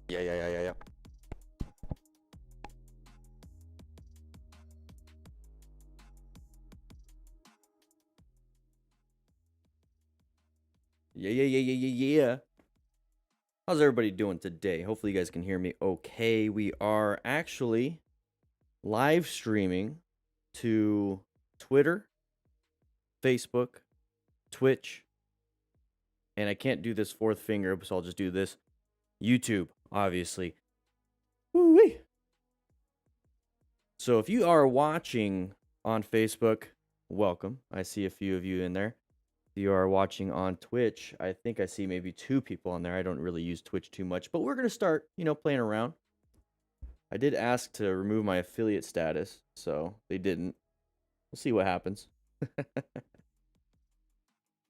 Yeah, yeah, yeah, yeah, yeah. Yeah, yeah, yeah, yeah, yeah, yeah. How's everybody doing today? Hopefully you guys can hear me okay. We are actually live streaming to Twitter, Facebook, Twitch, and I can't do this fourth finger, so I'll just do this. YouTube, obviously. Woo-wee. So if you are watching on Facebook, welcome. I see a few of you in there. If you are watching on Twitch, I think I see maybe 2 people on there. I don't really use Twitch too much, but we're going to start, playing around. I did ask to remove my affiliate status, so they didn't. We'll see what happens.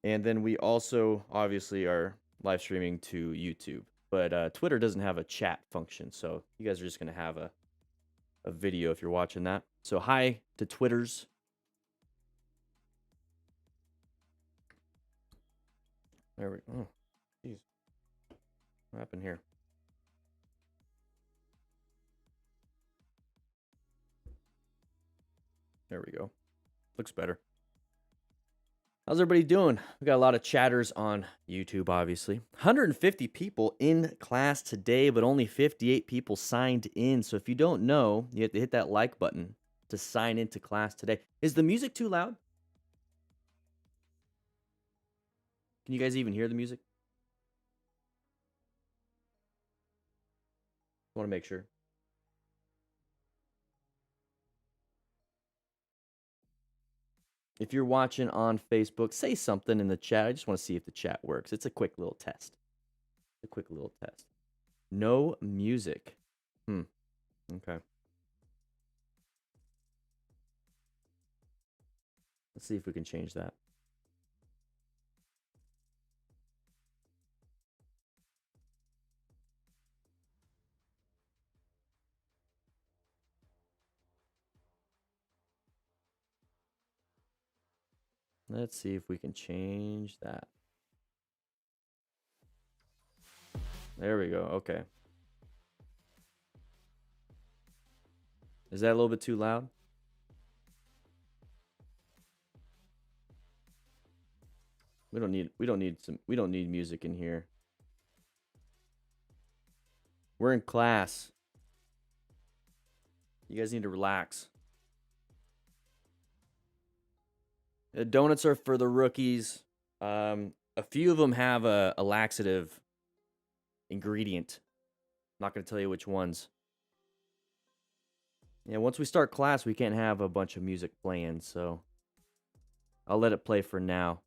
And then we also obviously are live streaming to YouTube, but Twitter doesn't have a chat function, so you guys are just going to have a video if you're watching that. So hi to Twitters. There we go. Oh, jeez. What happened here? There we go. Looks better. How's everybody doing? We got a lot of chatters on YouTube, obviously. 150 people in class today, but only 58 people signed in. So if you don't know, you have to hit that like button to sign into class today. Is the music too loud? Can you guys even hear the music? I want to make sure. If you're watching on Facebook, say something in the chat. I just want to see if the chat works. It's a quick little test. No music. Okay. Let's see if we can change that. Let's see if we can change that. There we go. Okay. Is that a little bit too loud? We don't need music in here. We're in class. You guys need to relax. The donuts are for the rookies. A few of them have a laxative ingredient. I'm not going to tell you which ones. Yeah, once we start class, we can't have a bunch of music playing, so I'll let it play for now.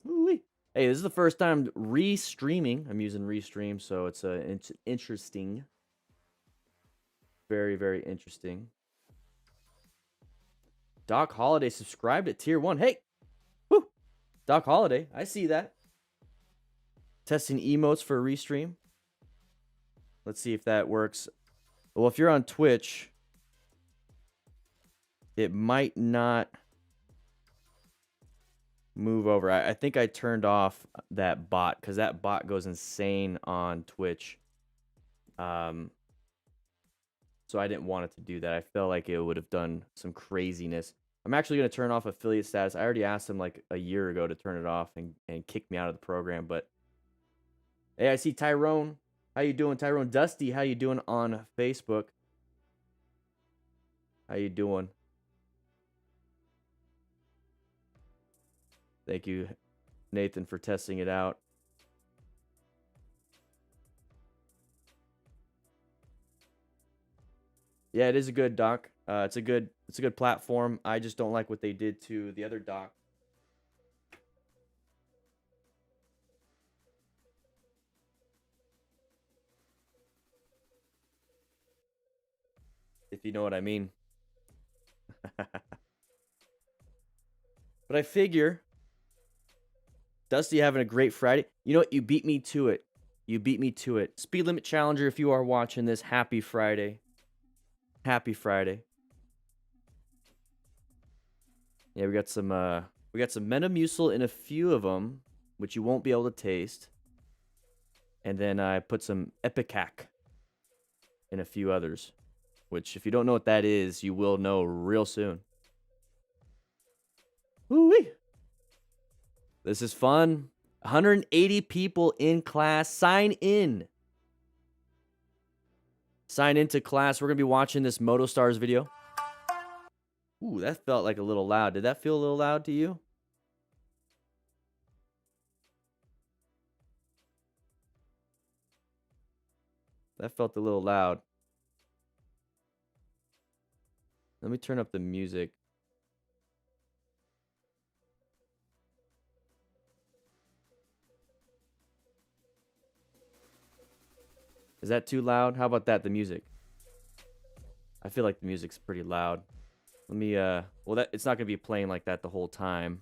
Ooh-wee. Hey, this is the first time re-streaming. I'm using Restream, so it's interesting. Very, very interesting. Doc Holiday subscribed at tier 1. Hey! Woo! Doc Holiday, I see that. Testing emotes for a restream. Let's see if that works. Well, if you're on Twitch, it might not move over. I think I turned off that bot because that bot goes insane on Twitch. So I didn't want it to do that. I felt like it would have done some craziness. I'm actually going to turn off affiliate status. I already asked him like a year ago to turn it off and kick me out of the program. But hey, I see Tyrone. How you doing, Tyrone? Dusty, how you doing on Facebook? How you doing? Thank you, Nathan, for testing it out. Yeah, it is a good doc. It's a good platform. I just don't like what they did to the other doc. If you know what I mean. But I figure, Dusty having a great Friday. You know what? You beat me to it. Speed Limit Challenger, if you are watching this, happy Friday. Happy Friday. Yeah, we got some Metamucil in a few of them, which you won't be able to taste. And then I put some Ipecac in a few others, which if you don't know what that is, you will know real soon. Woo-wee. This is fun. 180 people in class. Sign in. Sign into class. We're going to be watching this MotoStars video. Ooh, that felt like a little loud. Did that feel a little loud to you? That felt a little loud. Let me turn up the music. Is that too loud? How about that, the music? I feel like the music's pretty loud. Let me, well, it's not going to be playing like that the whole time.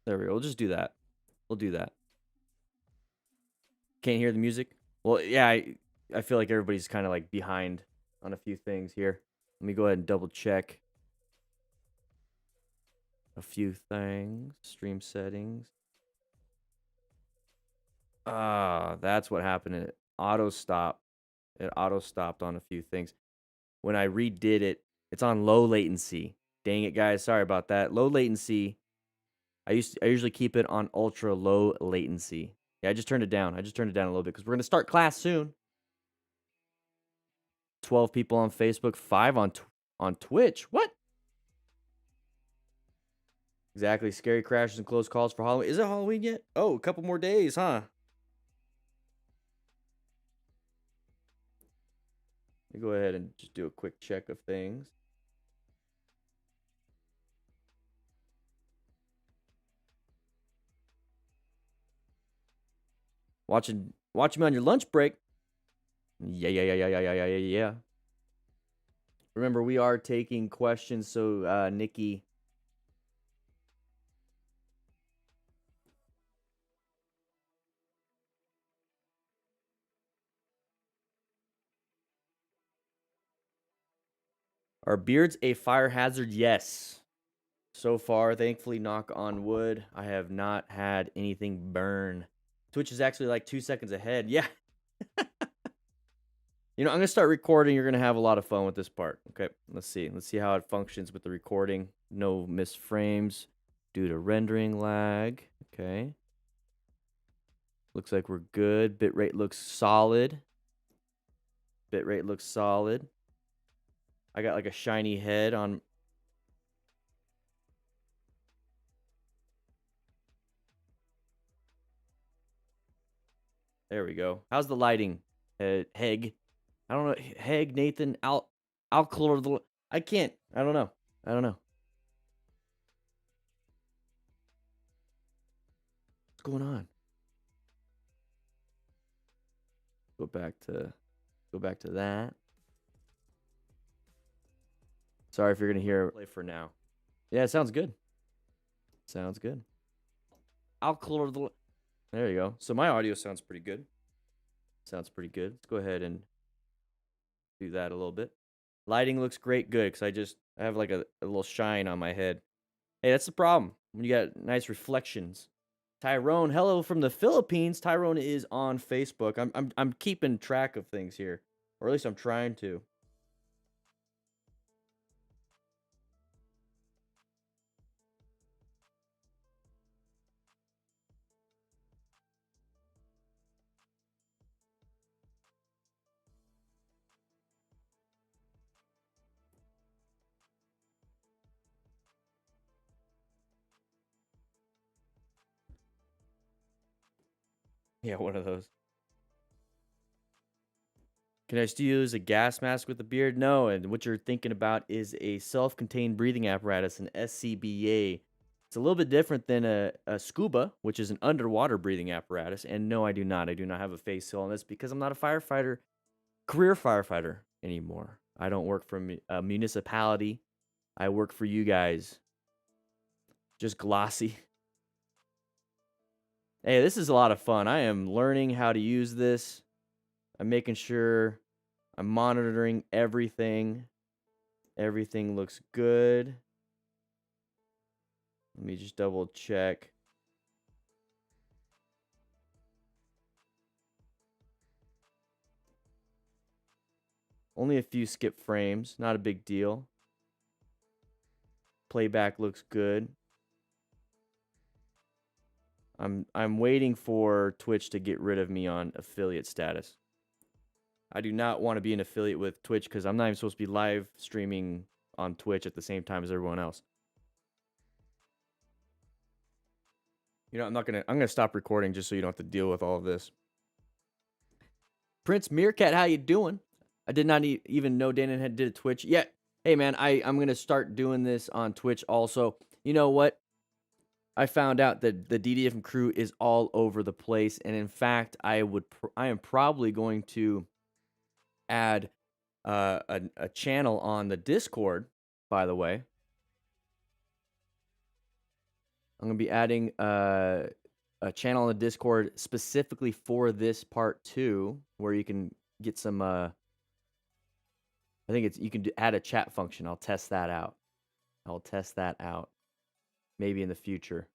There we go. We'll just do that. We'll do that. Can't hear the music? Well, yeah, I feel like everybody's kind of like behind on a few things here. Let me go ahead and double check a few things. Stream settings. That's what happened. It auto stopped. It auto stopped on a few things. When I redid it, it's on low latency. Dang it, guys. Sorry about that. Low latency. I usually keep it on ultra low latency. Yeah, I just turned it down. I just turned it down a little bit because we're going to start class soon. 12 people on Facebook, 5 on Twitch. What? Exactly. Scary crashes and close calls for Halloween. Is it Halloween yet? Oh, a couple more days, huh? Let me go ahead and just do a quick check of things. Watching me on your lunch break. Yeah. Remember, we are taking questions, so Nikki. Are beards a fire hazard? Yes. So far, thankfully, knock on wood, I have not had anything burn. Twitch is actually like 2 seconds ahead. Yeah. You know, I'm going to start recording. You're going to have a lot of fun with this part. Okay, let's see. Let's see how it functions with the recording. No missed frames due to rendering lag. Okay. Looks like we're good. Bitrate looks solid. Bitrate looks solid. I got like a shiny head on. There we go. How's the lighting? Heg. I don't know. Heg, Nathan, Alclor. I can't. I don't know. I don't know. What's going on? Go back to that. Sorry if you're gonna hear play for now. Yeah, it sounds good. Sounds good. Alclor. There you go. So my audio sounds pretty good. Sounds pretty good. Let's go ahead and do that a little bit. Lighting looks great. Good, because I have like a little shine on my head. Hey, that's the problem when you got nice reflections. Tyrone, hello from the Philippines. Tyrone is on Facebook. I'm keeping track of things here, or at least I'm trying to. Yeah, one of those. Can I still use a gas mask with a beard? No, and what you're thinking about is a self-contained breathing apparatus, an SCBA. It's a little bit different than a scuba, which is an underwater breathing apparatus. And no, I do not. I do not have a face seal on this because I'm not a firefighter, career firefighter anymore. I don't work for a municipality. I work for you guys. Just glossy. Hey, this is a lot of fun. I am learning how to use this. I'm making sure I'm monitoring everything. Everything looks good. Let me just double check. Only a few skip frames, not a big deal. Playback looks good. I'm waiting for Twitch to get rid of me on affiliate status. I do not want to be an affiliate with Twitch because I'm not even supposed to be live streaming on Twitch at the same time as everyone else. You know, I'm gonna stop recording just so you don't have to deal with all of this. Prince Meerkat, how you doing? I did not even know Dan had did a Twitch yet. Hey man, I'm gonna start doing this on Twitch also. You know what? I found out that the DDF crew is all over the place, and in fact, I am probably going to add a channel on the Discord. By the way, I'm gonna be adding a channel on the Discord specifically for this part 2, where you can get some. I think you can add a chat function. I'll test that out. Maybe in the future.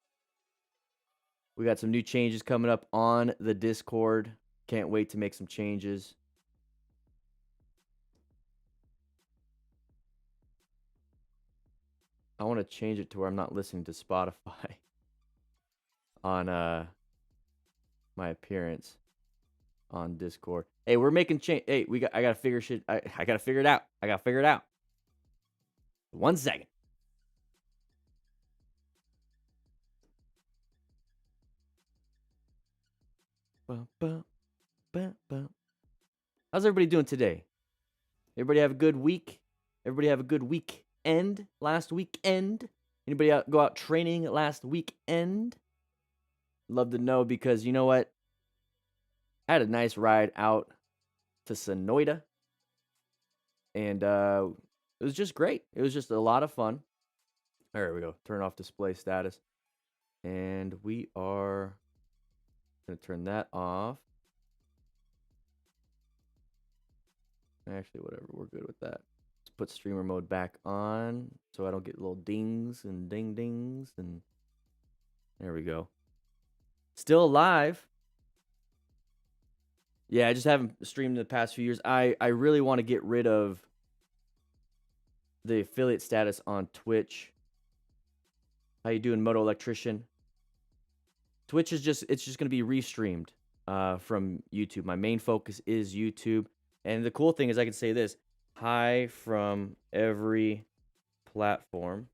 We got some new changes coming up on the Discord. Can't wait to make some changes. I want to change it to where I'm not listening to Spotify on my appearance on Discord. Hey, we're making change. Hey, I gotta figure shit. I gotta figure it out. 1 second. How's everybody doing today? Everybody have a good week? Everybody have a good weekend? Last weekend? Anybody go out training last weekend? Love to know, because you know what? I had a nice ride out to Sonoita, and it was just great. It was just a lot of fun. There we go. Turn off display status. And we are going to turn that off. Actually, whatever. We're good with that. Let's put streamer mode back on so I don't get little dings and ding-dings. And there we go. Still alive. Yeah, I just haven't streamed in the past few years. I really want to get rid of the affiliate status on Twitch. How you doing, Moto Electrician? Twitch is just going to be restreamed from YouTube. My main focus is YouTube. And the cool thing is I can say this: hi from every platform.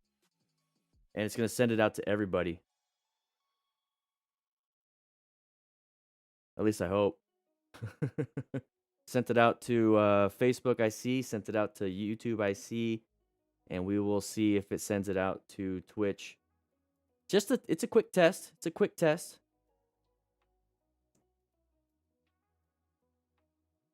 And it's going to send it out to everybody. At least I hope. Sent it out to Facebook, I see. Sent it out to YouTube, I see. And we will see if it sends it out to Twitch. It's a quick test.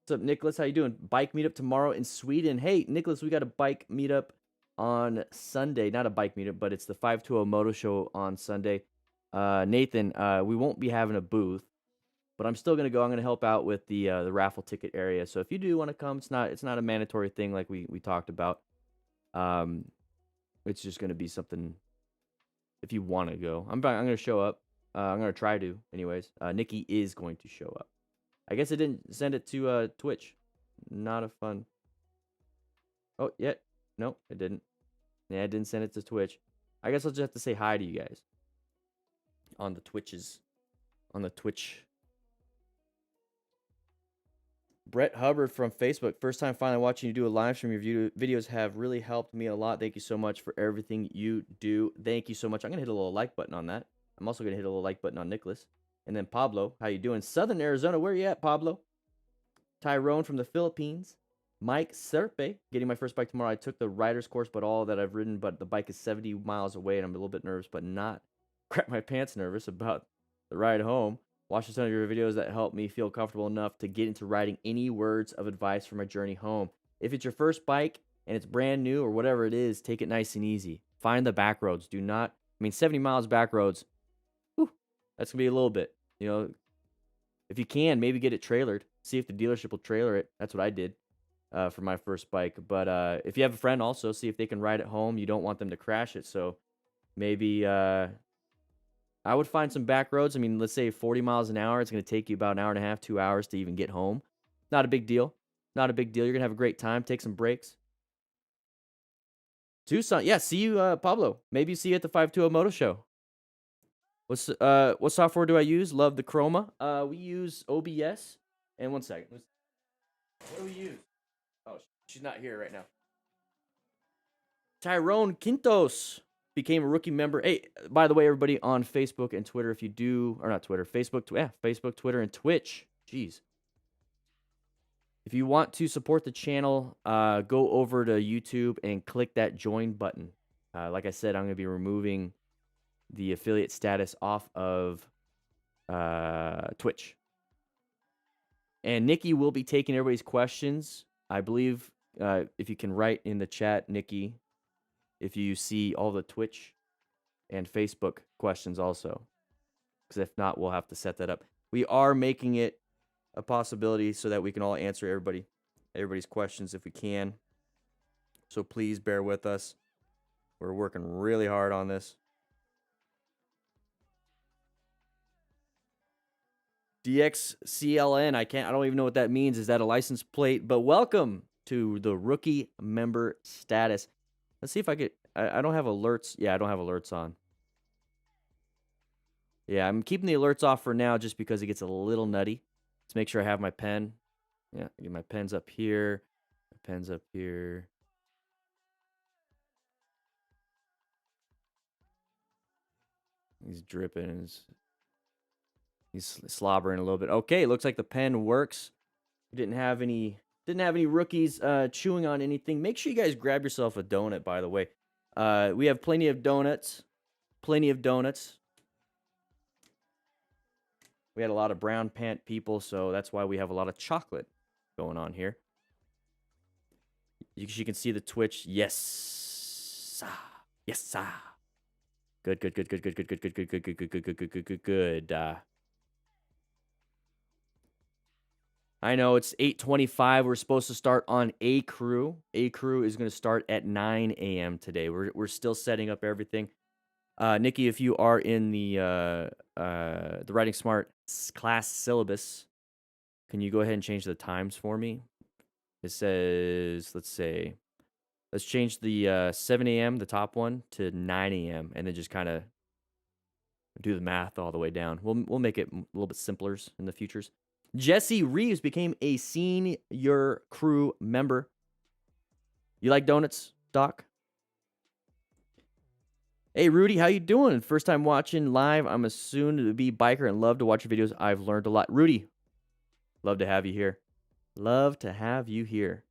What's up, Nicholas? How you doing? Bike meetup tomorrow in Sweden. Hey, Nicholas, we got a bike meetup on Sunday. Not a bike meetup, but it's the 520 Moto Show on Sunday. Nathan, we won't be having a booth, but I'm still gonna go. I'm gonna help out with the raffle ticket area. So if you do want to come, it's not a mandatory thing like we talked about. It's just gonna be something if you want to go. I'm gonna show up. I'm gonna try to, anyways. Nikki is going to show up. I guess it didn't send it to Twitch. Not a fun. Oh, yeah. No, it didn't. Yeah, it didn't send it to Twitch. I guess I'll just have to say hi to you guys on the Twitches. On the Twitch. Brett Hubbard from Facebook. First time finally watching you do a live stream. Your videos have really helped me a lot. Thank you so much for everything you do. Thank you so much. I'm going to hit a little like button on that. I'm also going to hit a little like button on Nicholas. And then Pablo, how you doing? Southern Arizona, where you at, Pablo? Tyrone from the Philippines. Mike Serpe, getting my first bike tomorrow. I took the rider's course, but all that I've ridden, but the bike is 70 miles away, and I'm a little bit nervous, but not crap my pants nervous about the ride home. Watch a ton of your videos that help me feel comfortable enough to get into writing any words of advice for my journey home. If it's your first bike and it's brand new or whatever it is, take it nice and easy. Find the back roads. Do not, 70 miles back roads, whew, that's going to be a little bit. You know, if you can, maybe get it trailered. See if the dealership will trailer it. That's what I did for my first bike. But if you have a friend, also see if they can ride it home. You don't want them to crash it, so maybe I would find some back roads. I mean, let's say 40 miles an hour. It's going to take you about an hour and a half, 2 hours to even get home. Not a big deal. Not a big deal. You're going to have a great time. Take some breaks. Tucson. Yeah, see you, Pablo. Maybe see you at the 520 Moto Show. What software do I use? Love the Chroma. We use OBS. And one second. What do we use? Oh, she's not here right now. Tyrone Quintos became a rookie member. Hey, by the way, everybody on Facebook and Twitter, if you do, or not Twitter, Facebook, Facebook, Twitter, and Twitch. Jeez. If you want to support the channel, go over to YouTube and click that join button. Like I said, I'm going to be removing the affiliate status off of Twitch. And Nikki will be taking everybody's questions. I believe if you can write in the chat, Nikki, if you see all the Twitch and Facebook questions also. Because if not, we'll have to set that up. We are making it a possibility so that we can all answer everybody's questions if we can. So please bear with us. We're working really hard on this. DXCLN, I don't even know what that means. Is that a license plate? But welcome to the rookie member status. Let's see if I don't have alerts. Yeah, I don't have alerts on. Yeah, I'm keeping the alerts off for now just because it gets a little nutty. Let's make sure I have my pen. Yeah, get my pen's up here. My pen's up here. He's dripping. He's slobbering a little bit. Okay, looks like the pen works. We didn't have any rookies chewing on anything. Make sure you guys grab yourself a donut, by the way. We have plenty of donuts. Plenty of donuts. We had a lot of brown pant people, so that's why we have a lot of chocolate going on here. You can see the Twitch. Yes. Yes. Good. I know it's 8:25. We're supposed to start on A Crew. A Crew is going to start at 9 a.m. today. We're still setting up everything. Nikki, if you are in the Writing Smart class syllabus, can you go ahead and change the times for me? It says, let's change the 7 a.m., the top one, to 9 a.m., and then just kind of do the math all the way down. We'll make it a little bit simpler in the futures. Jesse Reeves became a senior crew member. You like donuts, Doc? Hey, Rudy, how you doing? First time watching live. I'm a soon-to-be biker and love to watch your videos. I've learned a lot. Rudy, love to have you here. Love to have you here.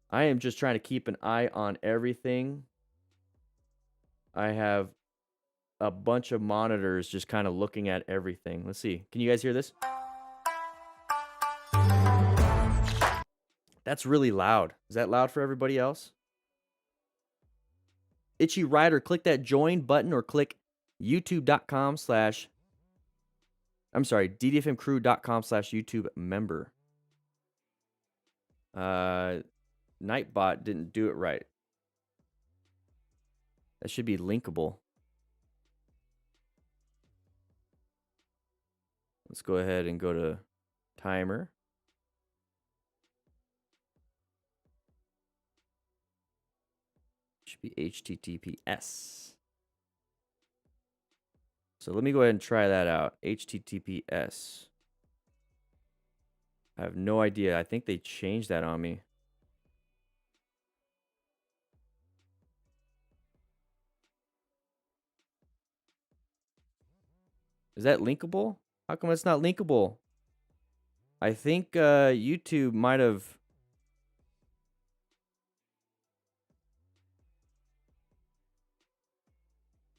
I am just trying to keep an eye on everything. I have a bunch of monitors just kind of looking at everything. Let's see. Can you guys hear this? That's really loud. Is that loud for everybody else? Itchy Rider, click that join button or click youtube.com/ I'm sorry, ddfmcrew.com/YouTube member. Nightbot didn't do it right. That should be linkable. Let's go ahead and go to timer. Should be HTTPS. So let me go ahead and try that out. HTTPS. I have no idea. I think they changed that on me. Is that linkable? How come it's not linkable? I think YouTube might have...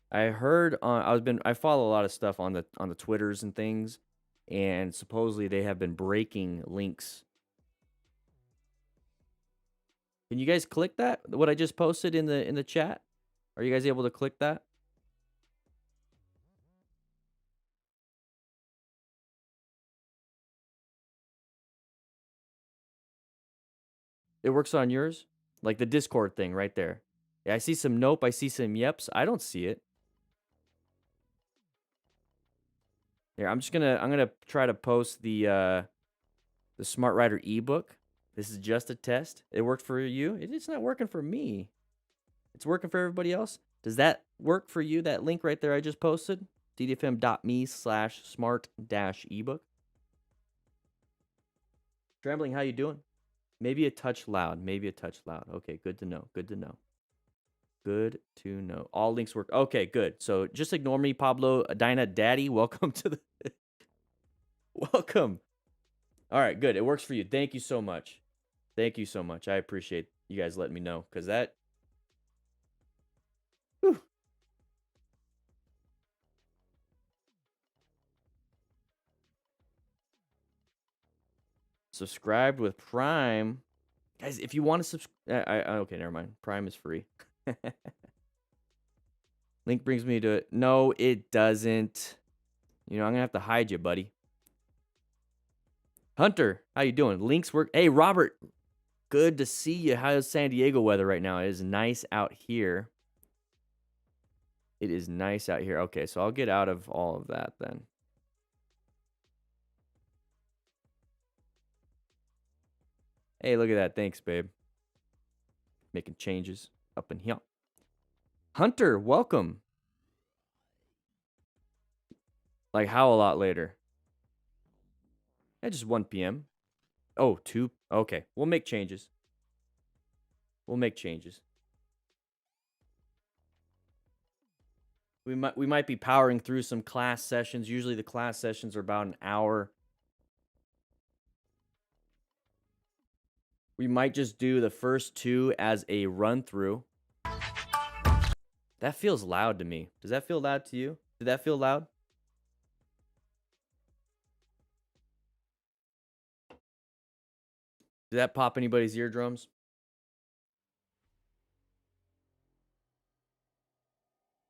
I heard on I follow a lot of stuff on the Twitters and things, and supposedly they have been breaking links. Can you guys click that? What I just posted in the chat? Are you guys able to click that? It works on yours? Like the Discord thing right there. Yeah, I see some nope. I see some yeps. I don't see it. Here, I'm gonna try to post the Smart Writer ebook. This is just a test. It worked for you. It's not working for me. It's working for everybody else. Does that work for you? That link right there I just posted? ddfm.me/smart-ebook. Trembling, how you doing? Maybe a touch loud. Maybe a touch loud. Okay, good to know. Good to know. Good to know. All links work. Okay, good. So just ignore me, Pablo Dinah Daddy. Welcome to the welcome. All right, good. It works for you. Thank you so much. Thank you so much. I appreciate you guys letting me know because that. Whew. Subscribed with Prime. Guys, if you want to subscribe, okay, never mind. Prime is free. Link brings me to it. No, it doesn't. You know, I'm gonna have to hide you, buddy. Hunter, how you doing? Links work. Hey, Robert, good to see you. How's San Diego weather right now? It is nice out here. It is nice out here. Okay, so I'll get out of all of that then. Hey, look at that. Thanks, babe. Making changes up in here. Hunter, welcome. Like how a lot later? Just 1 p.m. Oh, 2. Okay, we'll make changes. We'll make changes. We might be powering through some class sessions. Usually the class sessions are about an hour. We might just do the first 2 as a run through. That feels loud to me. Does that feel loud to you? Did that feel loud? Did that pop anybody's eardrums?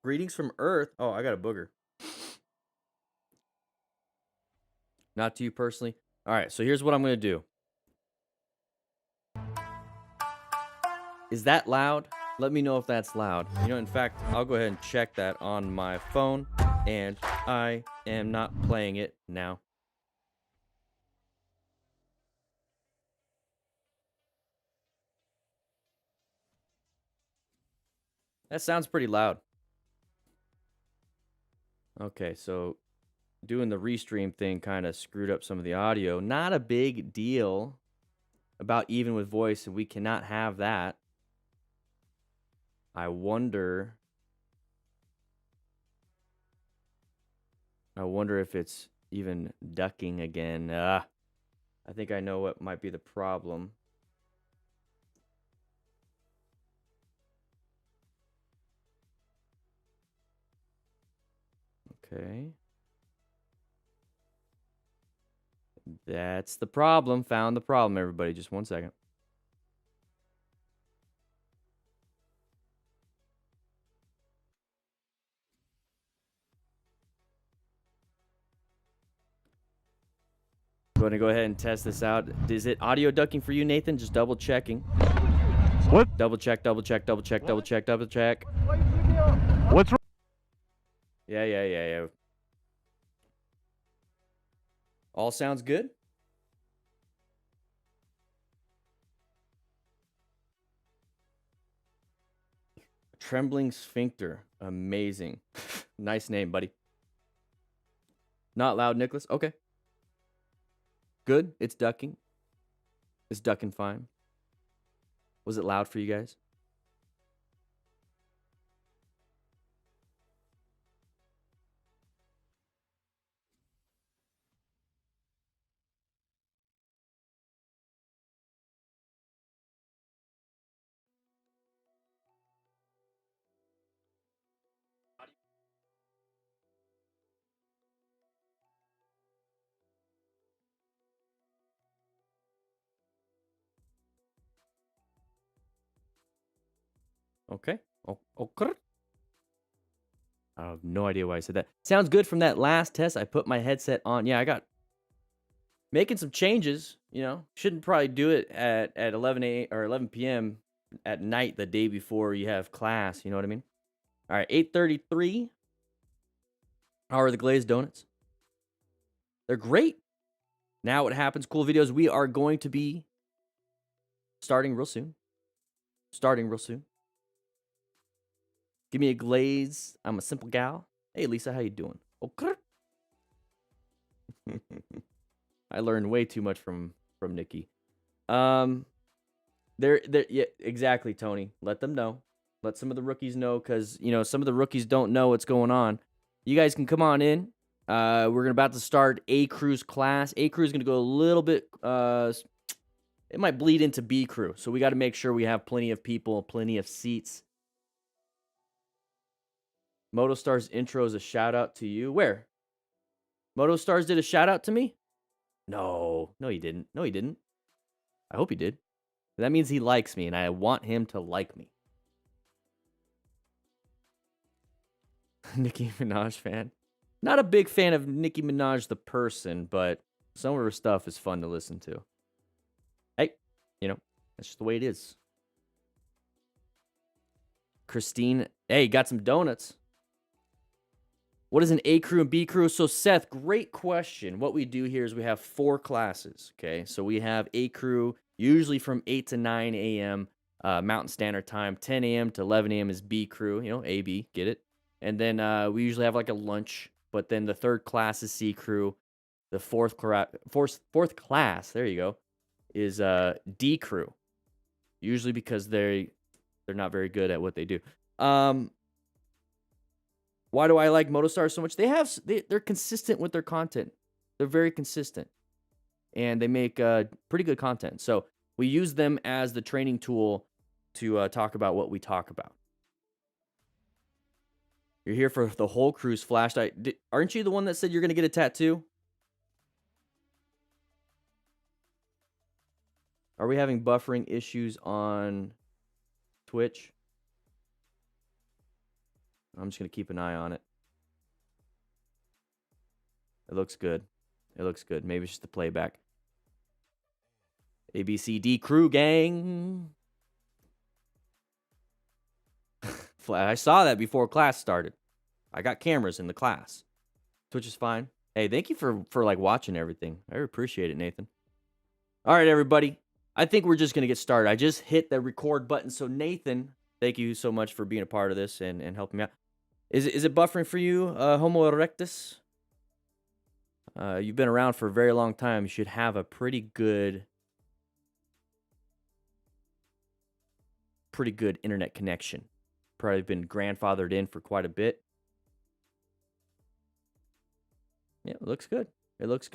Greetings from Earth. Oh, I got a booger. Not to you personally. All right, so here's what I'm going to do. Is that loud? Let me know if that's loud. You know, in fact, I'll go ahead and check that on my phone, and I am not playing it now. That sounds pretty loud. Okay, so doing the restream thing kind of screwed up some of the audio. Not a big deal about even with voice, and we cannot have that. I wonder if it's even ducking again. I think I know what might be the problem. Okay. That's the problem. Found the problem, everybody. Just 1 second. Going to go ahead and test this out. Is it audio ducking for you, Nathan? Just double checking. What? Double check, double check, double check, double check, double check. What's wrong? Yeah. All sounds good? Trembling Sphincter. Amazing. Nice name, buddy. Not loud, Nicholas? Okay. Good. It's ducking. It's ducking fine. Was it loud for you guys? Okay. Okay. I have no idea why I said that. Sounds good from that last test. I put my headset on. Yeah, I got making some changes. Shouldn't probably do it at 11 a or 11 p.m. at night the day before you have class. You know what I mean? All right, 8:33. How are the glazed donuts? They're great. Now what happens? Cool videos. We are going to be starting real soon. Give me a glaze. I'm a simple gal. Hey, Lisa, how you doing? Okay. I learned way too much from Nikki. Yeah, exactly, Tony. Let them know. Let some of the rookies know, because some of the rookies don't know what's going on. You guys can come on in. We're about to start A crew's class. A crew is going to go a little bit. It might bleed into B crew, so we got to make sure we have plenty of people, plenty of seats. MotoStar's intro is a shout out to you. Where? MotoStars did a shout out to me? No, he didn't. I hope he did. That means he likes me, and I want him to like me. Nicki Minaj fan. Not a big fan of Nicki Minaj the person, but some of her stuff is fun to listen to. Hey, that's just the way it is. Christine, hey, got some donuts. What is an A crew and B crew? So, Seth, great question. What we do here is we have 4 classes, okay? So we have A crew, usually from 8 to 9 a.m. Mountain Standard Time. 10 a.m. to 11 a.m. is B crew, AB, get it? And then we usually have like a lunch, but then the 3rd class is C crew. The 4th class, there you go, is D crew. Usually because they're not very good at what they do. Why do I like MotoStars so much? They're consistent with their content. They're very consistent, and they make pretty good content. So we use them as the training tool to talk about what we talk about. You're here for the whole cruise flashlight. Aren't you the one that said you're going to get a tattoo? Are we having buffering issues on Twitch? I'm just going to keep an eye on it. It looks good. Maybe it's just the playback. ABCD crew gang. I saw that before class started. I got cameras in the class. Twitch is fine. Hey, thank you for like watching everything. I appreciate it, Nathan. All right, everybody. I think we're just going to get started. I just hit the record button. So, Nathan, thank you so much for being a part of this and helping me out. Is it buffering for you, Homo erectus? You've been around for a very long time. You should have a pretty good internet connection. Probably been grandfathered in for quite a bit. Yeah, it looks good.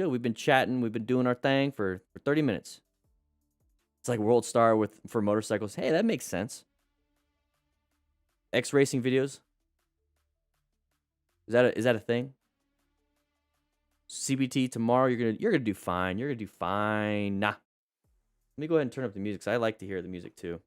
We've been chatting. We've been doing our thing for 30 minutes. It's like World Star for motorcycles. Hey, that makes sense. X racing videos. Is that a thing? CBT tomorrow. You're gonna do fine. Nah. Let me go ahead and turn up the music, because I like to hear the music too.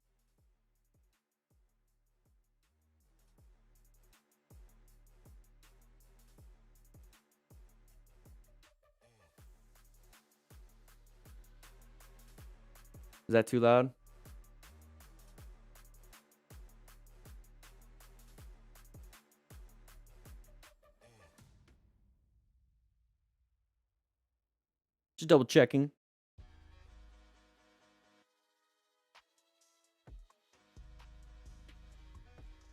Is that too loud? Just double checking.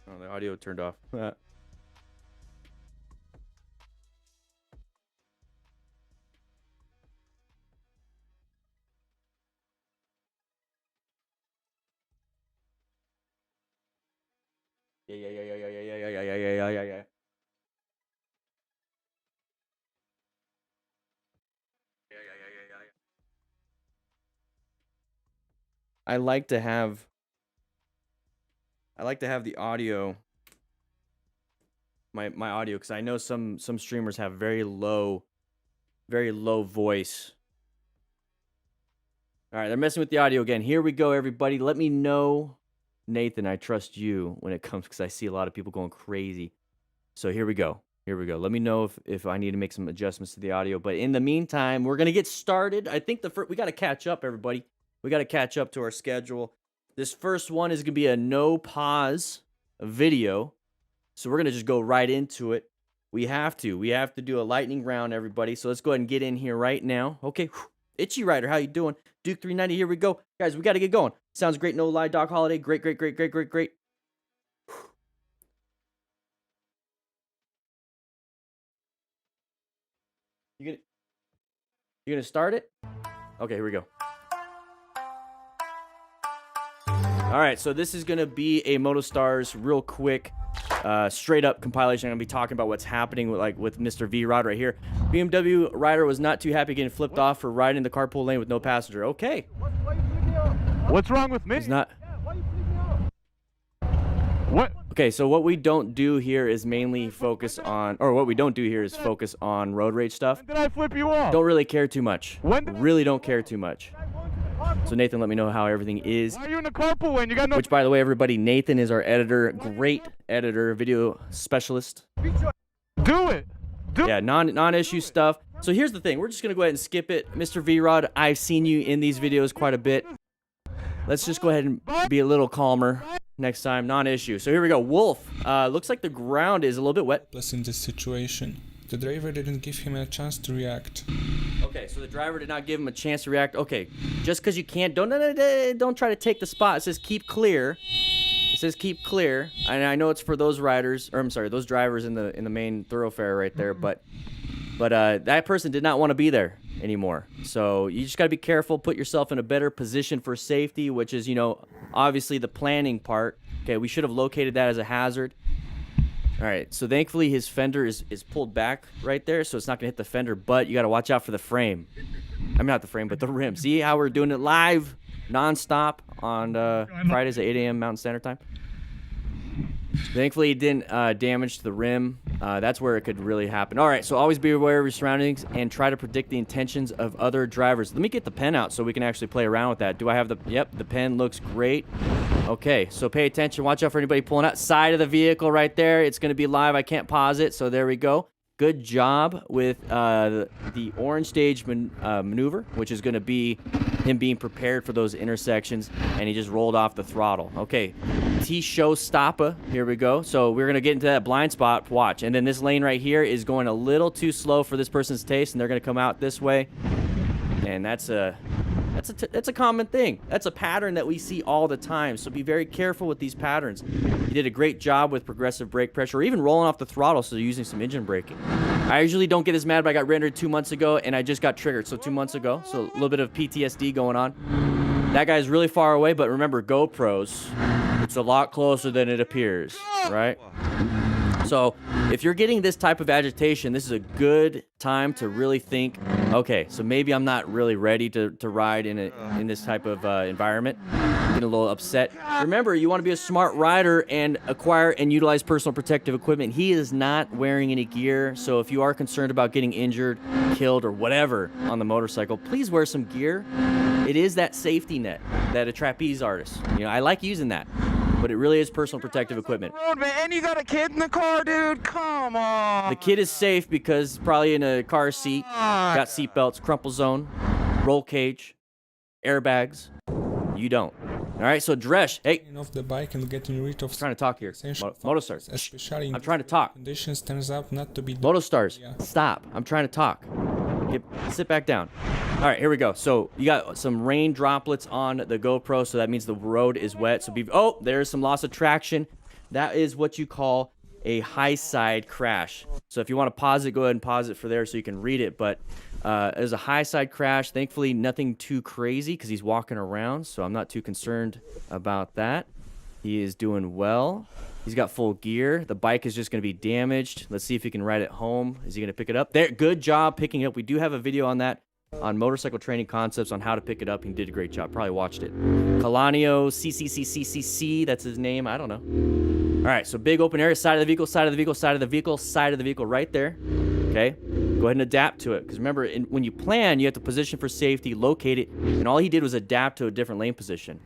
Oh, the audio turned off. Yeah. I like to have the audio, my audio, because I know some streamers have very low voice. All right, they're messing with the audio again. Here we go, everybody. Let me know, Nathan, I trust you when it comes, because I see a lot of people going crazy. So here we go. Here we go. Let me know if I need to make some adjustments to the audio. But in the meantime, we're going to get started. I think we got to catch up, everybody. We got to catch up to our schedule. This first one is going to be a no pause video. So we're going to just go right into it. We have to do a lightning round, everybody. So let's go ahead and get in here right now. Okay. Itchy Rider, how you doing? Duke 390, here we go. Guys, we got to get going. Sounds great. No lie, Doc Holiday. Great. You gonna start it? Okay, here we go. All right, so this is gonna be a MotoStars real quick, straight up compilation. I'm gonna be talking about what's happening with Mr. V Rod right here. BMW rider was not too happy getting flipped off for riding in the carpool lane with no passenger. Okay. What's wrong with me? He's not. What? Okay, so what we don't do here is mainly focus on, or what we don't do here is focus on road rage stuff. When did I flip you off? Don't really care too much. When? Really don't care too much. So Nathan, let me know how everything is. Why are you in the carpool lane? You got no. Which, by the way, everybody, Nathan is our editor, great editor, video specialist. Do it. Yeah, non-issue stuff. So here's the thing. We're just gonna go ahead and skip it, Mr. V-Rod. I've seen you in these videos quite a bit. Let's just go ahead and be a little calmer next time. Non-issue. So here we go. Wolf. Looks like the ground is a little bit wet. Plus, in this situation, the driver didn't give him a chance to react. Okay, so the driver did not give him a chance to react. Okay, just because you can't, don't try to take the spot. It says keep clear. It says keep clear, and I know it's for those riders, or I'm sorry, those drivers in the main thoroughfare right there. But that person did not want to be there anymore. So you just got to be careful. Put yourself in a better position for safety, which is, obviously the planning part. Okay, we should have located that as a hazard. All right, so thankfully his fender is pulled back right there, so it's not going to hit the fender, but you got to watch out for the frame. I mean, not the frame, but the rim. See how we're doing it live, nonstop on Fridays at 8 a.m. Mountain Standard Time? Thankfully, it didn't damage the rim. That's where it could really happen. All right, so always be aware of your surroundings and try to predict the intentions of other drivers. Let me get the pen out so we can actually play around with that. Do I have the... Yep, the pen looks great. Okay, so pay attention. Watch out for anybody pulling out. Side of the vehicle right there. It's going to be live. I can't pause it, so there we go. Good job with the orange stage maneuver, which is going to be him being prepared for those intersections, and he just rolled off the throttle. Okay, T-show stoppa. Here we go. So we're going to get into that blind spot. Watch. And then this lane right here is going a little too slow for this person's taste, and they're going to come out this way. And that's a common thing. That's a pattern that we see all the time. So be very careful with these patterns. You did a great job with progressive brake pressure, or even rolling off the throttle, so you're using some engine braking. I usually don't get as mad, but I got rendered 2 months ago, and I just got triggered. So 2 months ago, so a little bit of PTSD going on. That guy's really far away, but remember, GoPros, it's a lot closer than it appears, right? So if you're getting this type of agitation, this is a good time to really think, okay, so maybe I'm not really ready to ride in this type of environment. Getting a little upset. Remember, you want to be a smart rider and acquire and utilize personal protective equipment. He is not wearing any gear, so if you are concerned about getting injured, killed, or whatever on the motorcycle, please wear some gear. It is that safety net that a trapeze artist, I like using that. But it really is personal protective equipment. And you got a kid in the car, dude? Come on. The kid is safe because probably in a car seat, got seat belts, crumple zone, roll cage, airbags. You don't. All right, so Dresh, hey. Off the bike and getting rid of I'm trying to talk here. MotoStars. Especially in I'm trying to talk. Conditions turns out not to be MotoStars, stop. I'm trying to talk. Sit back down. All right, here we go. So you got some rain droplets on the GoPro, so that means the road is wet. So oh, there's some loss of traction. That is what you call a high side crash. So if you want to pause it, go ahead and pause it for there so you can read it. But there's a high side crash. Thankfully, nothing too crazy because he's walking around, so I'm not too concerned about that. He is doing well. He's got full gear. The bike is just going to be damaged. Let's see if he can ride it home. Is he going to pick it up? There, good job picking it up. We do have a video on that on Motorcycle Training Concepts on how to pick it up. He did a great job. Probably watched it. Kalanio CCCCCC. That's his name. I don't know. All right, so big open area. Side of the vehicle, side of the vehicle, side of the vehicle, side of the vehicle right there. Okay? Go ahead and adapt to it. Because remember, when you plan, you have to position for safety, locate it. And all he did was adapt to a different lane position.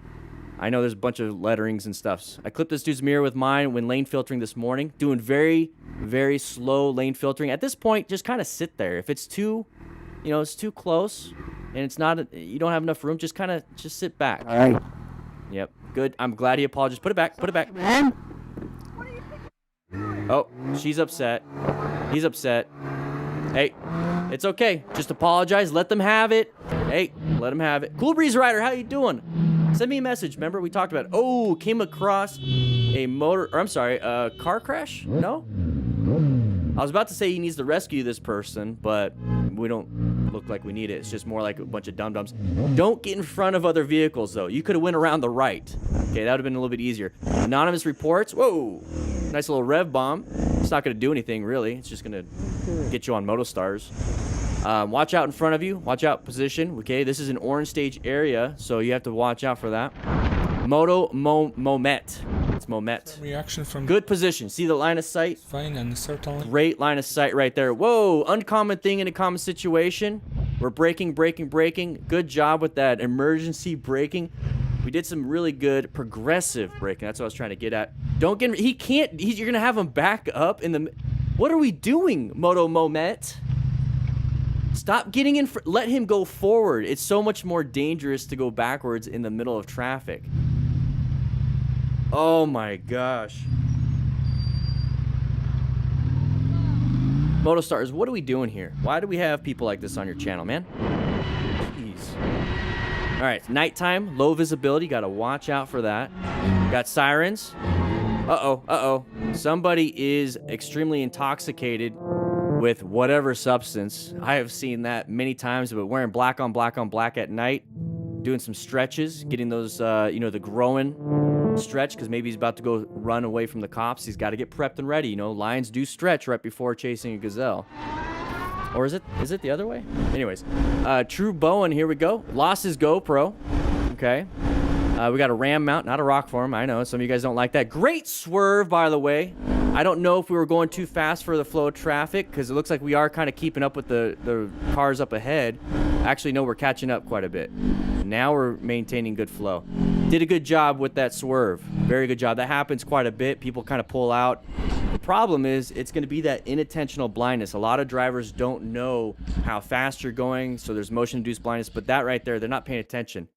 I know there's a bunch of letterings and stuffs. I clipped this dude's mirror with mine when lane filtering this morning. Doing very, very slow lane filtering. At this point, just kind of sit there. If it's too, you know, it's too close and it's not, you don't have enough room, just kind of, just sit back. All right. Yep, good. I'm glad he apologized. Put it back, put it back. Man. Oh, she's upset. He's upset. Hey, it's okay. Just apologize. Let them have it. Hey, let them have it. Cool Breeze Rider, how you doing? Send me a message. Remember we talked about it. Oh, came across a car crash? No? I was about to say he needs to rescue this person, but we don't look like we need it. It's just more like a bunch of dum-dums. Don't get in front of other vehicles, though. You could have went around the right. Okay, that would have been a little bit easier. Anonymous reports. Whoa. Nice little rev bomb. It's not going to do anything, really. It's just going to get you on MotoStars. Watch out in front of you. Watch out position. Okay, this is an orange stage area, so you have to watch out for that. Momet. It's Momet. Reaction from Good position. See the line of sight? fine and certainly. Great line of sight right there. Whoa, uncommon thing in a common situation. We're braking. Good job with that emergency braking. We did some really good progressive braking. That's what I was trying to get at. Don't get, he can't, you're going to have him back up in the, what are we doing, Momet? Stop getting in, let him go forward. It's so much more dangerous to go backwards in the middle of traffic. Oh my gosh. Motostars, what are we doing here? Why do we have people like this on your channel, man? Jeez. All right, nighttime, low visibility. Got to watch out for that. Got sirens. Uh-oh. Somebody is extremely intoxicated with whatever substance. I have seen that many times, but wearing black on black at night, doing some stretches, getting those, you know, the growing stretch, because maybe he's about to go run away from the cops. He's got to get prepped and ready. You know, lions do stretch right before chasing a gazelle. Or is it the other way? Anyways, True Bowen, here we go. Lost his GoPro. Okay. We got a ram mount, not a rock form. I know some of you guys don't like that. Great swerve, by the way. I don't know if we were going too fast for the flow of traffic, because it looks like we are kind of keeping up with the cars up ahead. Actually, no, we're catching up quite a bit. Now we're maintaining good flow. Did a good job with that swerve. Very good job. That happens quite a bit. People kind of pull out. The problem is it's going to be that inattentional blindness. A lot of drivers don't know how fast you're going, so there's motion-induced blindness. But that right there, they're not paying attention.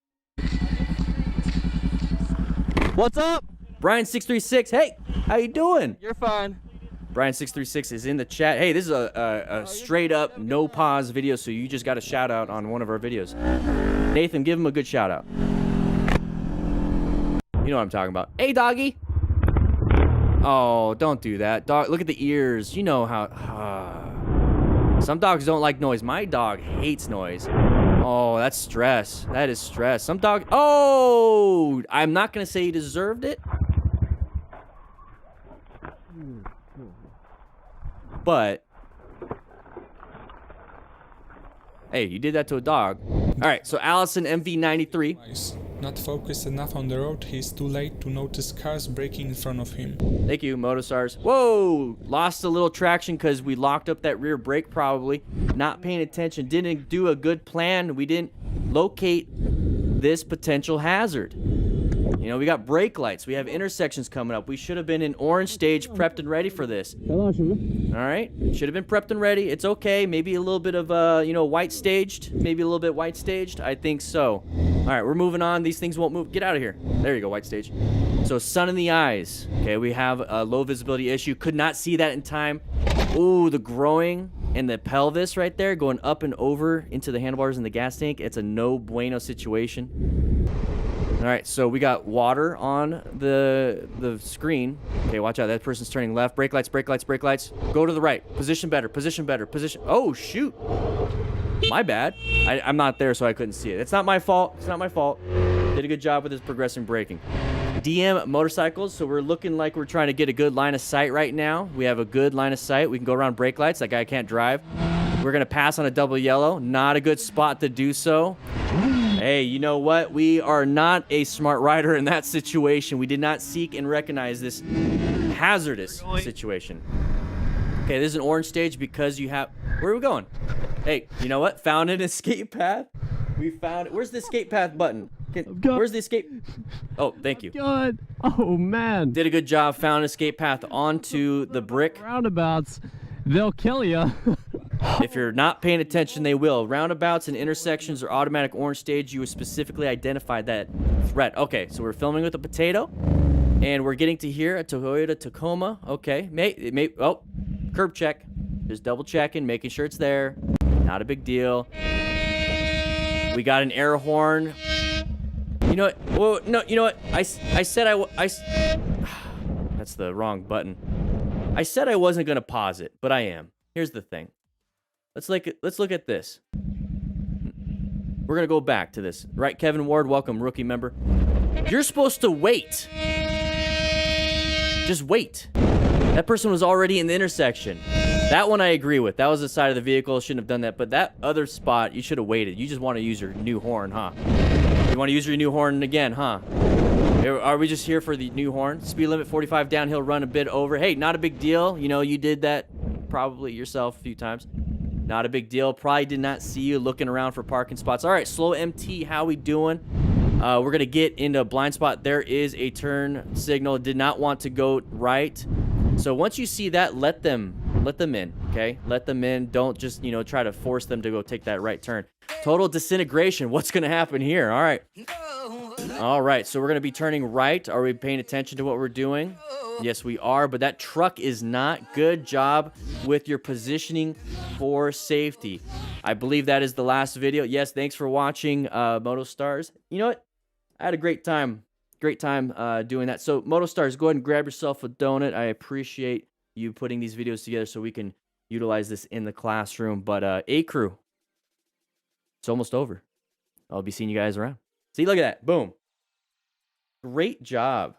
What's up? Brian636, hey, how you doing? You're fine. Brian636 is in the chat. Hey, this is a straight up no pause video, so you just got a shout out on one of our videos. Nathan, give him a good shout out. You know what I'm talking about. Hey, doggy. Oh, don't do that. Dog, look at the ears. You know how... Some dogs don't like noise. My dog hates noise. Oh, that's stress. That is stress. Some dog... Oh! I'm not going to say he deserved it. But... Hey, you did that to a dog. Alright, so Allison MV93. Twice. Not focused enough on the road, he's too late to notice cars braking in front of him. Thank you, Motostars. Whoa! Lost a little traction because we locked up that rear brake probably. Not paying attention. Didn't do a good plan. We didn't locate this potential hazard. You know, we got brake lights. We have intersections coming up. We should have been in orange stage, prepped and ready for this. All right? Should have been prepped and ready. It's okay. Maybe a little bit of, you know, white staged. Maybe a little bit white staged. I think so. All right, we're moving on. These things won't move. Get out of here. There you go, white stage. So sun in the eyes. Okay, we have a low visibility issue. Could not see that in time. Ooh, the growing and the pelvis right there going up and over into the handlebars and the gas tank. It's a no bueno situation. All right, so we got water on the screen. Okay, watch out. That person's turning left. Brake lights, brake lights, brake lights. Go to the right. Position better, position better, position. Oh, shoot. My bad. I'm not there, so I couldn't see it. It's not my fault. It's not my fault. Did a good job with his progressive braking. DM motorcycles, so we're looking like we're trying to get a good line of sight right now. We have a good line of sight. We can go around brake lights. That guy can't drive. We're going to pass on a double yellow. Not a good spot to do so. Hey, you know what? We are not a smart rider in that situation. We did not seek and recognize this hazardous situation. Okay, this is an orange stage because you have... Where are we going? Hey, you know what? Found an escape path. We found it. Where's the escape path button? Where's the escape? Oh, thank you. Good. Oh, man. Did a good job. Found an escape path onto the brick. Roundabouts, they'll kill you. If you're not paying attention, they will. Roundabouts and intersections or automatic orange stage, you specifically identified that threat. Okay, so we're filming with a potato, and we're getting to here, a Toyota Tacoma. Okay, oh, curb check. Just double checking, making sure it's there. Not a big deal. We got an air horn. You know what? Whoa, no, you know what? I said that's the wrong button. I said I wasn't gonna pause it, but I am. Here's the thing. Let's look at this. We're gonna go back to this, right? Kevin Ward, welcome, rookie member. You're supposed to wait. Just wait. That person was already in the intersection. That one I agree with. That was the side of the vehicle. Shouldn't have done that. But that other spot, you should have waited. You just want to use your new horn, huh? You want to use your new horn again, huh? Are we just here for the new horn? Speed limit 45 downhill, run a bit over. Hey, not a big deal. You know, you did that probably yourself a few times. Not a big deal. Probably did not see you looking around for parking spots. All right, slow MT, how we doing? We're going to get into a blind spot. There is a turn signal. Did not want to go right. So once you see that, let them in, okay? Let them in. Don't just, you know, try to force them to go take that right turn. Total disintegration. What's going to happen here? All right. All right, so we're going to be turning right. Are we paying attention to what we're doing? Yes, we are, but that truck is not. Good job with your positioning for safety. I believe that is the last video. Yes, thanks for watching, Moto Stars. You know what? I had a great time. Doing that. So, Moto Stars, go ahead and grab yourself a donut. I appreciate you putting these videos together so we can utilize this in the classroom. But, A-Crew, it's almost over. I'll be seeing you guys around. See, look at that. Boom. Great job,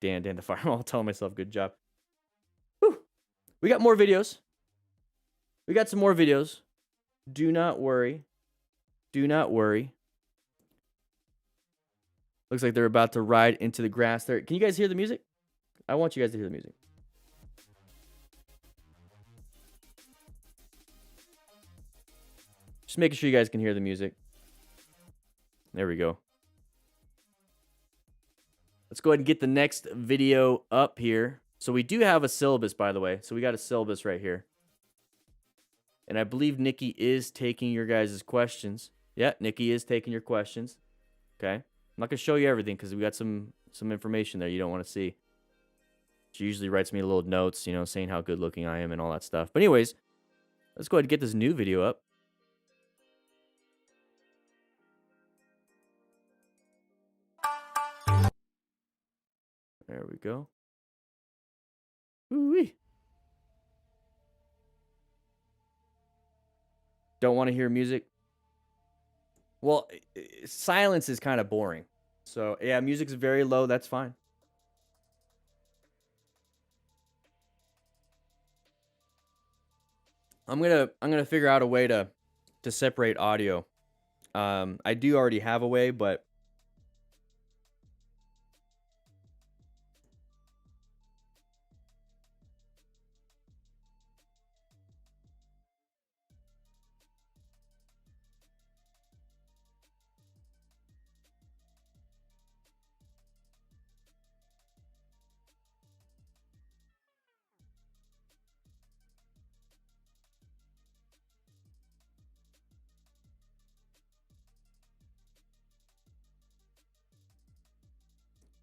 Dan the Fireman. I'll tell myself good job. Whew. We got more videos. We got some more videos. Do not worry. Do not worry. Looks like they're about to ride into the grass there. Can you guys hear the music? I want you guys to hear the music. Just making sure you guys can hear the music. There we go. Let's go ahead and get the next video up here. So we do have a syllabus, by the way. So we got a syllabus right here. And I believe Nikki is taking your guys' questions. Yeah, Nikki is taking your questions. Okay. I'm not going to show you everything because we got some information there you don't want to see. She usually writes me little notes, you know, saying how good looking I am and all that stuff. But anyways, let's go ahead and get this new video up. There we go. Ooh-wee. Don't want to hear music? Well, silence is kind of boring. So, yeah, music's very low. That's fine. I'm gonna figure out a way to separate audio. I do already have a way, but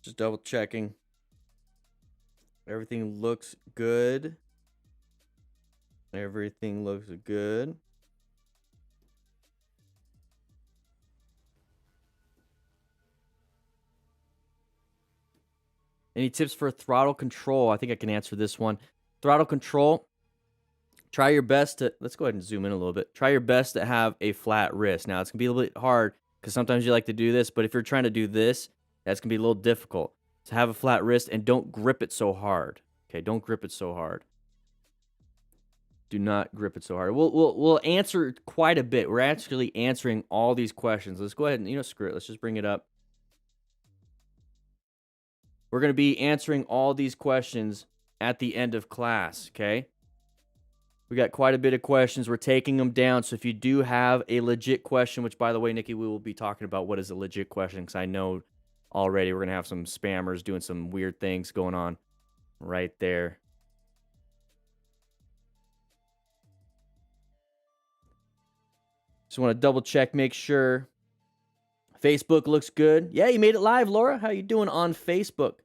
just double checking. Everything looks good. Everything looks good. Any tips for throttle control? I think I can answer this one. Throttle control. Try your best to, let's go ahead and zoom in a little bit. Try your best to have a flat wrist. Now, it's going to be a little bit hard because sometimes you like to do this, but if you're trying to do this, that's going to be a little difficult. So have a flat wrist and don't grip it so hard. Okay, don't grip it so hard. Do not grip it so hard. We'll answer quite a bit. We're actually answering all these questions. Let's go ahead and, screw it. Let's just bring it up. We're going to be answering all these questions at the end of class, okay? We got quite a bit of questions. We're taking them down. So if you do have a legit question, which, by the way, Nikki, we will be talking about what is a legit question, because I know already we're going to have some spammers doing some weird things going on right there. Just want to double check, make sure Facebook looks good. Yeah, you made it live, Laura. How you doing on Facebook?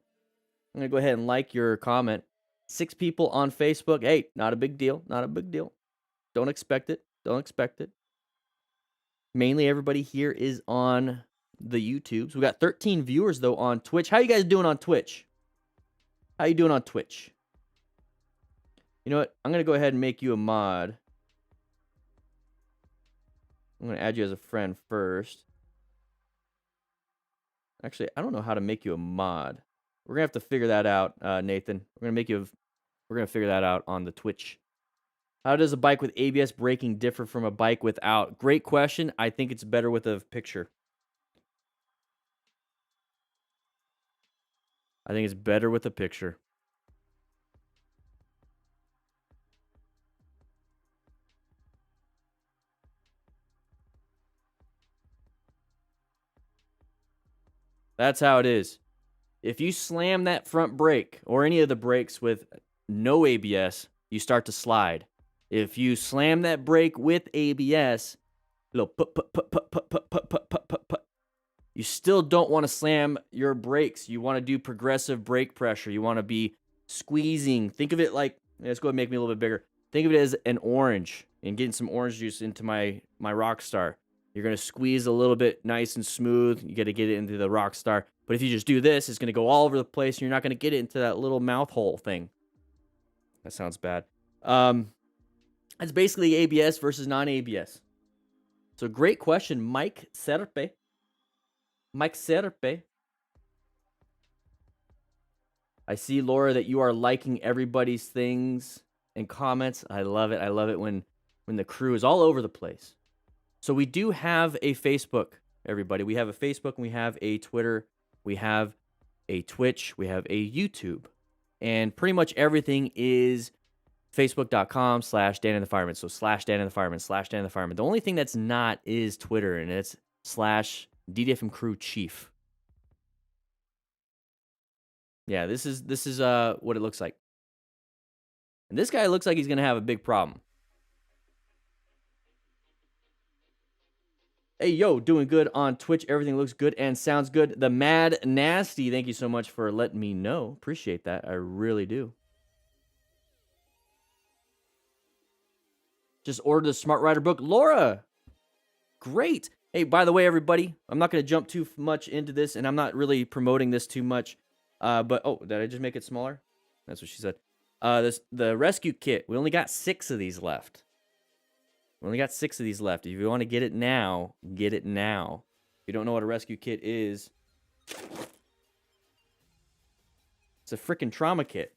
I'm going to go ahead and like your comment. 6 people on Facebook. Hey, not a big deal. Not a big deal. Don't expect it. Don't expect it. Mainly everybody here is on the YouTubes. We got 13 viewers, though, on Twitch. How you guys doing on Twitch? How you doing on Twitch? You know what? I'm going to go ahead and make you a mod. I'm going to add you as a friend first. Actually, I don't know how to make you a mod. We're going to have to figure that out, Nathan. We're going to figure that out on the Twitch. How does a bike with ABS braking differ from a bike without? Great question. I think it's better with a picture. I think it's better with a picture. That's how it is. If you slam that front brake or any of the brakes with no ABS, you start to slide. If you slam that brake with ABS, little put, you still don't want to slam your brakes. You want to do progressive brake pressure. You want to be squeezing. Think of it like, let's go ahead and make me a little bit bigger. Think of it as an orange and getting some orange juice into my Rockstar. You're going to squeeze a little bit nice and smooth. You got to get it into the Rockstar. But if you just do this, it's going to go all over the place, and you're not going to get it into that little mouth hole thing. That sounds bad. It's basically ABS versus non-ABS. So great question, Mike Serpe. Mike Serpe. I see, Laura, that you are liking everybody's things and comments. I love it. I love it when the crew is all over the place. So we do have a Facebook, everybody. We have a Facebook, and we have a Twitter, we have a Twitch, we have a YouTube. And pretty much everything is facebook.com/DanDanTheFireman. So /DanDanTheFireman, /DanDanTheFireman. The only thing that's not is Twitter, and it's /DDFM Crew Chief. Yeah, this is what it looks like. And this guy looks like he's going to have a big problem. Hey, yo, doing good on Twitch. Everything looks good and sounds good. The Mad Nasty, thank you so much for letting me know. Appreciate that. I really do. Just ordered the Smart Rider book. Laura, great. Hey, by the way, everybody, I'm not going to jump too much into this, and I'm not really promoting this too much. But, oh, did I just make it smaller? That's what she said. The rescue kit, we only got 6 of these left. We only got 6 of these left. If you want to get it now, get it now. If you don't know what a rescue kit is, it's a freaking trauma kit.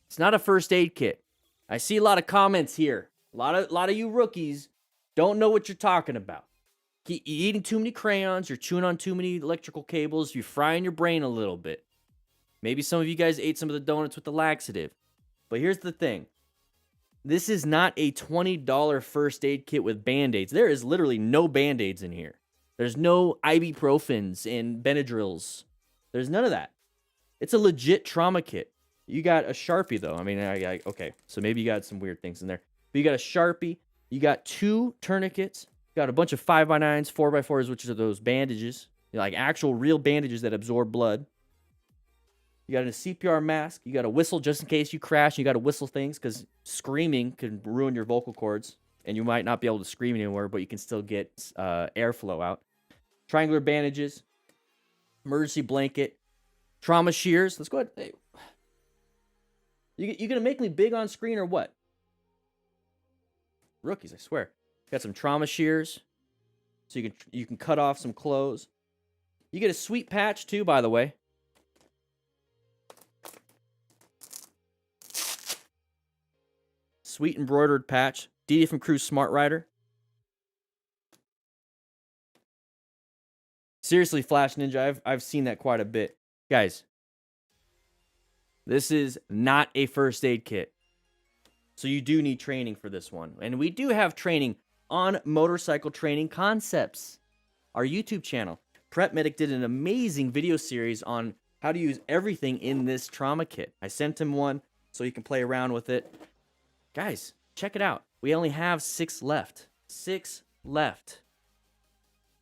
It's not a first aid kit. I see a lot of comments here. A lot of you rookies don't know what you're talking about. You're eating too many crayons. You're chewing on too many electrical cables. You're frying your brain a little bit. Maybe some of you guys ate some of the donuts with the laxative. But here's the thing. This is not a $20 first aid kit with Band-Aids. There is literally no Band-Aids in here. There's no ibuprofens and Benadryls. There's none of that. It's a legit trauma kit. You got a Sharpie, though. I mean, okay, so maybe you got some weird things in there. But you got a Sharpie. You got 2 tourniquets. You got a bunch of 5x9s, 4x4s, which are those bandages. Like actual real bandages that absorb blood. You got a CPR mask. You got a whistle just in case you crash. You got to whistle things because screaming can ruin your vocal cords. And you might not be able to scream anymore, but you can still get airflow out. Triangular bandages. Emergency blanket. Trauma shears. Let's go ahead. Hey. You going to make me big on screen or what? Rookies, I swear. Got some trauma shears. So you can cut off some clothes. You get a sweet patch too, by the way. Sweet embroidered patch. DDFM Crew Smart Rider. Seriously, Flash Ninja, I've seen that quite a bit. Guys, this is not a first aid kit. So you do need training for this one. And we do have training on motorcycle training concepts. Our YouTube channel. Prep Medic did an amazing video series on how to use everything in this trauma kit. I sent him one so you can play around with it. Guys, check it out. We only have 6 left. 6 left.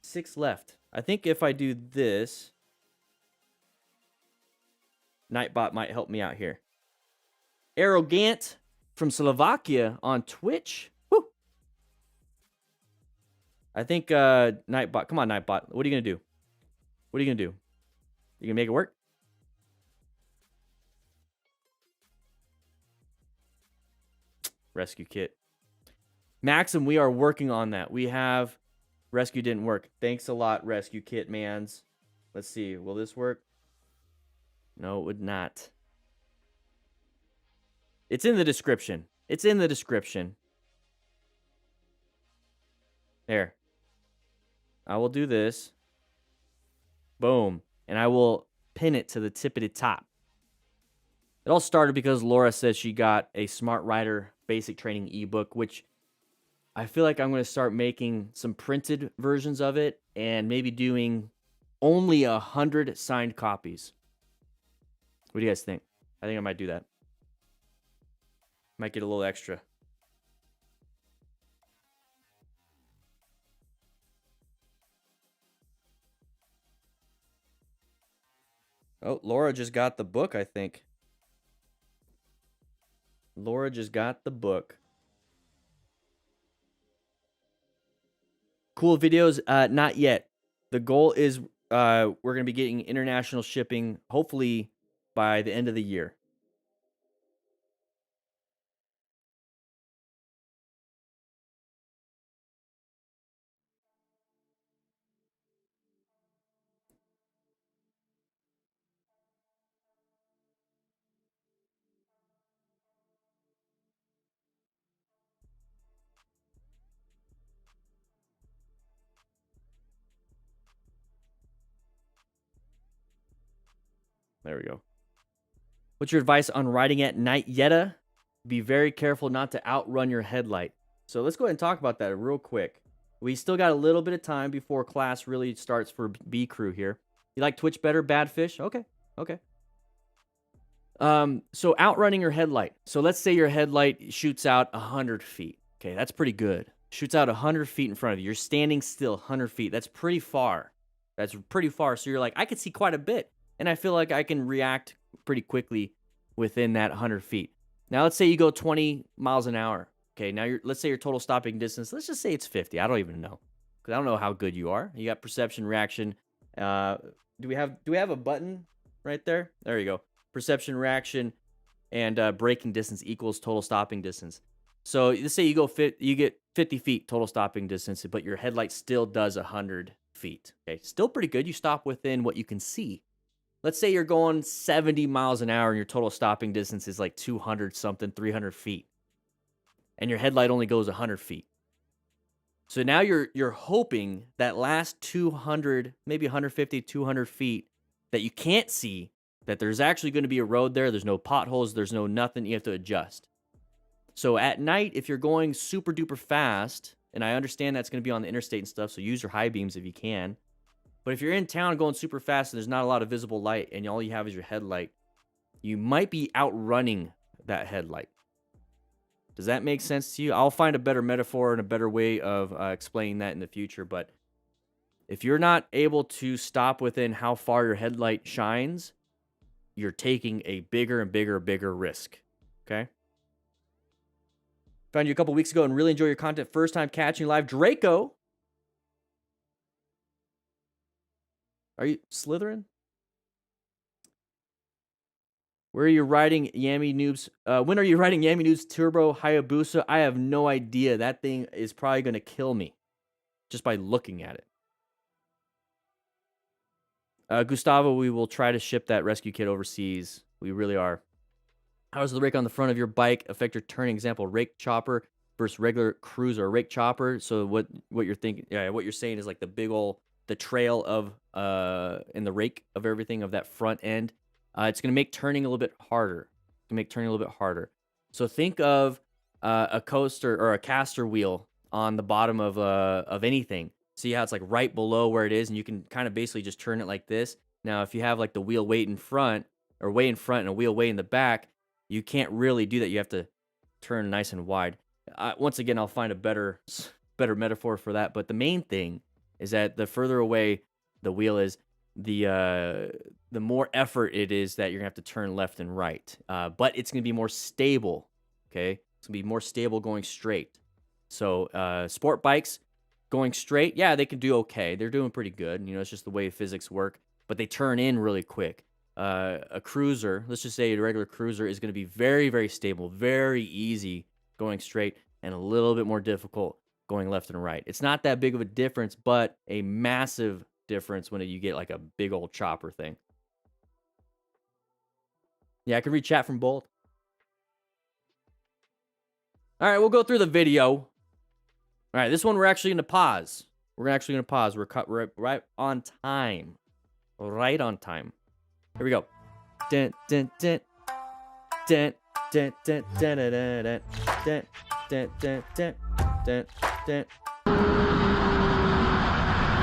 6 left. I think if I do this, Nightbot might help me out here. Arrogant from Slovakia on Twitch. Woo! I think Nightbot. Come on, Nightbot. What are you going to do? What are you going to do? You going to make it work? Rescue kit. Maxim, we are working on that. We have... Rescue didn't work. Thanks a lot, Rescue Kit Mans. Let's see. Will this work? No, it would not. It's in the description. It's in the description. There. I will do this. Boom. And I will pin it to the tippity top. It all started because Laura said she got a Smart Rider basic training ebook, which I feel like I'm going to start making some printed versions of it and maybe doing only 100 signed copies. What do you guys think? I think I might do that. Might get a little extra. Oh, Laura just got the book, I think. Laura just got the book. Cool videos? Not yet. The goal is we're going to be getting international shipping, hopefully by the end of the year. There we go. What's your advice on riding at night, Yetta? Be very careful not to outrun your headlight. So let's go ahead and talk about that real quick. We still got a little bit of time before class really starts for B crew here. You like Twitch better, Bad Fish? Okay, okay. So outrunning your headlight. So let's say your headlight shoots out 100 feet. Okay, that's pretty good. Shoots out 100 feet in front of you. You're standing still 100 feet. That's pretty far. That's pretty far. So you're like, I can see quite a bit. And I feel like I can react pretty quickly within that 100 feet. Now, let's say you go 20 miles an hour. Okay, now let's say your total stopping distance, let's just say it's 50. I don't even know, because I don't know how good you are. You got perception, reaction. Do we have a button right there? There you go. Perception, reaction, and braking distance equals total stopping distance. So let's say you get 50 feet total stopping distance, but your headlight still does 100 feet. Okay, still pretty good. You stop within what you can see. Let's say you're going 70 miles an hour and your total stopping distance is like 200 something, 300 feet. And your headlight only goes 100 feet. So now you're hoping that last 200, maybe 150, 200 feet that you can't see, that there's actually going to be a road there. There's no potholes. There's no nothing. You have to adjust. So at night, if you're going super duper fast, and I understand that's going to be on the interstate and stuff, so use your high beams if you can. But if you're in town going super fast and there's not a lot of visible light and all you have is your headlight, you might be outrunning that headlight. Does that make sense to you? I'll find a better metaphor and a better way of explaining that in the future. But if you're not able to stop within how far your headlight shines, you're taking a bigger and bigger risk. Okay? Found you a couple weeks ago and really enjoy your content. First time catching live. Draco. Are you Slytherin? Where are you riding Yami Noobs? When are you riding Yami Noobs Turbo Hayabusa? I have no idea. That thing is probably going to kill me just by looking at it. Gustavo, we will try to ship that rescue kit overseas. We really are. How does the rake on the front of your bike affect your turning? Example, rake chopper versus regular cruiser. Rake chopper. So what you're thinking? Yeah, what you're saying is like the big old the trail of in the rake of everything of that front end. It's going to make turning a little bit harder. So think of a coaster or a caster wheel on the bottom of anything. See how it's like right below where it is, and you can kind of basically just turn it like this. Now, if you have like the wheel way in front and a wheel way in the back, you can't really do that. You have to turn nice and wide. Once again, I'll find a better metaphor for that. But the main thing is that the further away the wheel is, the more effort it is that you're gonna have to turn left and right. But it's gonna be more stable. Okay, it's gonna be more stable going straight. So sport bikes going straight, yeah, they can do okay. They're doing pretty good. You know, it's just the way physics work. But they turn in really quick. A cruiser, let's just say a regular cruiser, is going to be very, very stable, very easy going straight, and a little bit more difficult going left and right. It's not that big of a difference, but a massive difference when you get like a big old chopper thing. Yeah, I can read chat from both. All right, we'll go through the video. All right, this one we're actually going to pause. We're actually going to pause. We're right on time. Right on time. Here we go. Dun, dun, dun. Dun, dun, dun, dun, dun, dun, dun, dun, dun, dun, dun, dun. All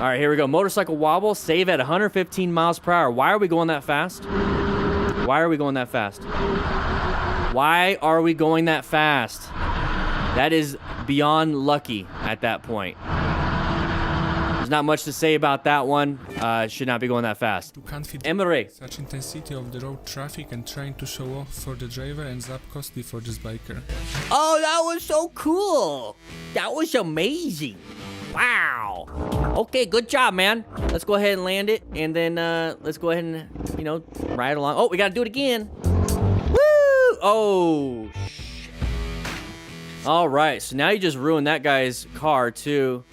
right, here we go. Motorcycle wobble, save at 115 miles per hour. Why are we going that fast? Why are we going that fast? Why are we going that fast? That is beyond lucky at that point. There's not much to say about that one. Should not be going that fast. S.M.A.R.T. Such intensity of the road traffic and trying to show off for the driver ends up costly for this biker. Oh, that was so cool. That was amazing. Wow. Okay, good job, man. Let's go ahead and land it, and then let's go ahead and, you know, ride along. Oh, we got to do it again. Woo! Oh, all right, so now you just ruined that guy's car, too.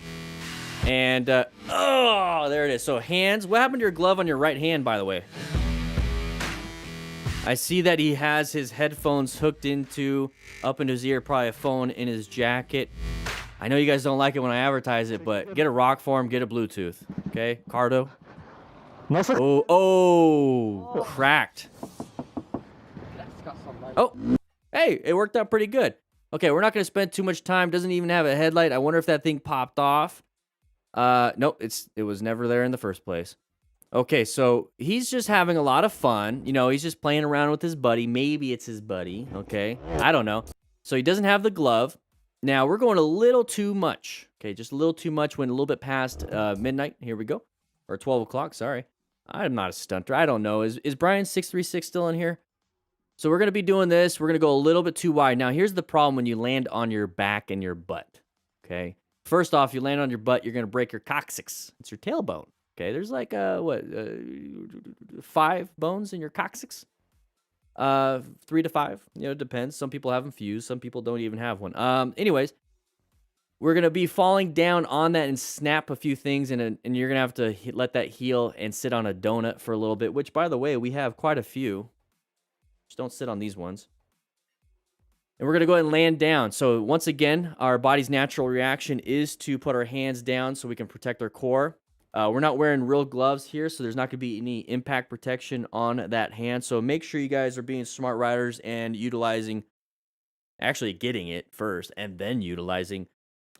And, oh, there it is. So hands, what happened to your glove on your right hand, by the way? I see that he has his headphones hooked up into his ear, probably a phone in his jacket. I know you guys don't like it when I advertise it, but get a rock for him, get a Bluetooth, okay? Cardo. Oh, cracked. Oh, hey, it worked out pretty good. Okay, we're not going to spend too much time. Doesn't even have a headlight. I wonder if that thing popped off. Nope, it was never there in the first place. Okay, so he's just having a lot of fun. You know, he's just playing around with his buddy. Maybe it's his buddy, okay? I don't know. So he doesn't have the glove. Now, we're going a little too much. Okay, just a little too much. Went a little bit past midnight. Here we go. Or 12 o'clock, sorry. I'm not a stunter. I don't know. Is Brian636 still in here? So we're going to be doing this. We're going to go a little bit too wide. Now, here's the problem when you land on your back and your butt, okay? First off, you land on your butt, you're going to break your coccyx. It's your tailbone, okay? There's like, 5 bones in your coccyx? 3 to 5, you know, it depends. Some people have them fused. Some people don't even have one. Anyways, we're going to be falling down on that and snap a few things, and you're going to have to let that heal and sit on a donut for a little bit, which, by the way, we have quite a few. Just don't sit on these ones. And we're going to go ahead and land down. So once again, our body's natural reaction is to put our hands down so we can protect our core. We're not wearing real gloves here, so there's not going to be any impact protection on that hand. So make sure you guys are being smart riders and actually getting it first and then utilizing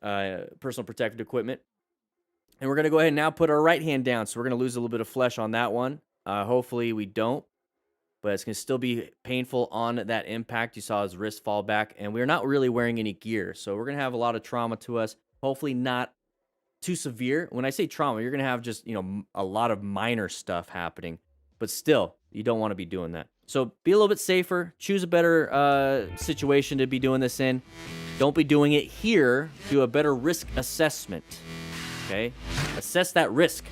personal protective equipment. And we're going to go ahead and now put our right hand down. So we're going to lose a little bit of flesh on that one. Hopefully we don't. But it's going to still be painful on that impact. You saw his wrist fall back, and we're not really wearing any gear. So we're going to have a lot of trauma to us. Hopefully not too severe. When I say trauma, you're going to have just, you know, a lot of minor stuff happening. But still, you don't want to be doing that. So be a little bit safer. Choose a better situation to be doing this in. Don't be doing it here. Do a better risk assessment. Okay? Assess that risk.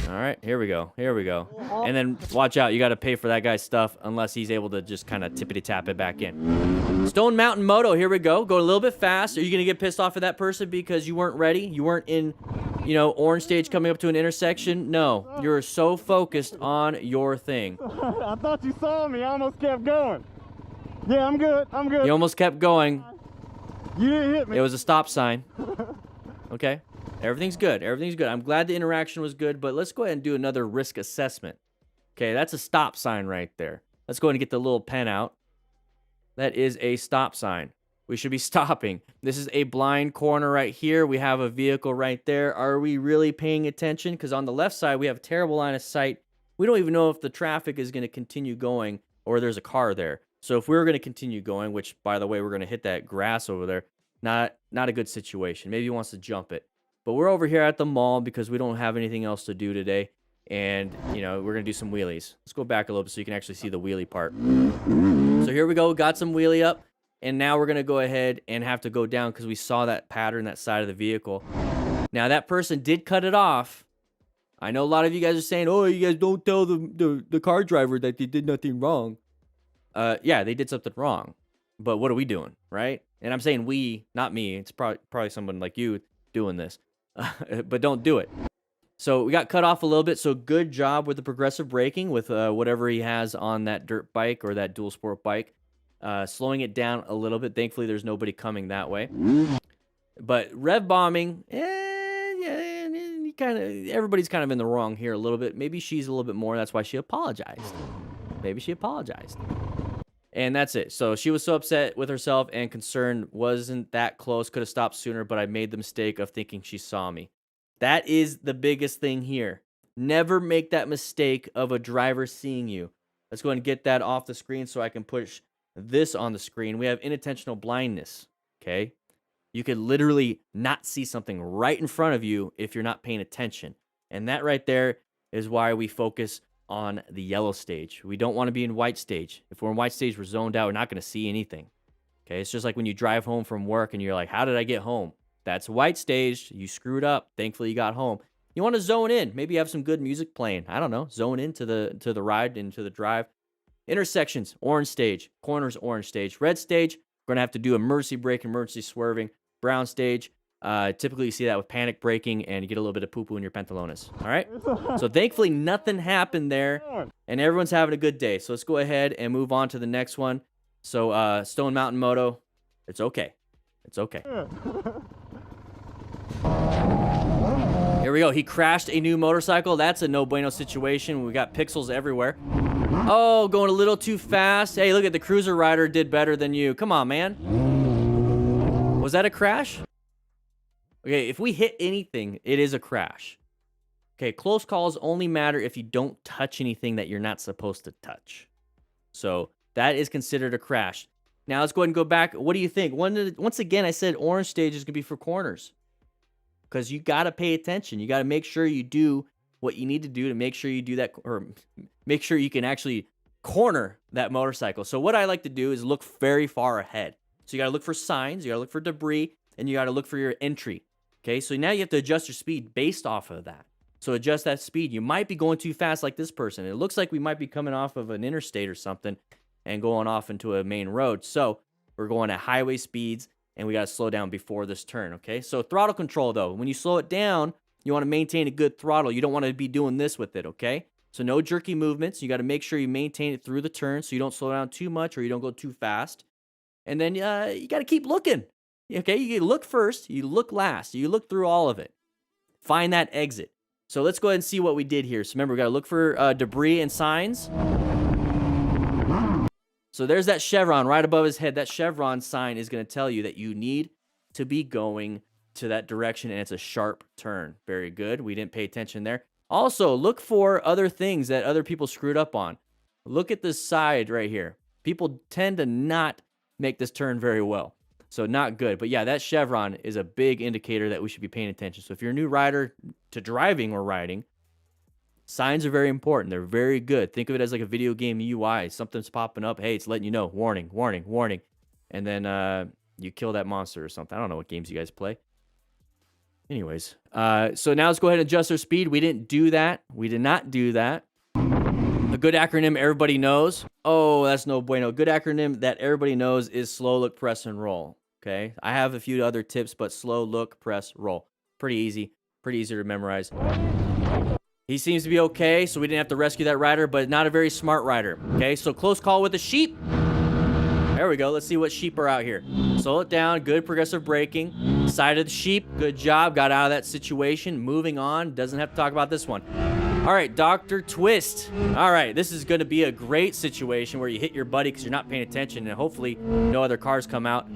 All right, here we go. Here we go. And then watch out. You got to pay for that guy's stuff unless he's able to just kind of tippity-tap it back in. Stone Mountain Moto, here we go. Go a little bit fast. Are you going to get pissed off at that person because you weren't ready? You weren't in, you know, orange stage coming up to an intersection? No. You're so focused on your thing. I thought you saw me. I almost kept going. Yeah, I'm good. I'm good. You almost kept going. You didn't hit me. It was a stop sign. Okay. Everything's good. Everything's good. I'm glad the interaction was good, but let's go ahead and do another risk assessment. Okay, that's a stop sign right there. Let's go ahead and get the little pen out. that is a stop sign. We should be stopping. This is a blind corner right here. We have a vehicle right there. Are we really paying attention? Because on the left side, we have a terrible line of sight. We don't even know if the traffic is going to continue going or there's a car there. So if we're going to continue going, which, by the way, we're going to hit that grass over there, not a good situation. Maybe he wants to jump it. But we're over here at the mall because we don't have anything else to do today. And, you know, we're going to do some wheelies. Let's go back a little bit so you can actually see the wheelie part. So here we go. Got some wheelie up. And now we're going to go ahead and have to go down because we saw that pattern, that side of the vehicle. Now, that person did cut it off. I know a lot of you guys are saying, oh, you guys don't tell the car driver that they did nothing wrong. Yeah, they did something wrong. But what are we doing, right? And I'm saying we, not me. It's probably someone like you doing this. But don't do it. So we got cut off a little bit. So good job with the progressive braking with whatever he has on that dirt bike or that dual sport bike. Slowing it down a little bit. Thankfully, there's nobody coming that way. But rev bombing, everybody's kind of in the wrong here a little bit. Maybe she's a little bit more. That's why she apologized. Maybe she apologized. And that's it. So she was so upset with herself and concerned. Wasn't that close. Could have stopped sooner, but I made the mistake of thinking she saw me. That is the biggest thing here. Never make that mistake of a driver seeing you. Let's go ahead and get that off the screen so I can push this on the screen. We have unintentional blindness, okay? You could literally not see something right in front of you if you're not paying attention. And that right there is why we focus on the yellow stage. We don't want to be in white stage. If we're in white stage, we're zoned out. We're not going to see anything, okay? It's just like when you drive home from work and you're like, how did I get home? That's white stage. You screwed up. Thankfully, you got home. You want to zone in. Maybe have some good music playing. I don't know. Zone into the ride, into the drive. Intersections, orange stage. Corners, orange stage. Red stage, we're going to have to do emergency brake, emergency swerving. Brown stage, typically you see that with panic braking and you get a little bit of poo-poo in your pantalones. All right? So thankfully, nothing happened there and everyone's having a good day. So let's go ahead and move on to the next one. So Stone Mountain Moto, it's okay. It's okay. Here we go. He crashed a new motorcycle. That's a no bueno situation. We got pixels everywhere. Oh, going a little too fast. Hey, look at the cruiser rider did better than you. Come on, man. Was that a crash? Okay, if we hit anything, it is a crash. Okay, close calls only matter if you don't touch anything that you're not supposed to touch. So that is considered a crash. Now let's go ahead and go back. What do you think? Once again, I said orange stage is going to be for corners. Because you got to pay attention. You got to make sure you do what you need to do to make sure you do that, or make sure you can actually corner that motorcycle. So what I like to do is look very far ahead. So you got to look for signs, you got to look for debris, and you got to look for your entry. Okay, so now you have to adjust your speed based off of that. So adjust that speed. You might be going too fast like this person. It looks like we might be coming off of an interstate or something and going off into a main road. So we're going at highway speeds, and we got to slow down before this turn, okay? So throttle control, though. When you slow it down, you want to maintain a good throttle. You don't want to be doing this with it, okay? So no jerky movements. You got to make sure you maintain it through the turn so you don't slow down too much or you don't go too fast. And then you got to keep looking, okay? You look first, you look last, you look through all of it. Find that exit. So let's go ahead and see what we did here. So remember, we got to look for debris and signs. So there's that chevron right above his head. That chevron sign is going to tell you that you need to be going to that direction, and it's a sharp turn. Very good. We didn't pay attention there. Also, look for other things that other people screwed up on. Look at this side right here. People tend to not make this turn very well. So not good. But yeah, that chevron is a big indicator that we should be paying attention. So if you're a new rider to driving or riding, signs are very important. They're very good. Think of it as like a video game UI. Something's popping up. Hey, it's letting you know. Warning, warning, warning. And then you kill that monster or something. I don't know what games you guys play. Anyways, so now let's go ahead and adjust our speed. We didn't do that. We did not do that. A good acronym everybody knows. Oh, that's no bueno. Good acronym that everybody knows is slow, look, press, and roll. Okay? I have a few other tips, but slow, look, press, roll. Pretty easy. Pretty easy to memorize. He seems to be okay, so we didn't have to rescue that rider, but not a very smart rider. Okay, so close call with the sheep. There we go. Let's see what sheep are out here. Slow it down. Good progressive braking. Side of the sheep. Good job. Got out of that situation. Moving on. Doesn't have to talk about this one. All All right, Dr. Twist. All right, this is going to be a great situation where you hit your buddy because you're not paying attention, and hopefully no other cars come out.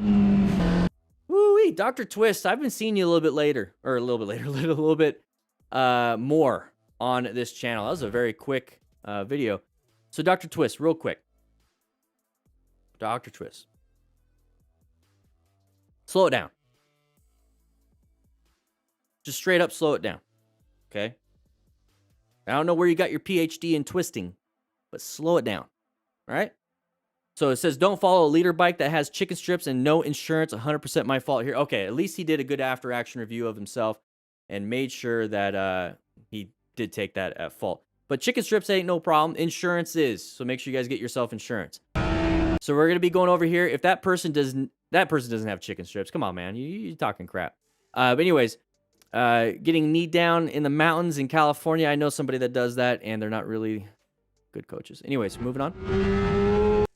Woo-wee, Dr. Twist, I've been seeing you a little bit later, or a little bit more on this channel. That was a very quick video. So Dr. Twist, real quick. Dr. Twist. Slow it down. Just straight up slow it down. Okay? I don't know where you got your PhD in twisting, but slow it down. All right? So it says, don't follow a leader bike that has chicken strips and no insurance. 100% my fault here. Okay, at least he did a good after-action review of himself and made sure that he did take that at fault. But chicken strips ain't no problem. Insurance is. So make sure you guys get yourself insurance. So we're going to be going over here. If that person doesn't have chicken strips, come on, man. You're talking crap. But anyways, getting knee down in the mountains in California. I know somebody that does that, and they're not really good coaches. Anyways, moving on.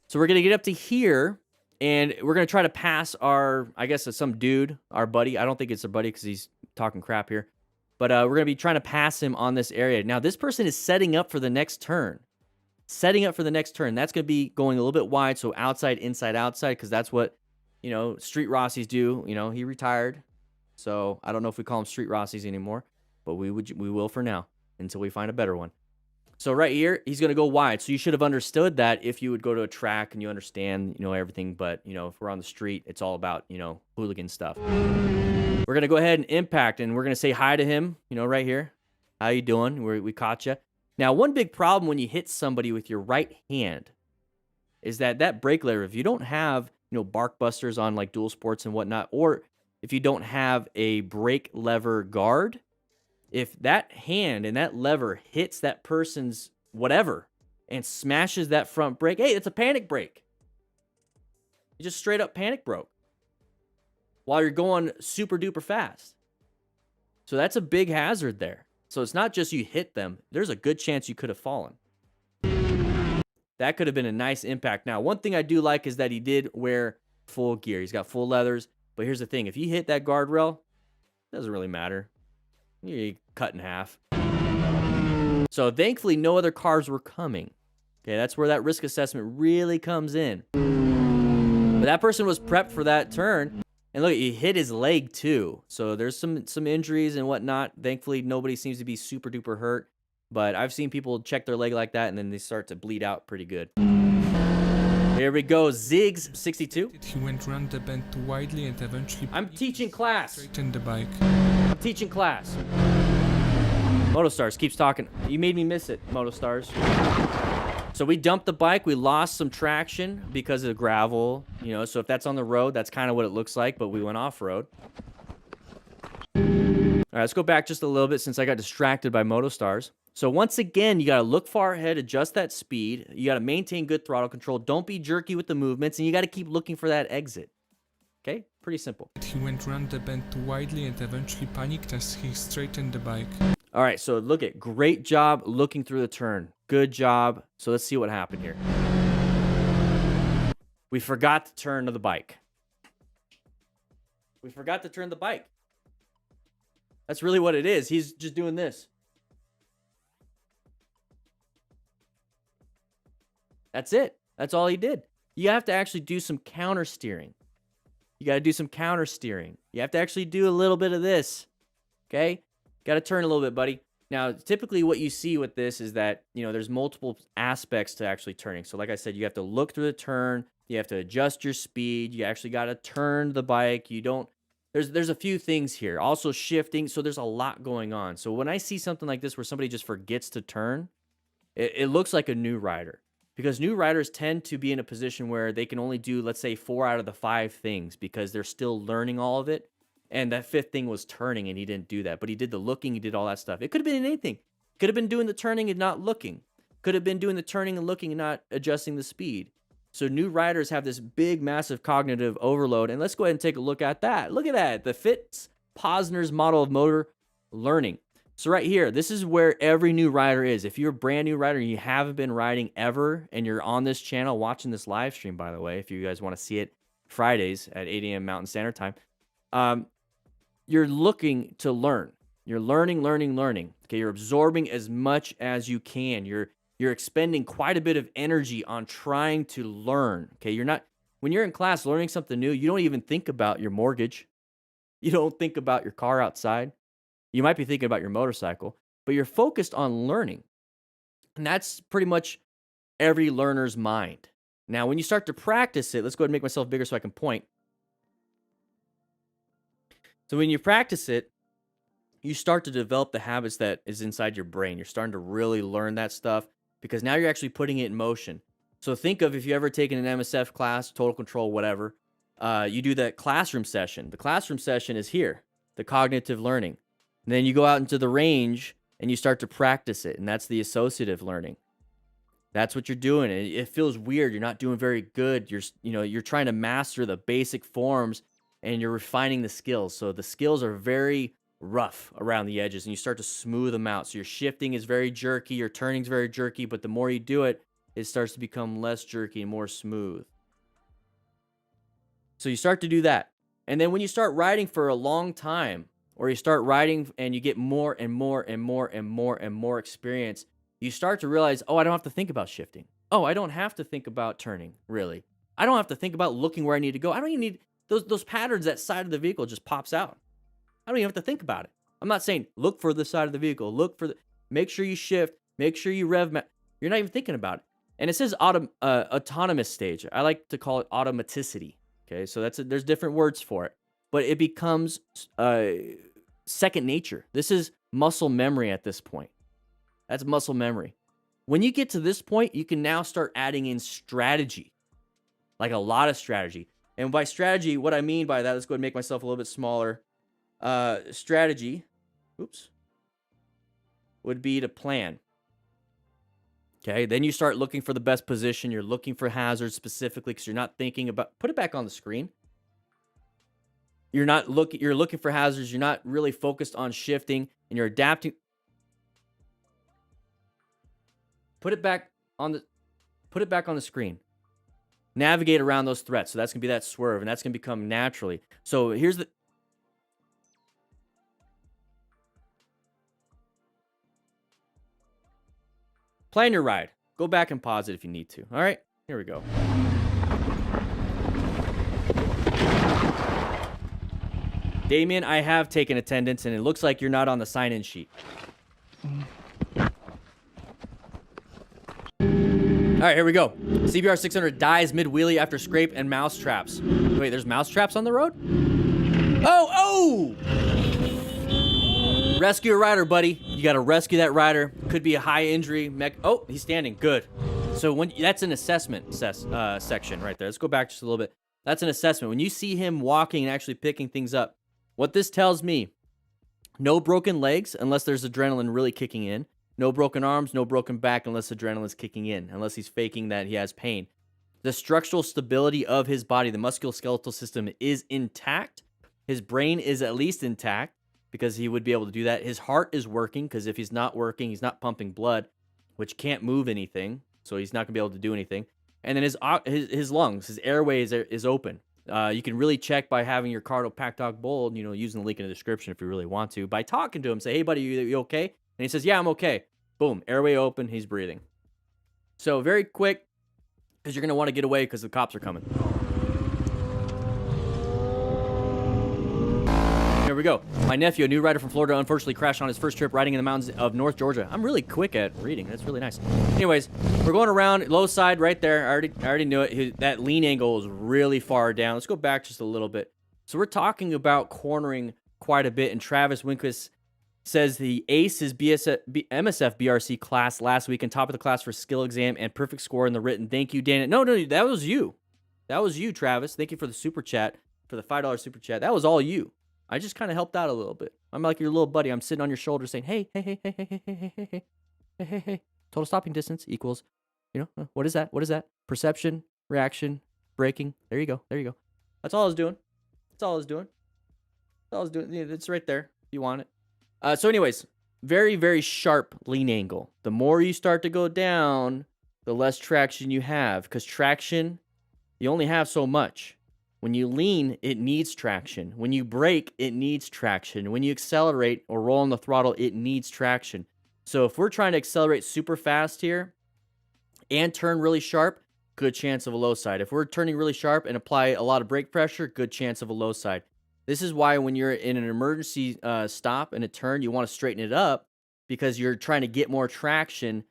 So we're going to get up to here, and we're going to try to pass our, I guess, some dude, our buddy. I don't think it's a buddy because he's talking crap here. But we're going to be trying to pass him on this area. Now, this person is setting up for the next turn. Setting up for the next turn. That's going to be going a little bit wide, so outside, inside, outside, because that's what, you know, Street Rossies do. You know, he retired. So I don't know if we call them Street Rossies anymore, but we will for now until we find a better one. So right here, he's going to go wide. So you should have understood that if you would go to a track and you understand, you know, everything. But, you know, if we're on the street, it's all about, you know, hooligan stuff. We're going to go ahead and impact, and we're going to say hi to him, you know, right here. How you doing? We caught you. Now, one big problem when you hit somebody with your right hand is that brake lever, if you don't have, you know, bark busters on like dual sports and whatnot, or if you don't have a brake lever guard, if that hand and that lever hits that person's whatever and smashes that front brake, hey, it's a panic brake. You just straight up panic broke while you're going super duper fast. So that's a big hazard there. So it's not just you hit them. There's a good chance you could have fallen. That could have been a nice impact. Now, one thing I do like is that he did wear full gear. He's got full leathers. But here's the thing. If you hit that guardrail, it doesn't really matter. You cut in half. So thankfully, no other cars were coming. Okay, that's where that risk assessment really comes in. But that person was prepped for that turn. And look, he hit his leg too. So there's some injuries and whatnot. Thankfully, nobody seems to be super duper hurt. But I've seen people check their leg like that and then they start to bleed out pretty good. Here we go, Ziggs 62. He went round the bend too widely and eventually I'm teaching class. straightened the bike. I'm teaching class. Motostars keeps talking. You made me miss it, Motostars. So we dumped the bike. We lost some traction because of gravel. You know, so if that's on the road, that's kind of what it looks like. But we went off-road. All right, let's go back just a little bit since I got distracted by Motostars. So once again, you got to look far ahead, adjust that speed. You got to maintain good throttle control. Don't be jerky with the movements, and you got to keep looking for that exit. Okay? Pretty simple. He went round the bend too widely and eventually panicked as he straightened the bike. All right, so look at great job looking through the turn. Good job. So let's see what happened here. We forgot to turn the bike. We forgot to turn the bike. That's really what it is. He's just doing this. That's it. That's all he did. You have to actually do some counter steering. You got to do some counter steering. You have to actually do a little bit of this. Okay? Got to turn a little bit, buddy. Now, typically what you see with this is that, you know, there's multiple aspects to actually turning. So like I said, you have to look through the turn. You have to adjust your speed. You actually got to turn the bike. You don't, there's a few things here. Also shifting. So there's a lot going on. So when I see something like this where somebody just forgets to turn, it looks like a new rider. Because new riders tend to be in a position where they can only do, let's say, 4 out of the 5 things because they're still learning all of it. And that 5th thing was turning, and he didn't do that. But he did the looking, he did all that stuff. It could have been anything. Could have been doing the turning and not looking. Could have been doing the turning and looking and not adjusting the speed. So new riders have this big, massive cognitive overload. And let's go ahead and take a look at that. Look at that. The Fitz-Posner's model of motor learning. So right here, this is where every new rider is. If you're a brand new rider and you haven't been riding ever and you're on this channel watching this live stream, by the way, if you guys want to see it Fridays at 8 a.m. Mountain Standard Time, you're looking to learn. You're learning, learning, learning. Okay, you're absorbing as much as you can. You're expending quite a bit of energy on trying to learn. Okay, when you're in class learning something new, you don't even think about your mortgage. You don't think about your car outside. You might be thinking about your motorcycle, but you're focused on learning. And that's pretty much every learner's mind. Now, when you start to practice it, let's go ahead and make myself bigger so I can point. So when you practice it, you start to develop the habits that is inside your brain. You're starting to really learn that stuff because now you're actually putting it in motion. So think of if you ever taken an MSF class, total control, whatever, you do that classroom session. The classroom session is here, the cognitive learning. And then you go out into the range and you start to practice it, and that's the associative learning. That's what you're doing. And it feels weird. You're not doing very good. You're trying to master the basic forms and you're refining the skills. So the skills are very rough around the edges and you start to smooth them out. So your shifting is very jerky, your turning is very jerky, but the more you do it, it starts to become less jerky and more smooth. So you start to do that. And then when you start riding for a long time, or you start riding and you get more and more and more and more and more experience, you start to realize, oh, I don't have to think about shifting. Oh, I don't have to think about turning, really. I don't have to think about looking where I need to go. I don't even need those patterns. That side of the vehicle just pops out. I don't even have to think about it. I'm not saying look for the side of the vehicle. Make sure you shift. Make sure you rev. You're not even thinking about it. And it says autonomous stage. I like to call it automaticity. Okay, so there's different words for it, but it becomes second nature. This is muscle memory at this point. That's muscle memory. When you get to this point, you can now start adding in strategy, like a lot of strategy. And by strategy, what I mean by that, let's go ahead and make myself a little bit smaller. Strategy, would be to plan. Okay, then you start looking for the best position. You're looking for hazards specifically because you're not thinking about, put it back on the screen. You're looking for hazards. You're not really focused on shifting and you're adapting. Put it back on the screen. Navigate around those threats. So that's going to be that swerve and that's going to become naturally. So here's the plan your ride. Go back and pause it if you need to. All right, here we go. Damien, I have taken attendance, and it looks like you're not on the sign-in sheet. All right, here we go. CBR 600 dies mid-wheelie after scrape and mouse traps. Wait, there's mouse traps on the road? Oh! Rescue a rider, buddy. You got to rescue that rider. Could be a high injury. Oh, he's standing. Good. So that's an assessment section right there. Let's go back just a little bit. That's an assessment. When you see him walking and actually picking things up, what this tells me, no broken legs unless there's adrenaline really kicking in. No broken arms, no broken back unless adrenaline's kicking in, unless he's faking that he has pain. The structural stability of his body, the musculoskeletal system is intact. His brain is at least intact because he would be able to do that. His heart is working because if he's not working, he's not pumping blood, which can't move anything, so he's not going to be able to do anything. And then his lungs, his airway is open. You can really check by having your cardiopactog bold, using the link in the description if you really want to. By talking to him, say, hey, buddy, you okay? And he says, yeah, I'm okay. Boom, airway open, he's breathing. So very quick, because you're going to want to get away because the cops are coming. Here we go. My nephew, a new rider from Florida, unfortunately crashed on his first trip riding in the mountains of North Georgia. I'm really quick at reading. That's really nice. Anyways, we're going around low side right there. I already knew it. That lean angle is really far down. Let's go back just a little bit. So we're talking about cornering quite a bit, and Travis Winquist says the ace his MSF BRC class last week and top of the class for skill exam and perfect score in the written. Thank you, Dan. No, that was you. That was you, Travis. Thank you for the super chat, for the $5 super chat. That was all you. I just kind of helped out a little bit. I'm like your little buddy. I'm sitting on your shoulder saying, hey. Total stopping distance equals, what is that? What is that? Perception, reaction, braking. There you go. That's all I was doing. It's right there if you want it. So anyways, very, very sharp lean angle. The more you start to go down, the less traction you have. Because traction, you only have so much. When you lean, it needs traction. When you brake, it needs traction. When you accelerate or roll on the throttle, it needs traction. So if we're trying to accelerate super fast here and turn really sharp, good chance of a low side. If we're turning really sharp and apply a lot of brake pressure, good chance of a low side. This is why when you're in an emergency stop and a turn, you want to straighten it up because you're trying to get more traction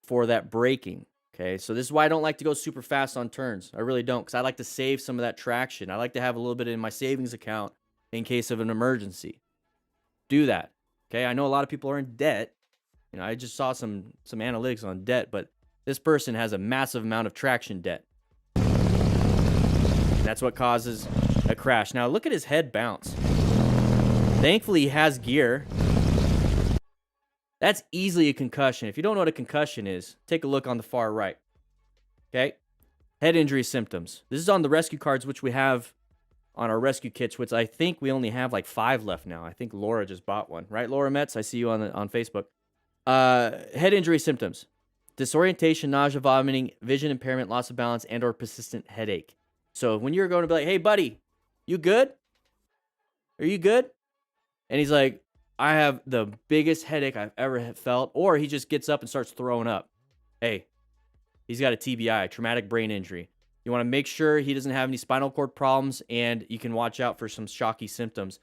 for that braking. Okay, so this is why I don't like to go super fast on turns. I really don't, because I like to save some of that traction. I like to have a little bit in my savings account in case of an emergency. Do that. Okay, I know a lot of people are in debt. You know, I just saw some analytics on debt, but this person has a massive amount of traction debt. That's what causes a crash. Now look at his head bounce. Thankfully, he has gear. That's easily a concussion. If you don't know what a concussion is, take a look on the far right. Okay? Head injury symptoms. This is on the rescue cards, which we have on our rescue kits, which I think we only have like 5 left now. I think Laura just bought one. Right, Laura Metz? I see you on Facebook. Head injury symptoms. Disorientation, nausea, vomiting, vision impairment, loss of balance, and or persistent headache. So when you're going to be like, hey, buddy, you good? Are you good? And he's like, I have the biggest headache I've ever felt. Or he just gets up and starts throwing up. Hey, he's got a TBI, traumatic brain injury. You want to make sure he doesn't have any spinal cord problems, and you can watch out for some shocky symptoms.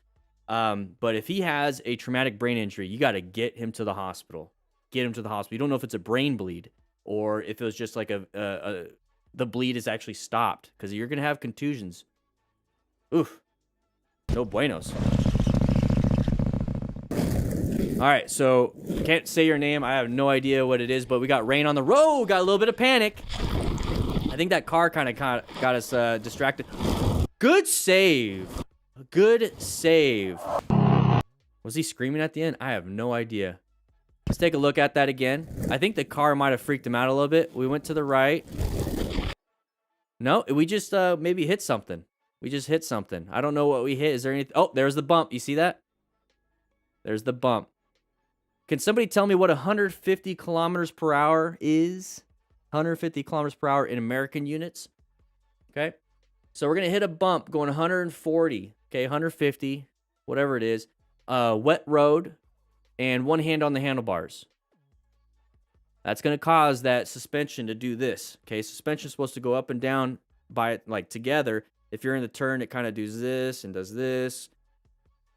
But if he has a traumatic brain injury, you got to get him to the hospital. Get him to the hospital. You don't know if it's a brain bleed or if it was just like the bleed is actually stopped, because you're going to have contusions. Oof. No buenos. All right, so can't say your name. I have no idea what it is, but we got rain on the road. Got a little bit of panic. I think that car kind of got us distracted. Good save. Good save. Was he screaming at the end? I have no idea. Let's take a look at that again. I think the car might have freaked him out a little bit. We went to the right. No, we just maybe hit something. We just hit something. I don't know what we hit. Is there anything? Oh, there's the bump. You see that? There's the bump. Can somebody tell me what 150 kilometers per hour is? 150 kilometers per hour in American units. Okay. So we're going to hit a bump going 140. Okay. 150, whatever it is. Wet road and one hand on the handlebars. That's going to cause that suspension to do this. Okay. Suspension is supposed to go up and down by like together. If you're in the turn, it kind of does this and does this.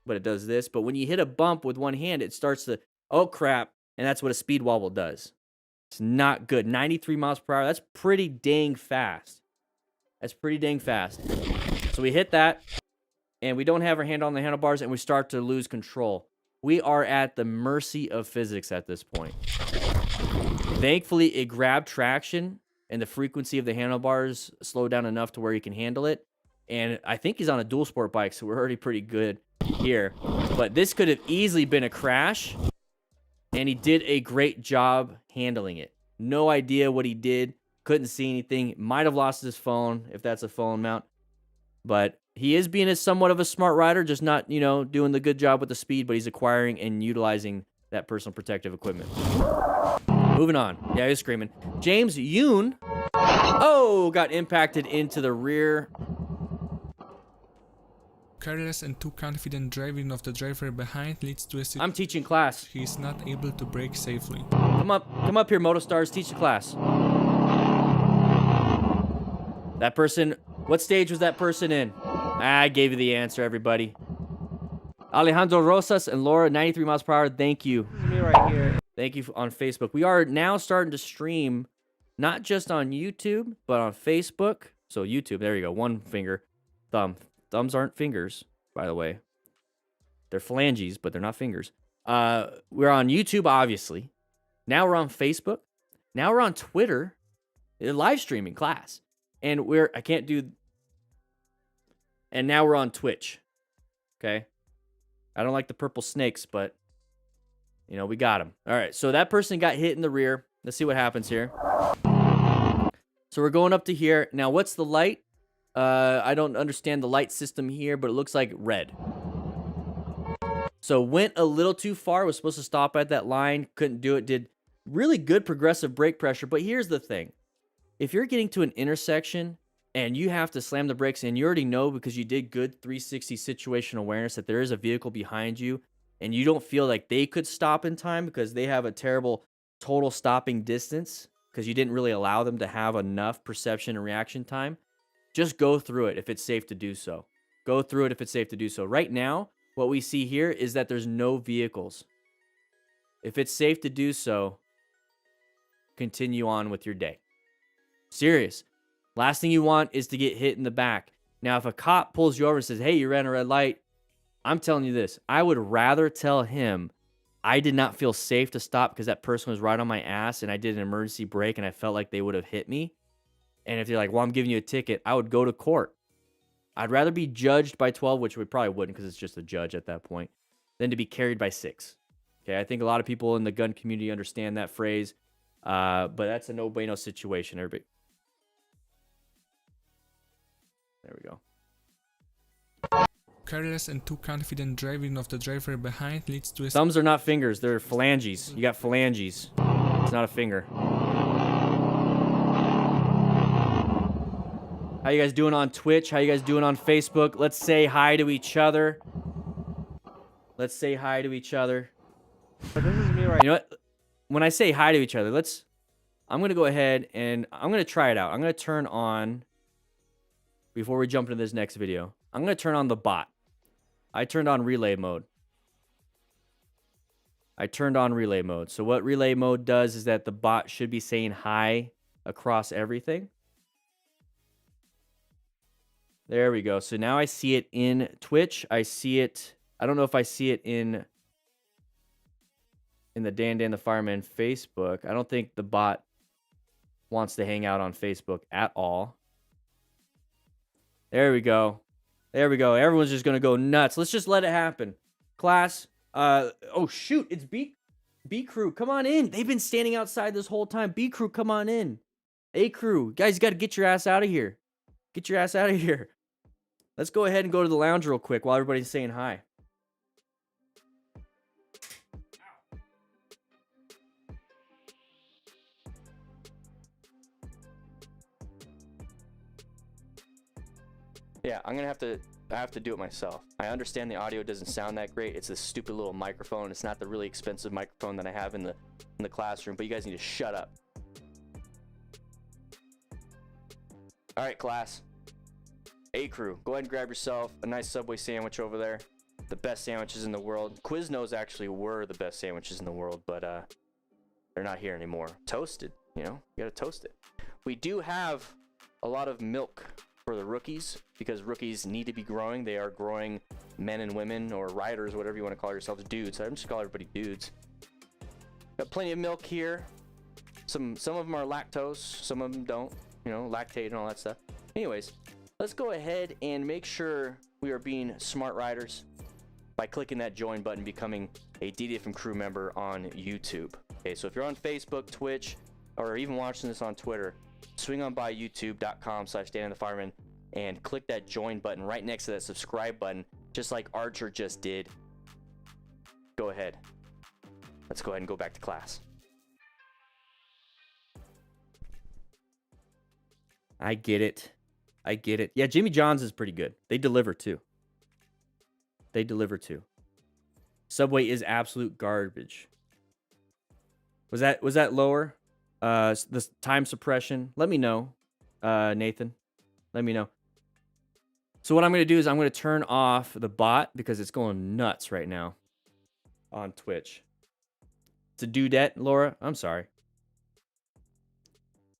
But it does this. But when you hit a bump with one hand, it starts to, oh crap. And that's what a speed wobble does. It's not good. 93 miles per hour. That's pretty dang fast. That's pretty dang fast. So we hit that, and we don't have our hand on the handlebars, and we start to lose control. We are at the mercy of physics at this point. Thankfully, it grabbed traction, and the frequency of the handlebars slowed down enough to where he can handle it. And I think he's on a dual sport bike, so we're already pretty good here. But this could have easily been a crash, and he did a great job handling it. No idea what he did. Couldn't see anything. Might have lost his phone, if that's a phone mount. But he is being somewhat of a smart rider, just not, you know, doing the good job with the speed, but he's acquiring and utilizing that personal protective equipment. Moving on. Yeah, he's screaming. James Yoon. Oh, got impacted into the rear. Careless and too confident driving of the driver behind leads to a situation. I'm teaching class. He is not able to brake safely. Come up here, Motostars. Teach the class. That person, what stage was that person in? I gave you the answer, everybody. Alejandro Rosas and Laura, 93 miles per hour. Thank you. This is me right here. Thank you on Facebook. We are now starting to stream, not just on YouTube, but on Facebook. So YouTube, there you go. One finger, thumb. Thumbs aren't fingers, by the way. They're phalanges, but they're not fingers. We're on YouTube, obviously. Now we're on Facebook. Now we're on Twitter. Live streaming class. And I can't do. And now we're on Twitch. Okay. I don't like the purple snakes, but you know, we got them. All right. So that person got hit in the rear. Let's see what happens here. So we're going up to here. Now, what's the light? I don't understand the light system here, but it looks like red. So went a little too far. Was supposed to stop at that line. Couldn't do it. Did really good progressive brake pressure. But here's the thing. If you're getting to an intersection and you have to slam the brakes, and you already know because you did good 360 situational awareness that there is a vehicle behind you, and you don't feel like they could stop in time because they have a terrible total stopping distance because you didn't really allow them to have enough perception and reaction time, just go through it if it's safe to do so. Go through it if it's safe to do so. Right now, what we see here is that there's no vehicles. If it's safe to do so, continue on with your day. Serious. Last thing you want is to get hit in the back. Now, if a cop pulls you over and says, hey, you ran a red light, I'm telling you this. I would rather tell him I did not feel safe to stop because that person was right on my ass and I did an emergency brake and I felt like they would have hit me. And if they're like, well, I'm giving you a ticket, I would go to court. I'd rather be judged by 12, which we probably wouldn't because it's just a judge at that point, than to be carried by 6. Okay, I think a lot of people in the gun community understand that phrase, but that's a no-bueno situation, everybody. There we go. Careless and too confident driving of the driver behind leads to a... Thumbs are not fingers, they're phalanges. You got phalanges. It's not a finger. How you guys doing on Twitch? How you guys doing on Facebook? Let's say hi to each other. Let's say hi to each other. But this is me right. You know what? When I say hi to each other, I'm going to go ahead and I'm going to try it out. I'm going to turn on, before we jump into this next video, I'm going to turn on the bot. I turned on relay mode. So what relay mode does is that the bot should be saying hi across everything. There we go. So now I see it in Twitch. I see it. I don't know if I see it in the DanDanTheFireman Facebook. I don't think the bot wants to hang out on Facebook at all. There we go. There we go. Everyone's just going to go nuts. Let's just let it happen. Class. Oh, shoot. It's B crew. Come on in. They've been standing outside this whole time. B crew, come on in. A crew. Guys, you got to get your ass out of here. Get your ass out of here. Let's go ahead and go to the lounge real quick while everybody's saying hi. Yeah, I have to do it myself. I understand the audio doesn't sound that great. It's this stupid little microphone. It's not the really expensive microphone that I have in the classroom, but you guys need to shut up. All right, class. A crew, go ahead and grab yourself a nice Subway sandwich over there. The best sandwiches in the world. Quiznos actually were the best sandwiches in the world, but they're not here anymore. Toasted, you know, you gotta toast it. We do have a lot of milk for the rookies because rookies need to be growing. They are growing men and women or riders, whatever you want to call yourselves, dudes. I'm just calling everybody dudes. Got plenty of milk here. Some of them are lactose, some of them don't, you know, lactate and all that stuff. Anyways, let's go ahead and make sure we are being smart riders by clicking that join button, becoming a DDFM crew member on YouTube. Okay, so if you're on Facebook, Twitch, or even watching this on Twitter, swing on by youtube.com/DanDanTheFireman and click that join button right next to that subscribe button, just like Archer just did. Go ahead. Let's go ahead and go back to class. I get it. I get it. Yeah, Jimmy John's is pretty good. They deliver too. They deliver too. Subway is absolute garbage. Was that lower? The time suppression. Let me know, Nathan. Let me know. So what I'm going to do is I'm going to turn off the bot because it's going nuts right now on Twitch. It's a dudette, Laura. I'm sorry.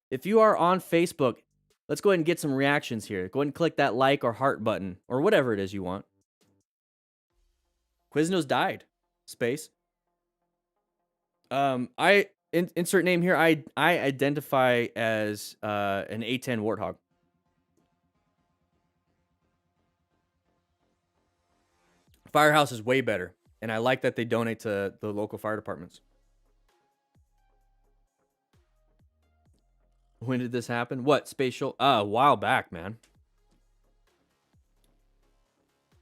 If you are on Facebook, let's go ahead and get some reactions here. Go ahead and click that like or heart button or whatever it is you want. Quiznos died. Space. Insert name here. I identify as an A10 Warthog. Firehouse is way better, and I like that they donate to the local fire departments. When did this happen? What? Spatial? A while back, man.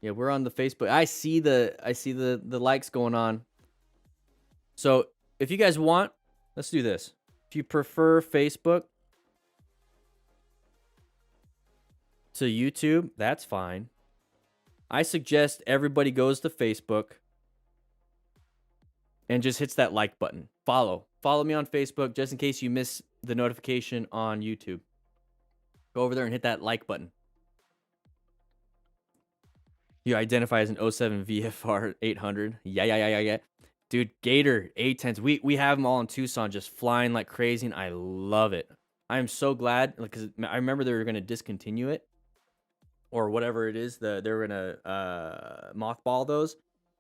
Yeah, we're on the Facebook. I see the likes going on. So if you guys want, let's do this. If you prefer Facebook, to YouTube, that's fine. I suggest everybody goes to Facebook and just hits that like button. Follow me on Facebook just in case you miss the notification on YouTube. Go over there and hit that like button. You identify as an 07 VFR 800. Yeah. Dude, Gator A10s. We have them all in Tucson just flying like crazy, and I love it. I am so glad, because I remember they were going to discontinue it or whatever it is. They were going to mothball those,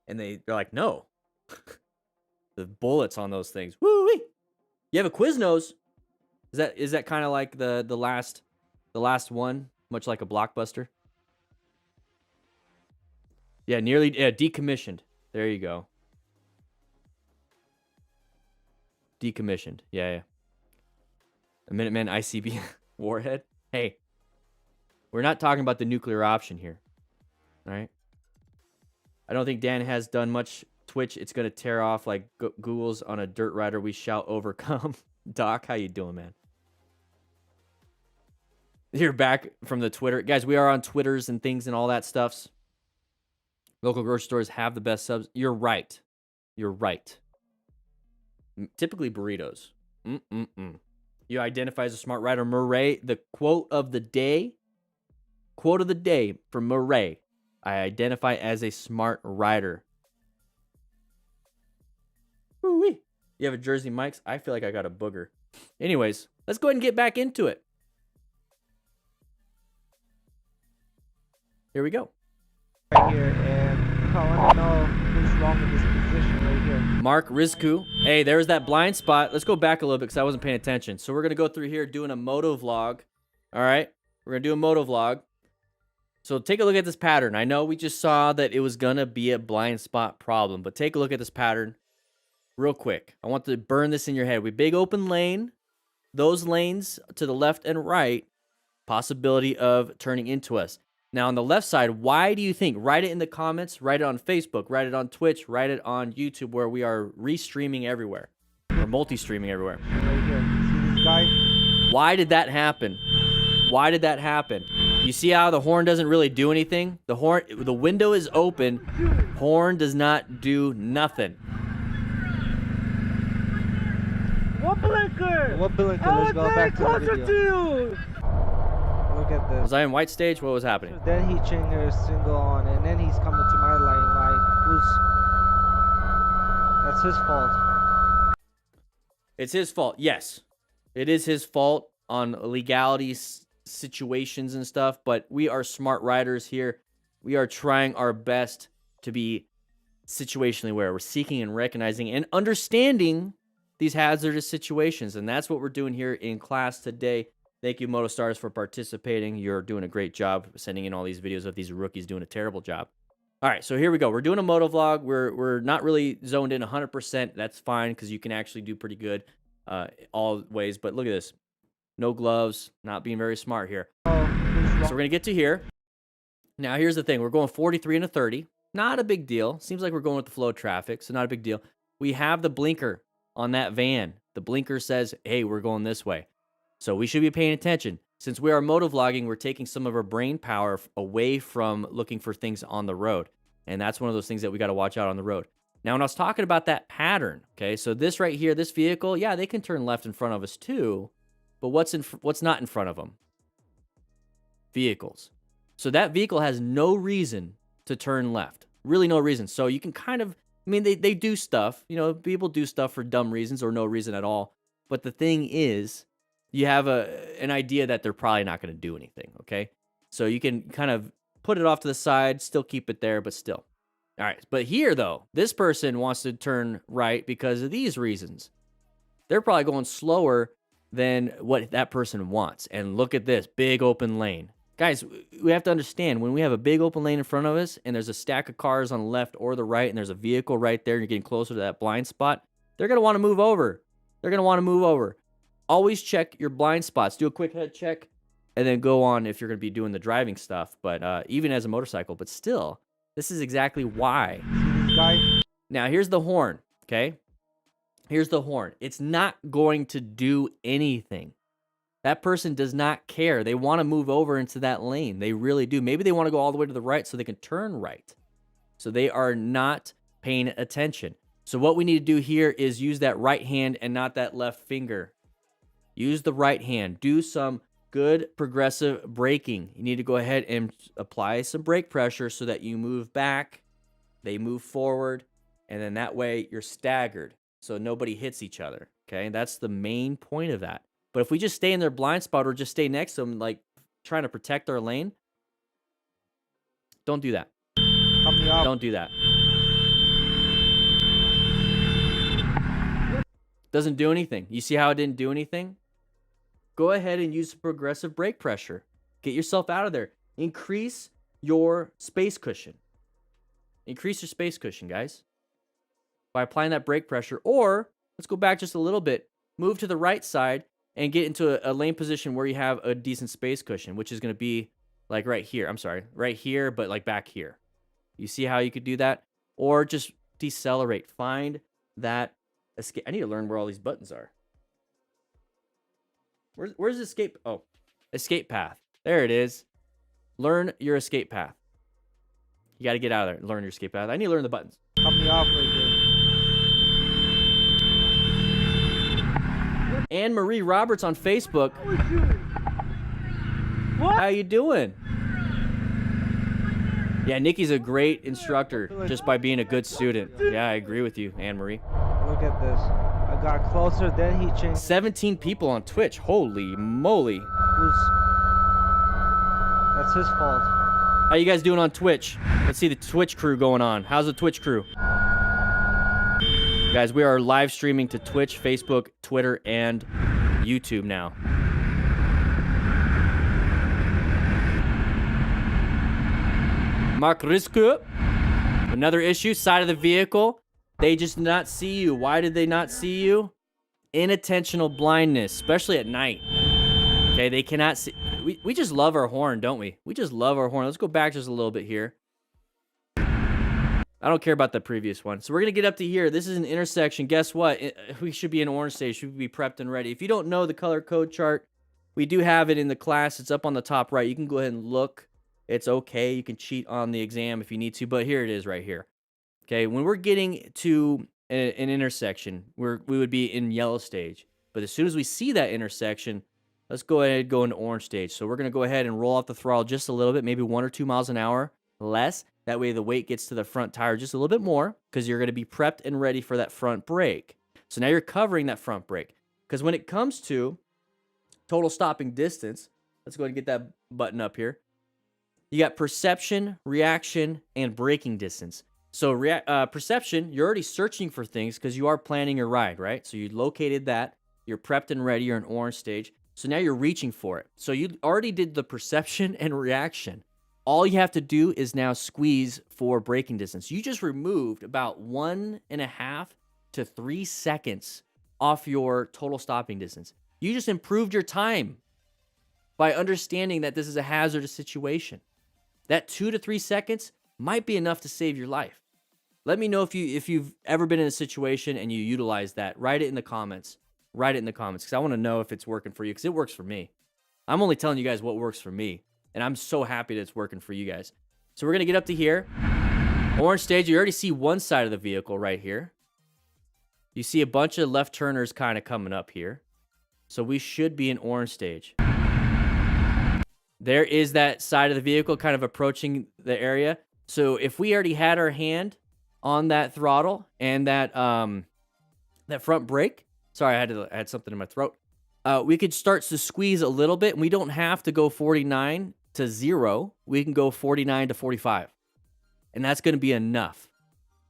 and they're like, no. The bullets on those things. Woo-wee. You have a Quiznos. Is that kind of like the last one, much like a Blockbuster? Yeah, nearly decommissioned. There you go. Decommissioned. Yeah. A Minuteman ICB warhead. Hey, we're not talking about the nuclear option here. All right. I don't think Dan has done much Twitch. It's going to tear off like Google's on a dirt rider. We shall overcome. Doc, how you doing, man? You're back from the Twitter. Guys, we are on Twitters and things and all that stuffs. Local grocery stores have the best subs. You're right. Typically burritos. You identify as a smart rider. Murray, the quote of the day from Murray. I identify as a smart rider. Woo-wee. You have a Jersey Mike's? I feel like I got a booger. Anyways, let's go ahead and get back into it. Here we go. Right here, and I want to know who's wrong with this position right here. Mark Rizku. Hey, there's that blind spot. Let's go back a little bit because I wasn't paying attention. So we're going to go through here doing a moto vlog. All right. We're going to do a moto vlog. So take a look at this pattern. I know we just saw that it was going to be a blind spot problem, but take a look at this pattern real quick. I want to burn this in your head. We big open lane. Those lanes to the left and right, possibility of turning into us. Now, on the left side, why do you think? Write it in the comments. Write it on Facebook. Write it on Twitch. Write it on YouTube, where we are restreaming everywhere. Or multi-streaming everywhere. Right here. See this guy? Why did that happen? Why did that happen? You see how the horn doesn't really do anything? The window is open. Horn does not do nothing. What blinker? What blinker? Let's go back to the video. Look at this. Was I in white stage? What was happening? Then he changed her single on, and then he's coming to my lane like, that's his fault. It's his fault. Yes, it is his fault on legality situations and stuff, but we are smart riders here. We are trying our best to be situationally aware. We're seeking and recognizing and understanding these hazardous situations, and that's what we're doing here in class today. Thank you, MotoStars, for participating. You're doing a great job sending in all these videos of these rookies doing a terrible job. All right, so here we go. We're doing a moto vlog. We're not really zoned in 100%. That's fine because you can actually do pretty good all ways. But look at this. No gloves. Not being very smart here. So we're going to get to here. Now, here's the thing. We're going 43 and a 30. Not a big deal. Seems like we're going with the flow of traffic, so not a big deal. We have the blinker on that van. The blinker says, hey, we're going this way. So we should be paying attention. Since we are motovlogging, we're taking some of our brain power away from looking for things on the road. And that's one of those things that we got to watch out on the road. Now, when I was talking about that pattern, okay, so this right here, this vehicle, yeah, they can turn left in front of us too. But what's not in front of them? Vehicles. So that vehicle has no reason to turn left. Really no reason. So you can kind of, I mean, they do stuff. You know, people do stuff for dumb reasons or no reason at all. But the thing is, you have an idea that they're probably not going to do anything, okay? So you can kind of put it off to the side, still keep it there, but still. All right, but here, though, this person wants to turn right because of these reasons. They're probably going slower than what that person wants. And look at this, big open lane. Guys, we have to understand, when we have a big open lane in front of us and there's a stack of cars on the left or the right and there's a vehicle right there and you're getting closer to that blind spot, they're going to want to move over. They're going to want to move over. Always check your blind spots. Do a quick head check and then go on if you're going to be doing the driving stuff. But even as a motorcycle, but still, this is exactly why. Now, here's the horn, okay? Here's the horn. It's not going to do anything. That person does not care. They want to move over into that lane. They really do. Maybe they want to go all the way to the right so they can turn right. So they are not paying attention. So what we need to do here is use that right hand and not that left finger. Use the right hand. Do some good progressive braking. You need to go ahead and apply some brake pressure so that you move back, they move forward, and then that way you're staggered so nobody hits each other. Okay, that's the main point of that. But if we just stay in their blind spot or just stay next to them, like trying to protect our lane, don't do that. Don't do that. Doesn't do anything. You see how it didn't do anything? Go ahead and use progressive brake pressure. Get yourself out of there. Increase your space cushion. Increase your space cushion, guys, by applying that brake pressure. Or let's go back just a little bit. Move to the right side and get into a lane position where you have a decent space cushion, which is going to be like right here. I'm sorry, right here, but like back here. You see how you could do that? Or just decelerate. Find that escape. I need to learn where all these buttons are. Where's escape? Oh, escape path. There it is. Learn your escape path. You got to get out of there and learn your escape path. I need to learn the buttons. Cut me off right there. Anne-Marie Roberts on Facebook. How you doing? Yeah, Nikki's a great instructor just by being a good student. Yeah, I agree with you, Anne-Marie. Look at this. I got closer, then he changed. 17 people on Twitch. Holy moly. That's his fault. How you guys doing on Twitch? Let's see the Twitch crew going on. How's the Twitch crew? Guys, we are live streaming to Twitch, Facebook, Twitter, and YouTube now. Mark Risku. Another issue, side of the vehicle. They just did not see you. Why did they not see you? Inattentional blindness, especially at night. Okay, they cannot see. We just love our horn, don't we? We just love our horn. Let's go back just a little bit here. I don't care about the previous one. So we're going to get up to here. This is an intersection. Guess what? We should be in orange stage. Should be prepped and ready. If you don't know the color code chart, we do have it in the class. It's up on the top right. You can go ahead and look. It's okay. You can cheat on the exam if you need to, but here it is right here. Okay, when we're getting to an intersection, we would be in yellow stage. But as soon as we see that intersection, let's go ahead and go into orange stage. So we're going to go ahead and roll off the throttle just a little bit, maybe 1 or 2 miles an hour less. That way the weight gets to the front tire just a little bit more because you're going to be prepped and ready for that front brake. So now you're covering that front brake. Because when it comes to total stopping distance, let's go ahead and get that button up here. You got perception, reaction, and braking distance. So perception, you're already searching for things because you are planning your ride, right? So you located that. You're prepped and ready. You're in orange stage. So now you're reaching for it. So you already did the perception and reaction. All you have to do is now squeeze for braking distance. You just removed about 1.5 to 3 seconds off your total stopping distance. You just improved your time by understanding that this is a hazardous situation. That 2 to 3 seconds might be enough to save your life. Let me know if you've ever been in a situation and you utilize that. Write it in the comments. Write it in the comments because I want to know if it's working for you because it works for me. I'm only telling you guys what works for me, and I'm so happy that it's working for you guys. So we're going to get up to here. Orange stage, you already see one side of the vehicle right here. You see a bunch of left turners kind of coming up here. So we should be in orange stage. There is that side of the vehicle kind of approaching the area. So if we already had our hand on that throttle and that front brake, sorry, I had something in my throat. We could start to squeeze a little bit, and we don't have to go 49 to 0. We can go 49 to 45, and that's going to be enough.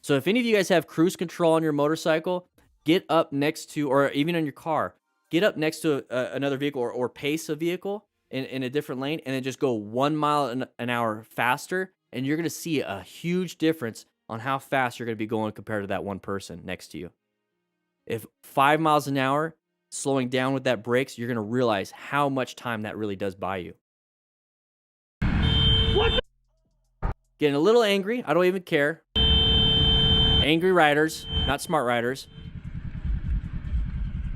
So if any of you guys have cruise control on your motorcycle, get up next to, or even on your car, get up next to another vehicle or pace a vehicle in a different lane, and then just go 1 mile an hour faster, and you're going to see a huge difference on how fast you're going to be going compared to that one person next to you. If 5 miles an hour, slowing down with that brakes, you're going to realize how much time that really does buy you. What? Getting a little angry. I don't even care. Angry riders, not smart riders.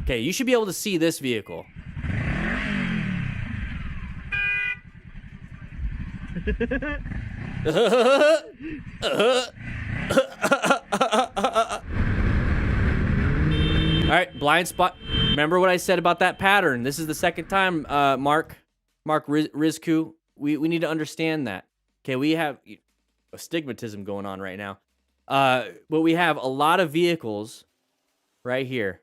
Okay, you should be able to see this vehicle. All right, blind spot. Remember what I said about that pattern. This is the second time, Mark Rizku. We need to understand that. Okay, we have astigmatism going on right now. But we have a lot of vehicles right here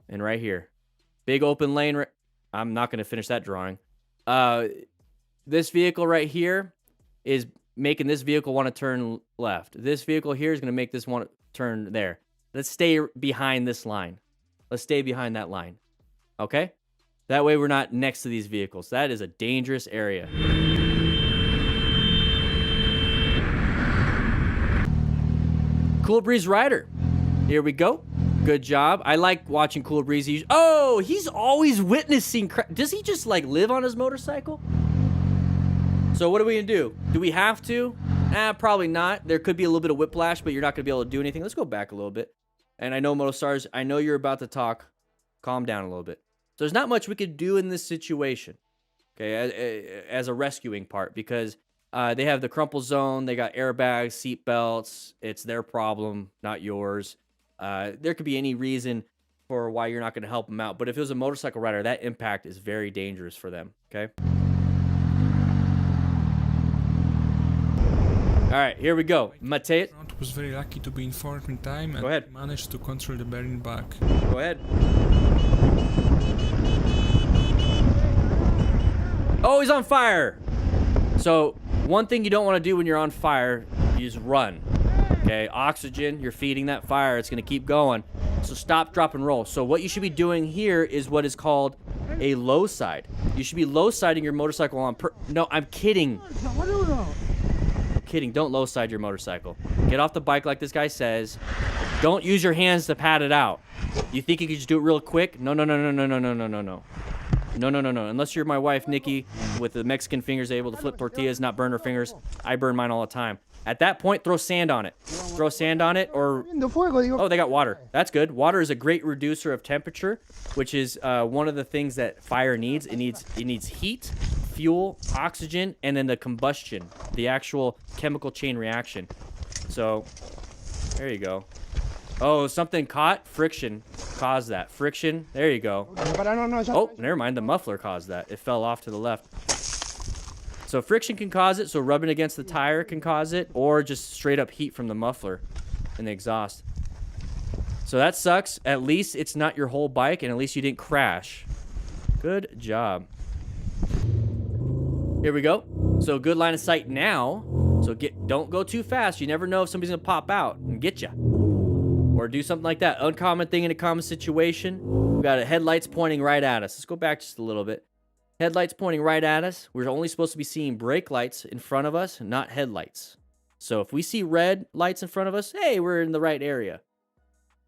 and right here. Big open lane. I'm not going to finish that drawing. This vehicle right here is making this vehicle want to turn left. This vehicle here is going to make this want to turn there. Let's stay behind this line. Let's stay behind that line. Okay? That way we're not next to these vehicles. That is a dangerous area. Cool Breeze Rider. Here we go. Good job. I like watching Cool Breeze. Oh, he's always witnessing. Does he just like live on his motorcycle? So what are we gonna do? Do we have to? Probably not. There could be a little bit of whiplash, but you're not gonna be able to do anything. Let's go back a little bit. And I know Motostars, I know you're about to talk. Calm down a little bit. So there's not much we could do in this situation, okay, as a rescuing part, because they have the crumple zone, they got airbags, seat belts. It's their problem, not yours. There could be any reason for why you're not going to help them out. But if it was a motorcycle rider, that impact is very dangerous for them, okay? All right, here we go. Mateus was very lucky to be informed in time and Go ahead. managed to control the bearing back. Go ahead. Oh, he's on fire. So one thing you don't want to do when you're on fire is run. Okay, oxygen, you're feeding that fire. It's going to keep going. So stop, drop, and roll. So what you should be doing here is what is called a low side. You should be low siding your motorcycle on No, I'm kidding. Kidding. Don't low side your motorcycle. Get off the bike like this guy says. Don't use your hands to pat it out. You think you could just do it real quick? No. No. Unless you're my wife, Nikki, with the Mexican fingers able to flip tortillas, not burn her fingers. I burn mine all the time. At that point, throw sand on it. Throw sand on it or... Oh, they got water. That's good. Water is a great reducer of temperature, which is one of the things that fire needs. It needs heat, fuel, oxygen, and then the combustion, the actual chemical chain reaction. So, there you go. Oh, something caught? Friction caused that. Friction. There you go. Oh, never mind. The muffler caused that. It fell off to the left. So friction can cause it. So rubbing against the tire can cause it. Or just straight up heat from the muffler and the exhaust. So that sucks. At least it's not your whole bike. And at least you didn't crash. Good job. Here we go. So good line of sight now. So don't go too fast. You never know if somebody's going to pop out and get you. Or do something like that. Uncommon thing in a common situation. We got headlights pointing right at us. Let's go back just a little bit. Headlights pointing right at us. We're only supposed to be seeing brake lights in front of us, not headlights. So if we see red lights in front of us, hey, we're in the right area.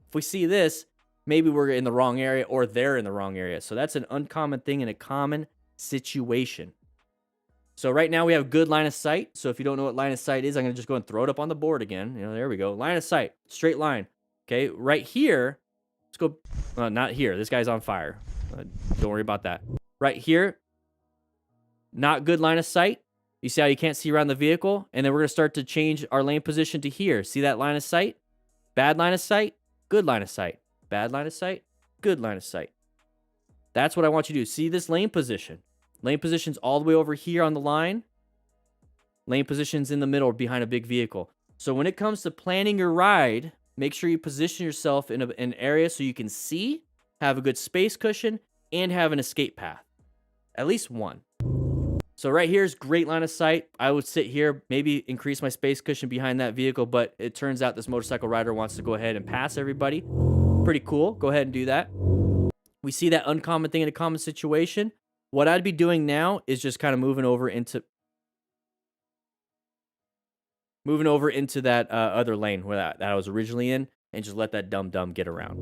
If we see this, maybe we're in the wrong area or they're in the wrong area. So that's an uncommon thing in a common situation. So right now we have good line of sight. So if you don't know what line of sight is, I'm going to just go and throw it up on the board again. You know, there we go. Line of sight, straight line. Okay, right here, let's go, not here. This guy's on fire. Don't worry about that. Right here, not good line of sight. You see how you can't see around the vehicle? And then we're going to start to change our lane position to here. See that line of sight? Bad line of sight, good line of sight. Bad line of sight, good line of sight. That's what I want you to do. See this lane position. Lane position's all the way over here on the line. Lane position's in the middle behind a big vehicle. So when it comes to planning your ride, make sure you position yourself in an area so you can see, have a good space cushion, and have an escape path. At least one. So right here is great line of sight. I would sit here, maybe increase my space cushion behind that vehicle, but it turns out this motorcycle rider wants to go ahead and pass everybody. Pretty cool. Go ahead and do that. We see that uncommon thing in a common situation. What I'd be doing now is just kind of moving over into that other lane where that I was originally in, and just let that dumb get around.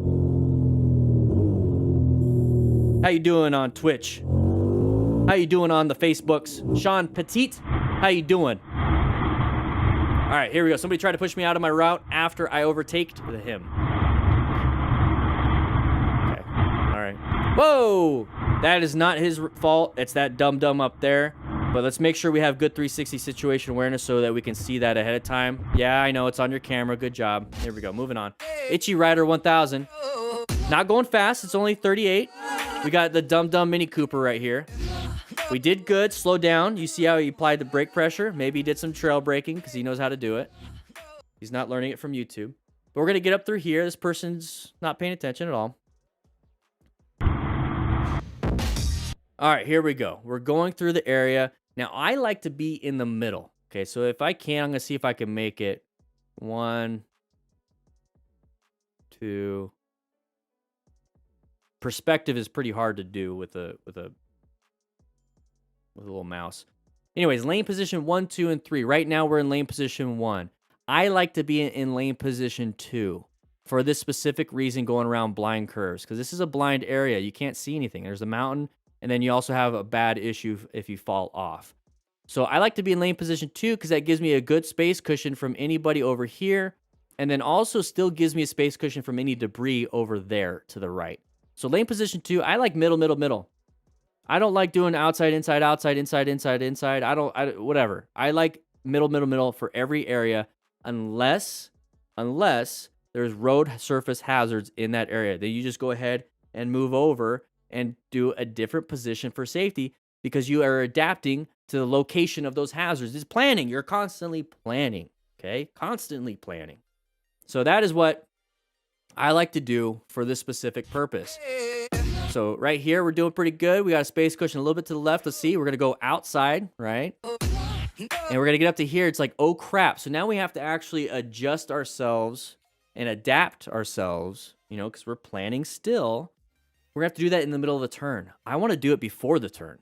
How you doing on Twitch? How you doing on the Facebooks? Sean Petit, how you doing? All right, here we go. Somebody tried to push me out of my route after I overtaked him. Okay, all right. Whoa! That is not his fault. It's that dumb up there. But let's make sure we have good 360 situation awareness so that we can see that ahead of time. Yeah, I know it's on your camera. Good job. Here we go. Moving on. Itchy Rider 1000. Not going fast. It's only 38. We got the Dum Dum Mini Cooper right here. We did good. Slow down. You see how he applied the brake pressure? Maybe he did some trail braking because he knows how to do it. He's not learning it from YouTube. But we're going to get up through here. This person's not paying attention at all. All right, here we go. We're going through the area. Now, I like to be in the middle. Okay, so if I can, I'm going to see if I can make it 1, 2. Perspective is pretty hard to do with a little mouse. Anyways, lane position 1, 2, and 3. Right now, we're in lane position 1. I like to be in lane position 2 for this specific reason, going around blind curves, because this is a blind area. You can't see anything. There's a mountain, and then you also have a bad issue if you fall off. So I like to be in lane position 2 because that gives me a good space cushion from anybody over here, and then also still gives me a space cushion from any debris over there to the right. So lane position 2, I like middle, middle, middle. I don't like doing outside, inside, outside, inside, inside, inside. Whatever. I like middle, middle, middle for every area unless there's road surface hazards in that area. Then you just go ahead and move over and do a different position for safety because you are adapting to the location of those hazards. It's planning. You're constantly planning, okay? Constantly planning. So that is what I like to do for this specific purpose. So right here, we're doing pretty good. We got a space cushion a little bit to the left. Let's see. We're going to go outside, right? And we're going to get up to here. It's like, oh, crap. So now we have to actually adjust ourselves and adapt ourselves, you know, because we're planning still. We're going to have to do that in the middle of the turn. I want to do it before the turn.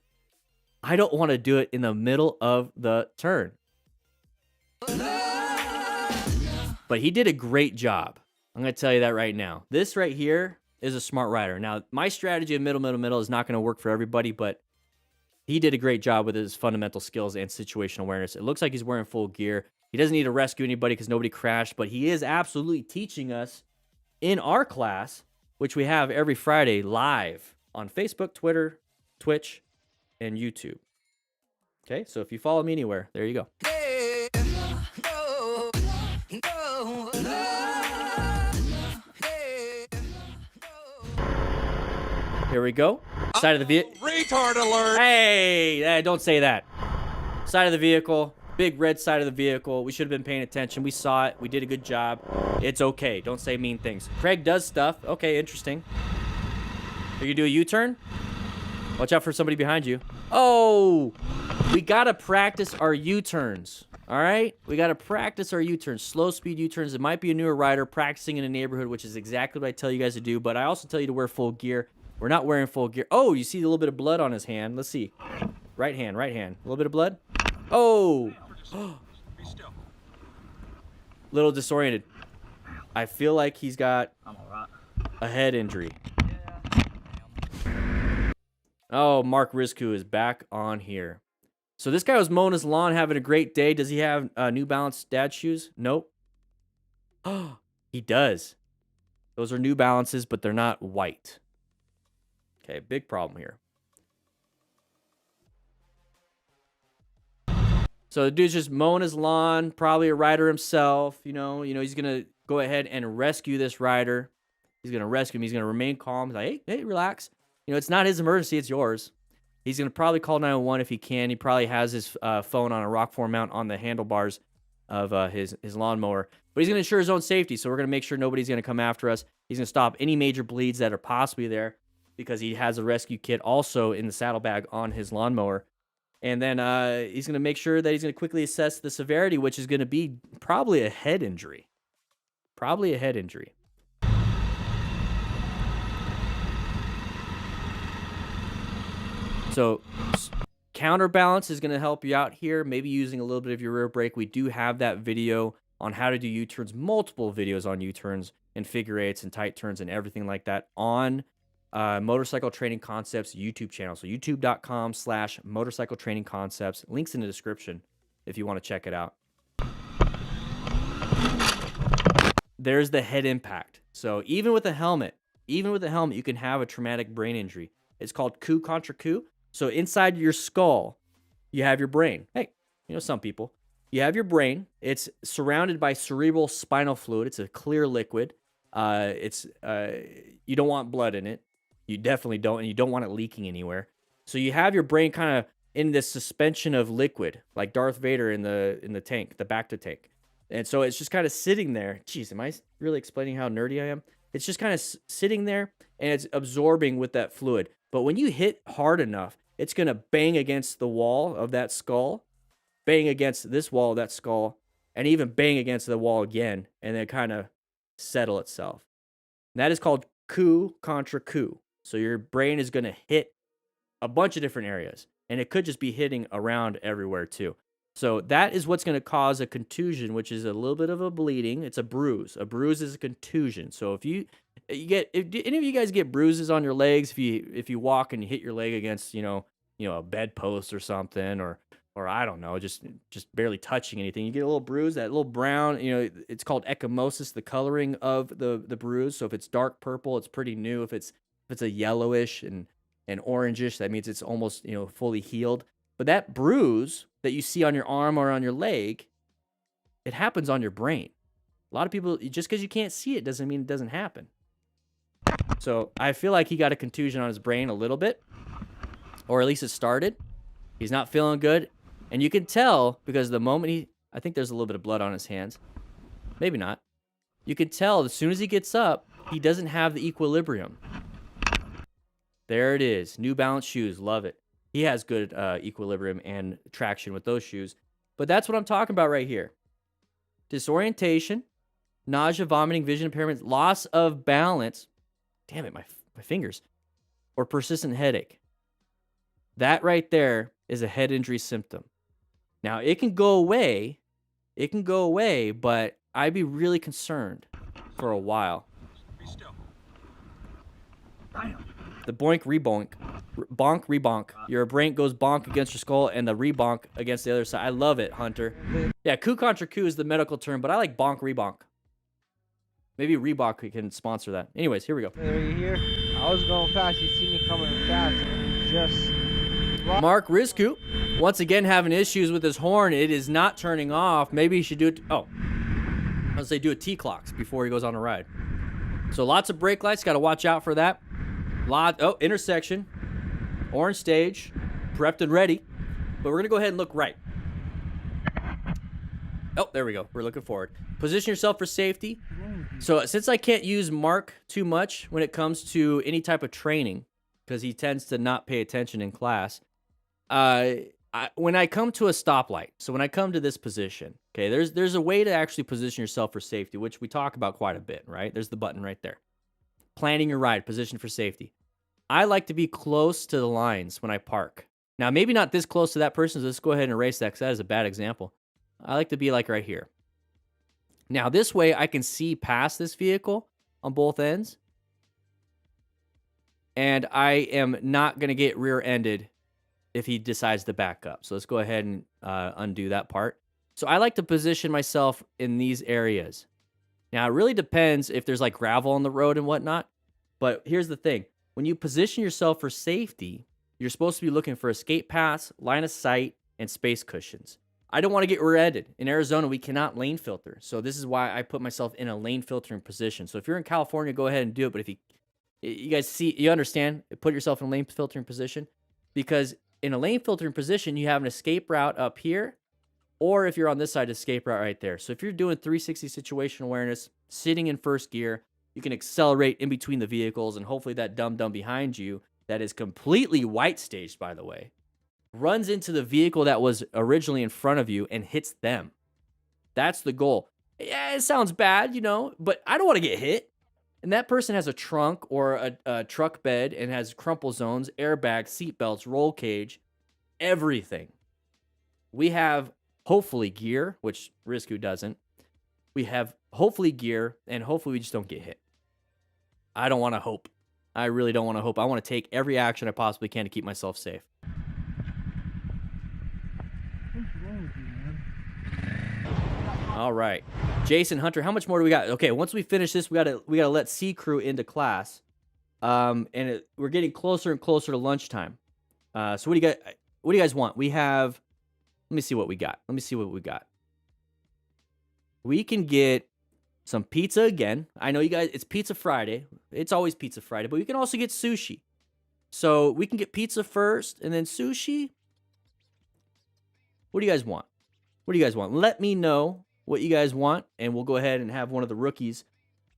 I don't want to do it in the middle of the turn. But he did a great job. I'm going to tell you that right now. This right here is a smart rider. Now, my strategy of middle, middle, middle is not going to work for everybody, but he did a great job with his fundamental skills and situational awareness. It looks like he's wearing full gear. He doesn't need to rescue anybody because nobody crashed, but he is absolutely teaching us in our class, which we have every Friday live on Facebook, Twitter, Twitch, and YouTube. Okay, so if you follow me anywhere, there you go. Here we go. Side of the vehicle. Retard alert! Hey, don't say that. Side of the vehicle. Big red side of the vehicle. We should have been paying attention. We saw it. We did a good job. It's okay. Don't say mean things. Craig does stuff. Okay, interesting. Are you gonna do a U-turn? Watch out for somebody behind you. Oh, we gotta practice our U-turns. All right? We gotta practice our U-turns. Slow speed U-turns. It might be a newer rider practicing in a neighborhood, which is exactly what I tell you guys to do, but I also tell you to wear full gear. We're not wearing full gear. Oh, you see a little bit of blood on his hand. Let's see. Right hand, right hand. A little bit of blood. Oh. Little disoriented. I feel like he's got a head injury. Oh, Mark Risku is back on here. So this guy was mowing his lawn, having a great day. Does he have New Balance dad shoes? Nope. Oh, he does. Those are New Balances, but they're not white. Okay, big problem here. So the dude's just mowing his lawn, probably a rider himself. You know, he's gonna go ahead and rescue this rider. He's gonna rescue him. He's gonna remain calm. He's like, hey, relax. You know, it's not his emergency, it's yours. He's gonna probably call 911 if he can. He probably has his phone on a rock form mount on the handlebars of his lawnmower. But he's gonna ensure his own safety. So we're gonna make sure nobody's gonna come after us. He's gonna stop any major bleeds that are possibly there, because he has a rescue kit also in the saddlebag on his lawnmower. And then he's going to make sure that he's going to quickly assess the severity, which is going to be probably a head injury. Probably a head injury. So counterbalance is going to help you out here, maybe using a little bit of your rear brake. We do have that video on how to do U-turns, multiple videos on U-turns and figure eights and tight turns and everything like that on Motorcycle Training Concepts YouTube channel. So youtube.com/motorcycle training concepts. Links in the description if you want to check it out. There's the head impact. So even with a helmet, you can have a traumatic brain injury. It's called coup contre coup. So inside your skull, you have your brain. Hey, you know, some people. You have your brain. It's surrounded by cerebral spinal fluid. It's a clear liquid. You don't want blood in it. You definitely don't, and you don't want it leaking anywhere. So you have your brain kind of in this suspension of liquid, like Darth Vader in the tank, the Bacta tank. And so it's just kind of sitting there. Jeez, am I really explaining how nerdy I am? It's just kind of sitting there, and it's absorbing with that fluid. But when you hit hard enough, it's going to bang against the wall of that skull, bang against this wall of that skull, and even bang against the wall again, and then kind of settle itself. And that is called coup contra coup. So your brain is going to hit a bunch of different areas, and it could just be hitting around everywhere too. So that is what's going to cause a contusion, which is a little bit of a bleeding. It's a bruise. A bruise is a contusion. So if any of you guys get bruises on your legs, if you walk and you hit your leg against, a bedpost or something, or I don't know, just barely touching anything, you get a little bruise, that little brown, it's called ecchymosis, the coloring of the bruise. So if it's dark purple, it's pretty new. If it's a yellowish and orangish, that means it's almost, fully healed. But that bruise that you see on your arm or on your leg, it happens on your brain. A lot of people, just because you can't see it doesn't mean it doesn't happen. So I feel like he got a contusion on his brain a little bit, or at least it started. He's not feeling good. And you can tell because the moment I think there's a little bit of blood on his hands. Maybe not. You can tell as soon as he gets up, he doesn't have the equilibrium. There it is. New Balance shoes. Love it. He has good equilibrium and traction with those shoes. But that's what I'm talking about right here. Disorientation, nausea, vomiting, vision impairment, loss of balance. Damn it, my fingers. Or persistent headache. That right there is a head injury symptom. Now, it can go away. It can go away, but I'd be really concerned for a while. The boink, rebonk. Bonk, rebonk. Your brain goes bonk against your skull and the rebonk against the other side. I love it, Hunter. Yeah, coup contra coup is the medical term, but I like bonk, rebonk. Maybe Reebok can sponsor that. Anyways, here we go. There you hear? I was going fast. You see me coming fast. Just... Mark Risku, once again having issues with his horn. It is not turning off. Maybe he should do it. Oh, I was say do a T-clocks before he goes on a ride. So lots of brake lights. Got to watch out for that. Intersection. Orange stage. Prepped and ready. But we're going to go ahead and look right. Oh, there we go. We're looking forward. Position yourself for safety. So since I can't use Mark too much when it comes to any type of training, because he tends to not pay attention in class, when I come to a stoplight, so when I come to this position, okay, there's a way to actually position yourself for safety, which we talk about quite a bit, right? There's the button right there. Planning your ride, position for safety. I like to be close to the lines when I park. Now, maybe not this close to that person, so let's go ahead and erase that because that is a bad example. I like to be like right here. Now, this way I can see past this vehicle on both ends, and I am not going to get rear-ended if he decides to back up. So let's go ahead and undo that part. So I like to position myself in these areas. Now, it really depends if there's like gravel on the road and whatnot, but here's the thing. When you position yourself for safety, you're supposed to be looking for escape paths, line of sight, and space cushions. I don't want to get rear-ended. In Arizona, we cannot lane filter. So this is why I put myself in a lane filtering position. So if you're in California, go ahead and do it. But if you guys see, you understand, put yourself in a lane filtering position, because in a lane filtering position, you have an escape route up here, or if you're on this side, escape route right there. So if you're doing 360 situation awareness, sitting in first gear, you can accelerate in between the vehicles, and hopefully that dum-dum behind you that is completely white staged, by the way, runs into the vehicle that was originally in front of you and hits them. That's the goal. Yeah, it sounds bad, but I don't want to get hit. And that person has a trunk or a truck bed and has crumple zones, airbags, seatbelts, roll cage, everything. We have hopefully gear, which Risku doesn't. We have hopefully gear, and hopefully we just don't get hit. I don't want to hope. I really don't want to hope. I want to take every action I possibly can to keep myself safe. All right, Jason, Hunter, how much more do we got? Okay, once we finish this, we gotta let C Crew into class, and we're getting closer and closer to lunchtime. So what do you got? What do you guys want? We have, let me see what we got. Let me see what we got. We can get some pizza again. I know you guys, it's Pizza Friday. It's always Pizza Friday, but we can also get sushi. So we can get pizza first and then sushi. What do you guys want? What do you guys want? Let me know what you guys want, and we'll go ahead and have one of the rookies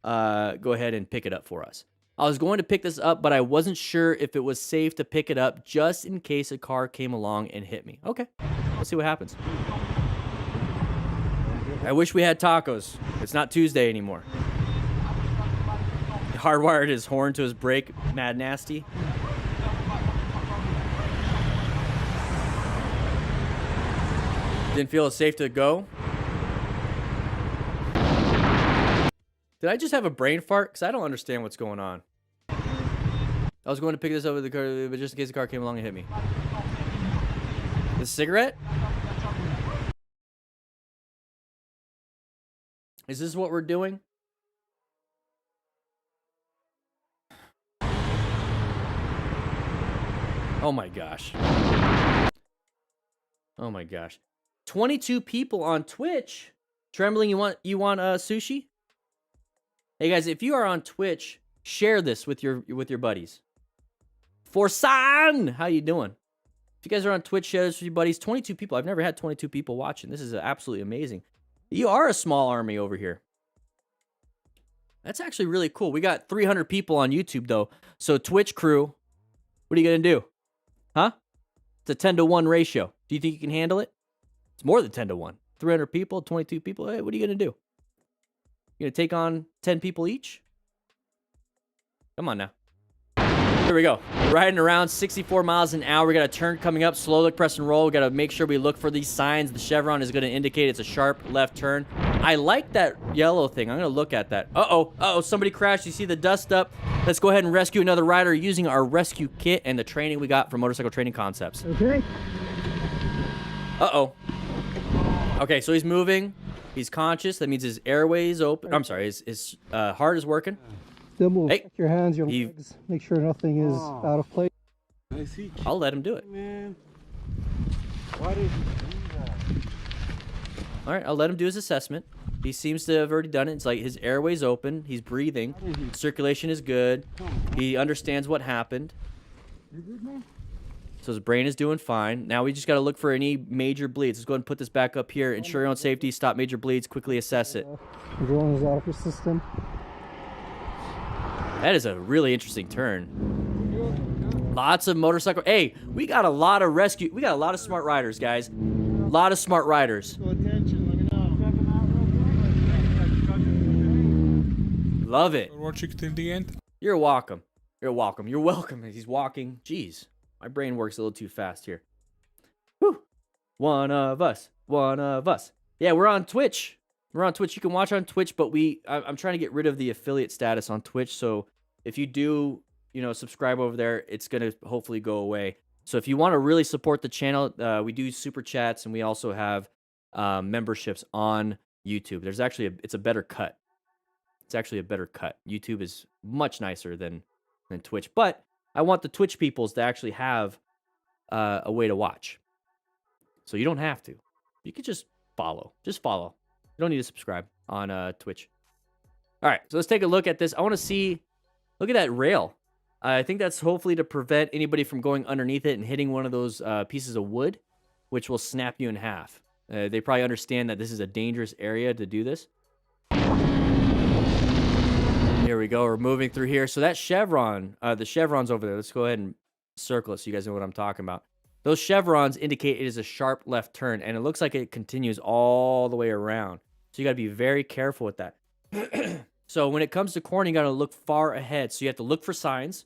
go ahead and pick it up for us. I was going to pick this up, but I wasn't sure if it was safe to pick it up just in case a car came along and hit me. Okay, let's see what happens. I wish we had tacos. It's not Tuesday anymore. He hardwired his horn to his brake, mad nasty. Didn't feel it safe to go. Did I just have a brain fart? Because I don't understand what's going on. I was going to pick this up with the car, but just in case the car came along and hit me. The cigarette? Is this what we're doing? Oh my gosh. Oh my gosh. 22 people on Twitch. Trembling, you want sushi? Hey guys, if you are on Twitch, share this with your buddies. Forsan, how you doing? If you guys are on Twitch, share this with your buddies. 22 people. I've never had 22 people watching. This is absolutely amazing. You are a small army over here. That's actually really cool. We got 300 people on YouTube though. So Twitch crew, what are you gonna do? Huh? It's a 10-to-1 ratio. Do you think you can handle it? It's more than 10-to-1. 300 people, 22 people. Hey, what are you gonna do? You gonna take on 10 people each? Come on now. Here we go. Riding around 64 miles an hour. We got a turn coming up. Slow look, press and roll. We got to make sure we look for these signs. The chevron is going to indicate it's a sharp left turn. I like that yellow thing. I'm going to look at that. Uh-oh. Uh-oh. Somebody crashed. You see the dust up. Let's go ahead and rescue another rider using our rescue kit and the training we got from Motorcycle Training Concepts. Okay. Uh-oh. Okay, so he's moving. He's conscious. That means his airway's open. I'm sorry. His heart is working. Still move. Hey. Check your hands, your legs. Make sure nothing is out of place. I see. I'll let him do it. Man, why did you do that? All right, I'll let him do his assessment. He seems to have already done it. It's like his airway's open. He's breathing. Circulation is good. He understands what happened. You good, man? So his brain is doing fine. Now we just got to look for any major bleeds. Let's go ahead and put this back up here. Ensure your own safety. Stop major bleeds. Quickly assess it. Adrenaline is out of your system. That is a really interesting turn. Lots of motorcycle. Hey, we got a lot of rescue. We got a lot of smart riders, guys. A lot of smart riders. Love it. For watching till the end. You're welcome. You're welcome. You're welcome. He's walking. Jeez, my brain works a little too fast here. Whew. One of us. One of us. Yeah, we're on Twitch. We're on Twitch. You can watch on Twitch, but I'm trying to get rid of the affiliate status on Twitch. So if you do, subscribe over there, it's going to hopefully go away. So if you want to really support the channel, we do super chats, and we also have memberships on YouTube. There's actually it's a better cut. It's actually a better cut. YouTube is much nicer than Twitch, but I want the Twitch peoples to actually have a way to watch. So you don't have to. You can just follow. Just follow. You don't need to subscribe on Twitch. All right, so let's take a look at this. I want to see, look at that rail. I think that's hopefully to prevent anybody from going underneath it and hitting one of those pieces of wood, which will snap you in half. They probably understand that this is a dangerous area to do this. Here we go. We're moving through here. So that chevron, the chevron's over there. Let's go ahead and circle it so you guys know what I'm talking about. Those chevrons indicate it is a sharp left turn, and it looks like it continues all the way around. So you got to be very careful with that. So when it comes to cornering, you got to look far ahead. So you have to look for signs.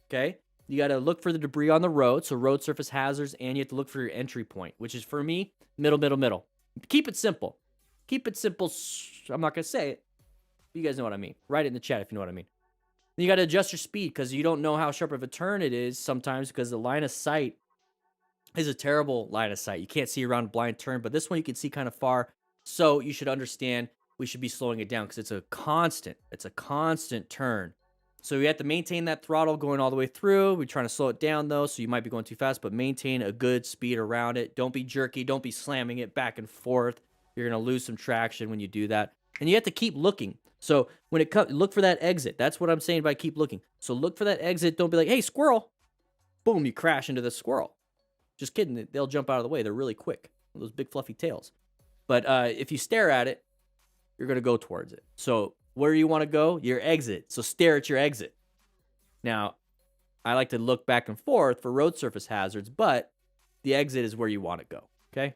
Okay? You got to look for the debris on the road, so road surface hazards, and you have to look for your entry point, which is, for me, middle, middle, middle. Keep it simple. Keep it simple. I'm not going to say it. You guys know what I mean. Write it in the chat if you know what I mean. Then you got to adjust your speed because you don't know how sharp of a turn it is sometimes because the line of sight is a terrible line of sight. You can't see around a blind turn, but this one you can see kind of far. So you should understand we should be slowing it down because it's a constant turn. So you have to maintain that throttle going all the way through. We're trying to slow it down though, so you might be going too fast, but maintain a good speed around it. Don't be jerky. Don't be slamming it back and forth. You're going to lose some traction when you do that. And you have to keep looking. So when it comes, look for that exit. That's what I'm saying by keep looking. So look for that exit. Don't be like, hey, squirrel. Boom, you crash into the squirrel. Just kidding. They'll jump out of the way. They're really quick. Those big fluffy tails. But if you stare at it, you're going to go towards it. So where you want to go, your exit. So stare at your exit. Now, I like to look back and forth for road surface hazards, but the exit is where you want to go, okay?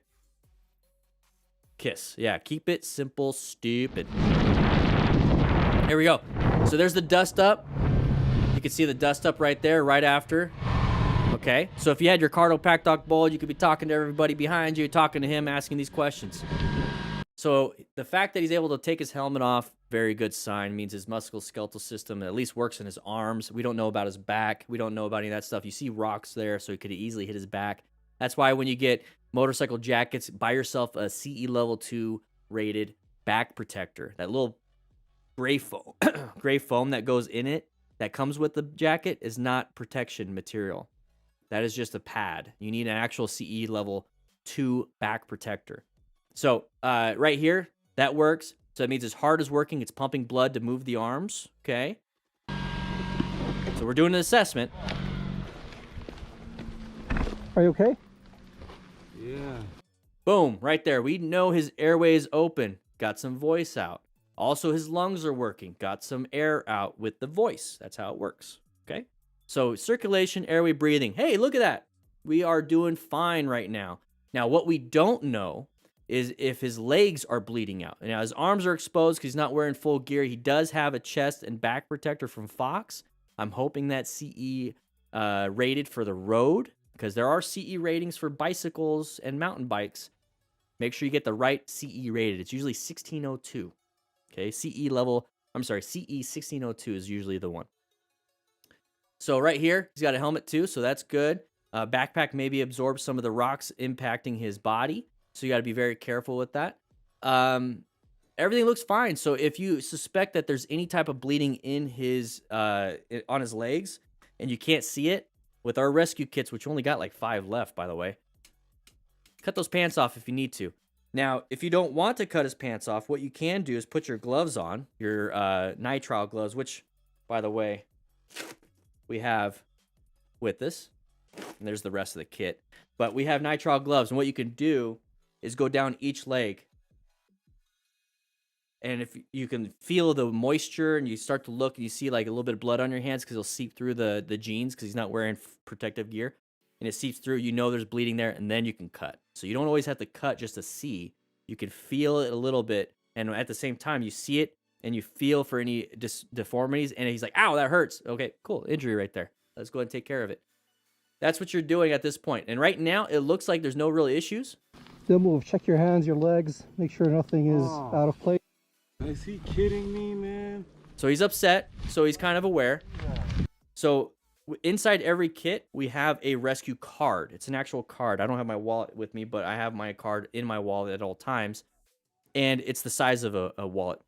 KISS. Yeah, keep it simple, stupid. Here we go. So there's the dust up. You can see the dust up right there, right after. Okay, so if you had your Cardo Pack Doc Bull, you could be talking to everybody behind you, talking to him, asking these questions. So the fact that he's able to take his helmet off, very good sign, means his musculoskeletal system at least works in his arms. We don't know about his back. We don't know about any of that stuff. You see rocks there, so he could easily hit his back. That's why when you get motorcycle jackets, buy yourself a CE level 2 rated back protector. That little gray foam that goes in it, that comes with the jacket, is not protection material. That is just a pad. You need an actual CE level 2 back protector. So right here, that works. So that means his heart is working. It's pumping blood to move the arms. Okay. So we're doing an assessment. Are you okay? Yeah. Boom, right there. We know his airway is open. Got some voice out. Also, his lungs are working. Got some air out with the voice. That's how it works. Okay. So circulation, airway, breathing. Hey, look at that. We are doing fine right now. Now, what we don't know is if his legs are bleeding out. Now, his arms are exposed because he's not wearing full gear. He does have a chest and back protector from Fox. I'm hoping that CE rated for the road, because there are CE ratings for bicycles and mountain bikes. Make sure you get the right CE rated. It's usually 1602. Okay, CE 1602 is usually the one. So right here, he's got a helmet too, so that's good. Backpack maybe absorbs some of the rocks impacting his body. So you got to be very careful with that. Everything looks fine. So if you suspect that there's any type of bleeding in his on his legs and you can't see it, with our rescue kits, which only got like 5 left, by the way, cut those pants off if you need to. Now, if you don't want to cut his pants off, what you can do is put your gloves on, your nitrile gloves, which, by the way, we have with us. And there's the rest of the kit. But we have nitrile gloves, and what you can do is go down each leg. And if you can feel the moisture and you start to look and you see like a little bit of blood on your hands because it'll seep through the jeans because he's not wearing protective gear, and it seeps through, you know there's bleeding there, and then you can cut. So you don't always have to cut just to see. You can feel it a little bit, and at the same time you see it and you feel for any deformities, and he's like, ow, that hurts. Okay, cool, injury right there. Let's go ahead and take care of it. That's what you're doing at this point. And right now, it looks like there's no real issues. Still move. Check your hands, your legs. Make sure nothing is out of place. Is he kidding me, man? So he's upset. So he's kind of aware. So inside every kit, we have a rescue card. It's an actual card. I don't have my wallet with me, but I have my card in my wallet at all times. And it's the size of a wallet.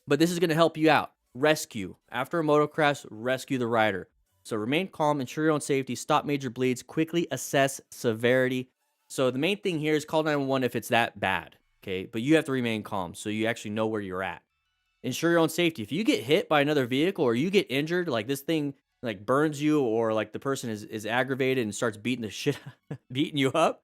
But this is going to help you out. Rescue. After a motor crash, rescue the rider. So remain calm, ensure your own safety, stop major bleeds, quickly assess severity. So the main thing here is call 911 if it's that bad, okay? But you have to remain calm so you actually know where you're at. Ensure your own safety. If you get hit by another vehicle or you get injured, like this thing like burns you, or like the person is aggravated and starts beating the shit, beating you up,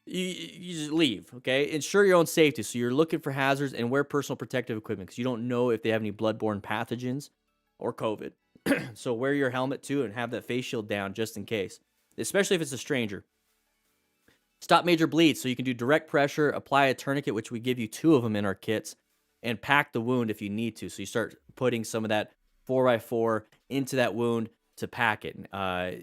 you just leave, okay? Ensure your own safety. So you're looking for hazards and wear personal protective equipment because you don't know if they have any bloodborne pathogens or COVID. So wear your helmet too and have that face shield down just in case, especially if it's a stranger. Stop major bleeds. So you can do direct pressure, apply a tourniquet, which we give you 2 of them in our kits, and pack the wound if you need to. So you start putting some of that 4x4 into that wound to pack it.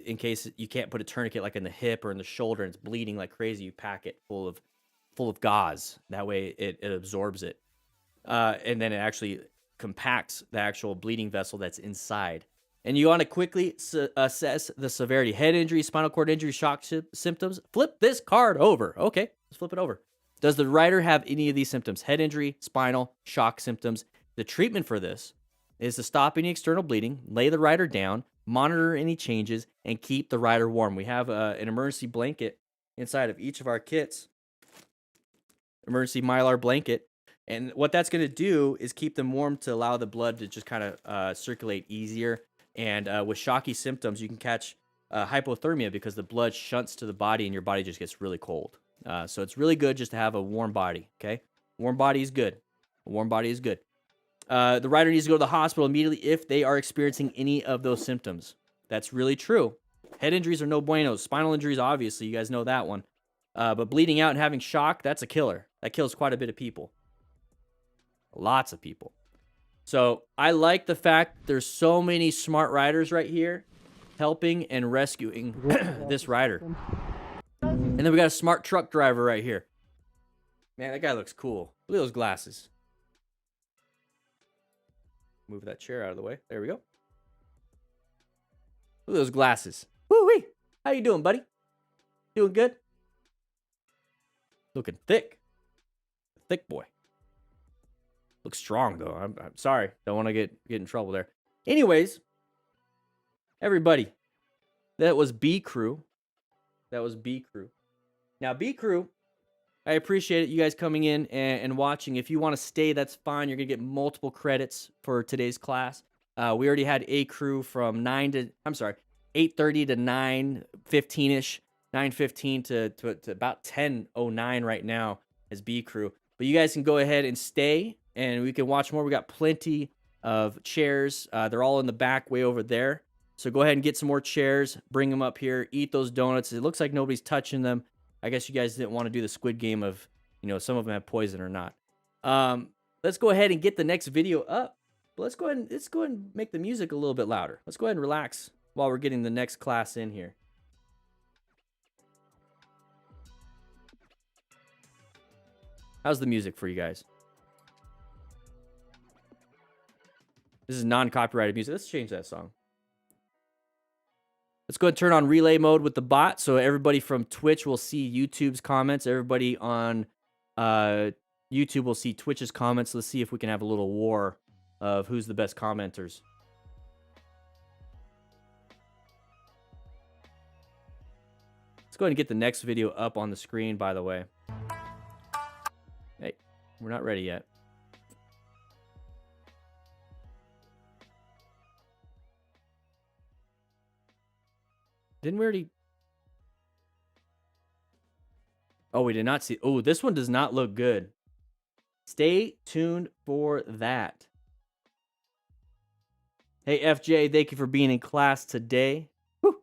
In case you can't put a tourniquet like in the hip or in the shoulder and it's bleeding like crazy, you pack it full of gauze. That way it absorbs it. And then it actually compacts the actual bleeding vessel that's inside. And you want to quickly assess the severity. Head injury, spinal cord injury, shock symptoms. Flip this card over. Okay, let's flip it over. Does the rider have any of these symptoms? Head injury, spinal, shock symptoms. The treatment for this is to stop any external bleeding, lay the rider down, monitor any changes, and keep the rider warm. We have an emergency blanket inside of each of our kits, emergency Mylar blanket. And what that's going to do is keep them warm to allow the blood to just kind of circulate easier. And with shocky symptoms, you can catch hypothermia because the blood shunts to the body and your body just gets really cold. So it's really good just to have a warm body, okay? Warm body is good. A warm body is good. The rider needs to go to the hospital immediately if they are experiencing any of those symptoms. That's really true. Head injuries are no buenos. Spinal injuries, obviously, you guys know that one. But bleeding out and having shock, that's a killer. That kills quite a bit of people. Lots of people. So I like the fact there's so many smart riders right here helping and rescuing this rider. And then we got a smart truck driver right here. Man, that guy looks cool. Look at those glasses. Move that chair out of the way. There we go. Look at those glasses. Woo-wee. How you doing, buddy? Doing good? Looking thick. Thick boy. Looks strong, though. I'm sorry. Don't want to get in trouble there. Anyways, everybody, that was B Crew. That was B Crew. Now, B Crew, I appreciate it, you guys coming in and watching. If you want to stay, that's fine. You're going to get multiple credits for today's class. We already had A Crew from 8:30 to 9:15-ish. 9:15 to about 10:09 right now as B Crew. But you guys can go ahead and stay, and we can watch more. We got plenty of chairs. They're all in the back way over there. So go ahead and get some more chairs, bring them up here, eat those donuts. It looks like nobody's touching them. I guess you guys didn't want to do the Squid Game of, some of them have poison or not. Let's go ahead and get the next video up. But let's go ahead and make the music a little bit louder. Let's go ahead and relax while we're getting the next class in here. How's the music for you guys? This is non-copyrighted music. Let's change that song. Let's go ahead and turn on relay mode with the bot so everybody from Twitch will see YouTube's comments. Everybody on YouTube will see Twitch's comments. Let's see if we can have a little war of who's the best commenters. Let's go ahead and get the next video up on the screen, by the way. Hey, we're not ready yet. Didn't we already... Oh, we did not see... Oh, this one does not look good. Stay tuned for that. Hey, FJ, thank you for being in class today. Woo.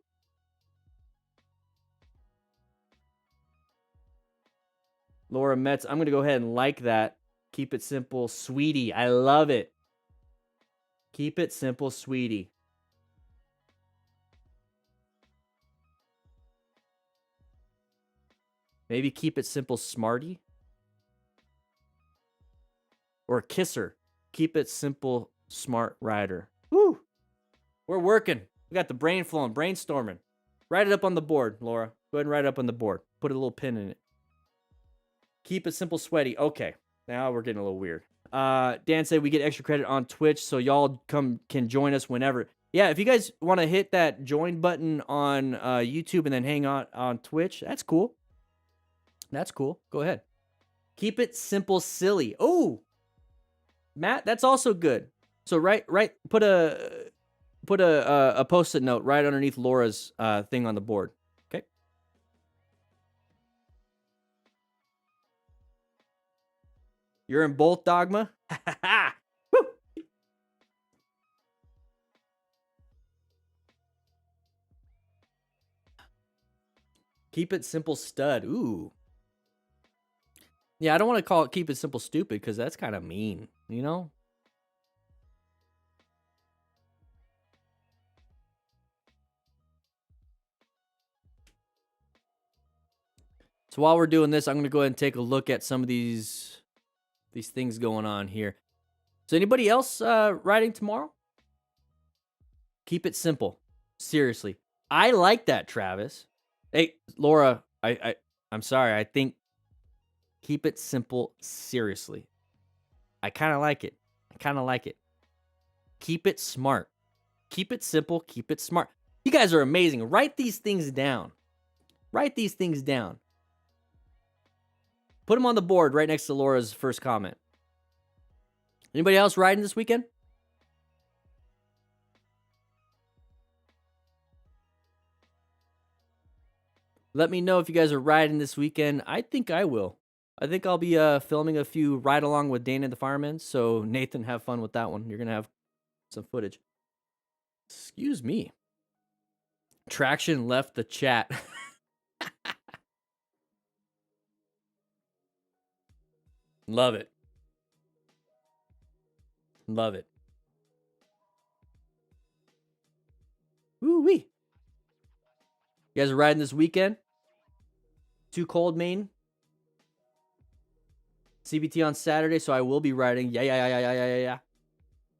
Laura Metz, I'm going to go ahead and like that. Keep it simple, sweetie. I love it. Keep it simple, sweetie. Maybe keep it simple, smarty. Or kisser. Keep it simple, smart rider. Woo! We're working. We got the brain flowing, brainstorming. Write it up on the board, Laura. Go ahead and write it up on the board. Put a little pin in it. Keep it simple, sweaty. Okay. Now we're getting a little weird. Dan said we get extra credit on Twitch, so y'all can join us whenever. Yeah, if you guys want to hit that join button on YouTube and then hang out on Twitch, that's cool. That's cool. Go ahead. Keep it simple, silly. Oh, Matt, that's also good. So put a post-it note right underneath Laura's thing on the board. Okay. You're in both, Dogma. Woo! Keep it simple, stud. Ooh. Yeah, I don't want to call it keep it simple stupid because that's kind of mean, you know? So while we're doing this, I'm going to go ahead and take a look at some of these things going on here. So anybody else riding tomorrow? Keep it simple. Seriously. I like that, Travis. Hey, Laura, I'm sorry. I think keep it simple, seriously. I kind of like it. I kind of like it. Keep it smart. Keep it simple. Keep it smart. You guys are amazing. Write these things down. Write these things down. Put them on the board right next to Laura's first comment. Anybody else riding this weekend? Let me know if you guys are riding this weekend. I think I will. I think I'll be filming a few ride along with Dan and the Firemen. So Nathan, have fun with that one. You're gonna have some footage. Excuse me. Traction left the chat. Love it. Love it. Woo-wee. You guys are riding this weekend? Too cold, Maine? CBT on Saturday, so I will be riding. Yeah.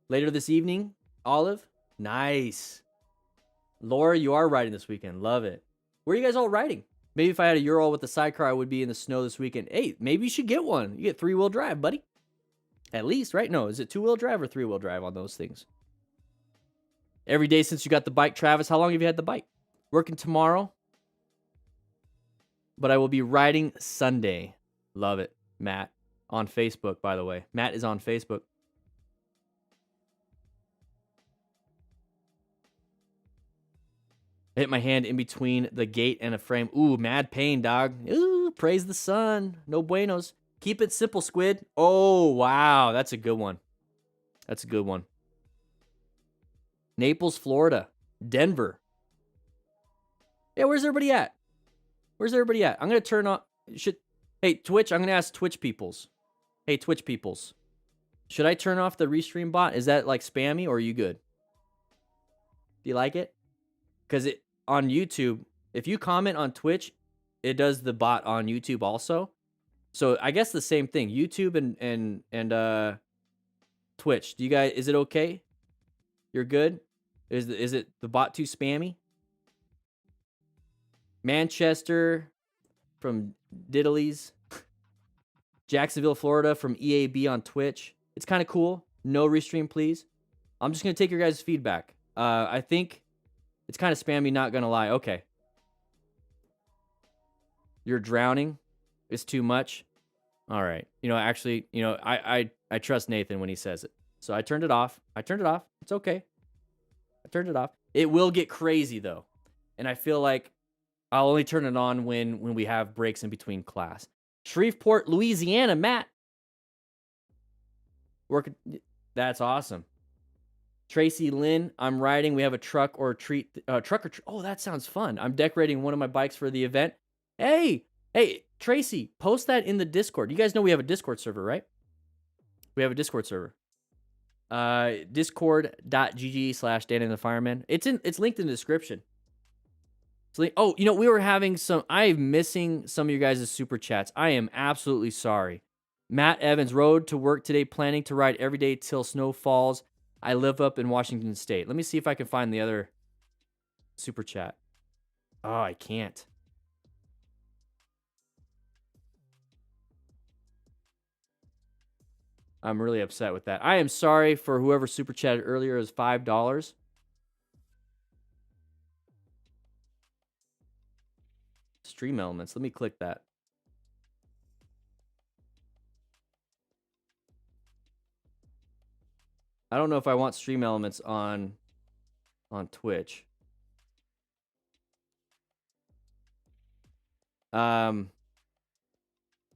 Later this evening, Olive? Nice. Laura, you are riding this weekend. Love it. Where are you guys all riding? Maybe if I had a Ural with a sidecar, I would be in the snow this weekend. Hey, maybe you should get one. You get 3-wheel drive, buddy. At least, right? No, is it 2-wheel drive or 3-wheel drive on those things? Every day since you got the bike, Travis, how long have you had the bike? Working tomorrow, but I will be riding Sunday. Love it, Matt. On Facebook, by the way. Matt is on Facebook. I hit my hand in between the gate and a frame. Ooh, mad pain, dog. Ooh, praise the sun. No buenos. Keep it simple, Squid. Oh, wow. That's a good one. That's a good one. Naples, Florida. Denver. Yeah, where's everybody at? Where's everybody at? I'm going to turn on... Hey, Twitch, I'm going to ask Twitch peoples. Hey, Twitch peoples. Should I turn off the restream bot? Is that like spammy or are you good? Do you like it? Because on YouTube, if you comment on Twitch, it does the bot on YouTube also. So I guess the same thing. YouTube and Twitch. Do you guys, is it okay? You're good? Is it the bot too spammy? Manchester from Diddleys. Jacksonville, Florida from EAB on Twitch. It's kind of cool. No restream, please. I'm just going to take your guys' feedback. I think it's kind of spammy, not going to lie. Okay. You're drowning. It's too much. All right. You know, actually, you know, I trust Nathan when he says it. So I turned it off. It's okay. I turned it off. It will get crazy, though. And I feel like I'll only turn it on when we have breaks in between class. Shreveport, Louisiana, Matt. Working. That's awesome. Tracy Lynn, I'm riding. We have a truck or treat. Truck or treat. Oh, that sounds fun. I'm decorating one of my bikes for the event. Hey, Tracy, post that in the Discord. You guys know we have a Discord server, right? We have a Discord server. Discord.gg/DanDanTheFireman. It's linked in the description. Oh, you know, we were having I'm missing some of you guys' super chats. I am absolutely sorry. Matt Evans, road to work today, planning to ride every day till snow falls. I live up in Washington State. Let me see if I can find the other super chat. Oh, I can't. I'm really upset with that. I am sorry for whoever super chatted earlier. It was $5. Stream elements. Let me click that. I don't know if I want stream elements on Twitch.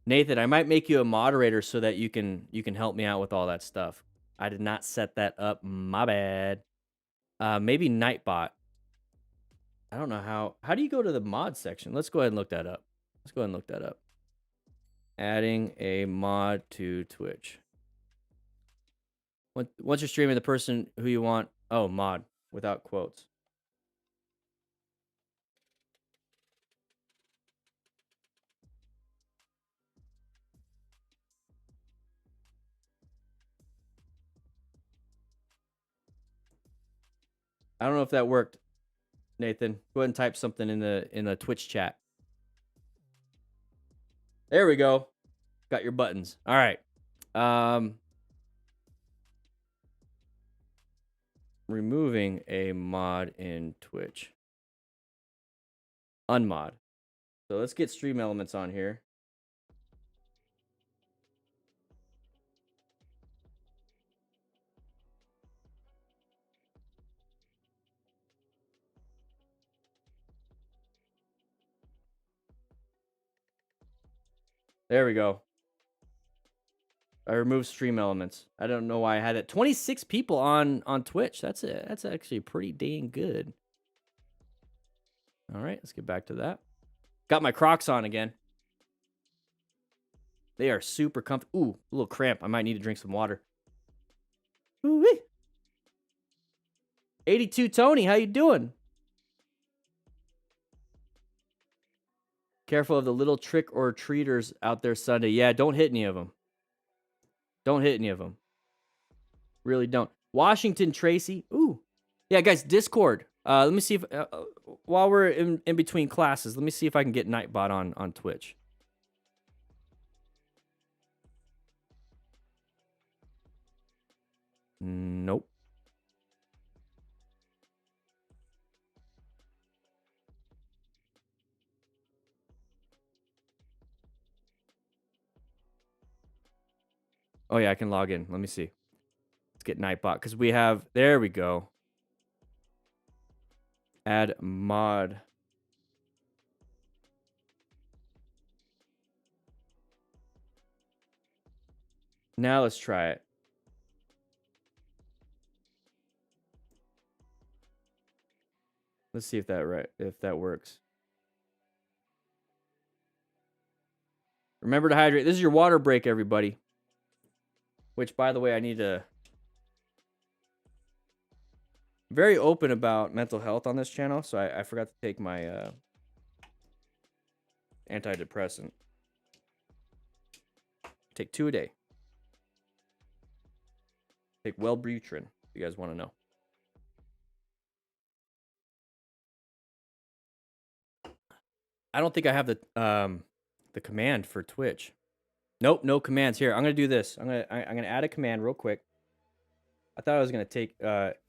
Nathan, I might make you a moderator so that you can help me out with all that stuff. I did not set that up. My bad. Maybe Nightbot. I don't know how. How do you go to the mod section? Let's go ahead and look that up. Adding a mod to Twitch. Once you're streaming, the person who you want. Oh, mod without quotes. I don't know if that worked, Nathan. Go ahead and type something in the Twitch chat. There we go. Got your buttons. All right. removing a mod in Twitch. Unmod. So let's get stream elements on here. There we go. I removed stream elements. I don't know why I had it. 26 people on Twitch. That's actually pretty dang good. All right, let's get back to that. Got my Crocs on again. They are super comfy. Ooh, a little cramp. I might need to drink some water. Ooh-wee. 82 Tony, how you doing? Careful of the little trick or treaters out there Sunday. Yeah, don't hit any of them. Don't hit any of them. Really don't. Washington Tracy. Ooh. Yeah, guys, Discord. Let me see if, while we're in between classes, let me see if I can get Nightbot on Twitch. Nope. Oh, yeah, I can log in. Let me see. Let's get Nightbot because we have, there we go. Add mod. Now let's try it. Let's see if that works. Remember to hydrate. This is your water break, everybody. Which, by the way, I need to... Very open about mental health on this channel, so I forgot to take my antidepressant. Take 2 a day. Take Wellbutrin, if you guys want to know. I don't think I have the command for Twitch. Nope, no commands here. I'm gonna do this. I'm gonna add a command real quick. I thought I was gonna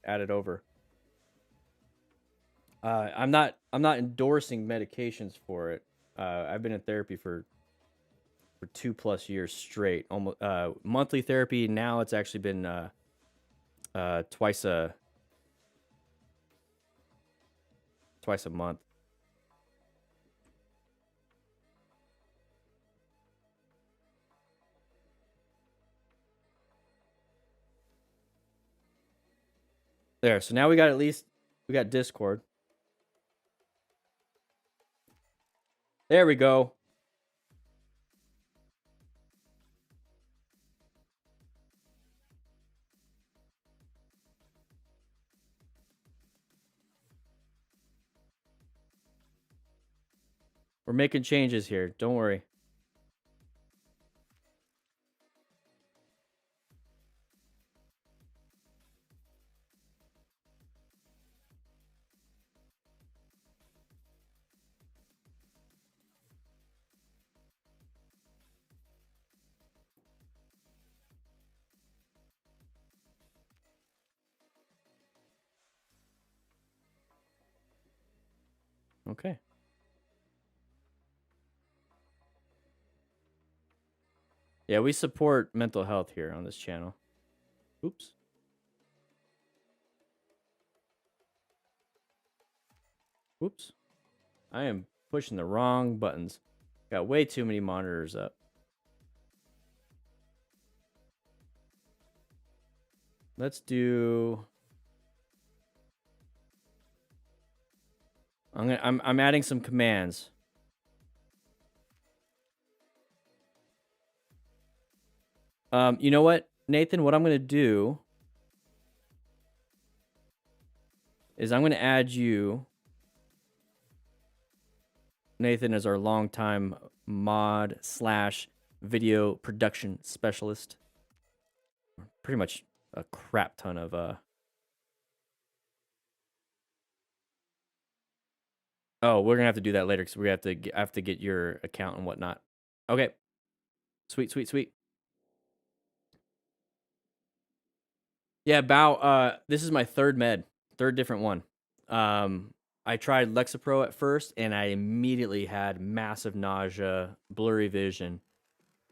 add it over. I'm not endorsing medications for it. I've been in therapy for 2+ years straight. Almost monthly therapy. Now it's actually been twice a month. There. So now we got Discord. There we go. We're making changes here. Don't worry. Okay. Yeah, we support mental health here on this channel. Oops. Whoops. I am pushing the wrong buttons. Got way too many monitors up. Let's do... I'm adding some commands. You know what, Nathan? What I'm gonna do is I'm gonna add you, Nathan, as our longtime mod / video production specialist. Pretty much a crap ton of Oh, we're gonna have to do that later because we have to get your account and whatnot. Okay. Sweet, sweet, sweet. Yeah, Bow, this is my third different one. I tried Lexapro at first, and I immediately had massive nausea, blurry vision.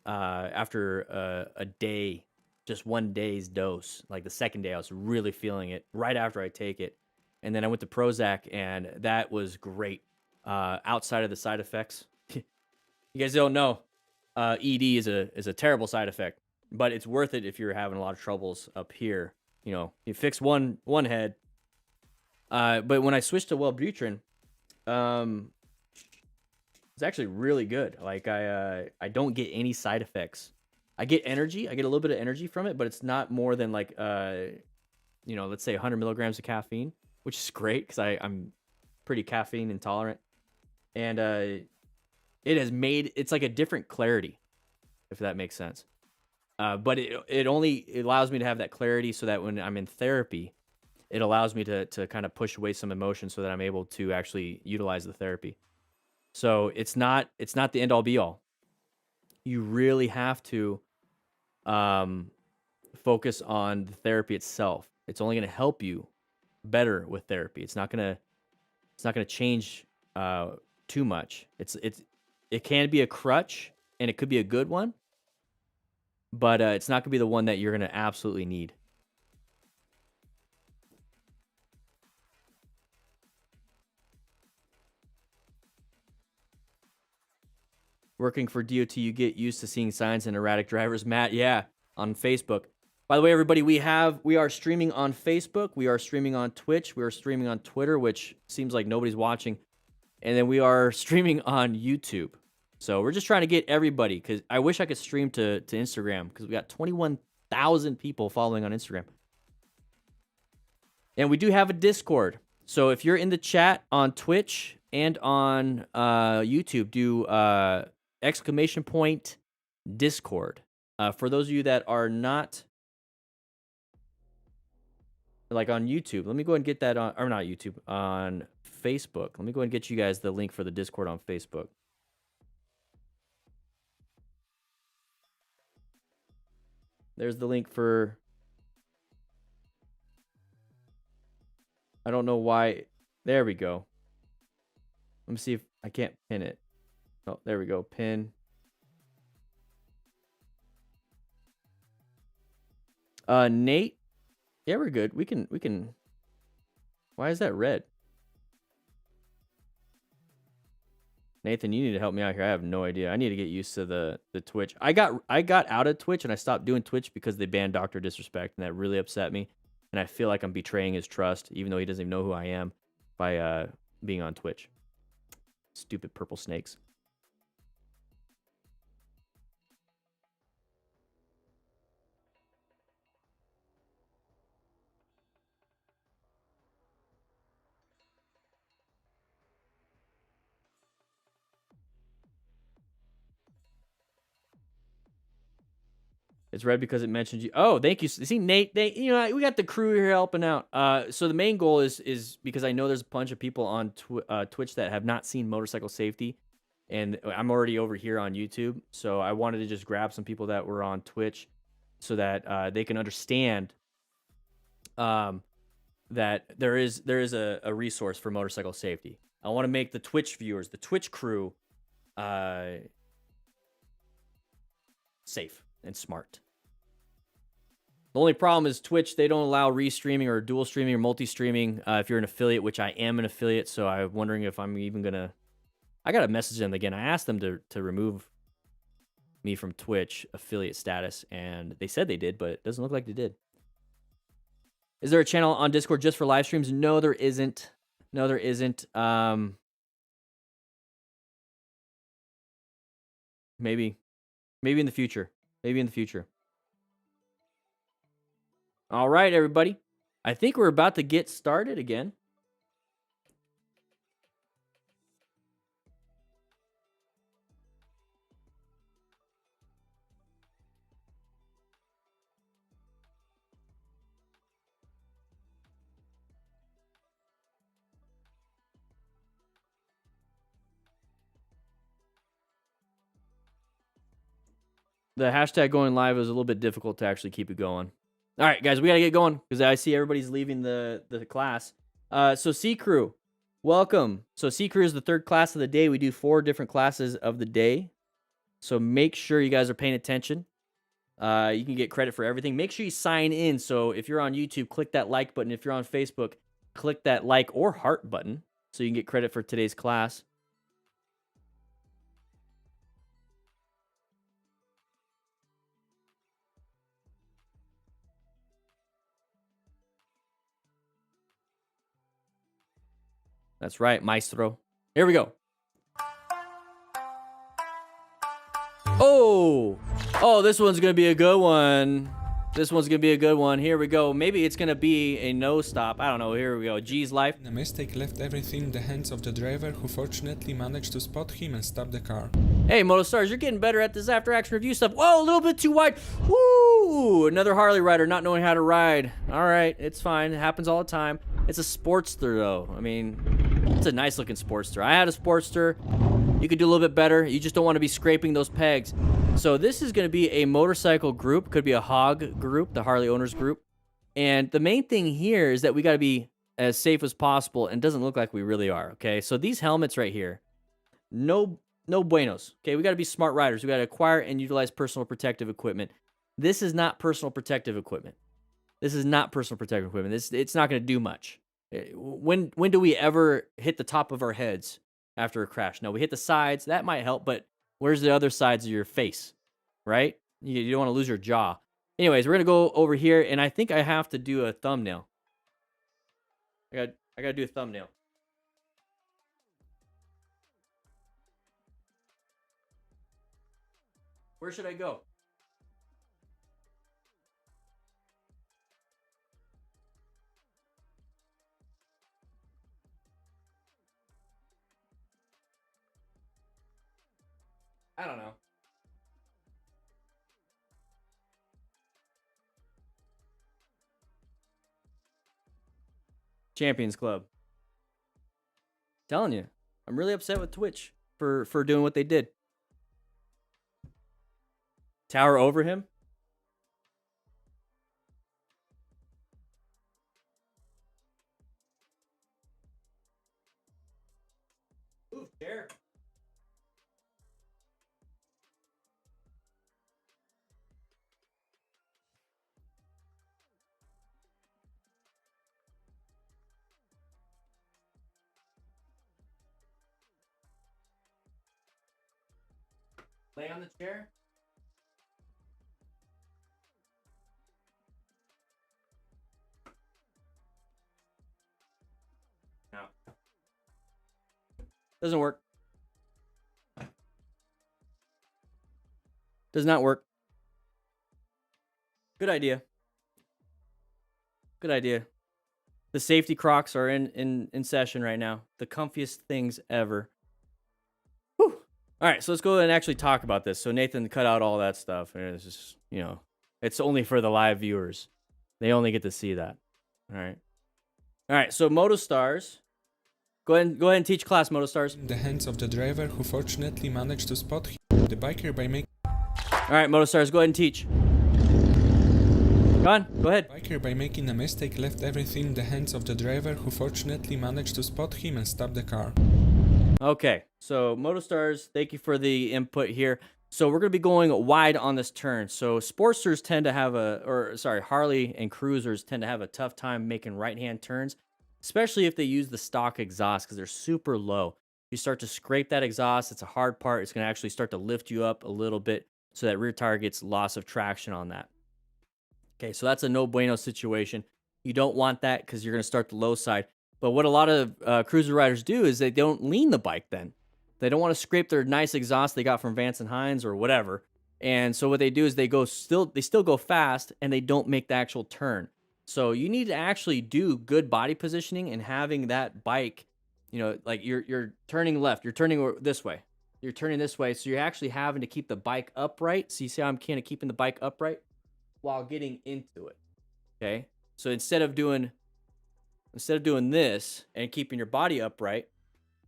After a day, just 1 day's dose, like the second day, I was really feeling it right after I take it. And then I went to Prozac, and that was great. Outside of the side effects, you guys don't know, ED is a terrible side effect, but it's worth it if you're having a lot of troubles up here. You know, you fix one head. But when I switched to Wellbutrin, it's actually really good. Like I don't get any side effects. I get energy. I get a little bit of energy from it, but it's not more than like let's say 100 milligrams of caffeine, which is great because I'm pretty caffeine intolerant, and it's like a different clarity, if that makes sense. But it only allows me to have that clarity so that when I'm in therapy, it allows me to kind of push away some emotion so that I'm able to actually utilize the therapy. So it's not the end all be all. You really have to focus on the therapy itself. It's only going to help you better with therapy. It's not going to change too much. It can be a crutch, and it could be a good one, but it's not going to be the one that you're going to absolutely need. Working for DOT, you get used to seeing signs and erratic drivers. Matt, yeah, on Facebook. By the way, everybody, we are streaming on Facebook. We are streaming on Twitch. We are streaming on Twitter, which seems like nobody's watching. And then we are streaming on YouTube. So we're just trying to get everybody, because I wish I could stream to Instagram, because we got 21,000 people following on Instagram. And we do have a Discord. So if you're in the chat on Twitch and on YouTube, do ! Discord. For those of you that are not like on YouTube, let me go ahead and get that on, or not YouTube, on Facebook. Let me go ahead and get you guys the link for the Discord on Facebook. There's the link for, I don't know why. There we go. Let me see if I can't pin it. Oh, there we go. Pin. Nate. Yeah, we're good. We can. Why is that red? Nathan, you need to help me out here. I have no idea. I need to get used to the Twitch. I got out of Twitch, and I stopped doing Twitch because they banned Dr. Disrespect, and that really upset me. And I feel like I'm betraying his trust, even though he doesn't even know who I am, by being on Twitch. Stupid purple snakes. It's red because it mentions you. Oh, thank you. See, Nate, we got the crew here helping out. So the main goal is because I know there's a bunch of people on Twitch that have not seen motorcycle safety, and I'm already over here on YouTube. So I wanted to just grab some people that were on Twitch so that they can understand that there is a resource for motorcycle safety. I want to make the Twitch viewers, the Twitch crew, safe and smart. The only problem is Twitch, they don't allow restreaming or dual streaming or multi-streaming if you're an affiliate, which I am an affiliate, so I'm wondering if I'm even going to... I got to message them again. I asked them to remove me from Twitch affiliate status, and they said they did, but it doesn't look like they did. Is there a channel on Discord just for live streams? No, there isn't. No, there isn't. Maybe in the future. Maybe in the future. All right, everybody. I think we're about to get started again. The hashtag going live is a little bit difficult to actually keep it going. All right, guys, we got to get going because I see everybody's leaving the class. So C Crew, welcome. So C Crew is the third class of the day. We do 4 different classes of the day. So make sure you guys are paying attention. You can get credit for everything. Make sure you sign in. So if you're on YouTube, click that like button. If you're on Facebook, click that like or heart button so you can get credit for today's class. That's right, maestro. Here we go. Oh, this one's going to be a good one. This one's going to be a good one. Here we go. Maybe it's going to be a no stop. I don't know. Here we go. G's life. A mistake left everything in the hands of the driver, who fortunately managed to spot him and stop the car. Hey, MotoStars, you're getting better at this after action review stuff. Whoa, a little bit too wide. Woo! Another Harley rider not knowing how to ride. All right, it's fine. It happens all the time. It's a Sportster, though. I mean, it's a nice looking Sportster. I had a Sportster. You could do a little bit better. You just don't want to be scraping those pegs. So this is going to be a motorcycle group. Could be a hog group, the Harley owners group. And the main thing here is that we got to be as safe as possible, and it doesn't look like we really are, okay? So these helmets right here, no buenos, okay? We got to be smart riders. We got to acquire and utilize personal protective equipment. This is not personal protective equipment. This is not personal protective equipment. It's not going to do much. When do we ever hit the top of our heads after a crash? No, we hit the sides. That might help, but where's the other sides of your face, right? You don't want to lose your jaw. Anyways, we're going to go over here, and I think I have to do a thumbnail. I got to do a thumbnail. Where should I go? I don't know. Champions Club. Telling you, I'm really upset with Twitch for doing what they did. Tower over him. Ooh, chair. Lay on the chair. No. Doesn't work. Does not work. Good idea. Good idea. The safety Crocs are in session right now. The comfiest things ever. Whew. All right, so let's go and actually talk about this. So Nathan cut out all that stuff, and it's just, it's only for the live viewers. They only get to see that. All right. So MotoStars, go ahead and teach class, MotoStars. In the hands of the driver, who fortunately managed to spot him, the biker by making. All right, MotoStars, go ahead and teach. Go on, go ahead. Biker by making a mistake left everything in the hands of the driver, who fortunately managed to spot him and stop the car. Okay, so MotoStars, thank you for the input here. So we're going to be going wide on this turn. So Sportsters tend to have Harley and Cruisers tend to have a tough time making right-hand turns, especially if they use the stock exhaust because they're super low. You start to scrape that exhaust, it's a hard part. It's going to actually start to lift you up a little bit so that rear tire gets loss of traction on that. Okay, so that's a no bueno situation. You don't want that because you're going to start the low side. But what a lot of cruiser riders do is they don't lean the bike then. They don't want to scrape their nice exhaust they got from Vance and Hines or whatever. And so what they do is they still go fast and they don't make the actual turn. So you need to actually do good body positioning and having that bike, like you're turning left, you're turning this way. You're turning this way, so you're actually having to keep the bike upright. So you see how I'm kind of keeping the bike upright while getting into it. Okay? So instead of doing this and keeping your body upright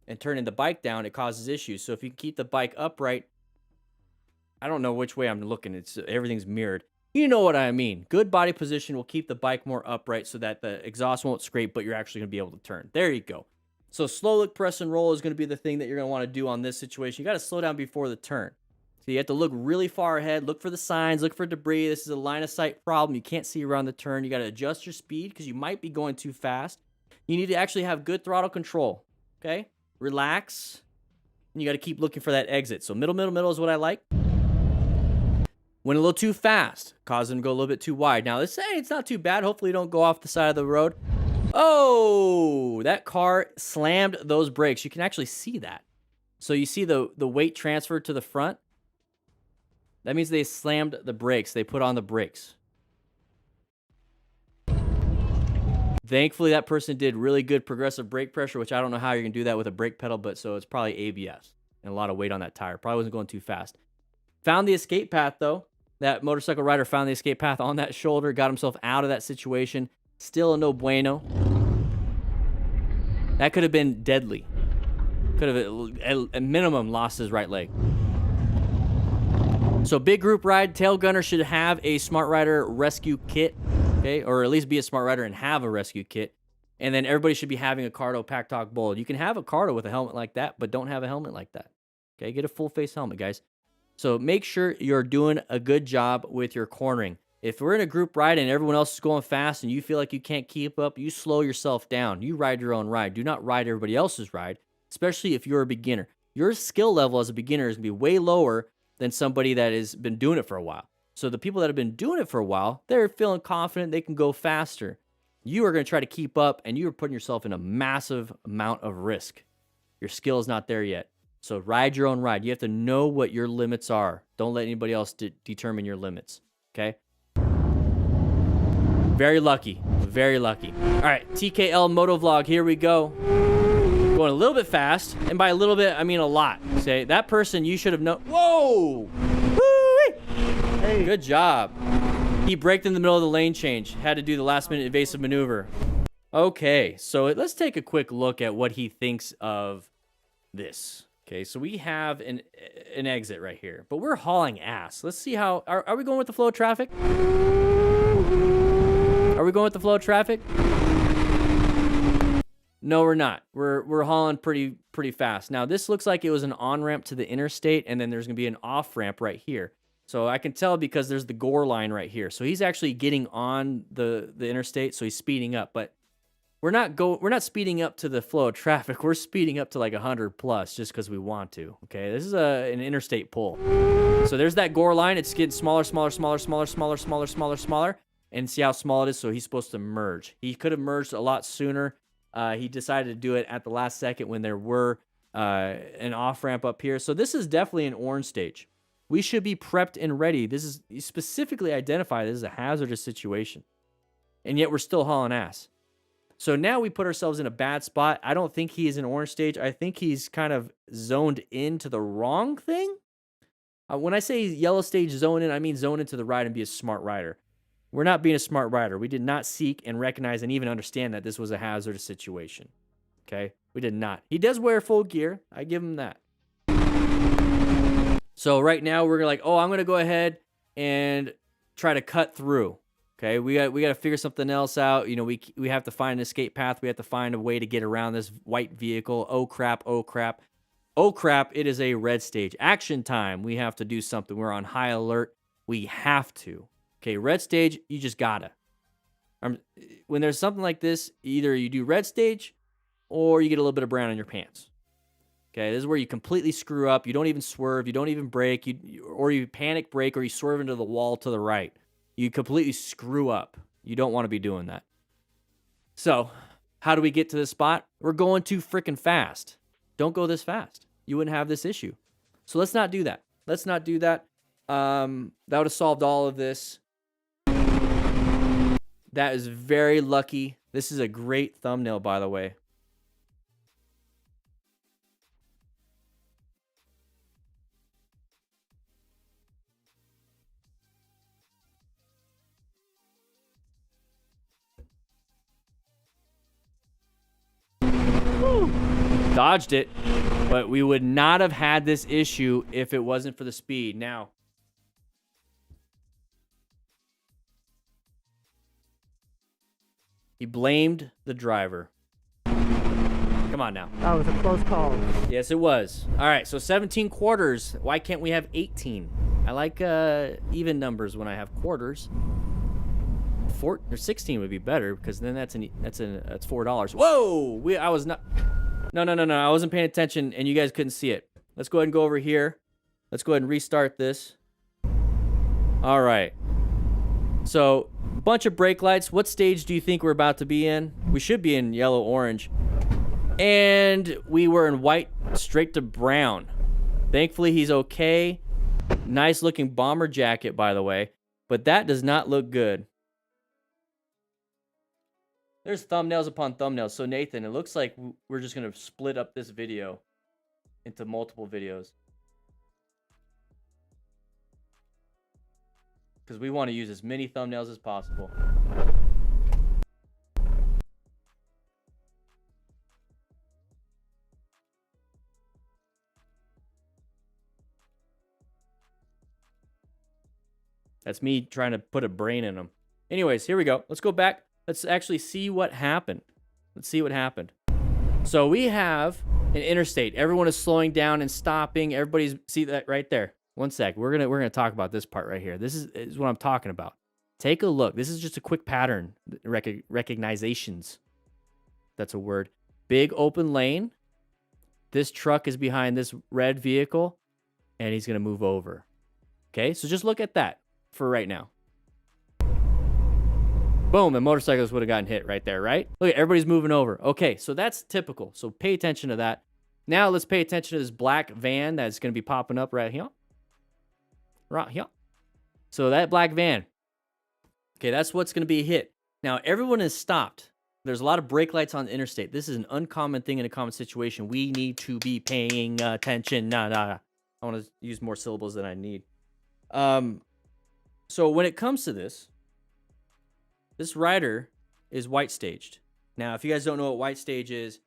and turning the bike down, it causes issues. So if you keep the bike upright, I don't know which way I'm looking. Everything's mirrored. You know what I mean. Good body position will keep the bike more upright so that the exhaust won't scrape, but you're actually going to be able to turn. There you go. So slow look, press, and roll is going to be the thing that you're going to want to do on this situation. You got to slow down before the turn. So you have to look really far ahead, look for the signs, look for debris. This is a line of sight problem. You can't see around the turn. You got to adjust your speed because you might be going too fast. You need to actually have good throttle control, okay? Relax. And you got to keep looking for that exit. So middle is what I like. Went a little too fast, caused them to go a little bit too wide. Now, let's say it's not too bad. Hopefully you don't go off the side of the road. Oh, that car slammed those brakes. You can actually see that. So you see the weight transfer to the front? That means they slammed the brakes. They put on the brakes. Thankfully, that person did really good progressive brake pressure, which I don't know how you're going to do that with a brake pedal, but so it's probably ABS and a lot of weight on that tire. Probably wasn't going too fast. Found the escape path, though. That motorcycle rider found the escape path on that shoulder, got himself out of that situation. Still a no bueno. That could have been deadly. Could have, at minimum, lost his right leg. So big group ride, tail gunner should have a Smart Rider rescue kit, okay? Or at least be a Smart Rider and have a rescue kit. And then everybody should be having a Cardo Pack Talk Bold. You can have a Cardo with a helmet like that, but don't have a helmet like that. Okay, get a full face helmet, guys. So make sure you're doing a good job with your cornering. If we're in a group ride and everyone else is going fast and you feel like you can't keep up, you slow yourself down. You ride your own ride. Do not ride everybody else's ride, especially if you're a beginner. Your skill level as a beginner is going to be way lower than somebody that has been doing it for a while. So the people that have been doing it for a while, they're feeling confident they can go faster. You are going to try to keep up, and you are putting yourself in a massive amount of risk. Your skill is not there yet. So ride your own ride. You have to know what your limits are. Don't let anybody else determine your limits, okay? Very lucky. Very lucky. All right, TKL Motovlog, here we go. Going a little bit fast, and by a little bit, I mean a lot. Say, that person you should have known. Whoa! Woo-wee! Hey. Good job. He braked in the middle of the lane change. Had to do the last-minute evasive maneuver. Okay, so let's take a quick look at what he thinks of this. Okay, so we have an exit right here, but we're hauling ass. Let's see how... Are we going with the flow of traffic? Are we going with the flow of traffic? No, we're not. We're hauling pretty fast. Now, this looks like it was an on-ramp to the interstate, and then there's going to be an off-ramp right here. So I can tell because there's the gore line right here. So he's actually getting on the interstate, so he's speeding up. But we're not speeding up to the flow of traffic. We're speeding up to like 100 plus just because we want to. Okay, this is an interstate pull. So there's that gore line. It's getting smaller, and see how small it is. So he's supposed to merge. He could have merged a lot sooner. He decided to do it at the last second when there were an off ramp up here. So this is definitely an orange stage. We should be prepped and ready. This is specifically identified as a hazardous situation, and yet we're still hauling ass. So now we put ourselves in a bad spot. I don't think he is in orange stage. I think he's kind of zoned into the wrong thing. When I say yellow stage zone in, I mean zone into the ride and be a smart rider. We're not being a smart rider. We did not seek and recognize and even understand that this was a hazardous situation. Okay? We did not. He does wear full gear. I give him that. So right now we're like, oh, I'm going to go ahead and try to cut through. Okay, we got to figure something else out. You know, we have to find an escape path. We have to find a way to get around this white vehicle. Oh crap! Oh crap! Oh crap! It is a red stage. Action time. We have to do something. We're on high alert. We have to. Okay, red stage. You just gotta. When there's something like this, either you do red stage, or you get a little bit of brown in your pants. Okay, this is where you completely screw up. You don't even swerve. You don't even brake. Or you panic brake, or you swerve into the wall to the right. You completely screw up. You don't want to be doing that. So, how do we get to this spot? We're going too freaking fast. Don't go this fast. You wouldn't have this issue. So let's not do that. Let's not do that. That would have solved all of this. That is very lucky. This is a great thumbnail, by the way. Dodged it, but we would not have had this issue if it wasn't for the speed. Now, He blamed the driver. Come on now. That was a close call. Yes, it was. All right, so 17 quarters. Why can't we have 18? I like even numbers when I have quarters. 16 would be better because then that's $4. Whoa! I was not. No. I wasn't paying attention, and you guys couldn't see it. Let's go ahead and go over here. Let's go ahead and restart this. All right. So, bunch of brake lights. What stage do you think we're about to be in? We should be in yellow, orange. And we were in white straight to brown. Thankfully, he's okay. Nice looking bomber jacket, by the way. But that does not look good. There's thumbnails upon thumbnails. So, Nathan, it looks like we're just going to split up this video into multiple videos. Because we want to use as many thumbnails as possible. That's me trying to put a brain in them. Anyways, here we go. Let's go back. Let's actually see what happened. Let's see what happened. So we have an interstate. Everyone is slowing down and stopping. Everybody's, see that right there. One sec. We're gonna talk about this part right here. This is what I'm talking about. Take a look. This is just a quick pattern recognizations. That's a word. Big open lane. This truck is behind this red vehicle, and he's gonna move over. Okay, so just look at that for right now. Boom, and motorcycles would have gotten hit right there, right? Look, everybody's moving over. Okay, so that's typical. So pay attention to that. Now let's pay attention to this black van that's going to be popping up right here. Right here. So that black van. Okay, that's what's going to be hit. Now, everyone is stopped. There's a lot of brake lights on the interstate. This is an uncommon thing in a common situation. We need to be paying attention. I want to use more syllables than I need. So when it comes to this rider is white staged. Now, if you guys don't know what white stage is,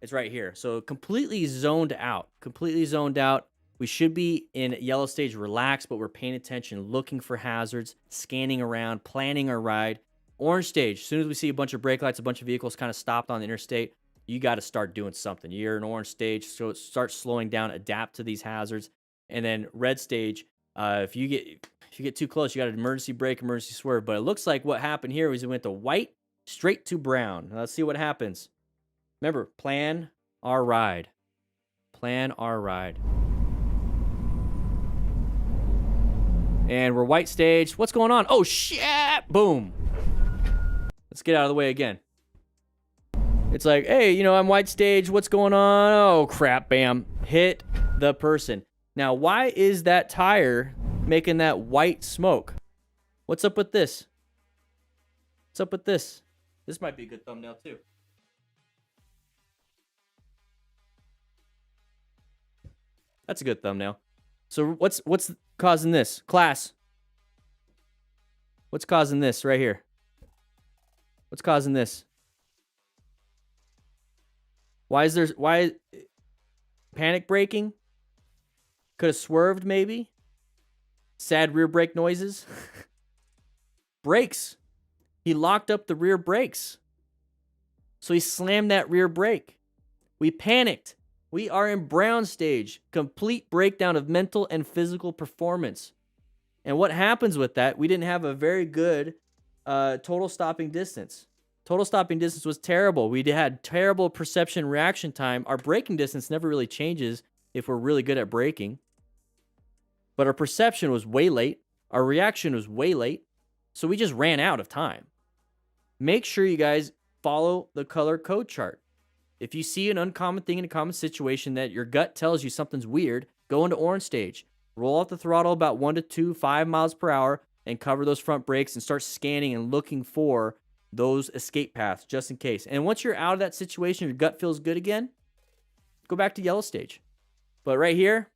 it's right here. So completely zoned out. Completely zoned out. We should be in yellow stage relaxed, but we're paying attention, looking for hazards, scanning around, planning our ride. Orange stage, as soon as we see a bunch of brake lights, a bunch of vehicles kind of stopped on the interstate, you got to start doing something. You're in orange stage, so start slowing down, adapt to these hazards. And then red stage, if you get too close, you got an emergency brake, emergency swerve. But it looks like what happened here was it went to white straight to brown. Now, let's see what happens. Remember, plan our ride. Plan our ride. And we're white stage. What's going on? Oh, shit! Boom. Let's get out of the way again. It's like, hey, you know, I'm white stage. What's going on? Oh, crap. Bam. Hit the person. Now, why is that tire making that white smoke? What's up with this? What's up with this? This might be a good thumbnail, too. That's a good thumbnail. So what's causing this? Class. What's causing this right here? What's causing this? Why panic braking? Could have swerved maybe? Sad rear brake noises? Brakes. He locked up the rear brakes. So he slammed that rear brake. We panicked. We are in brown stage, complete breakdown of mental and physical performance. And what happens with that, we didn't have a very good total stopping distance. Total stopping distance was terrible. We had terrible perception reaction time. Our braking distance never really changes if we're really good at braking. But our perception was way late. Our reaction was way late. So we just ran out of time. Make sure you guys follow the color code chart. If you see an uncommon thing in a common situation that your gut tells you something's weird, go into orange stage. Roll out the throttle about 1 to 5 miles per hour and cover those front brakes and start scanning and looking for those escape paths just in case. And once you're out of that situation, your gut feels good again, go back to yellow stage. But right here,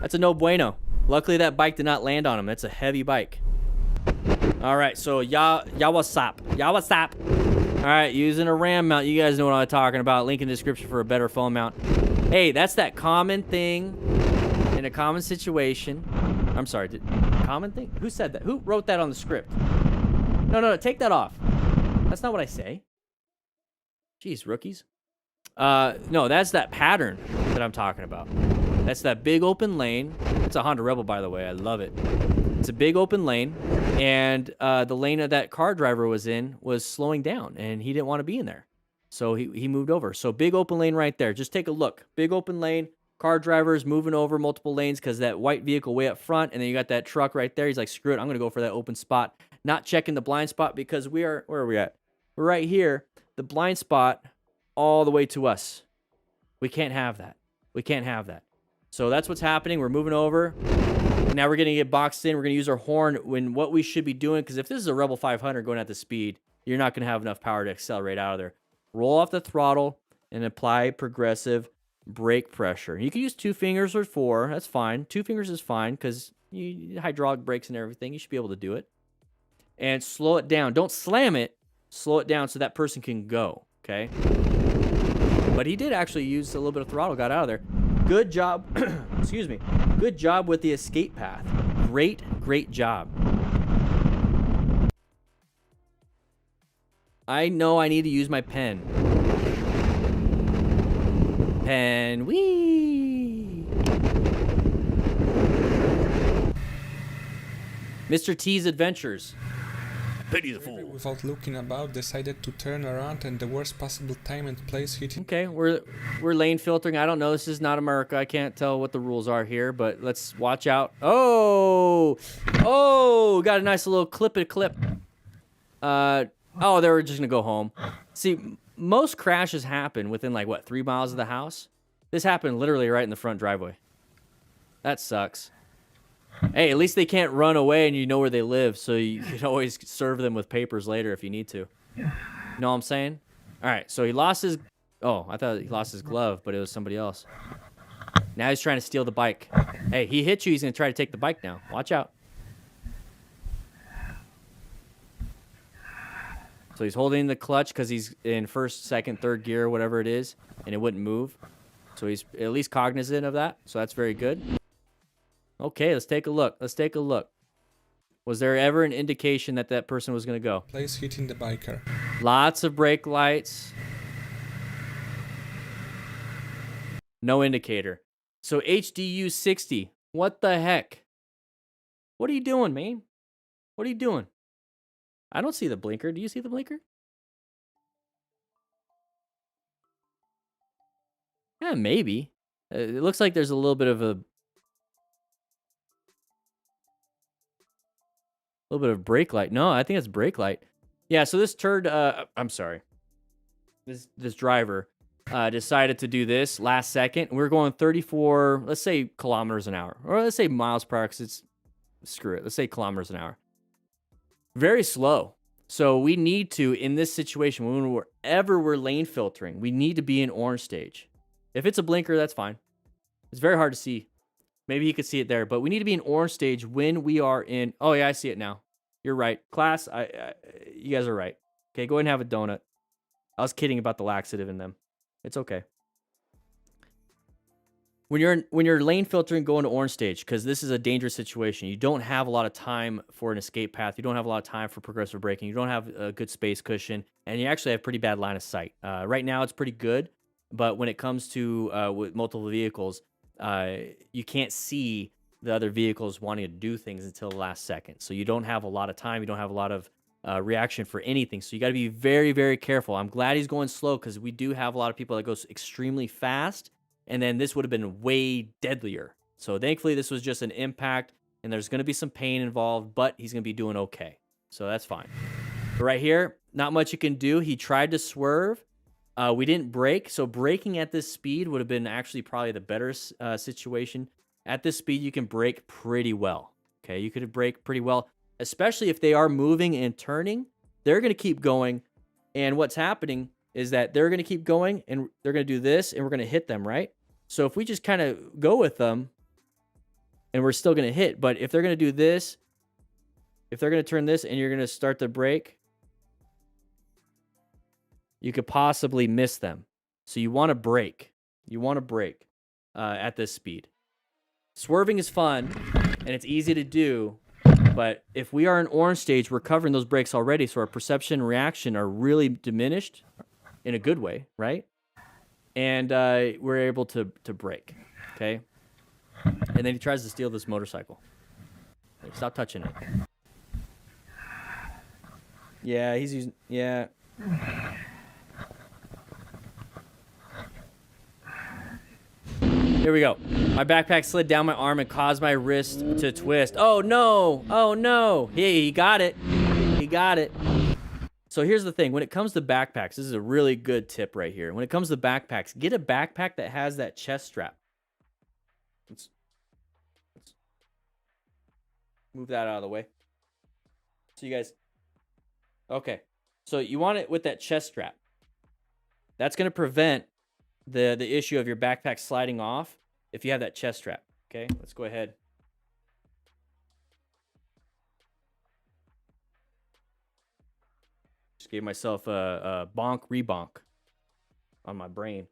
that's a no bueno. Luckily, that bike did not land on him. That's a heavy bike. All right, so Yawasap. All right, using a RAM mount. You guys know what I'm talking about. Link in the description for a better phone mount. Hey, that's that common thing in a common situation. I'm sorry, common thing? Who said that? Who wrote that on the script? No, take that off. That's not what I say. Jeez, rookies. No, that's that pattern that I'm talking about. That's that big open lane. It's a Honda Rebel, by the way. I love it. It's a big open lane, and the lane that car driver was in was slowing down, and he didn't want to be in there. So he moved over. So big open lane right there. Just take a look. Big open lane. Car driver is moving over multiple lanes because that white vehicle way up front, and then you got that truck right there. He's like, screw it, I'm going to go for that open spot. Not checking the blind spot because where are we at? We're right here. The blind spot all the way to us. We can't have that. We can't have that. So that's what's happening. We're moving over. Now we're going to get boxed in. We're going to use our horn when what we should be doing, because if this is a Rebel 500 going at the speed, you're not going to have enough power to accelerate out of there. Roll off the throttle and apply progressive brake pressure. You can use 2 fingers or 4. That's fine. 2 fingers is fine because hydraulic brakes and everything. You should be able to do it. And slow it down. Don't slam it. Slow it down so that person can go. Okay? But he did actually use a little bit of throttle. Got out of there. Good job. Excuse me. Good job with the escape path. Great job. I know I need to use my pen. Pen. Whee! Mr. T's Adventures. Pity the fool. Without looking about, decided to turn around and the worst possible time and place hitting. Okay, we're lane filtering. I don't know. This is not America. I can't tell what the rules are here, but let's watch out. Oh, got a nice little clip. Oh, they were just gonna go home. See, most crashes happen within like what, 3 miles of the house. This happened literally right in the front driveway. That sucks. Hey, at least they can't run away and you know where they live, so you can always serve them with papers later if you need to. You know what I'm saying? All right, so he lost his... Oh, I thought he lost his glove, but it was somebody else. Now he's trying to steal the bike. Hey, he hit you. He's going to try to take the bike now. Watch out. So he's holding the clutch because he's in first, second, third gear, whatever it is, and it wouldn't move. So he's at least cognizant of that, so that's very good. Okay, let's take a look. Was there ever an indication that that person was going to go? Place hitting the biker. Lots of brake lights. No indicator. So HDU 60. What the heck? What are you doing, man? What are you doing? I don't see the blinker. Do you see the blinker? Yeah, maybe. It looks like there's a little bit of a... little bit of brake light. No, I think it's brake light. Yeah, so this turd, I'm sorry. This driver decided to do this last second. We're going 34, let's say kilometers an hour. Or let's say miles per hour, because it's, screw it. Let's say kilometers an hour. Very slow. So we need to, in this situation, whenever we're lane filtering, we need to be in orange stage. If it's a blinker, that's fine. It's very hard to see. Maybe you could see it there, but we need to be in orange stage when we are in... Oh, yeah, I see it now. You're right. Class, you guys are right. Okay, go ahead and have a donut. I was kidding about the laxative in them. It's okay. When you're lane filtering, go into orange stage, because this is a dangerous situation. You don't have a lot of time for an escape path. You don't have a lot of time for progressive braking. You don't have a good space cushion, and you actually have pretty bad line of sight. Right now, it's pretty good, but when it comes to with multiple vehicles... you can't see the other vehicles wanting to do things until the last second. So you don't have a lot of time. You don't have a lot of reaction for anything. So you got to be very, very careful. I'm glad he's going slow because we do have a lot of people that go extremely fast. And then this would have been way deadlier. So thankfully, this was just an impact. And there's going to be some pain involved, but he's going to be doing okay. So that's fine. But right here, not much you can do. He tried to swerve. We didn't brake, so braking at this speed would have been actually probably the better situation. At this speed, you can brake pretty well. Okay, you could brake pretty well, especially if they are moving and turning. They're going to keep going, and what's happening is that they're going to keep going, and they're going to do this, and we're going to hit them, right? So if we just kind of go with them, and we're still going to hit, but if they're going to do this, if they're going to turn this, and you're going to start the brake, you could possibly miss them. So you want to brake. You want to brake at this speed. Swerving is fun, and it's easy to do, But if we are in orange stage, we're covering those brakes already, so our perception and reaction are really diminished in a good way, right? And we're able to brake, okay? And then he tries to steal this motorcycle. Like, stop touching it. Yeah, he's using... Yeah. Here we go. My backpack slid down my arm and caused my wrist to twist. Oh, no. Oh, no. Hey, he got it. He got it. So here's the thing. When it comes to backpacks, this is a really good tip right here. When it comes to backpacks, get a backpack that has that chest strap. Let's move that out of the way. So you guys... Okay. So you want it with that chest strap. That's going to prevent the issue of your backpack sliding off if you have that chest strap. Okay, let's go ahead. Just gave myself a bonk rebonk on my brain.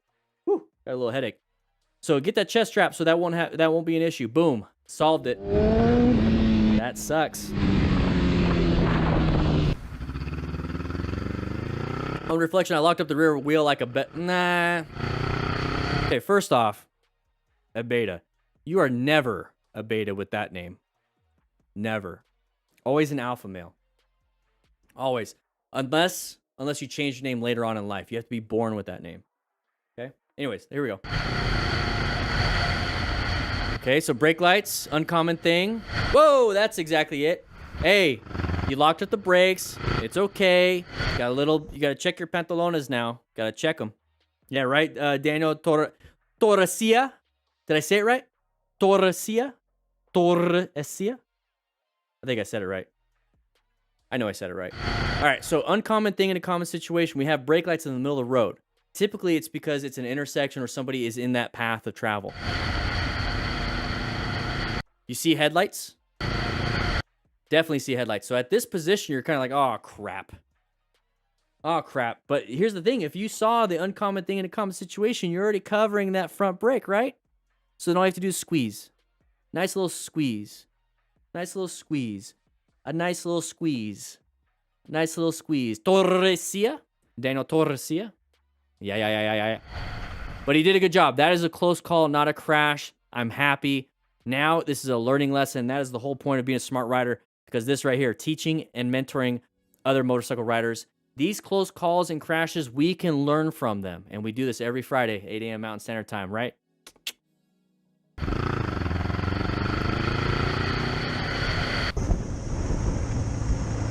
Whew, got a little headache. So get that chest strap so that won't be an issue. Boom, solved it. That sucks. On reflection, I locked up the rear wheel like a nah. Okay, first off, a beta. You are never a beta with that name. Never. Always an alpha male. Always. Unless you change your name later on in life. You have to be born with that name. Okay? Anyways, here we go. Okay, so brake lights, uncommon thing. Whoa, that's exactly it. Hey, you locked up the brakes. It's okay. You gotta check your pantalones now. Gotta check them. Yeah, right, Daniel Torresia. Did I say it right? Torresia? Torresia? I think I said it right. I know I said it right. All right, so uncommon thing in a common situation. We have brake lights in the middle of the road. Typically, it's because it's an intersection or somebody is in that path of travel. You see headlights? Definitely see headlights. So at this position, you're kind of like, oh, crap. Oh, crap. But here's the thing. If you saw the uncommon thing in a common situation, you're already covering that front brake, right? So then all you have to do is squeeze. Nice little squeeze. Nice little squeeze. A nice little squeeze. Nice little squeeze. Torresia? Daniel Torresia? Yeah. But he did a good job. That is a close call, not a crash. I'm happy. Now, this is a learning lesson. That is the whole point of being a smart rider. Because this right here, teaching and mentoring other motorcycle riders. These close calls and crashes, we can learn from them. And we do this every Friday, 8 a.m. Mountain Standard Time, right?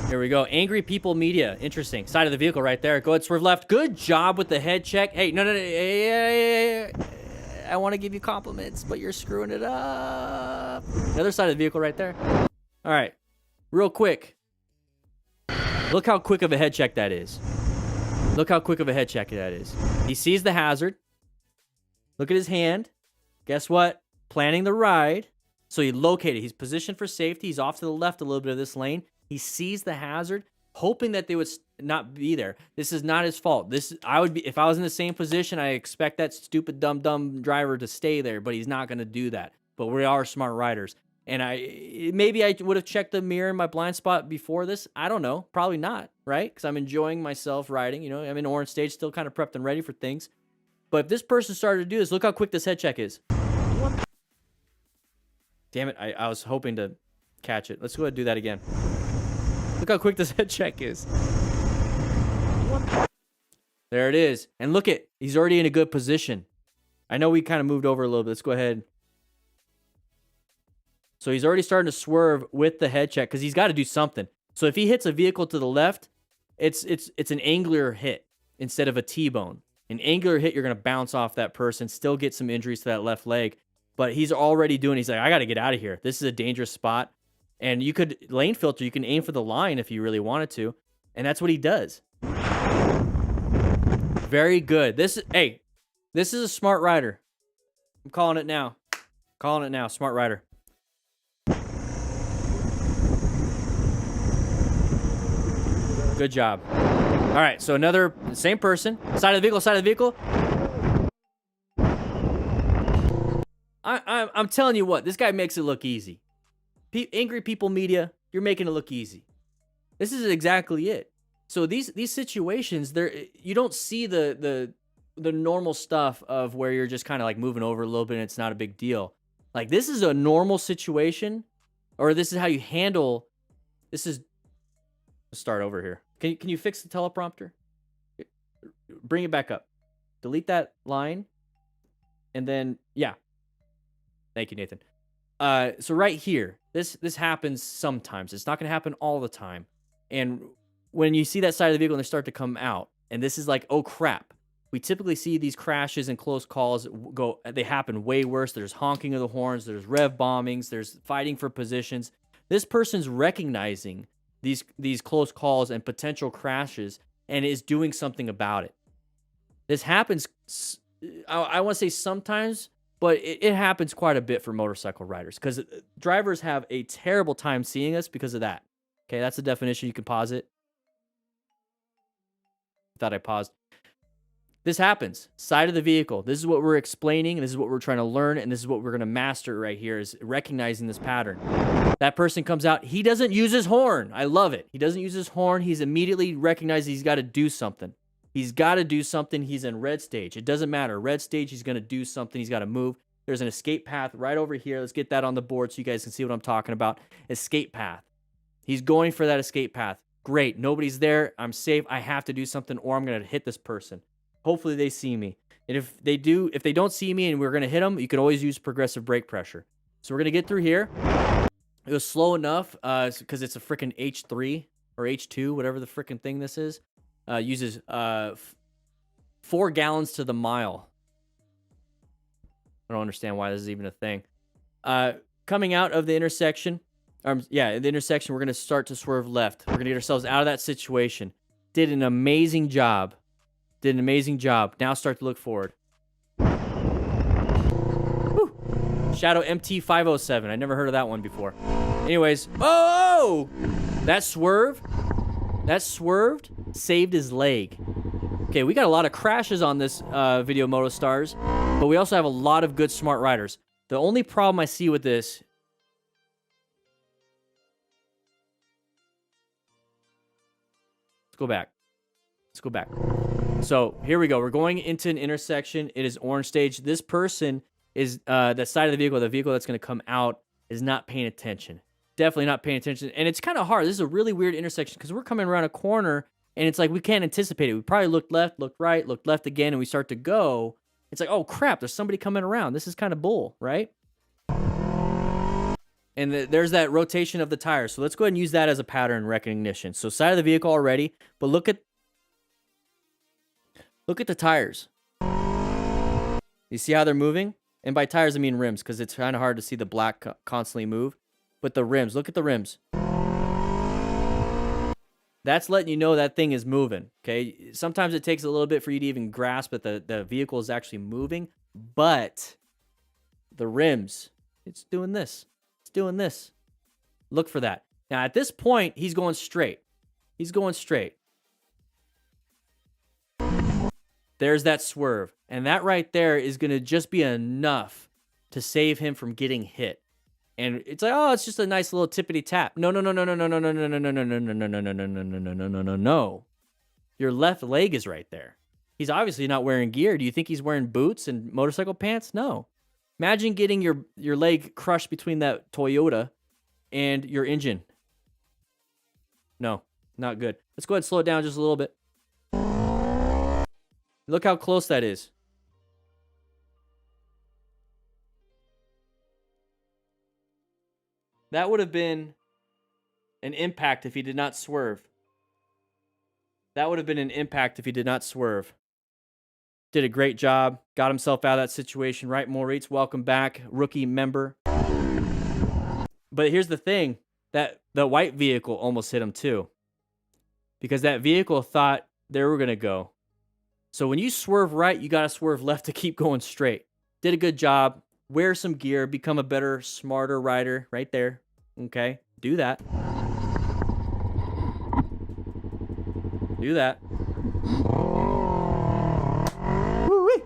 Here we go. Angry People Media. Interesting. Side of the vehicle right there. Go ahead, swerve left. Good job with the head check. Hey, no. I want to give you compliments, but you're screwing it up. The other side of the vehicle right there. All right. Real quick. Look how quick of a head check that is. Look how quick of a head check that is. He sees the hazard. Look at his hand. Guess what? Planning the ride. So he located. He's positioned for safety. He's off to the left a little bit of this lane. He sees the hazard, hoping that they would not be there. This is not his fault. If I was in the same position, I expect that stupid dumb driver to stay there, but he's not going to do that. But we are smart riders. And maybe I would have checked the mirror in my blind spot before this. I don't know. Probably not, right? Because I'm enjoying myself riding. You know, I'm in orange stage, still kind of prepped and ready for things. But if this person started to do this, look how quick this head check is. Damn it. I was hoping to catch it. Let's go ahead and do that again. Look how quick this head check is. There it is. And look at, he's already in a good position. I know we kind of moved over a little bit. Let's go ahead. So he's already starting to swerve with the head check because he's got to do something. So if he hits a vehicle to the left, it's an angular hit instead of a T-bone. An angular hit, you're going to bounce off that person, still get some injuries to that left leg. But he's already he's like, I got to get out of here. This is a dangerous spot. And you could lane filter, you can aim for the line if you really wanted to. And that's what he does. Very good. This is a smart rider. I'm calling it now. Calling it now. Smart rider. Good job. All right, so same person. Side of the vehicle. I'm telling you what, this guy makes it look easy. Angry People Media, You're making it look easy. This is exactly it. So these situations, you don't see the normal stuff of where you're just kind of like moving over a little bit and it's not a big deal. Like this is a normal situation, or this is how you handle. This is. Let's start over here. Can you fix the teleprompter? Bring it back up. Delete that line, and then yeah. Thank you, Nathan. So right here, this happens sometimes. It's not going to happen all the time. And when you see that side of the vehicle and they start to come out, and this is like, oh crap. We typically see these crashes and close calls they happen way worse. There's honking of the horns, there's rev bombings, there's fighting for positions. This person's recognizing these close calls and potential crashes and is doing something about it. This happens, I want to say sometimes, but it happens quite a bit for motorcycle riders because drivers have a terrible time seeing us because of that. Okay, that's the definition. You can pause it. Thought I paused. This happens. Side of the vehicle. This is what we're explaining. This is what we're trying to learn. And this is what we're going to master right here is recognizing this pattern. That person comes out. He doesn't use his horn. I love it. He doesn't use his horn. He's immediately recognized he's got to do something. He's got to do something. He's in red stage. It doesn't matter. Red stage, he's going to do something. He's got to move. There's an escape path right over here. Let's get that on the board so you guys can see what I'm talking about. Escape path. He's going for that escape path. Great. Nobody's there. I'm safe. I have to do something or I'm going to hit this person. Hopefully they see me. And if they don't see me and we're going to hit them, you can always use progressive brake pressure. So we're going to get through here. It was slow enough because it's a freaking H3 or H2, whatever the freaking thing this is. Uses 4 gallons to the mile. I don't understand why this is even a thing. Coming out of the intersection, the intersection, we're going to start to swerve left. We're going to get ourselves out of that situation. Did an amazing job. Now start to look forward. Whew. Shadow MT507. I never heard of that one before. Anyways, oh! That swerved, saved his leg. Okay, we got a lot of crashes on this video, Moto Stars, but we also have a lot of good smart riders. The only problem I see with this... Let's go back. So here we go. We're going into an intersection. It is orange stage. This person is that side of the vehicle that's going to come out is not paying attention. Definitely not paying attention. And it's kind of hard. This is a really weird intersection because we're coming around a corner and it's like we can't anticipate it. We probably looked left, looked right, looked left again, and we start to go. It's like, oh crap, there's somebody coming around. This is kind of bull, right? And there's that rotation of the tires. So let's go ahead and use that as a pattern recognition. So side of the vehicle already, but look at the tires. You see how they're moving? And by tires, I mean rims, because it's kind of hard to see the black constantly move. But the rims, look at the rims. That's letting you know that thing is moving, okay? Sometimes it takes a little bit for you to even grasp that the vehicle is actually moving, but the rims, it's doing this. It's doing this. Look for that. Now, at this point, he's going straight. There's that swerve. And that right there is going to just be enough to save him from getting hit. And it's like, oh, it's just a nice little tippity tap. No. Your left leg is right there. He's obviously not wearing gear. Do you think he's wearing boots and motorcycle pants? No. Imagine getting your leg crushed between that Toyota and your engine. No, not good. Let's go ahead and slow it down just a little bit. Look how close that is. That would have been an impact if he did not swerve. Did a great job. Got himself out of that situation, right, Moritz? Welcome back, rookie member. But here's the thing. That the white vehicle almost hit him too. Because that vehicle thought they were going to go. So when you swerve right, you got to swerve left to keep going straight. Did a good job. Wear some gear. Become a better, smarter rider right there. Okay? Do that. Woo-wee.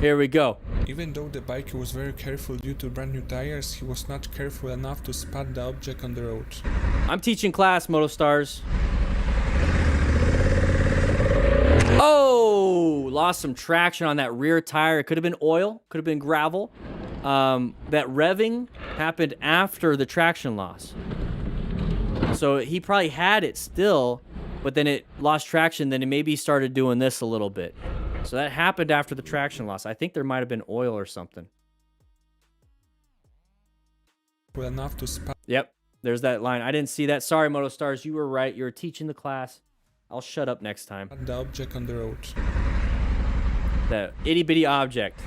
Here we go. Even though the biker was very careful due to brand new tires, he was not careful enough to spot the object on the road. I'm teaching class, Motostars. Oh, lost some traction on that rear tire. It could have been oil, could have been gravel. That revving happened after the traction loss. So he probably had it still, but then it lost traction, then it maybe started doing this a little bit. So that happened after the traction loss. I think there might have been oil or something. Well enough to spot. Yep, there's that line. I didn't see that. Sorry, Motostars, you were right. You were teaching the class. I'll shut up next time. The object on the road. The itty bitty object.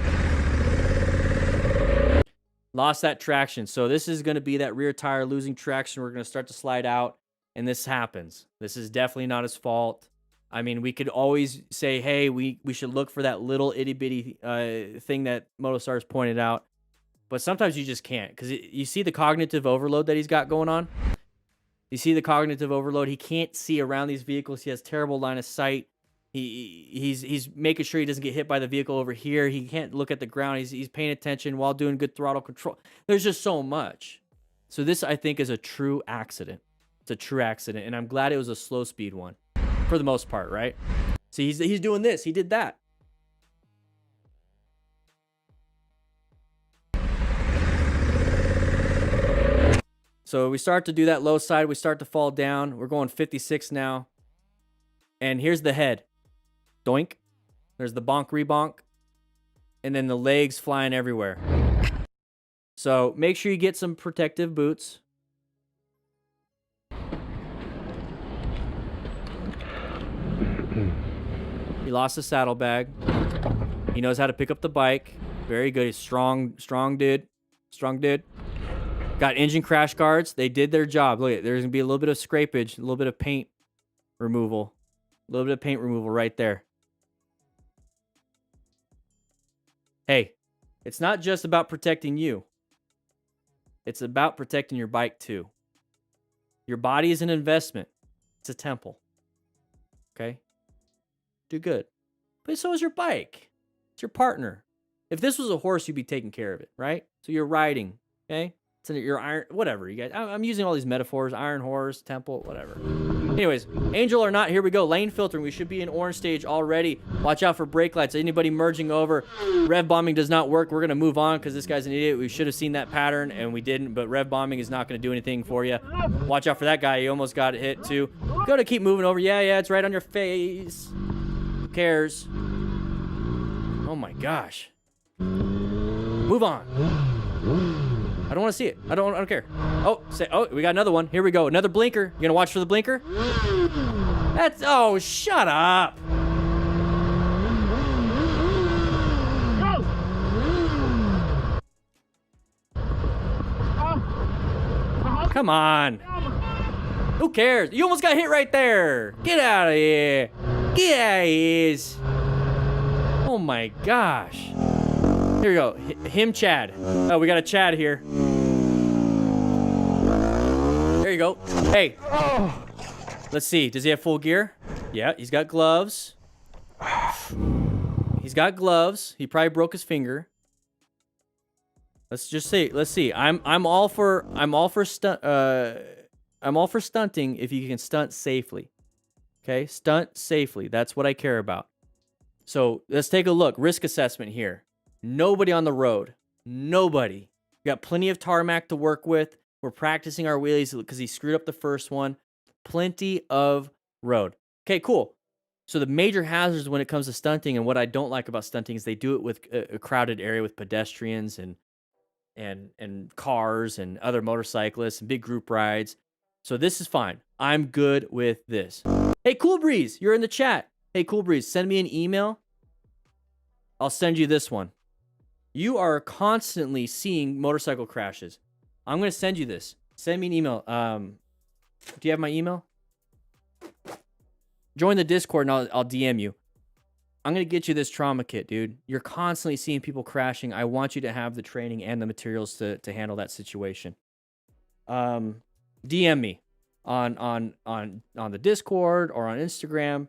Lost that traction. So this is going to be that rear tire losing traction. We're going to start to slide out, and this happens. This is definitely not his fault. I mean, we could always say, hey, we should look for that little itty bitty thing that Motostars pointed out. But sometimes you just can't, because you see the cognitive overload that he's got going on. You see the cognitive overload. He can't see around these vehicles. He has terrible line of sight. He's making sure he doesn't get hit by the vehicle over here. He can't look at the ground. He's paying attention while doing good throttle control. There's just so much. So this, I think, is a true accident. It's a true accident, and I'm glad it was a slow speed one, for the most part, right? See, he's doing this. He did that. So we start to do that low side. We start to fall down. We're going 56 now. And here's the head. Doink. There's the bonk, rebonk. And then the legs flying everywhere. So make sure you get some protective boots. He lost the saddlebag. He knows how to pick up the bike. Very good. He's strong dude. Strong dude. Got engine crash guards. They did their job. Look, there's going to be a little bit of scrapage, a little bit of paint removal. A little bit of paint removal right there. Hey, it's not just about protecting you. It's about protecting your bike too. Your body is an investment. It's a temple. Okay? Do good. But so is your bike. It's your partner. If this was a horse, you'd be taking care of it, right? So you're riding, okay? So your iron, whatever, you guys. I'm using all these metaphors. Iron horse, temple, whatever. Anyways, angel or not, here we go. Lane filtering. We should be in orange stage already. Watch out for brake lights. Anybody merging over. Rev bombing does not work. We're going to move on because this guy's an idiot. We should have seen that pattern, and we didn't. But rev bombing is not going to do anything for you. Watch out for that guy. He almost got hit, too. Go to keep moving over. Yeah, it's right on your face. Who cares? Oh, my gosh. Move on. I don't want to see it. I don't care. Oh, we got another one. Here we go. Another blinker. You gonna watch for the blinker? Oh, shut up. Come on. Who cares? You almost got hit right there. Get out of here. Get out of here. Oh my gosh. Here we go. Him, Chad. Oh, we got a Chad here. There you go. Hey. Let's see. Does he have full gear? Yeah, he's got gloves. He's got gloves. He probably broke his finger. Let's just see. Let's see. I'm all for stunting if you can stunt safely. Okay? Stunt safely. That's what I care about. So, let's take a look. Risk assessment here. Nobody on the road. Nobody. We got plenty of tarmac to work with. We're practicing our wheelies because he screwed up the first one. Plenty of road. Okay, cool. So the major hazards when it comes to stunting, and what I don't like about stunting is they do it with a crowded area with pedestrians and cars and other motorcyclists and big group rides. So this is fine. I'm good with this. Hey, Cool Breeze, you're in the chat. Hey, Cool Breeze, send me an email. I'll send you this one. You are constantly seeing motorcycle crashes. I'm going to send you this. Send me an email. Do you have my email? Join the Discord and I'll DM you. I'm going to get you this trauma kit, dude. You're constantly seeing people crashing. I want you to have the training and the materials to handle that situation. DM me on the Discord or on Instagram.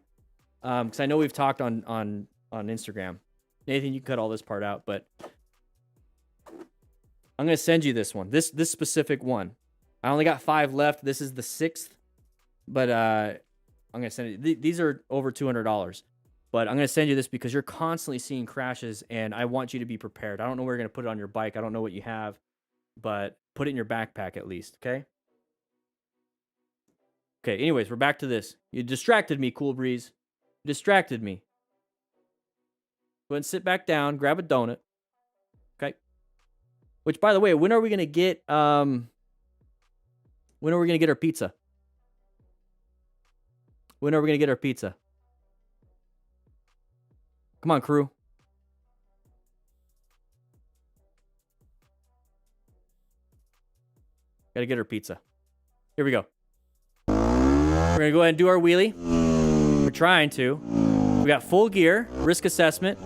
Because I know we've talked on Instagram. Nathan, you can cut all this part out, but I'm going to send you this one. This specific one. I only got 5 left. This is the 6th. But I'm going to send it. These are over $200. But I'm going to send you this because you're constantly seeing crashes, and I want you to be prepared. I don't know where you're going to put it on your bike. I don't know what you have, but put it in your backpack at least, okay? Okay, anyways, we're back to this. You distracted me, Cool Breeze. You distracted me. Go ahead and sit back down, grab a donut. Okay? Which, by the way, when are we going to get our pizza? When are we going to get our pizza? Come on, crew. Gotta get our pizza. Here we go. We're gonna go ahead and do our wheelie. We're trying to. We got full gear, risk assessment.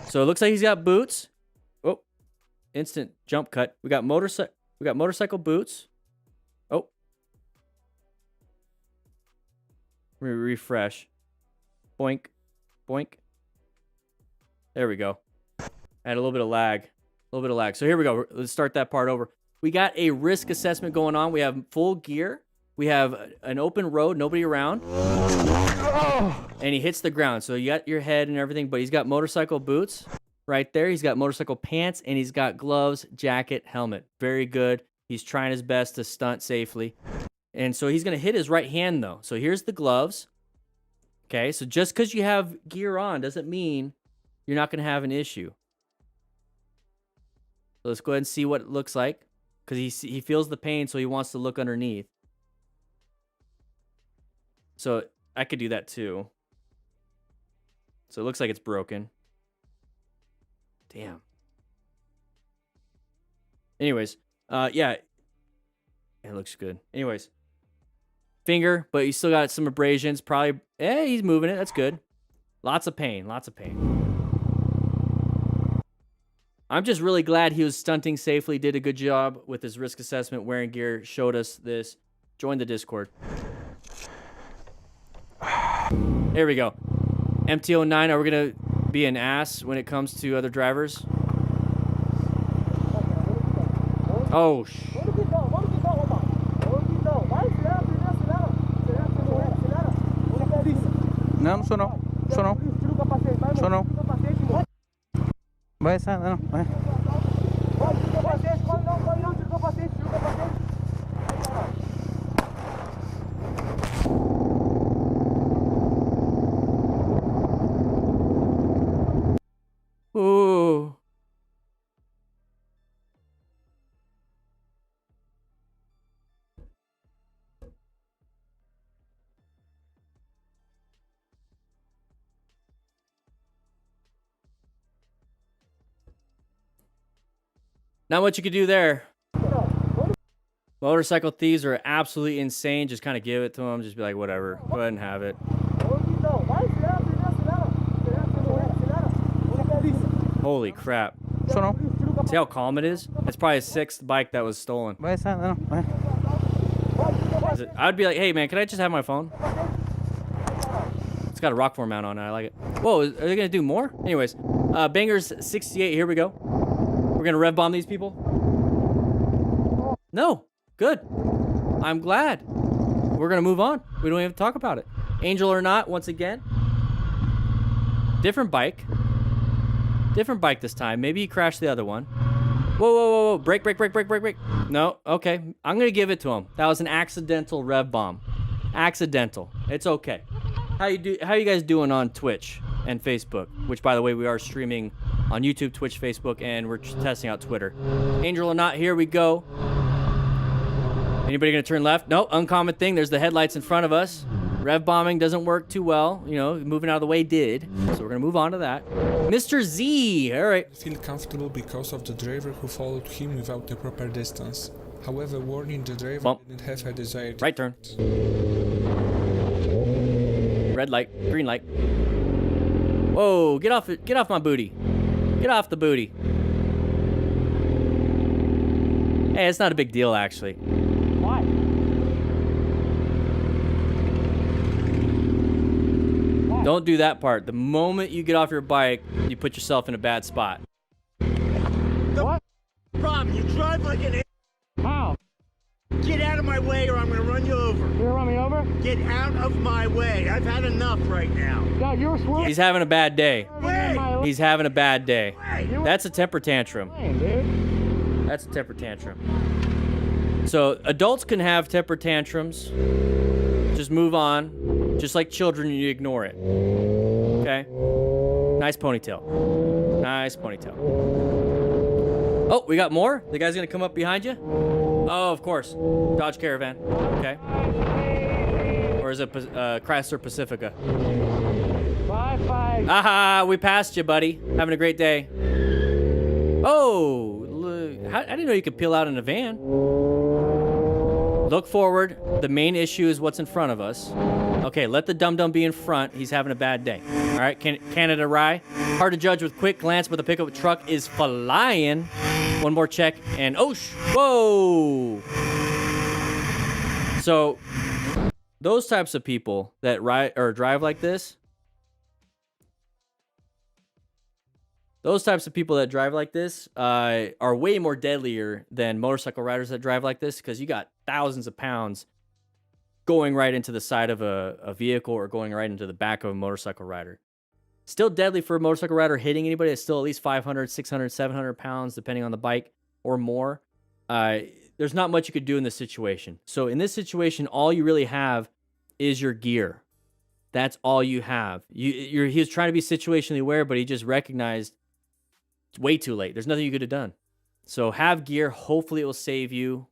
So it looks like he's got boots. Oh, instant jump cut. We got motorcycle boots. Oh. Let me refresh. Boink. Boink. There we go. I had a little bit of lag. So here we go. Let's start that part over. We got a risk assessment going on. We have full gear. We have an open road, nobody around. And he hits the ground. So you got your head and everything, but he's got motorcycle boots right there. He's got motorcycle pants, and he's got gloves, jacket, helmet. Very good. He's trying his best to stunt safely. And so he's going to hit his right hand, though. So here's the gloves. Okay, so just because you have gear on doesn't mean you're not going to have an issue. So let's go ahead and see what it looks like. Because he feels the pain, so he wants to look underneath. So I could do that too. So it looks like it's broken. Damn. Anyways, yeah. It looks good. Anyways. Finger, but he's still got some abrasions. Probably, he's moving it. That's good. Lots of pain. I'm just really glad he was stunting safely, did a good job with his risk assessment, wearing gear, showed us this. Join the Discord. There we go. MT09, are we going to be an ass when it comes to other drivers? Oh, Não sou não. Vai essa, não, vai. Ooh. Not much you could do there. Motorcycle thieves are absolutely insane. Just kind of give it to them. Just be like, whatever. Go ahead and have it. Holy crap. See how calm it is? It's probably his 6th bike that was stolen. I'd be like, hey man, can I just have my phone? It's got a Rockford mount on it. I like it. Whoa, are they going to do more? Anyways, Bangers 68, here we go. We're going to rev bomb these people? No. Good. I'm glad. We're going to move on. We don't even have to talk about it. Angel or not, once again. Different bike. Different bike this time. Maybe he crashed the other one. Whoa. Break. No. Okay. I'm going to give it to him. That was an accidental rev bomb. Accidental. It's okay. How you guys doing on Twitch and Facebook? Which, by the way, we are streaming on YouTube, Twitch, Facebook, and we're testing out Twitter. Angel or not, here we go. Anybody gonna turn left? No, uncommon thing. There's the headlights in front of us. Rev bombing doesn't work too well. You know, moving out of the way did. So we're gonna move on to that. Mr. Z, all right. I feel comfortable because of the driver who followed him without the proper distance. However, warning the driver didn't have a desired... Right turn. Red light, green light. Whoa, get off my booty. Get off the booty. Hey, it's not a big deal, actually. Why? Don't do that part. The moment you get off your bike, you put yourself in a bad spot. What? Problem, you drive like an How? Get out of my way or I'm gonna run you over. You gonna run me over? Get out of my way. I've had enough right now. No, you were swerving. He's having a bad day. Wait! He's having a bad day. Wait! That's a temper tantrum. Dude. That's a temper tantrum. So adults can have temper tantrums. Just move on. Just like children, you ignore it. Okay? Nice ponytail. Nice ponytail. Oh, we got more? The guy's gonna come up behind you? Oh, of course. Dodge Caravan. Okay. Or is it Chrysler Pacifica? Bye. Aha, we passed you, buddy. Having a great day. Oh, look, I didn't know you could peel out in a van. Look forward. The main issue is what's in front of us. Okay, let the dum-dum be in front. He's having a bad day. All right, Canada Rye. Hard to judge with quick glance, but the pickup truck is flying. One more check, and oh, whoa! So, those types of people that ride or drive like this, are way more deadlier than motorcycle riders that drive like this, because you got thousands of pounds going right into the side of a vehicle or going right into the back of a motorcycle rider. Still deadly for a motorcycle rider hitting anybody. It's still at least 500, 600, 700 pounds, depending on the bike or more. There's not much you could do in this situation. So in this situation, all you really have is your gear. That's all you have. He was trying to be situationally aware, but he just recognized it's way too late. There's nothing you could have done. So have gear. Hopefully it will save you.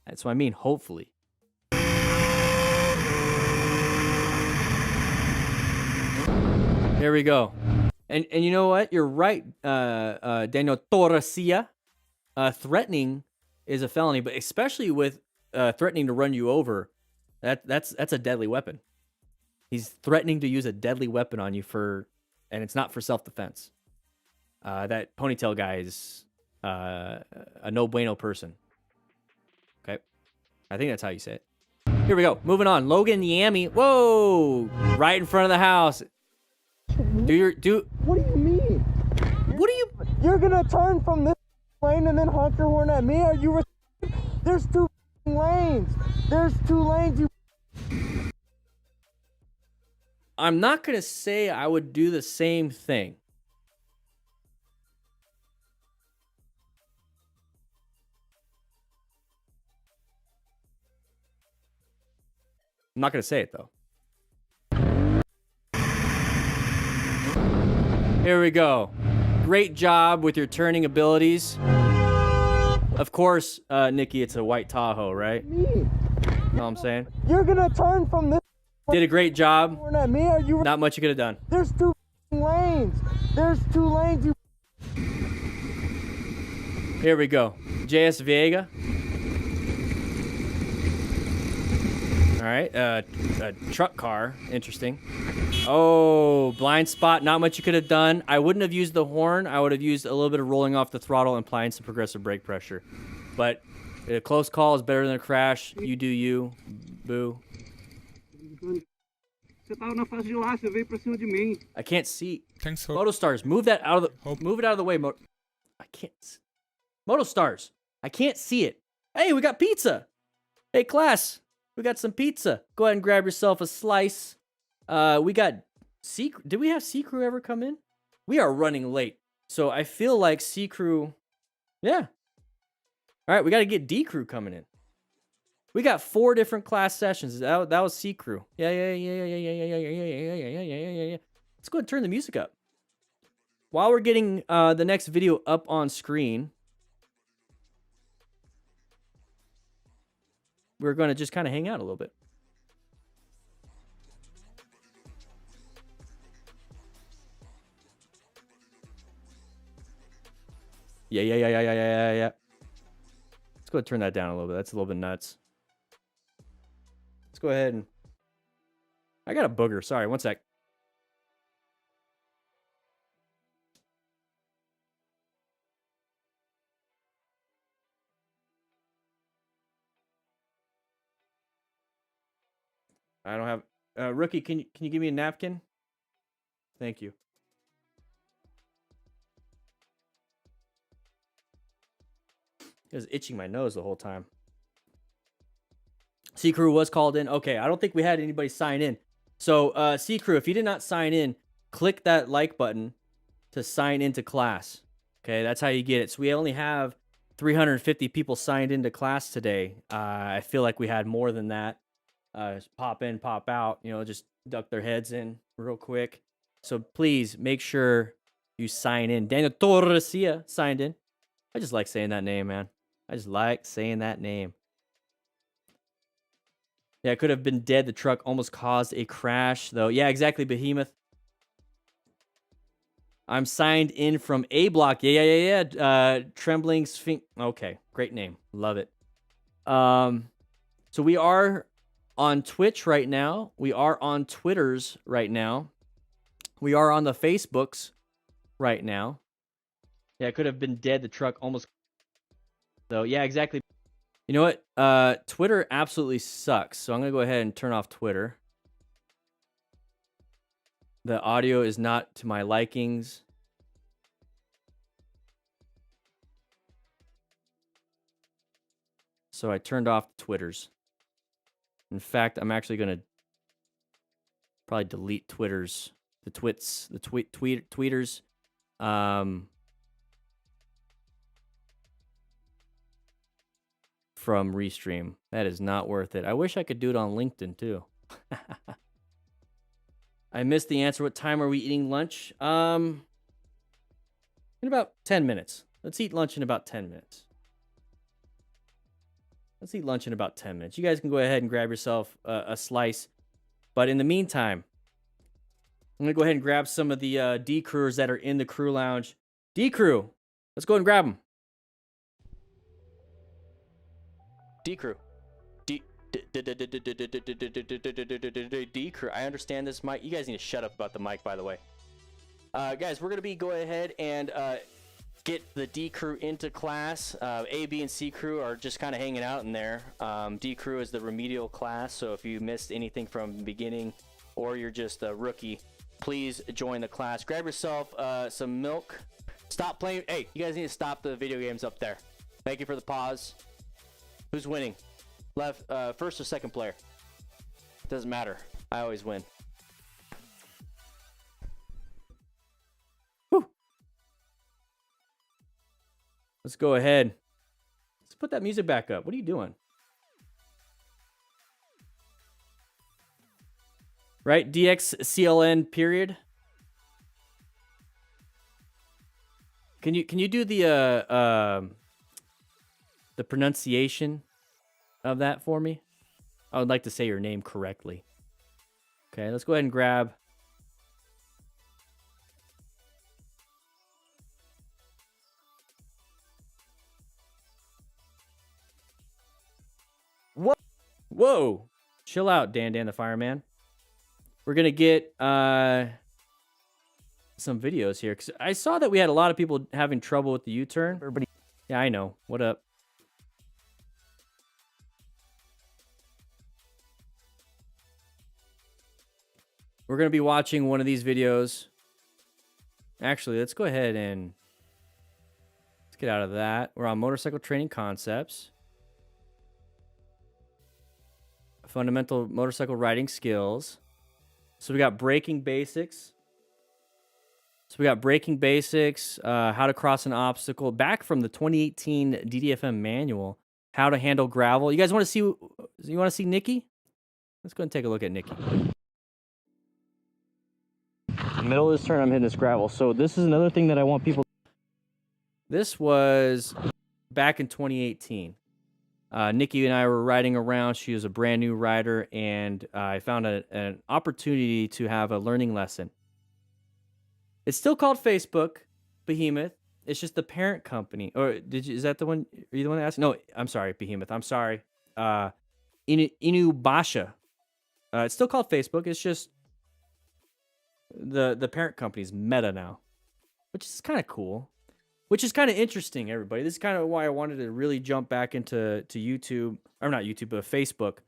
That's what I mean, hopefully. There we go. And you know what? You're right, Daniel Torresia. Threatening is a felony, but especially with threatening to run you over, that's a deadly weapon. He's threatening to use a deadly weapon on you and it's not for self-defense. That ponytail guy is a no bueno person. Okay. I think that's how you say it. Here we go. Moving on. Logan Yammy. Whoa! Right in front of the house. What do you mean? You're gonna turn from this lane and then honk your horn at me? Are you? There's two lanes. There's two lanes. I'm not gonna say I would do the same thing. I'm not gonna say it though. Here we go. Great job with your turning abilities. Of course, Nikki, it's a white Tahoe, right? You know what I'm saying? You're gonna turn from this. Did a great job. At me? Are you? Not much you could have done. There's two lanes. There's two lanes. Here we go. JS Vega. All right. A truck car. Interesting. Oh, blind spot. Not much you could have done. I wouldn't have used the horn. I would have used a little bit of rolling off the throttle and applying some progressive brake pressure. But a close call is better than a crash. You do you. Boo. I can't see. Thanks for Motostars, move that out of the move it out of the way. I can't. Motostars, I can't see it. Hey, we got pizza. Hey, class, we got some pizza. Go ahead and grab yourself a slice. We got C. Did we have C Crew ever come in? We are running late, so I feel like C Crew. Yeah. All right, we got to get D Crew coming in. We got 4 different class sessions. That was C Crew. Yeah. Let's go ahead and turn the music up. While we're getting the next video up on screen, we're going to just kind of hang out a little bit. Yeah. Let's go ahead and turn that down a little bit. That's a little bit nuts. Let's go ahead and... I got a booger. Sorry, one sec. I don't have... Rookie, can you give me a napkin? Thank you. It was itching my nose the whole time. C Crew was called in. Okay, I don't think we had anybody sign in. So, C Crew, if you did not sign in, click that like button to sign into class. Okay, that's how you get it. So we only have 350 people signed into class today. I feel like we had more than that. Just pop in, pop out. You know, just duck their heads in real quick. So please make sure you sign in. Daniel Torresia signed in. I just like saying that name, man. I just like saying that name. Yeah, it could have been dead. The truck almost caused a crash, though. Yeah, exactly, Behemoth. I'm signed in from A Block. Yeah. Trembling Sphinx. Okay, great name. Love it. So we are on Twitch right now. We are on Twitters right now. We are on the Facebooks right now. Yeah, it could have been dead. The truck almost. So yeah, exactly. You know what? Twitter absolutely sucks. So I'm gonna go ahead and turn off Twitter. The audio is not to my likings. So I turned off Twitters. In fact, I'm actually going to probably delete Twitters, tweeters. From Restream. That is not worth it. I wish I could do it on LinkedIn too. I missed the answer. What time are we eating lunch? In about 10 minutes. Let's eat lunch in about 10 minutes. Let's eat lunch in about 10 minutes. You guys can go ahead and grab yourself a slice. But in the meantime, I'm going to go ahead and grab some of the D-crewers that are in the crew lounge. D-crew, let's go ahead and grab them. D-crew. D-crew. I understand this mic. You guys need to shut up about the mic, by the way. Guys, we're going to go ahead and get the D crew into class. A, B, and C crew are just kind of hanging out in there. D crew is the remedial class, so if you missed anything from the beginning or you're just a rookie, please join the class. Grab yourself some milk. Stop playing. Hey, you guys need to stop the video games up there. Thank you for the pause. Who's winning? Left, first or second player? Doesn't matter. I always win. Let's go ahead. Let's put that music back up. What are you doing? Right? DXCLN period. Can you do the pronunciation of that for me? I would like to say your name correctly. Okay, let's go ahead and grab. Whoa! Chill out, DanDanTheFireman. We're gonna get some videos here because I saw that we had a lot of people having trouble with the U-turn. Everybody, yeah, I know. What up? We're gonna be watching one of these videos. Actually, let's go ahead and let's get out of that. We're on motorcycle training concepts. Fundamental motorcycle riding skills. So we got braking basics. How to cross an obstacle. Back from the 2018 DDFM manual. How to handle gravel. You guys want to see? You want to see Nikki? Let's go and take a look at Nikki. Middle of this turn, I'm hitting this gravel. So this is another thing that I want people. This was back in 2018. Nikki and I were riding around. She was a brand new rider, and I found an opportunity to have a learning lesson. It's still called Facebook, Behemoth. It's just the parent company. Or is that the one? Are you the one that asked? No, I'm sorry, Behemoth. I'm sorry. Inubasha. It's still called Facebook. It's just the parent company's Meta now, which is kind of cool. Which is kind of interesting, everybody. This is kind of why I wanted to really jump back into YouTube, or not YouTube, but Facebook,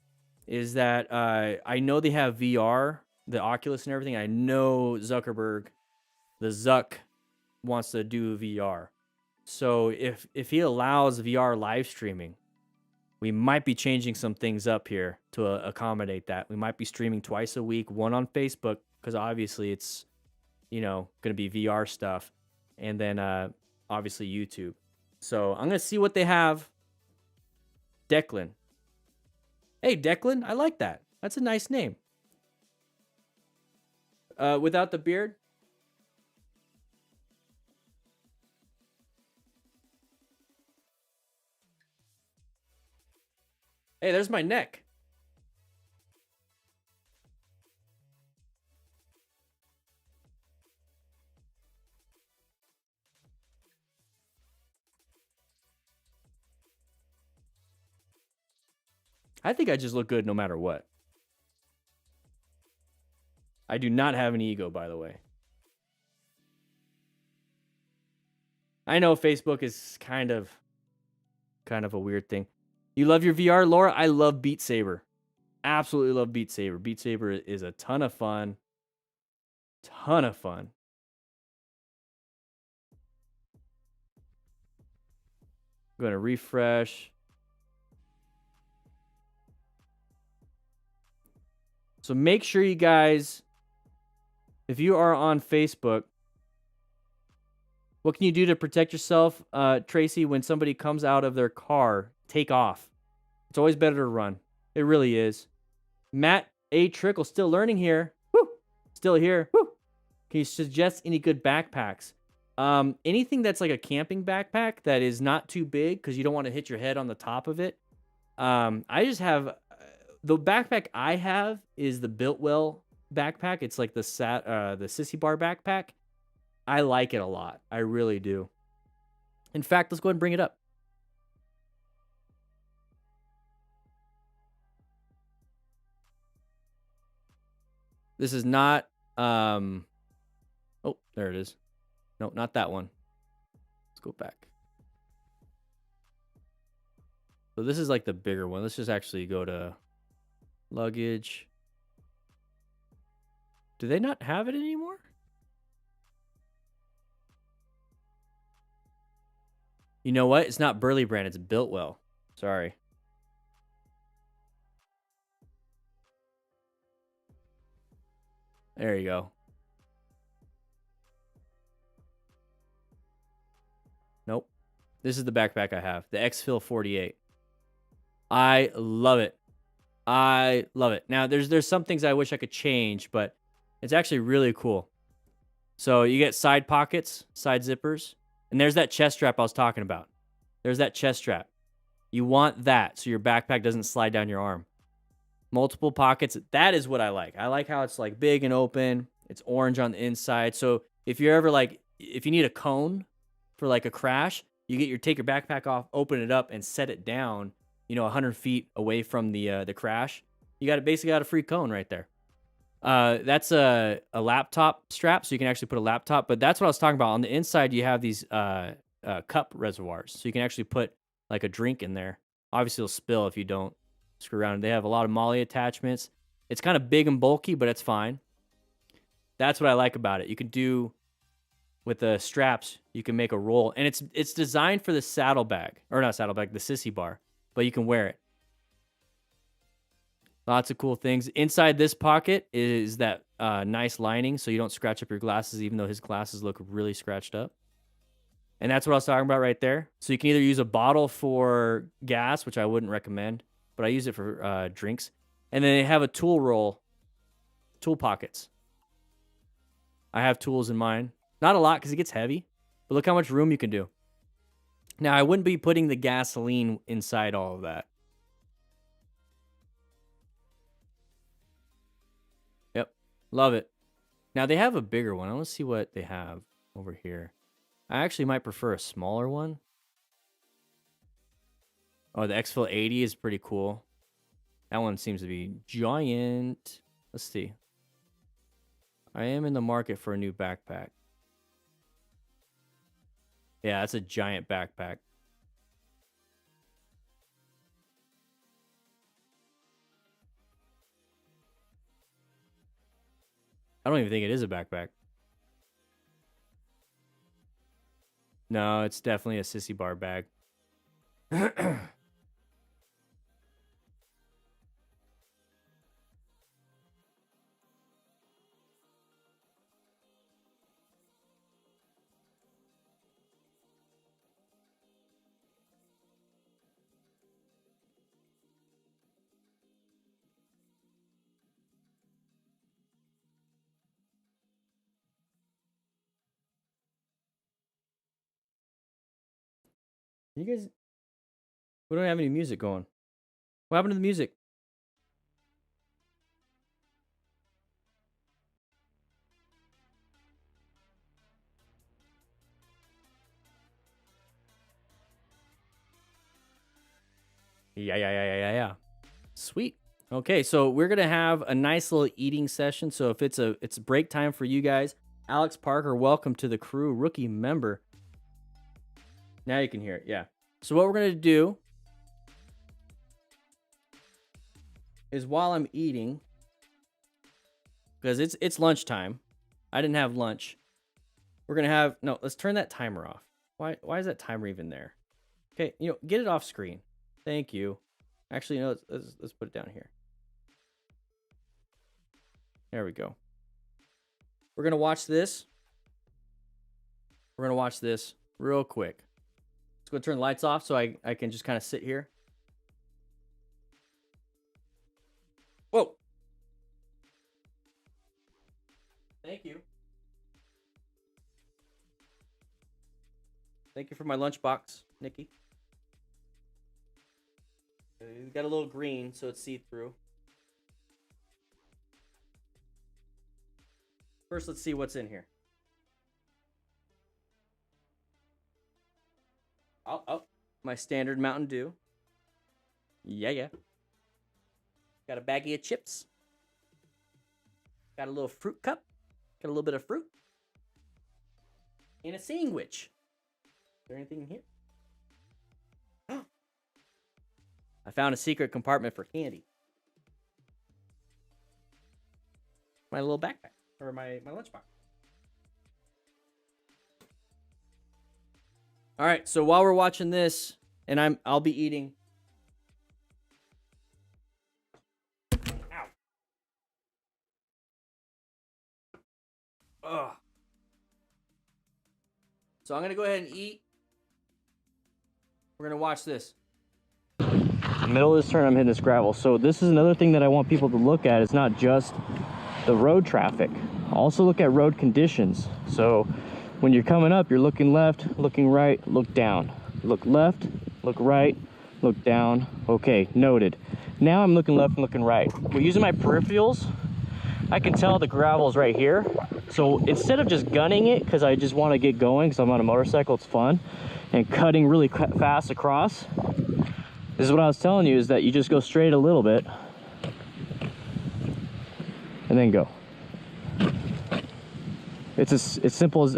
is that I know they have VR, the Oculus and everything. I know Zuckerberg, the Zuck, wants to do VR. So if he allows VR live streaming, we might be changing some things up here to accommodate that. We might be streaming twice a week, one on Facebook, because obviously it's, you know, going to be VR stuff, and then obviously YouTube. So I'm going to see what they have. Declan. Hey, Declan, I like that. That's a nice name. Without the beard? Hey, there's my neck. I think I just look good no matter what. I do not have an ego, by the way. I know Facebook is kind of a weird thing. You love your VR, Laura? I love Beat Saber. Absolutely love Beat Saber. Beat Saber is a ton of fun. Ton of fun. I'm going to refresh. So make sure you guys, if you are on Facebook, what can you do to protect yourself, Tracy, when somebody comes out of their car? Take off. It's always better to run. It really is. Matt A. Trickle, still learning here. Woo! Still here. Woo! Can you suggest any good backpacks? Anything that's like a camping backpack that is not too big because you don't want to hit your head on the top of it. I just have... the backpack I have is the Builtwell backpack. It's like the Sissy Bar backpack. I like it a lot. I really do. In fact, let's go ahead and bring it up. This is not, oh, there it is. No, not that one. Let's go back. So this is like the bigger one. Let's just actually go to luggage. Do they not have it anymore? You know what? It's not Burley brand. It's Builtwell. Sorry. There you go. Nope. This is the backpack I have. The Xfil 48. I love it. I love it. Now, there's some things I wish I could change, but it's actually really cool. So you get side pockets, side zippers, and there's that chest strap I was talking about. There's that chest strap. You want that so your backpack doesn't slide down your arm. Multiple pockets. That is what I like. I like how it's like big and open. It's orange on the inside. So if you're ever like, if you need a cone for like a crash, take your backpack off, open it up, and set it down, 100 feet away from the crash. You basically got a free cone right there. That's a laptop strap, so you can actually put a laptop. But that's what I was talking about. On the inside, you have these cup reservoirs, so you can actually put like a drink in there. Obviously, it'll spill if you don't screw around. They have a lot of MOLLE attachments. It's kind of big and bulky, but it's fine. That's what I like about it. You can do with the straps, you can make a roll, and it's designed for the saddlebag, or not saddlebag, the Sissy Bar, but you can wear it. Lots of cool things. Inside this pocket is that nice lining, so you don't scratch up your glasses, even though his glasses look really scratched up. And that's what I was talking about right there. So you can either use a bottle for gas, which I wouldn't recommend, but I use it for drinks. And then they have a tool pockets. I have tools in mine. Not a lot because it gets heavy, but look how much room you can do. Now, I wouldn't be putting the gasoline inside all of that. Yep, love it. Now, they have a bigger one. Let's see what they have over here. I actually might prefer a smaller one. Oh, the Xfil 80 is pretty cool. That one seems to be giant. Let's see. I am in the market for a new backpack. Yeah, that's a giant backpack. I don't even think it is a backpack. No, it's definitely a sissy bar bag. You guys, we don't have any music going. What happened to the music? Yeah. Sweet. Okay, so we're gonna have a nice little eating session. So if it's break time for you guys, Alex Parker, welcome to the crew, rookie member. Now you can hear it. Yeah. So what we're gonna do is while I'm eating, because it's lunchtime, I didn't have lunch. We're gonna have let's turn that timer off. Why is that timer even there? Okay, get it off screen. Thank you. Actually, let's put it down here. There we go. We're gonna watch this. We're gonna watch this real quick. Let's go turn the lights off so I can just kind of sit here. Whoa. Thank you. Thank you for my lunchbox, Nikki. We got a little green, so it's see-through. First, let's see what's in here. Oh, my standard Mountain Dew. Yeah. Got a baggie of chips. Got a little fruit cup. Got a little bit of fruit. And a sandwich. Is there anything in here? I found a secret compartment for candy. My little backpack. Or my lunchbox. All right, so while we're watching this, and I'll be eating. Ow. Ugh. So I'm gonna go ahead and eat. We're gonna watch this. Middle of this turn, I'm hitting this gravel. So this is another thing that I want people to look at. It's not just the road traffic. Also look at road conditions. So when you're coming up, you're looking left, looking right, look down. Look left, look right, look down. Okay, noted. Now I'm looking left and looking right. We're using my peripherals. I can tell the gravel's right here. So instead of just gunning it, because I just want to get going, because I'm on a motorcycle, it's fun, and cutting really fast across, this is what I was telling you, is that you just go straight a little bit and then go. It's as simple as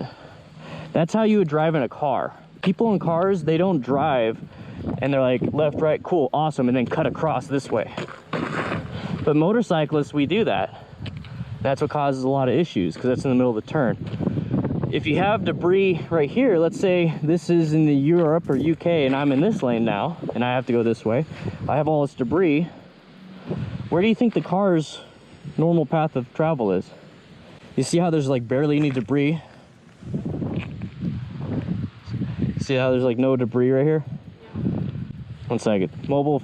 that's how you would drive in a car. People in cars, they don't drive and they're like left, right, cool, awesome, and then cut across this way. But motorcyclists, we do that. That's what causes a lot of issues, because that's in the middle of the turn. If you have debris right here, let's say this is in the Europe or UK and I'm in this lane now and I have to go this way, I have all this debris. Where do you think the car's normal path of travel is? You see how there's like barely any debris? See how there's like no debris right here? 1 second. Mobile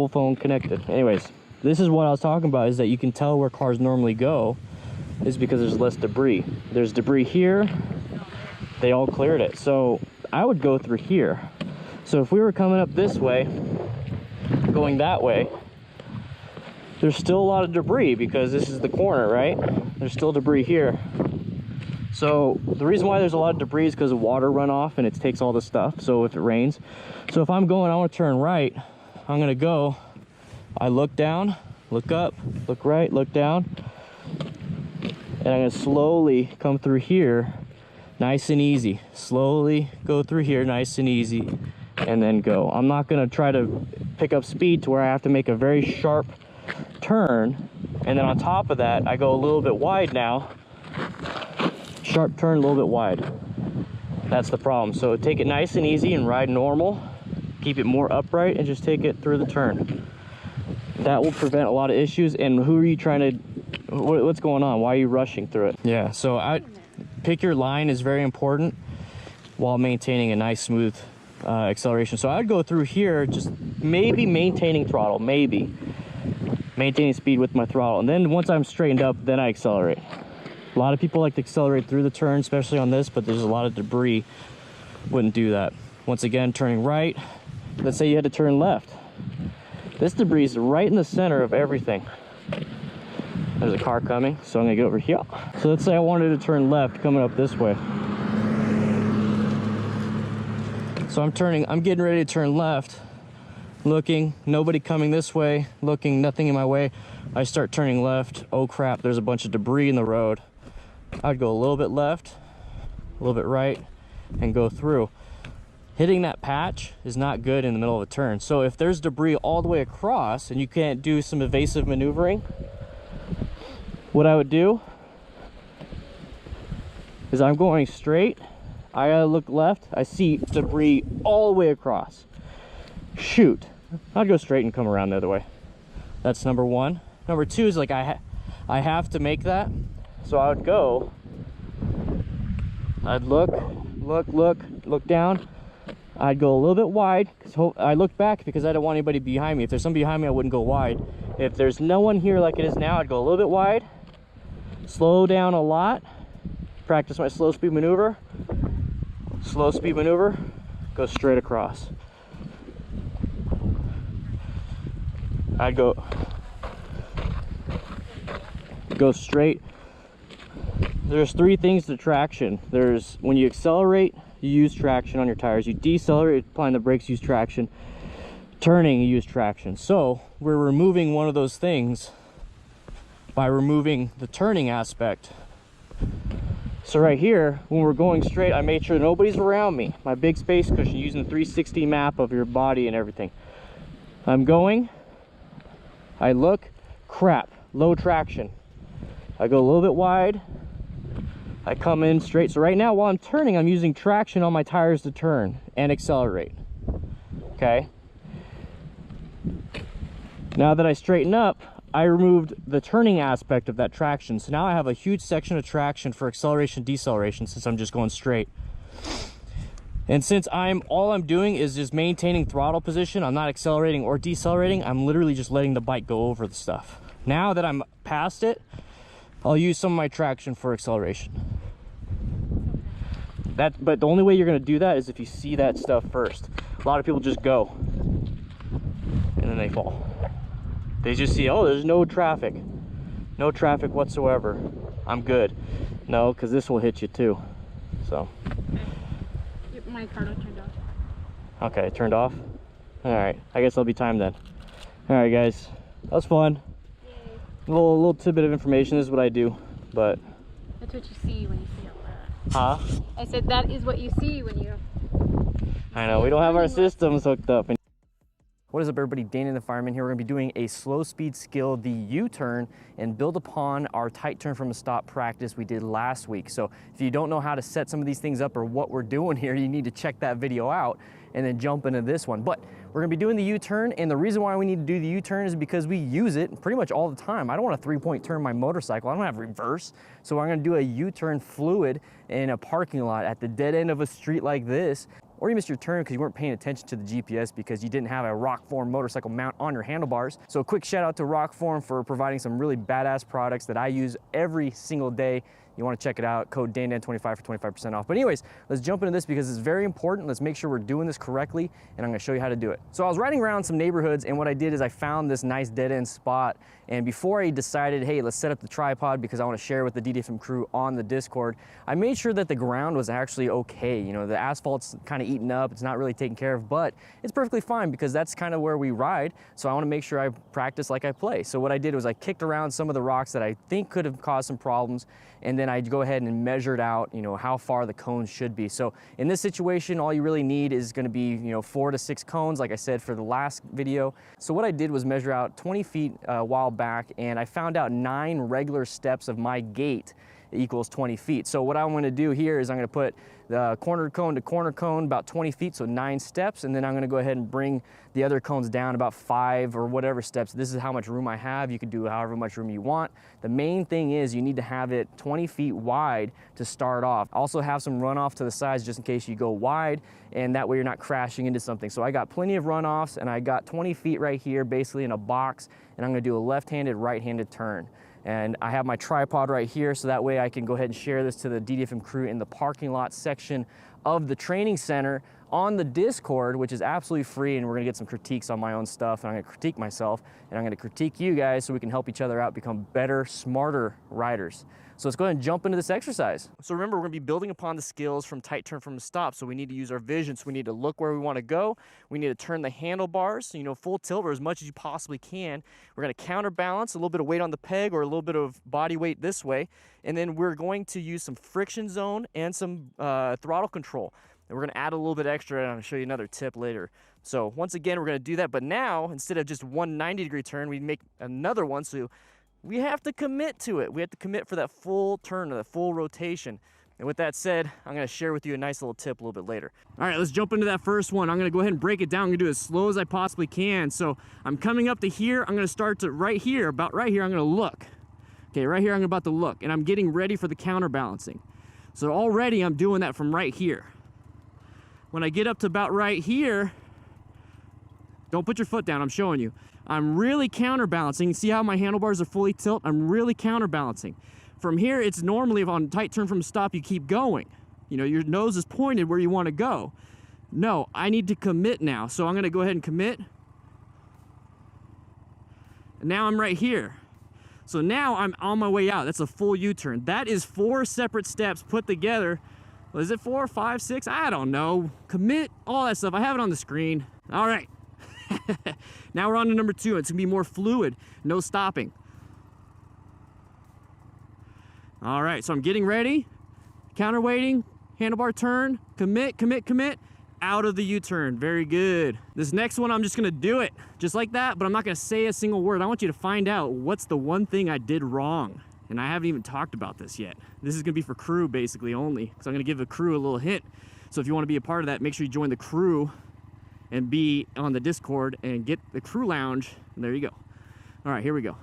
phone connected. Anyways, this is what I was talking about, is that you can tell where cars normally go is because there's less debris. There's debris here. They all cleared it. So I would go through here. So if we were coming up this way, going that way, there's still a lot of debris because this is the corner, right? There's still debris here. So the reason why there's a lot of debris is because of water runoff and it takes all the stuff. So if it rains, so if I'm going, I want to turn right, I'm going to go, I look down, look up, look right, look down, and I'm going to slowly come through here, nice and easy. Slowly go through here, nice and easy, and then go. I'm not going to try to pick up speed to where I have to make a very sharp turn, and then on top of that, I go a little bit wide now. Sharp turn, a little bit wide. That's the problem. So take it nice and easy and ride normal. Keep it more upright and just take it through the turn. That will prevent a lot of issues. And who are you trying to, what's going on? Why are you rushing through it? Yeah, so pick your line is very important while maintaining a nice smooth acceleration. So I'd go through here, just maybe maintaining throttle, maybe maintaining speed with my throttle. And then once I'm straightened up, then I accelerate. A lot of people like to accelerate through the turn, especially on this, but there's a lot of debris. Wouldn't do that. Once again, turning right. Let's say you had to turn left. This debris is right in the center of everything. There's a car coming, so I'm gonna get over here. So let's say I wanted to turn left coming up this way. So I'm getting ready to turn left, looking, nobody coming this way, looking, nothing in my way. I start turning left. Oh crap, there's a bunch of debris in the road. I'd go a little bit left, a little bit right, and go through. Hitting that patch is not good in the middle of a turn. So if there's debris all the way across and you can't do some evasive maneuvering, what I would do is I'm going straight. I gotta look left. I see debris all the way across. Shoot. I'd go straight and come around the other way. That's number one. Number two is like I have to make that. So I would go. I'd look down. I'd go a little bit wide. I looked back because I don't want anybody behind me. If there's somebody behind me, I wouldn't go wide. If there's no one here like it is now, I'd go a little bit wide. Slow down a lot. Practice my slow speed maneuver. Slow speed maneuver. Go straight across. I'd go straight. There's three things to traction. There's when you accelerate, you use traction on your tires. You decelerate, applying the brakes, use traction. Turning, you use traction. So we're removing one of those things by removing the turning aspect. So right here, when we're going straight, I made sure nobody's around me. My big space cushion, using the 360 map of your body and everything. I'm going, I look, crap, low traction. I go a little bit wide. I come in straight. So right now, while I'm turning, I'm using traction on my tires to turn and accelerate. Okay. Now that I straighten up, I removed the turning aspect of that traction. So now I have a huge section of traction for acceleration, deceleration, since I'm just going straight. And since all I'm doing is just maintaining throttle position, I'm not accelerating or decelerating, I'm literally just letting the bike go over the stuff. Now that I'm past it, I'll use some of my traction for acceleration. But the only way you're gonna do that is if you see that stuff first. A lot of people just go, and then they fall. They just see, oh, there's no traffic. No traffic whatsoever. I'm good. No, because this will hit you too. So. My car turned off. Okay, turned off? All right, I guess I'll be timed then. All right, guys, that was fun. Yay. A little tidbit of information. This is what I do, but. That's what you see when you see all that. Huh? I said that is what you see when you. I know, we don't have our systems hooked up. What is up, everybody? DanDanTheFireman here. We're gonna be doing a slow speed skill, the U-turn, and build upon our tight turn from a stop practice we did last week. So if you don't know how to set some of these things up or what we're doing here, you need to check that video out and then jump into this one. But we're gonna be doing the U-turn, and the reason why we need to do the U-turn is because we use it pretty much all the time. I don't want to 3-point turn my motorcycle. I don't have reverse. So I'm gonna do a U-turn fluid in a parking lot at the dead end of a street like this. Or you missed your turn because you weren't paying attention to the GPS because you didn't have a Rockform motorcycle mount on your handlebars. So a quick shout out to Rockform for providing some really badass products that I use every single day. You want to check it out, code DanDan25 for 25% off. But anyways, let's jump into this because it's very important. Let's make sure we're doing this correctly, and I'm gonna show you how to do it. So I was riding around some neighborhoods, and what I did is I found this nice dead end spot, and before I decided, hey, let's set up the tripod because I want to share with the DDFM crew on the Discord, I made sure that the ground was actually okay. You know, the asphalt's kind of eaten up, it's not really taken care of, but it's perfectly fine because that's kind of where we ride, so I want to make sure I practice like I play. So what I did was I kicked around some of the rocks that I think could have caused some problems, and then I'd go ahead and measured out, you know, how far the cones should be. So in this situation, all you really need is gonna be, you know, 4 to 6 cones, like I said for the last video. So what I did was measure out 20 feet a while back, and I found out 9 regular steps of my gate. equals 20 feet. So what I'm gonna do here is I'm gonna put the corner cone to corner cone about 20 feet, so 9 steps, and then I'm gonna go ahead and bring the other cones down about 5 or whatever steps. This is how much room I have. You can do however much room you want. The main thing is you need to have it 20 feet wide to start off. Also have some runoff to the sides just in case you go wide, and that way you're not crashing into something. So I got plenty of runoffs, and I got 20 feet right here, basically in a box, and I'm gonna do a left-handed, right-handed turn. And I have my tripod right here, so that way I can go ahead and share this to the DDFM crew in the parking lot section of the training center on the Discord, which is absolutely free, and we're gonna get some critiques on my own stuff, and I'm gonna critique myself, and I'm gonna critique you guys so we can help each other out, become better, smarter riders. So let's go ahead and jump into this exercise. So remember, we're gonna be building upon the skills from tight turn from a stop. So we need to use our vision. So we need to look where we wanna go. We need to turn the handlebars, you know, full tilt or as much as you possibly can. We're gonna counterbalance, a little bit of weight on the peg or a little bit of body weight this way. And then we're going to use some friction zone and some throttle control. And we're gonna add a little bit extra, and I'll show you another tip later. So once again, we're gonna do that, but now, instead of just one 90-degree turn, we make another one, so we have to commit to it. We have to commit for that full turn or that full rotation. And with that said, I'm gonna share with you a nice little tip a little bit later. All right, let's jump into that first one. I'm gonna go ahead and break it down. I'm gonna do it as slow as I possibly can. So I'm coming up to here. I'm gonna start to right here, about right here, I'm gonna look. Okay, right here, I'm about to look, and I'm getting ready for the counterbalancing. So already I'm doing that from right here. When I get up to about right here, don't put your foot down, I'm showing you. I'm really counterbalancing. See how my handlebars are fully tilt? I'm really counterbalancing. From here, it's normally, if on tight turn from a stop, you keep going. You know, your nose is pointed where you want to go. No, I need to commit now. So I'm gonna go ahead and commit. And now I'm right here. So now I'm on my way out. That's a full U-turn. That is 4 separate steps put together. Is it 4, 5, 6? I don't know. Commit, all that stuff. I have it on the screen. All right. Now we're on to number 2. It's gonna be more fluid, no stopping. All right, so I'm getting ready, counterweighting, handlebar turn, commit, commit, commit, out of the U-turn. Very good. This next one, I'm just gonna do it just like that, but I'm not gonna say a single word. I want you to find out what's the one thing I did wrong. And I haven't even talked about this yet. This is gonna be for crew basically only, because I'm gonna give the crew a little hint. So if you wanna be a part of that, make sure you join the crew and be on the Discord and get the crew lounge, and there you go. All right, here we go.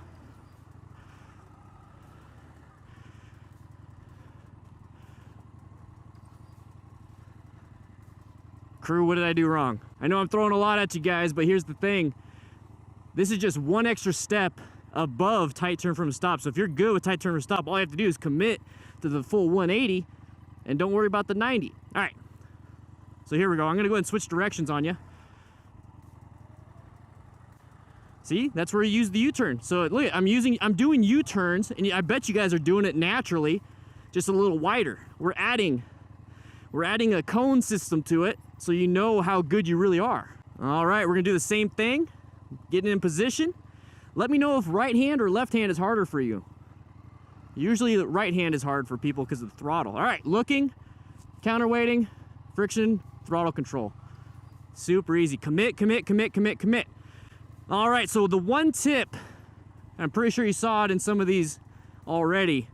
Crew, what did I do wrong? I know I'm throwing a lot at you guys, but here's the thing. This is just one extra step above tight turn from a stop. So if you're good with tight turn from a stop, all you have to do is commit to the full 180 and don't worry about the 90. All right, so here we go. I'm gonna go ahead and switch directions on you. See, that's where you use the U-turn. So look, I'm doing U-turns, and I bet you guys are doing it naturally, just a little wider. We're adding a cone system to it, so you know how good you really are. All right, we're gonna do the same thing, getting in position. Let me know if right hand or left hand is harder for you. Usually the right hand is hard for people because of the throttle. All right, looking, counterweighting, friction, throttle control. Super easy. Commit, commit, commit, commit, commit. All right, so the one tip, I'm pretty sure you saw it in some of these already,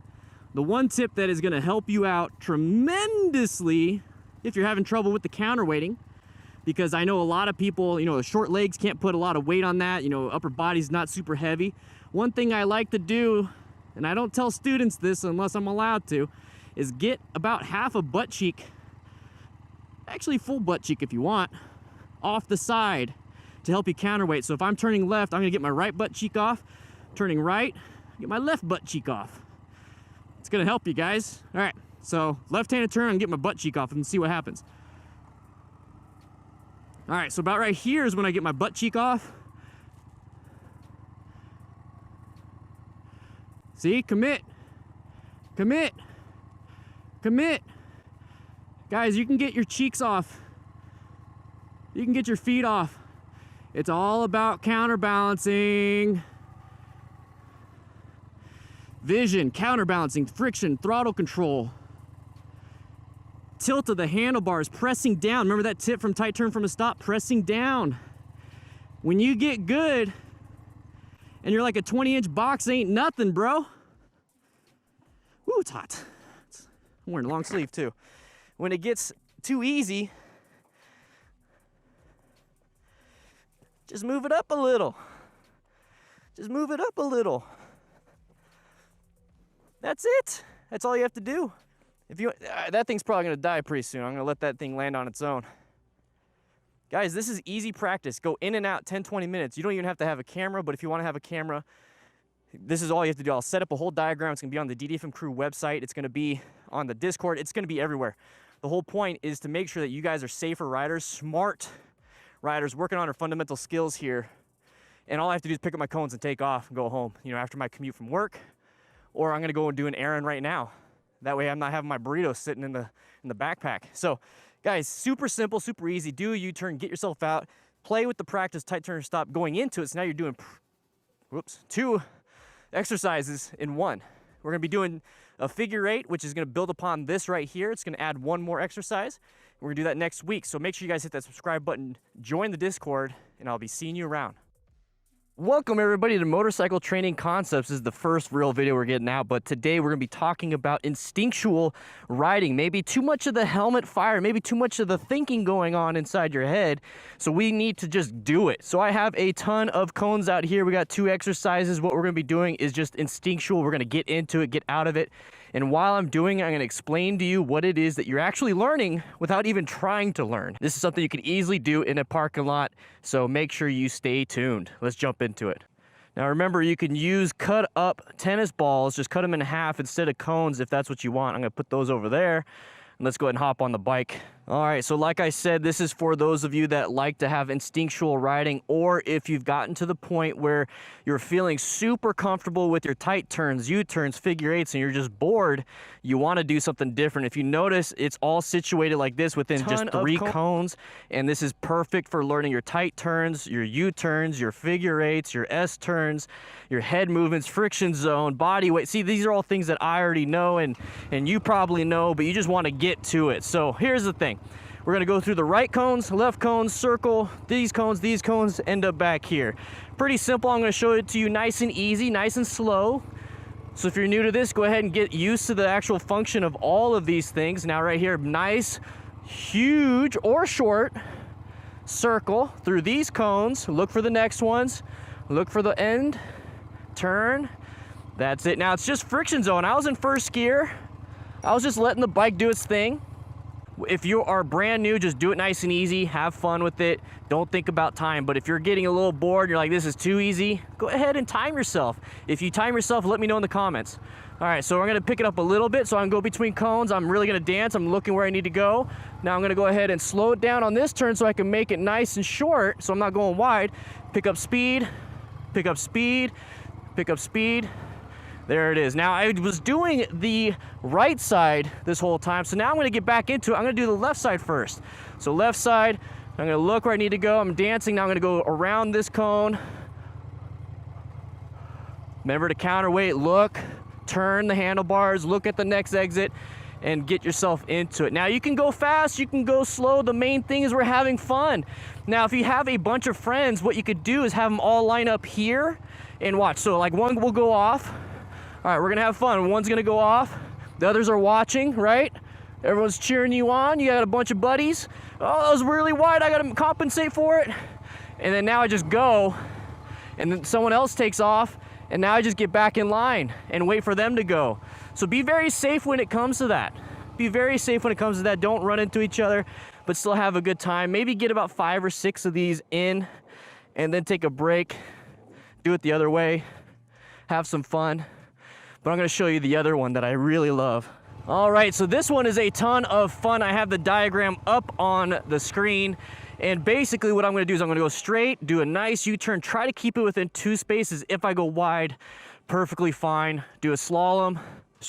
the one tip that is gonna help you out tremendously if you're having trouble with the counterweighting, because I know a lot of people, you know, short legs can't put a lot of weight on that, you know, upper body's not super heavy. One thing I like to do, and I don't tell students this unless I'm allowed to, is get about half a butt cheek, actually full butt cheek if you want, off the side to help you counterweight. So if I'm turning left, I'm gonna get my right butt cheek off, turning right, get my left butt cheek off. It's gonna help you guys. All right, so left-handed turn and get my butt cheek off and see what happens. All right, so about right here is when I get my butt cheek off. See, commit, commit, commit. Guys, you can get your cheeks off. You can get your feet off. It's all about counterbalancing. Vision, counterbalancing, friction, throttle control. Tilt of the handlebars, pressing down. Remember that tip from tight turn from a stop? Pressing down. When you get good, and you're like a 20-inch box, ain't nothing, bro. Woo, it's hot. I'm wearing a long sleeve too. When it gets too easy, just move it up a little. Just move it up a little. That's it. That's all you have to do. If you that thing's probably gonna die pretty soon. I'm gonna let that thing land on its own. Guys, this is easy practice. Go in and out 10-20 minutes. You don't even have to have a camera, but if you want to have a camera, this is all you have to do. I'll set up a whole diagram. It's gonna be on the DDFM Crew website. It's gonna be on the Discord. It's gonna be everywhere. The whole point is to make sure that you guys are safer riders, smart riders, working on our fundamental skills here. And all I have to do is pick up my cones and take off and go home, you know, after my commute from work, or I'm gonna go and do an errand right now. That way I'm not having my burrito sitting in the backpack. So guys, super simple, super easy. Do a U-turn, get yourself out, play with the practice tight turn stop going into it. So now you're doing, whoops, 2 exercises in 1. We're gonna be doing a figure 8, which is gonna build upon this right here. It's gonna add 1 more exercise. We're gonna do that next week. So make sure you guys hit that subscribe button, join the Discord, and I'll be seeing you around. Welcome everybody to Motorcycle Training Concepts. This is the first real video we're getting out, but today we're gonna be talking about instinctual riding. Maybe too much of the helmet fire, maybe too much of the thinking going on inside your head. So we need to just do it. So I have a ton of cones out here. We got 2 exercises. What we're gonna be doing is just instinctual. We're gonna get into it, get out of it. And while I'm doing it, I'm gonna explain to you what it is that you're actually learning without even trying to learn. This is something you can easily do in a parking lot, so make sure you stay tuned. Let's jump into it. Now remember, you can use cut up tennis balls, just cut them in half instead of cones if that's what you want. I'm gonna put those over there. And let's go ahead and hop on the bike. All right, so like I said, this is for those of you that like to have instinctual riding, or if you've gotten to the point where you're feeling super comfortable with your tight turns, U-turns, figure 8s, and you're just bored, you want to do something different. If you notice, it's all situated like this within just 3 cones, and this is perfect for learning your tight turns, your U-turns, your figure 8s, your S-turns, your head movements, friction zone, body weight. See, these are all things that I already know, and you probably know, but you just want to get to it. So here's the thing. We're gonna go through the right cones, left cones, circle, these cones, end up back here. Pretty simple. I'm gonna show it to you nice and easy, nice and slow. So if you're new to this, go ahead and get used to the actual function of all of these things. Now right here, nice, huge or short circle through these cones. Look for the next ones. Look for the end, turn. That's it. Now it's just friction zone. I was in first gear. I was just letting the bike do its thing. If you are brand new, just do it nice and easy, have fun with it, don't think about time. But if you're getting a little bored, you're like, this is too easy, go ahead and time yourself. If you time yourself, let me know in the comments. All right, so we're gonna pick it up a little bit, so I can go between cones. I'm really gonna dance, I'm looking where I need to go. Now I'm gonna go ahead and slow it down on this turn so I can make it nice and short, so I'm not going wide. Pick up speed, pick up speed, pick up speed. There it is. Now I was doing the right side this whole time, so now I'm gonna get back into it. I'm gonna do the left side first. So left side, I'm gonna look where I need to go. I'm dancing, now I'm gonna go around this cone. Remember to counterweight, look, turn the handlebars, look at the next exit, and get yourself into it. Now you can go fast, you can go slow. The main thing is we're having fun. Now if you have a bunch of friends, what you could do is have them all line up here and watch. So like one will go off. All right, we're gonna have fun. One's gonna go off. The others are watching, right? Everyone's cheering you on. You got a bunch of buddies. Oh, that was really wide. I gotta compensate for it. And then now I just go, and then someone else takes off, and now I just get back in line and wait for them to go. So be very safe when it comes to that. Be very safe when it comes to that. Don't run into each other, but still have a good time. Maybe get about 5 or 6 of these in, and then take a break. Do it the other way. Have some fun. But I'm gonna show you the other one that I really love. All right, so this one is a ton of fun. I have the diagram up on the screen. And basically what I'm gonna do is I'm gonna go straight, do a nice U-turn, try to keep it within 2 spaces. If I go wide, perfectly fine. Do a slalom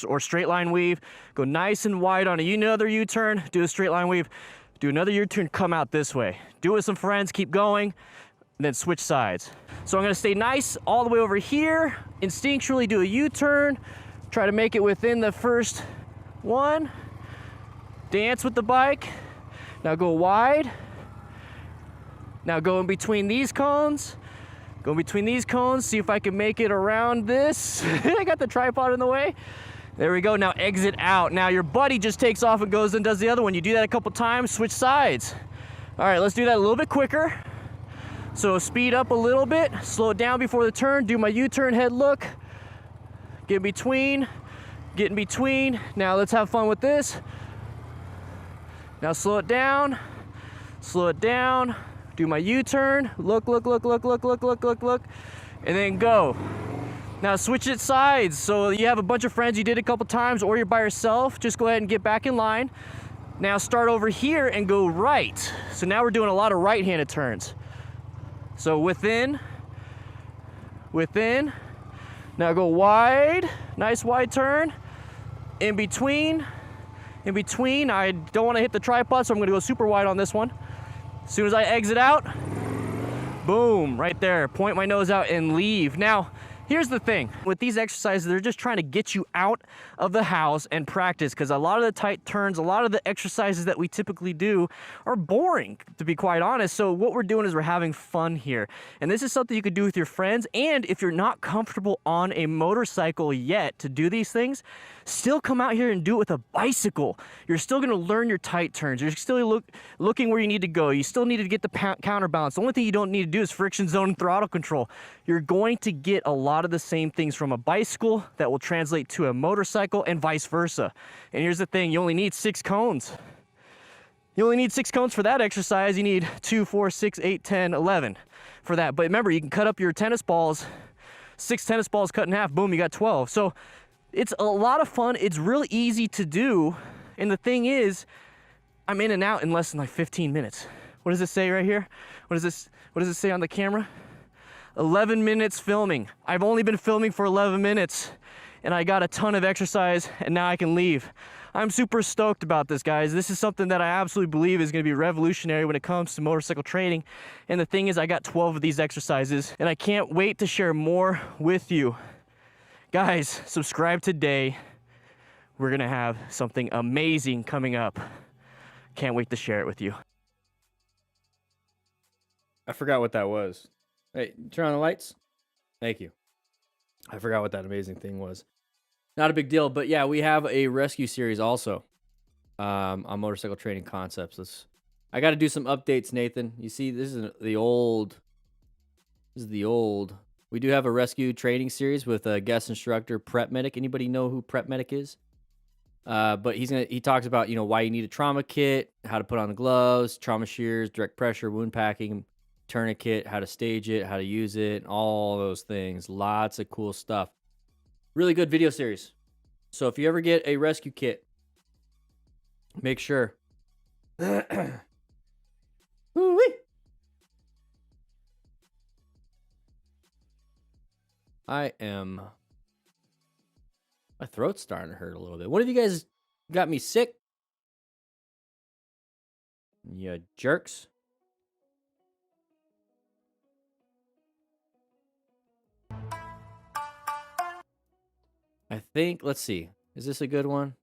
or straight line weave. Go nice and wide on another U-turn, do a straight line weave, do another U-turn, come out this way. Do it with some friends, keep going, and then switch sides. So I'm gonna stay nice all the way over here, instinctually do a U-turn, try to make it within the first one, dance with the bike, now go wide, now go in between these cones, see if I can make it around this. I got the tripod in the way. There we go. Now exit out. Now your buddy just takes off and goes and does the other one. You do that a couple times, switch sides. All right, let's do that a little bit quicker. So speed up a little bit, slow it down before the turn, do my U-turn head look, get in between, get in between. Now let's have fun with this. Now slow it down, do my U-turn, look, and then go. Now switch it sides. So you have a bunch of friends, you did it a couple times, or you're by yourself, just go ahead and get back in line. Now start over here and go right. So now we're doing a lot of right-handed turns. So within, now go wide, nice wide turn, in between, I don't want to hit the tripod, so I'm going to go super wide on this one. As soon as I exit out, boom, right there, point my nose out and leave. Now, here's the thing, with these exercises, they're just trying to get you out of the house and practice, because a lot of the tight turns, a lot of the exercises that we typically do are boring, to be quite honest. So what we're doing is we're having fun here. And this is something you could do with your friends. And if you're not comfortable on a motorcycle yet to do these things, still come out here and do it with a bicycle. You're still gonna learn your tight turns. You're still looking where you need to go. You still need to get the counterbalance. The only thing you don't need to do is friction zone and throttle control. You're going to get a lot of the same things from a bicycle that will translate to a motorcycle and vice versa. And here's the thing, you only need 6 cones. You only need 6 cones for that exercise. You need 2, 4, 6, 8, 10, 11 for that. But remember, you can cut up your tennis balls, 6 tennis balls cut in half, boom, you got 12. So it's a lot of fun. It's really easy to do. And the thing is, I'm in and out in less than like 15 minutes. What does it say right here? What does it say on the camera? 11 minutes filming. I've only been filming for 11 minutes and I got a ton of exercise and now I can leave. I'm super stoked about this, guys. This is something that I absolutely believe is gonna be revolutionary when it comes to motorcycle training. And the thing is, I got 12 of these exercises and I can't wait to share more with you. Guys, subscribe today. We're gonna have something amazing coming up. Can't wait to share it with you. I forgot what that was. Hey, turn on the lights. Thank you. I forgot what that amazing thing was. Not a big deal, but yeah, we have a rescue series also on motorcycle training concepts. I got to do some updates, Nathan. You see, this is the old. We do have a rescue training series with a guest instructor, Prep Medic. Anybody know who Prep Medic is? But he talks about, why you need a trauma kit, how to put on the gloves, trauma shears, direct pressure, wound packing, tourniquet, how to stage it, how to use it, all those things. Lots of cool stuff. Really good video series. So if you ever get a rescue kit, make sure. Ooh-wee. My throat's starting to hurt a little bit. One of you guys got me sick? You jerks. I think, let's see. Is this a good one?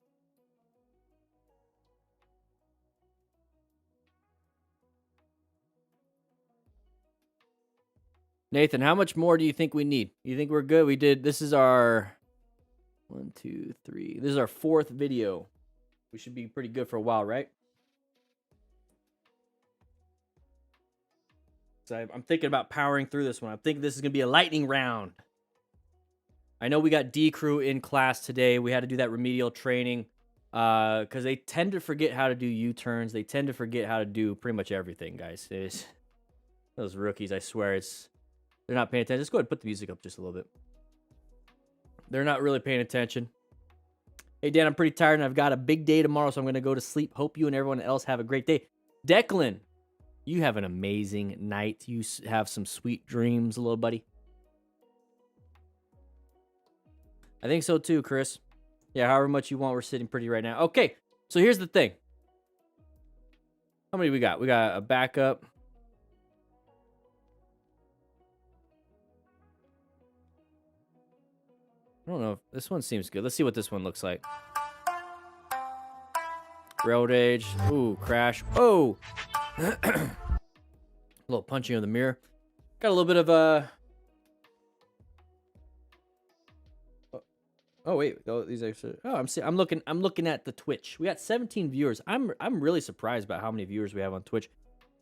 Nathan, how much more do you think we need? You think we're good? This is our 1, 2, 3. This is our 4th video. We should be pretty good for a while, right? So I'm thinking about powering through this one. I'm thinking this is going to be a lightning round. I know we got D crew in class today. We had to do that remedial training because they tend to forget how to do U-turns. They tend to forget how to do pretty much everything, guys. Those rookies, I swear, they're not paying attention. Let's go ahead and put the music up just a little bit. They're not really paying attention. Hey, Dan, I'm pretty tired and I've got a big day tomorrow, so I'm going to go to sleep. Hope you and everyone else have a great day. Declan, you have an amazing night. You have some sweet dreams, little buddy. I think so too, Chris. Yeah, however much you want, we're sitting pretty right now. Okay, so here's the thing. How many we got? We got a backup. I don't know if this one seems good. Let's see what this one looks like. Road rage. Ooh, crash. Oh! A little punching of the mirror. Got a little bit of a... Oh wait, these actually. Oh, I'm looking at the Twitch. We got 17 viewers. I'm really surprised about how many viewers we have on Twitch.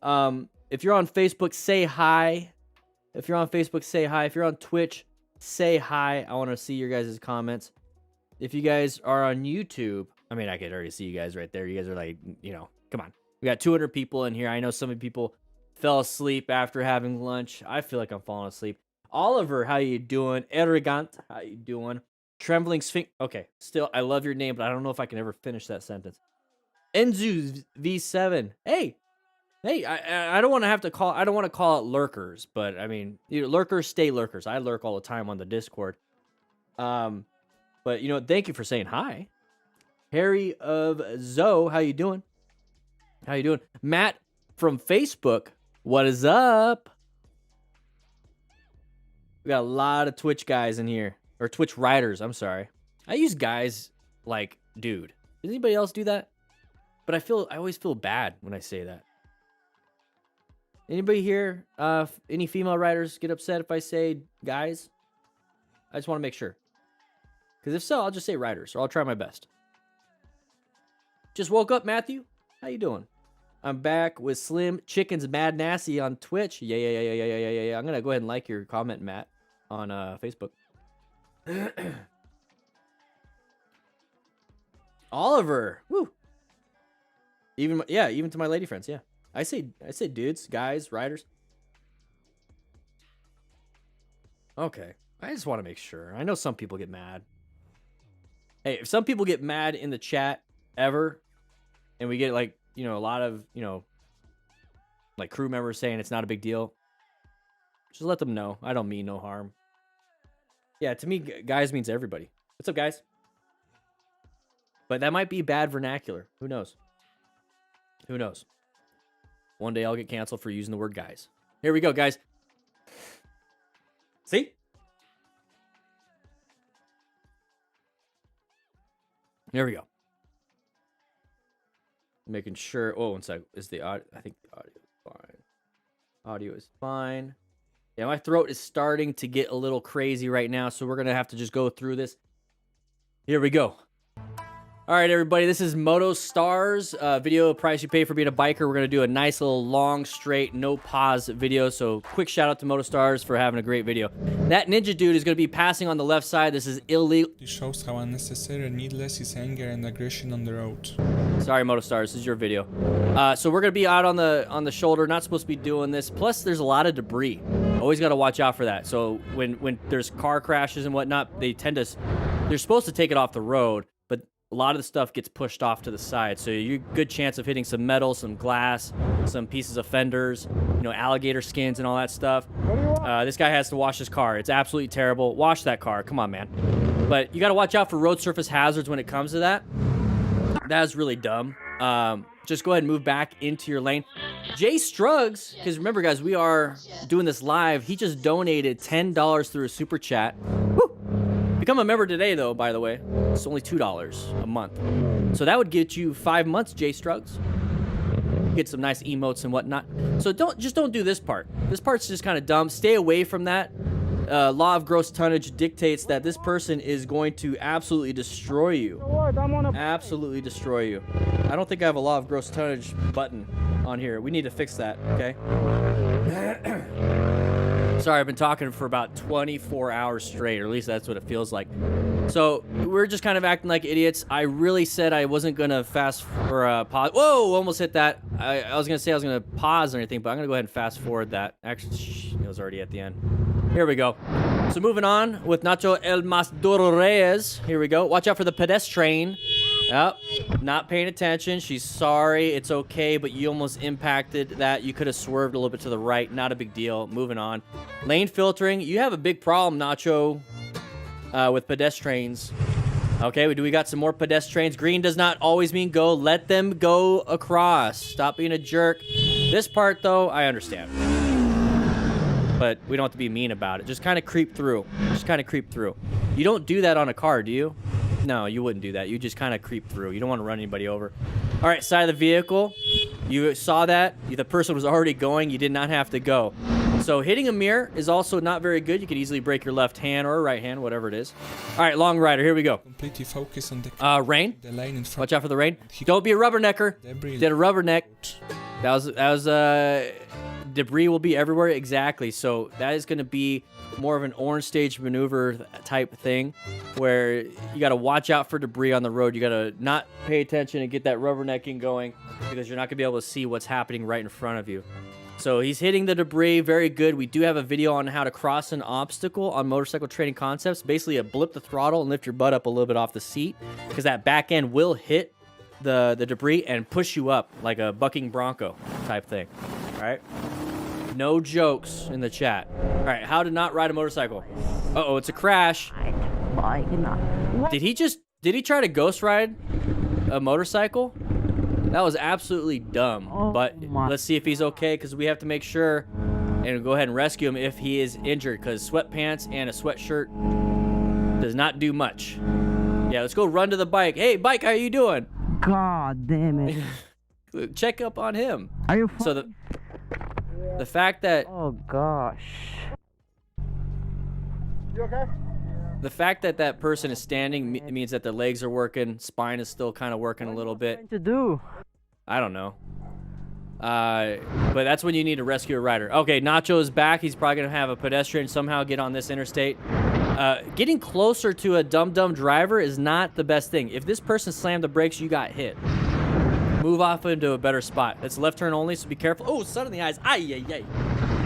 If you're on Facebook, say hi. If you're on Facebook, say hi. If you're on Twitch, say hi. I want to see your guys' comments. If you guys are on YouTube, I mean, I could already see you guys right there. You guys are like, come on. We got 200 people in here. I know some people fell asleep after having lunch. I feel like I'm falling asleep. Oliver, how you doing? Arrogant, how you doing? Trembling Sphinx. Okay, still, I love your name, but I don't know if I can ever finish that sentence. Enzu V7. Hey, I don't want to have to call. I don't want to call it lurkers, but I mean, lurkers stay lurkers. I lurk all the time on the Discord. But thank you for saying hi. Harry of Zoe, how you doing? How you doing? Matt from Facebook, what is up? We got a lot of Twitch guys in here. Or Twitch writers, I'm sorry. I use guys like dude. Does anybody else do that? But I always feel bad when I say that. Anybody here, any female writers get upset if I say guys? I just want to make sure. Because if so, I'll just say writers, or I'll try my best. Just woke up, Matthew. How you doing? I'm back with Slim Chickens Mad Nasty on Twitch. Yeah. I'm going to go ahead and like your comment, Matt, on Facebook. Oliver. Woo. Even to my lady friends, yeah. I say dudes, guys, riders. Okay. I just want to make sure. I know some people get mad. Hey, if some people get mad in the chat ever, and we get like, a lot of, like crew members saying it's not a big deal, just let them know. I don't mean no harm. Yeah, to me, guys means everybody. What's up, guys? But that might be bad vernacular. Who knows? Who knows? One day I'll get canceled for using the word guys. Here we go, guys. See? There we go. Making sure. Oh, one sec. Is the audio? I think the audio is fine. Audio is fine. Yeah, my throat is starting to get a little crazy right now, so we're going to have to just go through this. Here we go. All right, everybody, this is Moto Stars, video price you pay for being a biker. We're going to do a nice little long, straight, no pause video. So quick shout out to Moto Stars for having a great video. That ninja dude is going to be passing on the left side. This is illegal. It shows how unnecessary and needless is anger and aggression on the road. Sorry, Moto Stars, this is your video. So we're going to be out on the shoulder. Not supposed to be doing this. Plus, there's a lot of debris. Always got to watch out for that. So when there's car crashes and whatnot, they're supposed to take it off the road. A lot of the stuff gets pushed off to the side, so you good chance of hitting some metal, some glass, some pieces of fenders, alligator skins and all that stuff. This guy has to wash his car. It's absolutely terrible. Wash that car. Come on, man. But you got to watch out for road surface hazards when it comes to that. That is really dumb. Just go ahead and move back into your lane. Jay Struggs, because remember, guys, we are doing this live. He just donated $10 through a super chat. Woo! Become a member today, though, by the way. It's only $2 a month. So that would get you 5 months, Jay Struggs. Get some nice emotes and whatnot. So don't do this part. This part's just kind of dumb. Stay away from that. Law of gross tonnage dictates that this person is going to absolutely destroy you. Absolutely destroy you. I don't think I have a law of gross tonnage button on here. We need to fix that, okay? Sorry, I've been talking for about 24 hours straight, or at least that's what it feels like. So we're just kind of acting like idiots. I really said I wasn't going to fast or pause. Whoa, almost hit that. I was going to say I was going to pause or anything, but I'm going to go ahead and fast forward that. Actually, it was already at the end. Here we go. So moving on with Nacho El Masdoro Reyes. Here we go. Watch out for the pedestrian. Oh, not paying attention. She's sorry. It's okay, but you almost impacted that. You could have swerved a little bit to the right. Not a big deal. Moving on. Lane filtering. You have a big problem, Nacho, with pedestrians. Okay, we got some more pedestrians. Green does not always mean go. Let them go across. Stop being a jerk. This part, though, I understand. But we don't have to be mean about it. Just kind of creep through. Just kind of creep through. You don't do that on a car, do you? No, you wouldn't do that. You just kind of creep through. You don't want to run anybody over. All right, side of the vehicle. You saw that. The person was already going. You did not have to go. So hitting a mirror is also not very good. You could easily break your left hand or right hand, whatever it is. All right, long rider. Here we go. Completely focus on the rain. the lane in front. Watch out for the rain. Don't be a rubbernecker. Debris. Did a rubberneck. That was debris will be everywhere. Exactly. So that is going to be more of an orange stage maneuver type thing where you got to watch out for debris on the road. You got to not pay attention and get that rubbernecking going because you're not going to be able to see what's happening right in front of you. So he's hitting the debris. Very good. We do have a video on how to cross an obstacle on Motorcycle Training Concepts. Basically, blip the throttle and lift your butt up a little bit off the seat because that back end will hit the debris and push you up like a bucking bronco type thing. All right. No jokes in the chat. All right, how to not ride a motorcycle. Uh-oh, it's a crash. Did he try to ghost ride a motorcycle? That was absolutely dumb. But let's see if he's okay because we have to make sure and go ahead and rescue him if he is injured because sweatpants and a sweatshirt does not do much. Yeah, let's go run to the bike. Hey, bike, how you doing? God damn it. Check up on him. Are you So the fact that Oh gosh. You okay? the fact that that person is standing means that their legs are working, spine is still kind of working a little bit. What to do? I don't know. But that's when you need to rescue a rider. Okay, Nacho is back. He's probably gonna have a pedestrian somehow get on this interstate. Getting closer to a dumb driver is not the best thing. If this person slammed the brakes, you got hit. Move off into a better spot. It's left turn only, so be careful. Oh, sun in the eyes. Ay.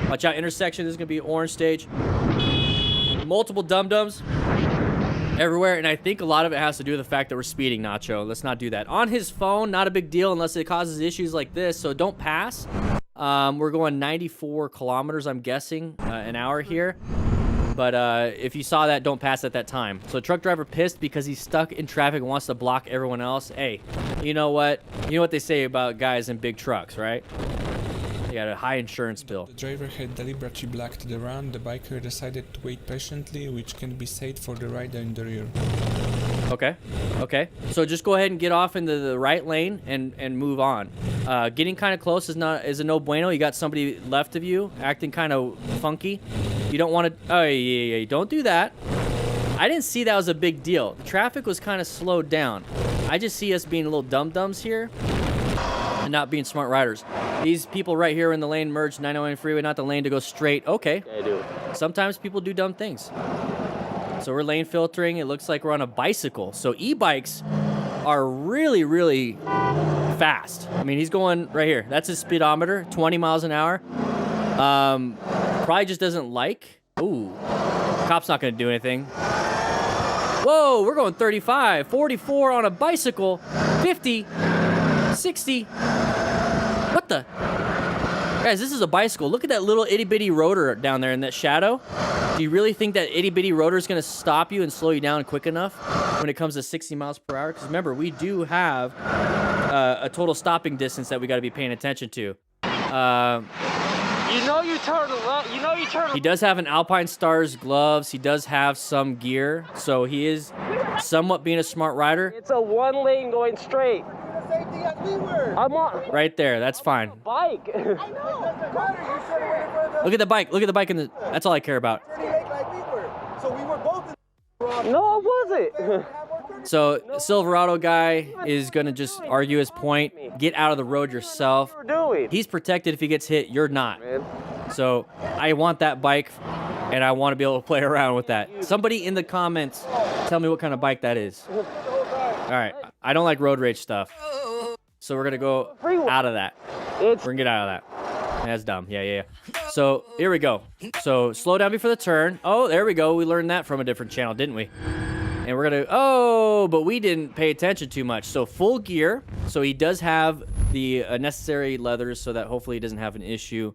Watch out, intersection. This is going to be orange stage. Multiple dum-dums everywhere, and I think a lot of it has to do with the fact that we're speeding, Nacho. Let's not do that. On his phone, not a big deal unless it causes issues like this, so don't pass. We're going 94 kilometers, I'm guessing, an hour here. But if you saw that, don't pass at that time. So truck driver pissed because he's stuck in traffic and wants to block everyone else. Hey, you know what? You know what they say about guys in big trucks, right? They got a high insurance bill. The driver had deliberately blocked the run. The biker decided to wait patiently, which can be said for the rider in the rear. Okay. So just go ahead and get off into the right lane and move on. Getting kind of close is a no bueno. You got somebody left of you acting kind of funky. You don't want to. Oh yeah. Don't do that. I didn't see that was a big deal. The traffic was kind of slowed down. I just see us being little dum-dums here and not being smart riders. These people right here in the lane merged 909 freeway, not the lane to go straight. Okay. I do. Sometimes people do dumb things. So we're lane filtering. It looks like we're on a bicycle. So e-bikes are really, really fast. I mean, he's going right here. That's his speedometer, 20 miles an hour. Probably just doesn't like. Ooh. Cop's not going to do anything. Whoa, we're going 35, 44 on a bicycle, 50, 60. What the? Guys, this is a bicycle. Look at that little itty-bitty rotor down there in that shadow. Do you really think that itty-bitty rotor is going to stop you and slow you down quick enough when it comes to 60 miles per hour? Because remember, we do have a total stopping distance that we got to be paying attention to. You know you turn left. You know you turn. He does have an Alpine Stars gloves. He does have some gear, so he is somewhat being a smart rider. It's a one lane going straight. I'm on. Right there. That's fine. Bike. I know. Look at the bike. Look at the bike. That's all I care about. So we were both. No, it wasn't. So Silverado guy is gonna just argue his point. Get out of the road yourself. He's protected if he gets hit. You're not. So I want that bike, and I want to be able to play around with that. Somebody in the comments, tell me what kind of bike that is. All right. I don't like road rage stuff, so we're gonna go out of that. We're gonna get out of that. That's dumb. Yeah. So here we go. So slow down before the turn. Oh, there we go. We learned that from a different channel, didn't we? And we're gonna, but we didn't pay attention too much. So full gear. So he does have the necessary leathers so that hopefully he doesn't have an issue.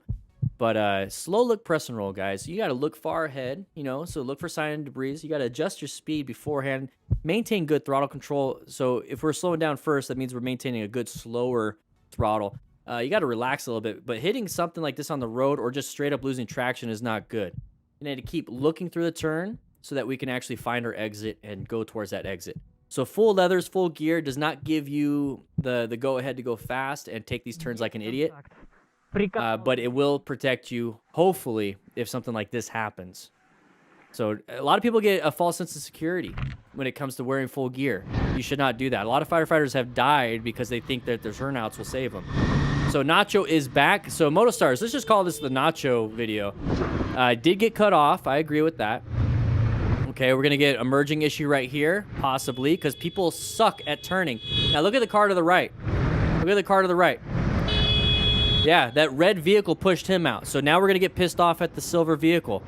But slow look, press and roll, guys. You gotta look far ahead, so look for sign and debris. You gotta adjust your speed beforehand. Maintain good throttle control. So if we're slowing down first, that means we're maintaining a good slower throttle. You gotta relax a little bit, but hitting something like this on the road or just straight up losing traction is not good. You need to keep looking through the turn so that we can actually find our exit and go towards that exit. So full leathers, full gear does not give you the go-ahead to go fast and take these turns like an idiot. But it will protect you, hopefully, if something like this happens. So a lot of people get a false sense of security when it comes to wearing full gear. You should not do that. A lot of firefighters have died because they think that their turnouts will save them. So Nacho is back. So MotoStars, let's just call this the Nacho video. Did get cut off. I agree with that. Okay, we're going to get a merging issue right here, possibly, because people suck at turning. Now look at the car to the right. Look at the car to the right. Yeah, that red vehicle pushed him out. So now we're going to get pissed off at the silver vehicle.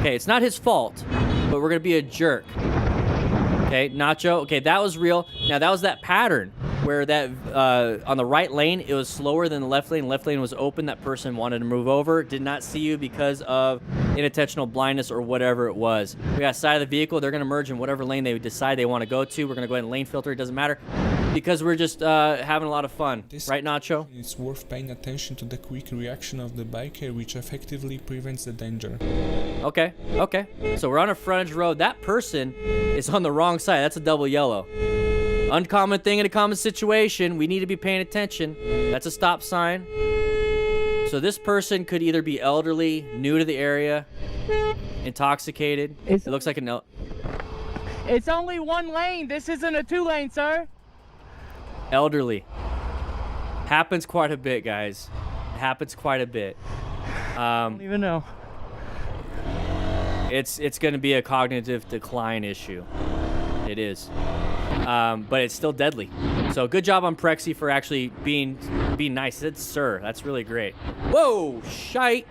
Okay, it's not his fault, but we're going to be a jerk. Okay, Nacho. Okay, that was real. Now, that was that pattern where that on the right lane, it was slower than the left lane. Left lane was open. That person wanted to move over. Did not see you because of unintentional blindness or whatever it was. We got side of the vehicle. They're going to merge in whatever lane they decide they want to go to. We're going to go ahead and lane filter. It doesn't matter because we're just having a lot so fun. Right, Nacho? It's worth paying attention to the quick reaction of the biker, which effectively prevents the danger. Okay, okay. So we're on a frontage road. That person is on the wrong side. That's a double yellow. Uncommon thing in a common situation. We need to be paying attention. That's a stop sign. So this person could either be elderly, new to the area, intoxicated. It looks like an... It's only one lane. This isn't a 2-lane, sir. Elderly. Happens quite a bit, guys. Happens quite a bit. I don't even know. It's going to be a cognitive decline issue. It is. But it's still deadly. So good job on Prexy for actually being nice. It's sir. That's really great. Whoa, shite.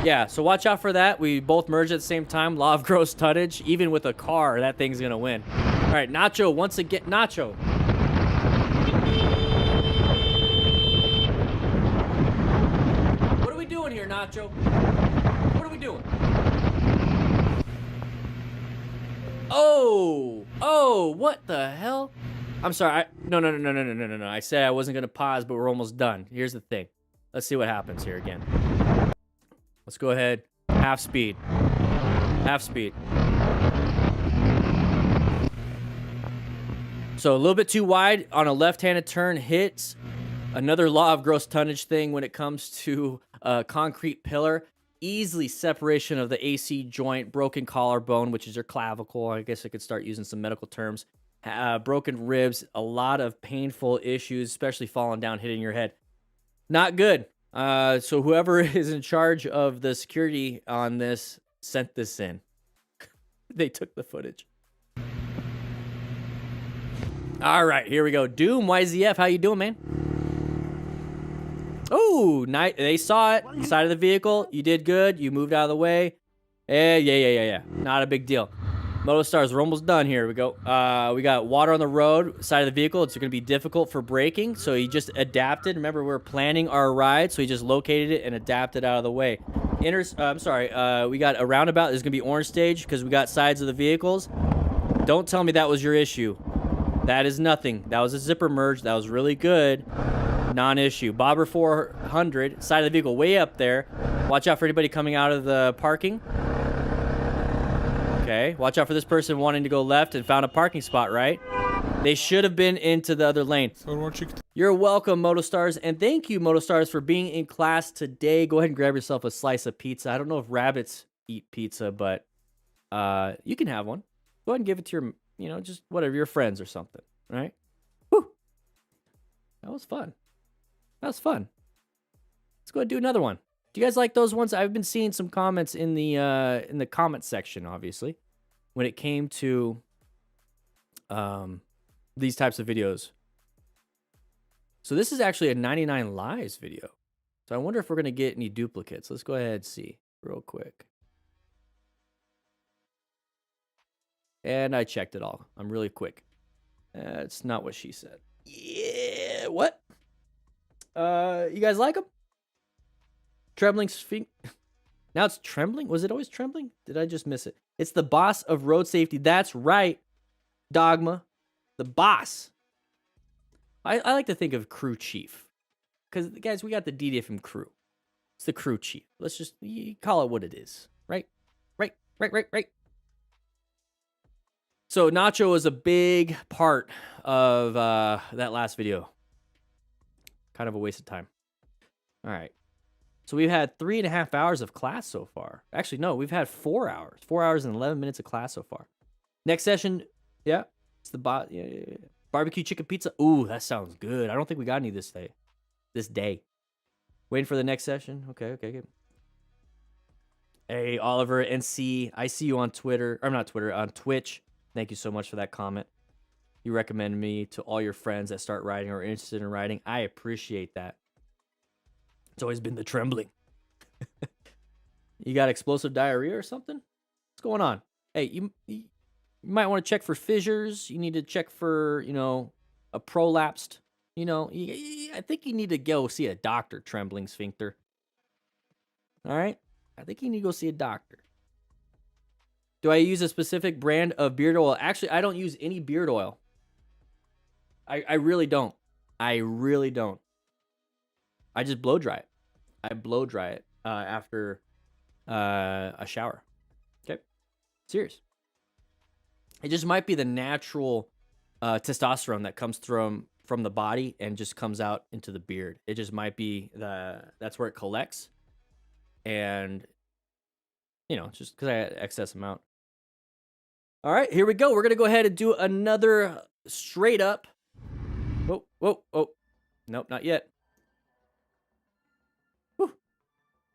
Yeah, so watch out for that. We both merged at the same time. Law of gross tonnage. Even with a car, that thing's going to win. All right, Nacho, once again. Nacho. What are we doing here, Nacho? What are we doing? Oh, what the hell? I'm sorry. No. I said I wasn't going to pause, but we're almost done. Here's the thing. Let's see what happens here again. Let's go ahead. Half speed. Half speed. So a little bit too wide on a left-handed turn hits. Another law of gross tonnage thing when it comes to a concrete pillar. Easily separation of the AC joint, broken collarbone, which is your clavicle. I guess I could start using some medical terms. Broken ribs, a lot of painful issues, especially falling down, hitting your head. Not good. So whoever is in charge of the security on this sent this in. They took the footage. All right, here we go. Doom YZF, how you doing, man? Oh, they saw it. Side of the vehicle. You did good. You moved out of the way. Yeah. Not a big deal. MotoStars, we're almost done here. We go. We got water on the road, side of the vehicle. It's going to be difficult for braking, so he just adapted. Remember, we were planning our ride, so he just located it and adapted out of the way. We got a roundabout. There's going to be orange stage because we got sides of the vehicles. Don't tell me that was your issue. That is nothing. That was a zipper merge. That was really good. Non-issue. Bobber 400, side of the vehicle, way up there. Watch out for anybody coming out of the parking. Okay, watch out for this person wanting to go left and found a parking spot, right? They should have been into the other lane. You're welcome, MotoStars, and thank you, MotoStars, for being in class today. Go ahead and grab yourself a slice of pizza. I don't know if rabbits eat pizza, but you can have one. Go ahead and give it to your, just whatever, your friends or something, right? Whew. That was fun. That was fun. Let's go ahead and do another one. Do you guys like those ones? I've been seeing some comments in the comment section, obviously, when it came to these types of videos. So this is actually a 99 Lives video. So I wonder if we're going to get any duplicates. Let's go ahead and see real quick. And I checked it all. I'm really quick. It's not what she said. Yeah, what? You guys like them? Trembling Sphinx. Now it's trembling? Was it always trembling? Did I just miss it? It's the boss of road safety. That's right. Dogma. The boss. I like to think of crew chief. Because, guys, we got the DDFM crew. It's the crew chief. Let's just call it what it is. Right? Right. So Nacho was a big part of that last video. Kind of a waste of time. All right. So we've had 3.5 hours of class so far. Actually, no, we've had 4 hours. 4 hours and 11 minutes of class so far. Next session, yeah, it's the barbecue chicken pizza. Ooh, that sounds good. I don't think we got any this day. Waiting for the next session. Okay, good. Hey, Oliver NC, I see you on Twitter. Or not Twitter, on Twitch. Thank you so much for that comment. You recommend me to all your friends that start riding or are interested in riding. I appreciate that. It's always been the trembling. You got explosive diarrhea or something? What's going on? Hey, you might want to check for fissures. You need to check for, a prolapsed, I think you need to go see a doctor, trembling sphincter. All right? I think you need to go see a doctor. Do I use a specific brand of beard oil? Actually, I don't use any beard oil. I really don't. I just blow dry it. I blow dry it after a shower. Okay? Serious. It just might be the natural testosterone that comes from the body and just comes out into the beard. It just might be that's where it collects. And, just because I had excess amount. All right, here we go. We're going to go ahead and do another straight up. Whoa. Nope, not yet. Whew.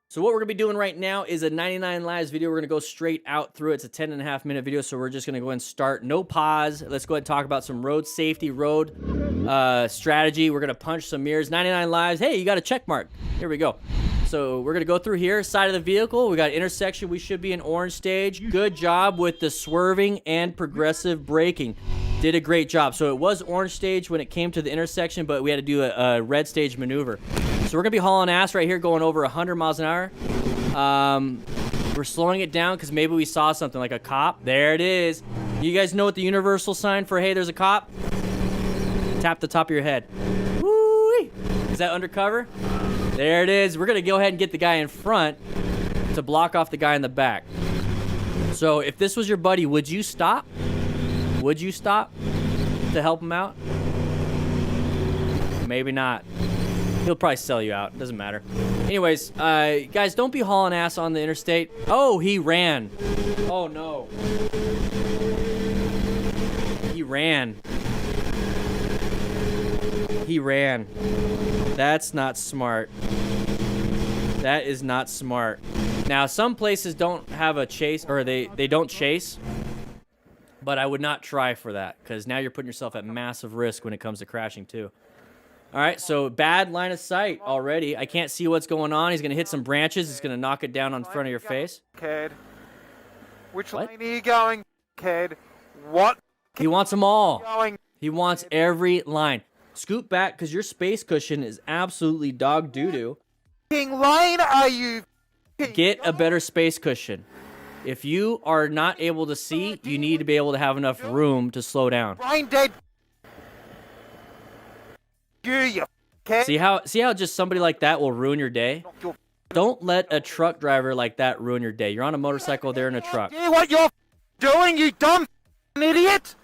So what we're going to be doing right now is a 99 lives video. We're going to go straight out through it. It's a 10.5 minute video, so we're just going to go ahead and start. No pause. Let's go ahead and talk about some road safety, road strategy. We're going to punch some mirrors. 99 lives. Hey, you got a check mark. Here we go. So we're going to go through here, side of the vehicle. We got intersection. We should be in orange stage. Good job with the swerving and progressive braking. Did a great job. So it was orange stage when it came to the intersection, but we had to do a red stage maneuver. So we're going to be hauling ass right here, going over 100 miles an hour. We're slowing it down because maybe we saw something like a cop. There it is. You guys know what the universal sign for, hey, there's a cop? Tap the top of your head. Woo-wee. Is that undercover? There it is. We're going to go ahead and get the guy in front to block off the guy in the back. So if this was your buddy, would you stop? Would you stop to help him out? Maybe not. He'll probably sell you out. Doesn't matter. Anyways, guys, don't be hauling ass on the interstate. Oh, he ran. Oh, no. He ran. That's not smart. That is not smart. Now, some places don't have a chase, or they don't chase, but I would not try for that, because now you're putting yourself at massive risk when it comes to crashing, too. All right, so bad line of sight already. I can't see what's going on. He's going to hit some branches. He's going to knock it down on front of your face. Kid. Which lane are you going, kid? What? He wants them all. He wants every line. Scoot back, because your space cushion is absolutely dog doo-doo. Lane are you? Get a better space cushion. If you are not able to see, you need to be able to have enough room to slow down. Brain dead. You kid. See how just somebody like that will ruin your day? Don't let a truck driver like that ruin your day. You're on a motorcycle, they're in a truck. You what you're doing, you dumb idiot?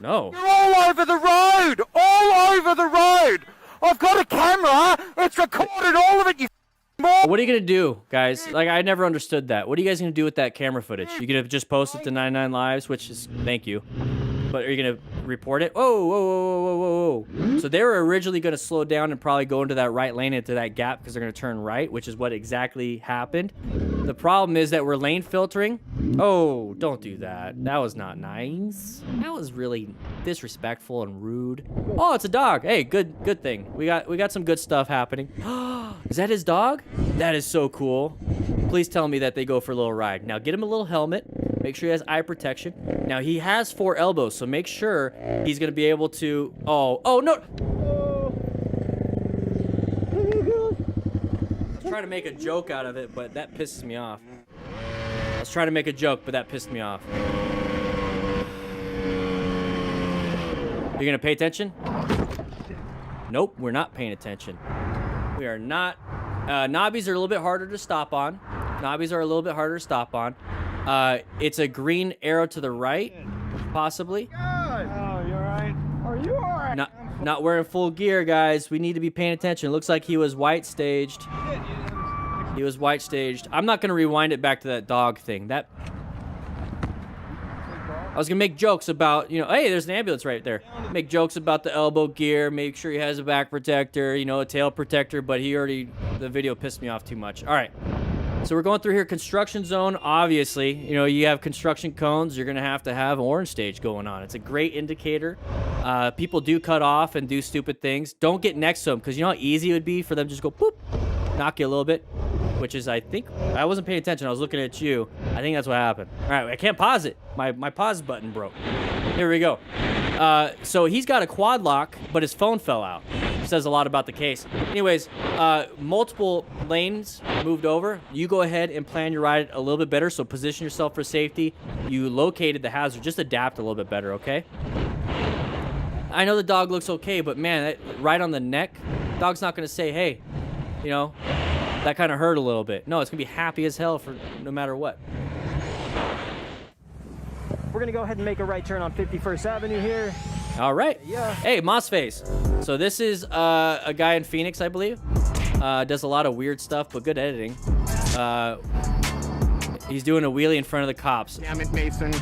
No. You're all over the road! All over the road! I've got a camera! It's recorded all of it, you What are you going to do, guys? Like, I never understood that. What are you guys going to do with that camera footage? You going to just post it to 99 Lives, which is, thank you. But are you going to report it? Whoa. So they were originally going to slow down and probably go into that right lane, into that gap, because they're going to turn right, which is what exactly happened. The problem is that we're lane filtering. Oh, don't do that. That was not nice. That was really disrespectful and rude. Oh, it's a dog. Hey, good thing. We got some good stuff happening. Is that his dog? That is so cool. Please tell me that they go for a little ride. Now, get him a little helmet. Make sure he has eye protection. Now, he has 4 elbows, so make sure he's going to be able to... Oh, no! I was trying to make a joke out of it, but that pisses me off. I was trying to make a joke, but that pissed me off. You're going to pay attention? Nope, we're not paying attention. We are not. Knobbies are a little bit harder to stop on. It's a green arrow to the right. possibly. Oh, you alright? Are you alright? Not wearing full gear, guys. We need to be paying attention. It looks like he was white staged. He was white staged. I'm not gonna rewind it back to that dog thing. I was gonna make jokes about, you know, hey, there's an ambulance right there. Make jokes about the elbow gear, make sure he has a back protector, you know, a tail protector, but the video pissed me off too much. All right, so we're going through here, construction zone. Obviously, you know, you have construction cones, you're gonna have to have orange stage going on. It's a great indicator. People do cut off and do stupid things. Don't get next to them, because you know how easy it would be for them to just go, boop, knock you a little bit. Which is, I think, I wasn't paying attention. I was looking at you. I think that's what happened. All right, I can't pause it. My pause button broke. Here we go. So he's got a quad lock, but his phone fell out. Says a lot about the case. Anyways, multiple lanes moved over. You go ahead and plan your ride a little bit better. So position yourself for safety. You located the hazard. Just adapt a little bit better, okay? I know the dog looks okay, but man, right on the neck, dog's not going to say, hey, you know, that kind of hurt a little bit. No, it's gonna be happy as hell for no matter what. We're gonna go ahead and make a right turn on 51st Avenue here. All right. Yeah. Hey, Moss Face. So this is a guy in Phoenix, I believe. Does a lot of weird stuff, but good editing. He's doing a wheelie in front of the cops. Damn it, Mason.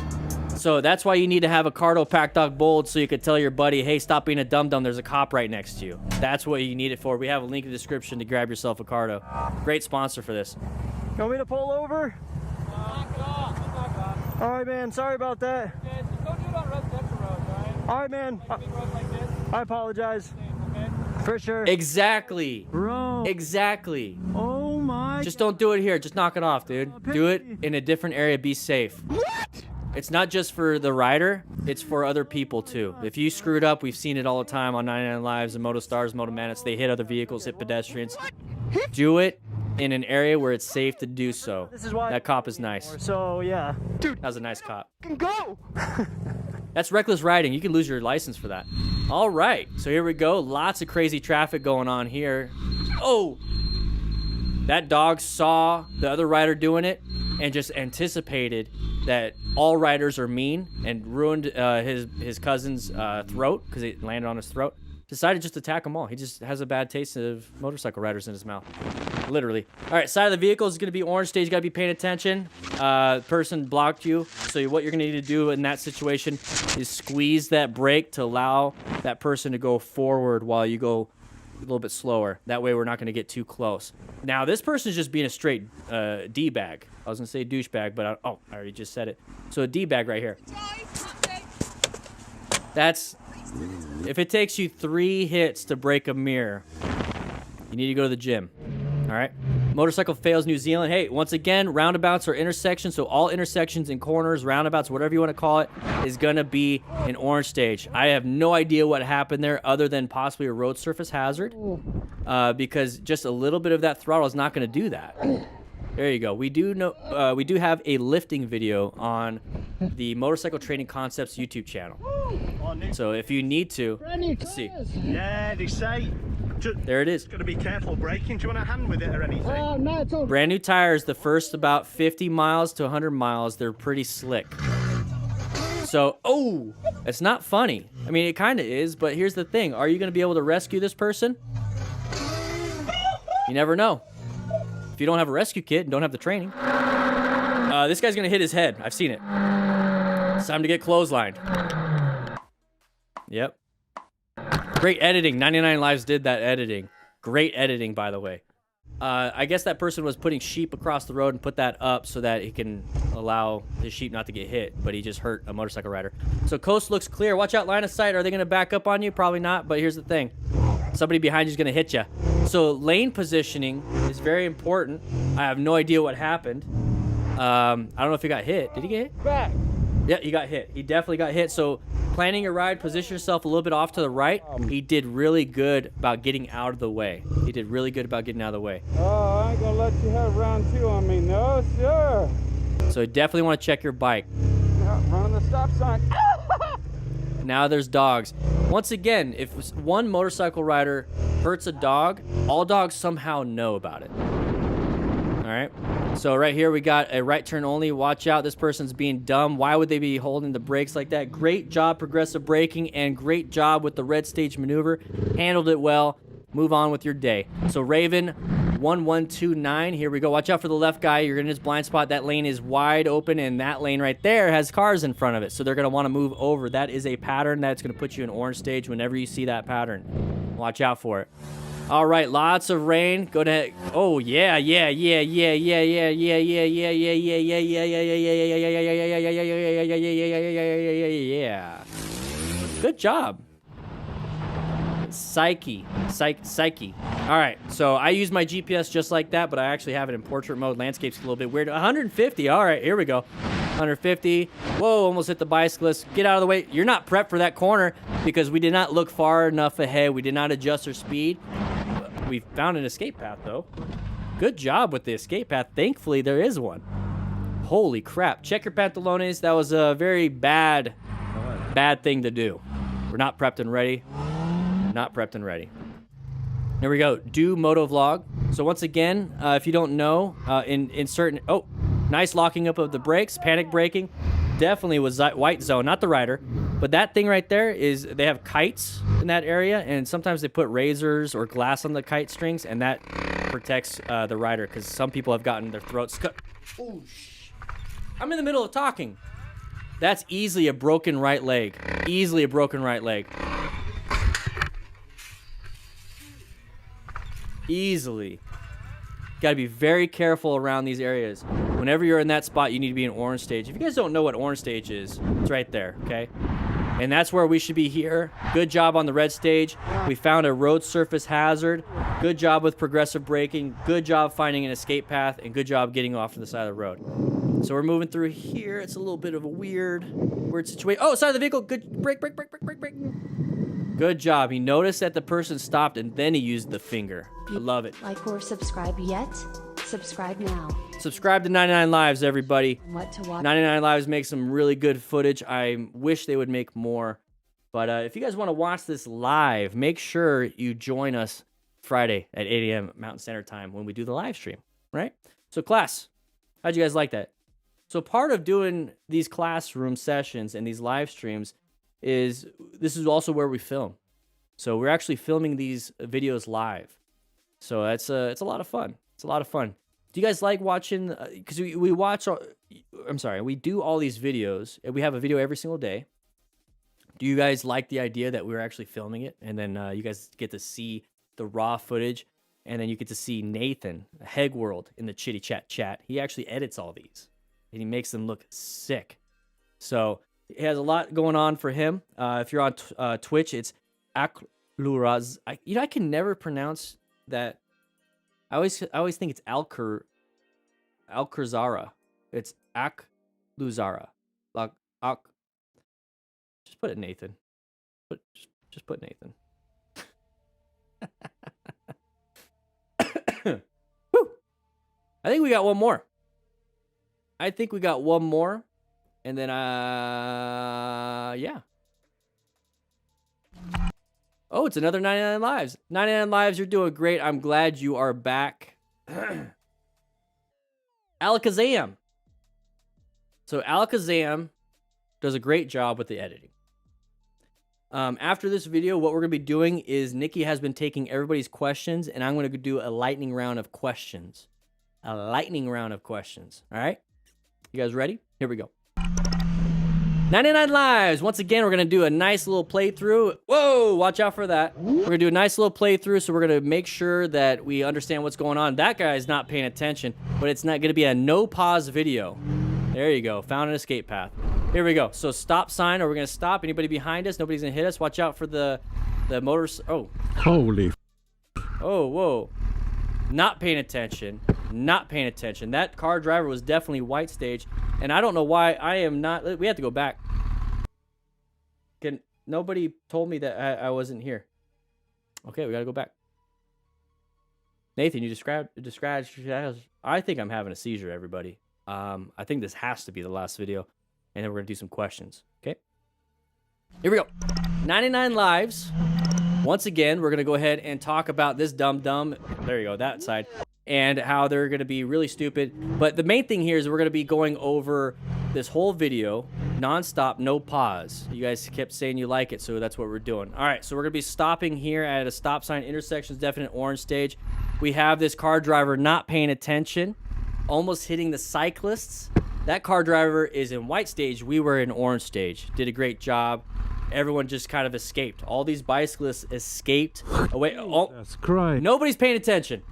So that's why you need to have a Cardo Pack Dog Bold, so you could tell your buddy, hey, stop being a dum-dum, there's a cop right next to you. That's what you need it for. We have a link in the description to grab yourself a Cardo. Great sponsor for this. You want me to pull over? All right, man, sorry about that. Yeah, just don't do it on residential roads, all right? All right, man. Big roads like this. I apologize. Okay? For sure. Exactly. Bro. Exactly. Oh my. Just don't do it here. Just knock it off, dude. Do it in a different area. Be safe. What? It's not just for the rider, it's for other people too. If you screwed up, we've seen it all the time on 99 Lives and Moto Stars, Moto Manics. They hit other vehicles, hit pedestrians. Do it in an area where it's safe to do so. This is why that cop is nice. So yeah. Dude, that was a nice cop. Can go. That's reckless riding. You can lose your license for that. All right, so here we go. Lots of crazy traffic going on here. Oh, that dog saw the other rider doing it and just anticipated that all riders are mean and ruined his cousin's throat because it landed on his throat. Decided just to attack them all. He just has a bad taste of motorcycle riders in his mouth. Literally. All right, side of the vehicle is going to be orange stage. You got to be paying attention. Person blocked you. So what you're going to need to do in that situation is squeeze that brake to allow that person to go forward while you go a little bit slower. That way we're not going to get too close. Now, this person is just being a straight D-bag. I was going to say douchebag, but I already just said it. So a D-bag right here. That's... If it takes you 3 hits to break a mirror, you need to go to the gym. All right? Motorcycle fails New Zealand. Hey, once again, roundabouts are intersections, so all intersections and corners, roundabouts, whatever you want to call it, is going to be an orange stage. I have no idea what happened there other than possibly a road surface hazard, because just a little bit of that throttle is not going to do that. There you go. We do have a lifting video on the Motorcycle Training Concepts YouTube channel. So if you need to, let's see. Yeah, they say. There it is. Got to be careful braking. Do you want a hand with it or anything? No, it's okay. Brand new tires. The first about 50 miles to 100 miles, they're pretty slick. So, oh, it's not funny. I mean, it kind of is, but here's the thing. Are you going to be able to rescue this person? You never know. If you don't have a rescue kit and don't have the training. This guy's going to hit his head. I've seen it. It's time to get clotheslined. Yep. Great editing. 99 Lives did that editing. Great editing, by the way. I guess that person was putting sheep across the road and put that up so that he can allow his sheep not to get hit, but he just hurt a motorcycle rider. So coast looks clear. Watch out, line of sight. Are they going to back up on you? Probably not, but here's the thing. Somebody behind you is going to hit you. So lane positioning is very important. I have no idea what happened. I don't know if he got hit. Did he get hit? Back. Yeah, he got hit. He definitely got hit. So planning your ride, position yourself a little bit off to the right. He did really good about getting out of the way. He did really good about getting out of the way. Oh, I ain't gonna let you have round 2 on me. No, sir. So you definitely want to check your bike. Running the stop sign. Now there's dogs. Once again, if one motorcycle rider hurts a dog, all dogs somehow know about it. All right? So right here we got a right turn only. Watch out, this person's being dumb. Why would they be holding the brakes like that? Great job, progressive braking, and great job with the red stage maneuver. Handled it well. Move on with your day. So Raven 1129, here we go. Watch out for the left guy. You're in his blind spot. That lane is wide open, and that lane right there has cars in front of it. So they're going to want to move over. That is a pattern that's going to put you in orange stage whenever you see that pattern. Watch out for it. All right, lots of rain. Go to, oh yeah, yeah, yeah, yeah, yeah, yeah, yeah, yeah, yeah, yeah, yeah, yeah, yeah, yeah, yeah, yeah, yeah. Good job. Psyche. All right, so I use my GPS just like that, but I actually have it in portrait mode. Landscape's a little bit weird. 150. All right, here we go. 150. Whoa, almost hit the bicyclist. Get out of the way. You're not prepped for that corner because we did not look far enough ahead. We did not adjust our speed. We found an escape path, though. Good job with the escape path. Thankfully, there is one. Holy crap. Check your pantalones. That was a very bad thing to do. We're not prepped and ready. Not prepped and ready. There we go. Do moto vlog. So once again, if you don't know, in certain... Oh, nice locking up of the brakes. Panic braking. Definitely was white zone, not the rider. But that thing right there is... They have kites in that area, and sometimes they put razors or glass on the kite strings, and that protects the rider, because some people have gotten their throats cut. Oh, I'm in the middle of talking. That's easily a broken right leg. Easily a broken right leg. Easily. Got to be very careful around these areas. Whenever you're in that spot, you need to be in orange stage. If you guys don't know what orange stage is, it's right there, okay? And that's where we should be here. Good job on the red stage. We found a road surface hazard. Good job with progressive braking. Good job finding an escape path. And good job getting off to the side of the road. So we're moving through here. It's a little bit of a weird situation. Oh, side of the vehicle. Good. Brake. Good job. He noticed that the person stopped and then he used the finger. I love it. Like or subscribe yet? Subscribe now. Subscribe to 99 Lives, everybody. What to watch? 99 Lives makes some really good footage. I wish they would make more. But if you guys want to watch this live, make sure you join us Friday at 8 a.m. Mountain Standard Time when we do the live stream, right? So class, how'd you guys like that? So part of doing these classroom sessions and these live streams is this is also where we film. So we're actually filming these videos live. So it's a lot of fun. It's a lot of fun. Do you guys like watching? Because we watch. We do all these videos, and we have a video every single day. Do you guys like the idea that we're actually filming it, and then you guys get to see the raw footage, and then you get to see Nathan Hegworld in the Chitty Chat. He actually edits all these, and he makes them look sick. So it has a lot going on for him. If you're on Twitch, it's Akluraz. I can never pronounce that. I always think it's Alcurzara. It's Akluzara. Just put it Nathan. Just put Nathan. Woo! I think we got one more. And then yeah. Oh, it's another 99 Lives. 99 Lives, you're doing great. I'm glad you are back. Alakazam. So Alakazam does a great job with the editing. After this video, what we're going to be doing is Nikki has been taking everybody's questions, and I'm going to do a lightning round of questions. A lightning round of questions. All right? You guys ready? Here we go. 99 Lives. Once again, we're going to do a nice little playthrough. Whoa, watch out for that. We're going to do a nice little playthrough, so we're going to make sure that we understand what's going on. That guy is not paying attention, but it's not going to be a no-pause video. There you go. Found an escape path. Here we go. So stop sign, or we're going to stop. Anybody behind us? Nobody's going to hit us. Watch out for the motors. Oh. Holy. Oh, whoa. Not paying attention. Not paying attention. That car driver was definitely white stage, and I don't know why I am not. We have to go back. Nobody told me that I wasn't here. Okay, we got to go back. Nathan, you described. I think I'm having a seizure, everybody. I think this has to be the last video, and then we're going to do some questions. Okay? Here we go. 99 Lives. Once again, we're going to go ahead and talk about this dumb. There you go, that side. and how they're going to be really stupid. But the main thing here is we're going to be going over this whole video nonstop, no pause. You guys kept saying you like it, so that's what we're doing. All right, so we're going to be stopping here at a stop sign, intersections, definite orange stage. We have this car driver not paying attention, almost hitting the cyclists. That car driver is in white stage. We were in orange stage. Did a great job. Everyone just kind of escaped. All these bicyclists escaped away. Oh, That's Christ. nobody's paying attention.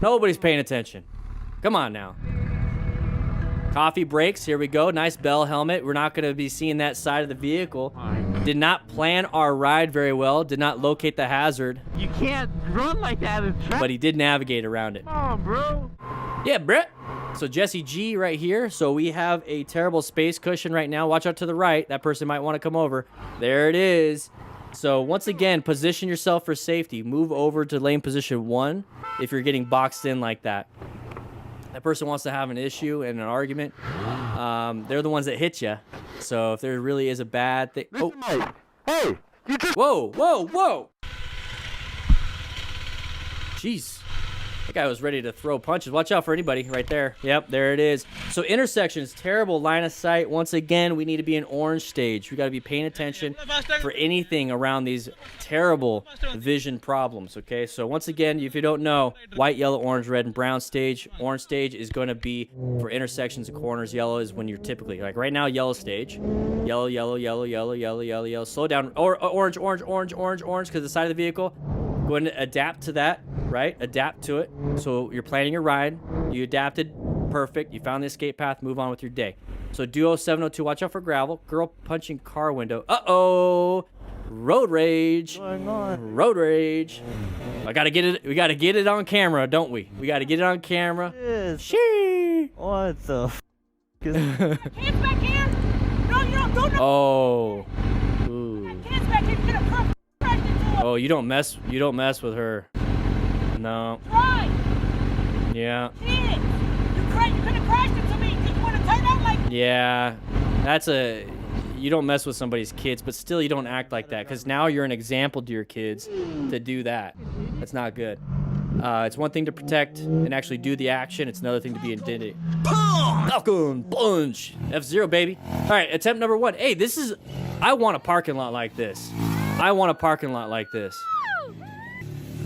Nobody's paying attention. Come on now. Coffee breaks. Here we go. Nice bell helmet. We're not going to be seeing that side of the vehicle. Did not plan our ride very well. Did not locate the hazard. You can't run like that in traffic. But he did navigate around it. Come on, bro. Yeah, Brett. So Jesse G right here. So we have a terrible space cushion right now. Watch out to the right. That person might want to come over. There it is. So once again, position yourself for safety. Move over to lane position 1 if you're getting boxed in like that. That person wants to have an issue and an argument. They're the ones that hit you. So if there really is a bad thing. Oh. Hey, you just... Whoa, whoa, whoa. Jeez. That guy was ready to throw punches. Watch out for anybody right there. Yep, there it is. So intersections, terrible line of sight. Once again, we need to be in orange stage. We got to be paying attention for anything around these terrible vision problems, okay? So once again, if you don't know, white, yellow, orange, red, and brown stage. Orange stage is going to be for intersections and corners. Yellow is when you're typically, like right now, yellow stage. Yellow, yellow, yellow, yellow, yellow, yellow, yellow. Slow down. Or orange, orange, orange, orange, orange, because the side of the vehicle. Go ahead and adapt to that, right? Adapt to it. So you're planning your ride. You adapted. Perfect. You found the escape path. Move on with your day. So Duo 702, watch out for gravel. Girl punching car window. Uh-oh. Road rage. Road rage. I gotta get it. We gotta get it on camera, don't we? We gotta get it on camera. Shee. What the f*** is Kids back here? No, you don't do no. Oh. Ooh. Kids back here, you're gonna crash into them. Oh, you don't mess with her. No. Right. Yeah. Kids. You could have crashed into me. Did you want to turn out like... Yeah. That's a... You don't mess with somebody's kids, but still you don't act like that, because now you're an example to your kids to do that. That's not good. It's one thing to protect and actually do the action. It's another thing to be intended. Falcon punch. F-Zero, baby. All right, attempt number 1. Hey, this is... I want a parking lot like this. I want a parking lot like this.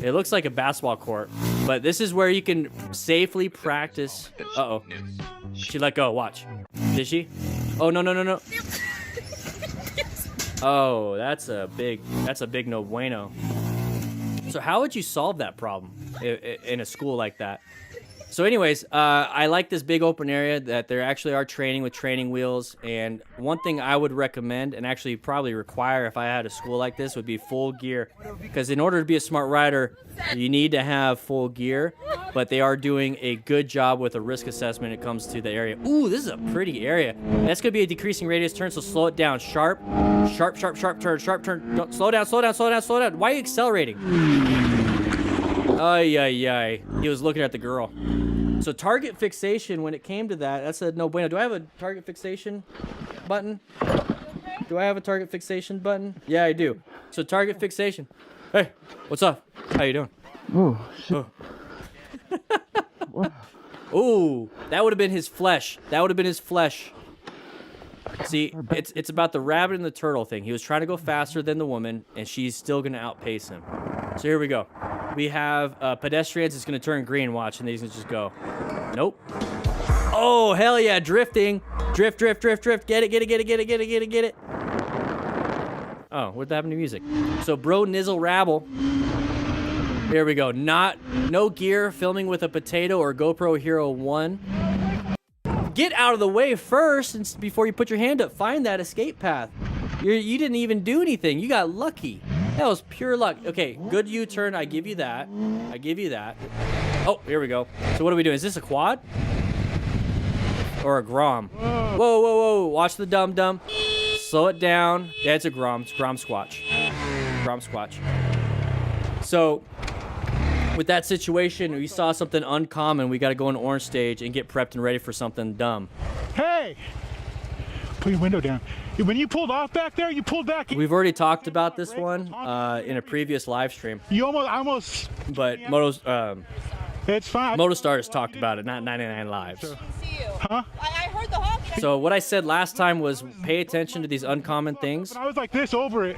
It looks like a basketball court, but this is where you can safely practice. Uh-oh. She let go. Watch. Did she? Oh, no, no, no, no. Oh, that's a big no bueno. So how would you solve that problem in a school like that? So anyways, I like this big open area that there actually are training with training wheels. And one thing I would recommend, and actually probably require if I had a school like this, would be full gear. Because in order to be a smart rider, you need to have full gear. But they are doing a good job with a risk assessment when it comes to the area. Ooh, this is a pretty area. That's going to be a decreasing radius turn, so slow it down. Sharp, sharp, sharp, sharp turn, sharp turn. Don't, slow down, slow down, slow down, slow down. Why are you accelerating? Ay, ay, ay. He was looking at the girl. So target fixation, when it came to that, that's a no bueno. Do I have a target fixation button? Do I have a target fixation button? Yeah, I do. So target fixation. Hey, what's up? How you doing? Oh, shit. Oh. Ooh, that would have been his flesh. That would have been his flesh. See, it's about the rabbit and the turtle thing. He was trying to go faster than the woman, and she's still going to outpace him. So here we go. We have pedestrians. It's going to turn green. Watch, and these can just go. Nope. Oh, hell yeah. Drifting. Drift, drift, drift, drift. Get it, get it, get it, get it, get it, get it, get it. Oh, what happened to music? So bro nizzle rabble. Here we go. No gear, filming with a potato or GoPro Hero 1. Get out of the way first before you put your hand up. Find that escape path. You didn't even do anything. You got lucky. That was pure luck. Okay, good U-turn. I give you that. I give you that. Oh, here we go. So what are we doing? Is this a quad? Or a Grom? Whoa, whoa, whoa. Watch the dum-dum. Slow it down. Yeah, it's a Grom. It's Grom Squatch. Grom Squatch. So... with that situation, we saw something uncommon. We got to go in orange stage and get prepped and ready for something dumb. Hey! Put your window down. When you pulled off back there, you pulled back. We've already talked about this one in a previous live stream. You almost. But Moto's It's fine. Motostar has talked about it, not 99 Lives. Huh? I heard the honk. So what I said last time was pay attention to these uncommon things. I was like this over it.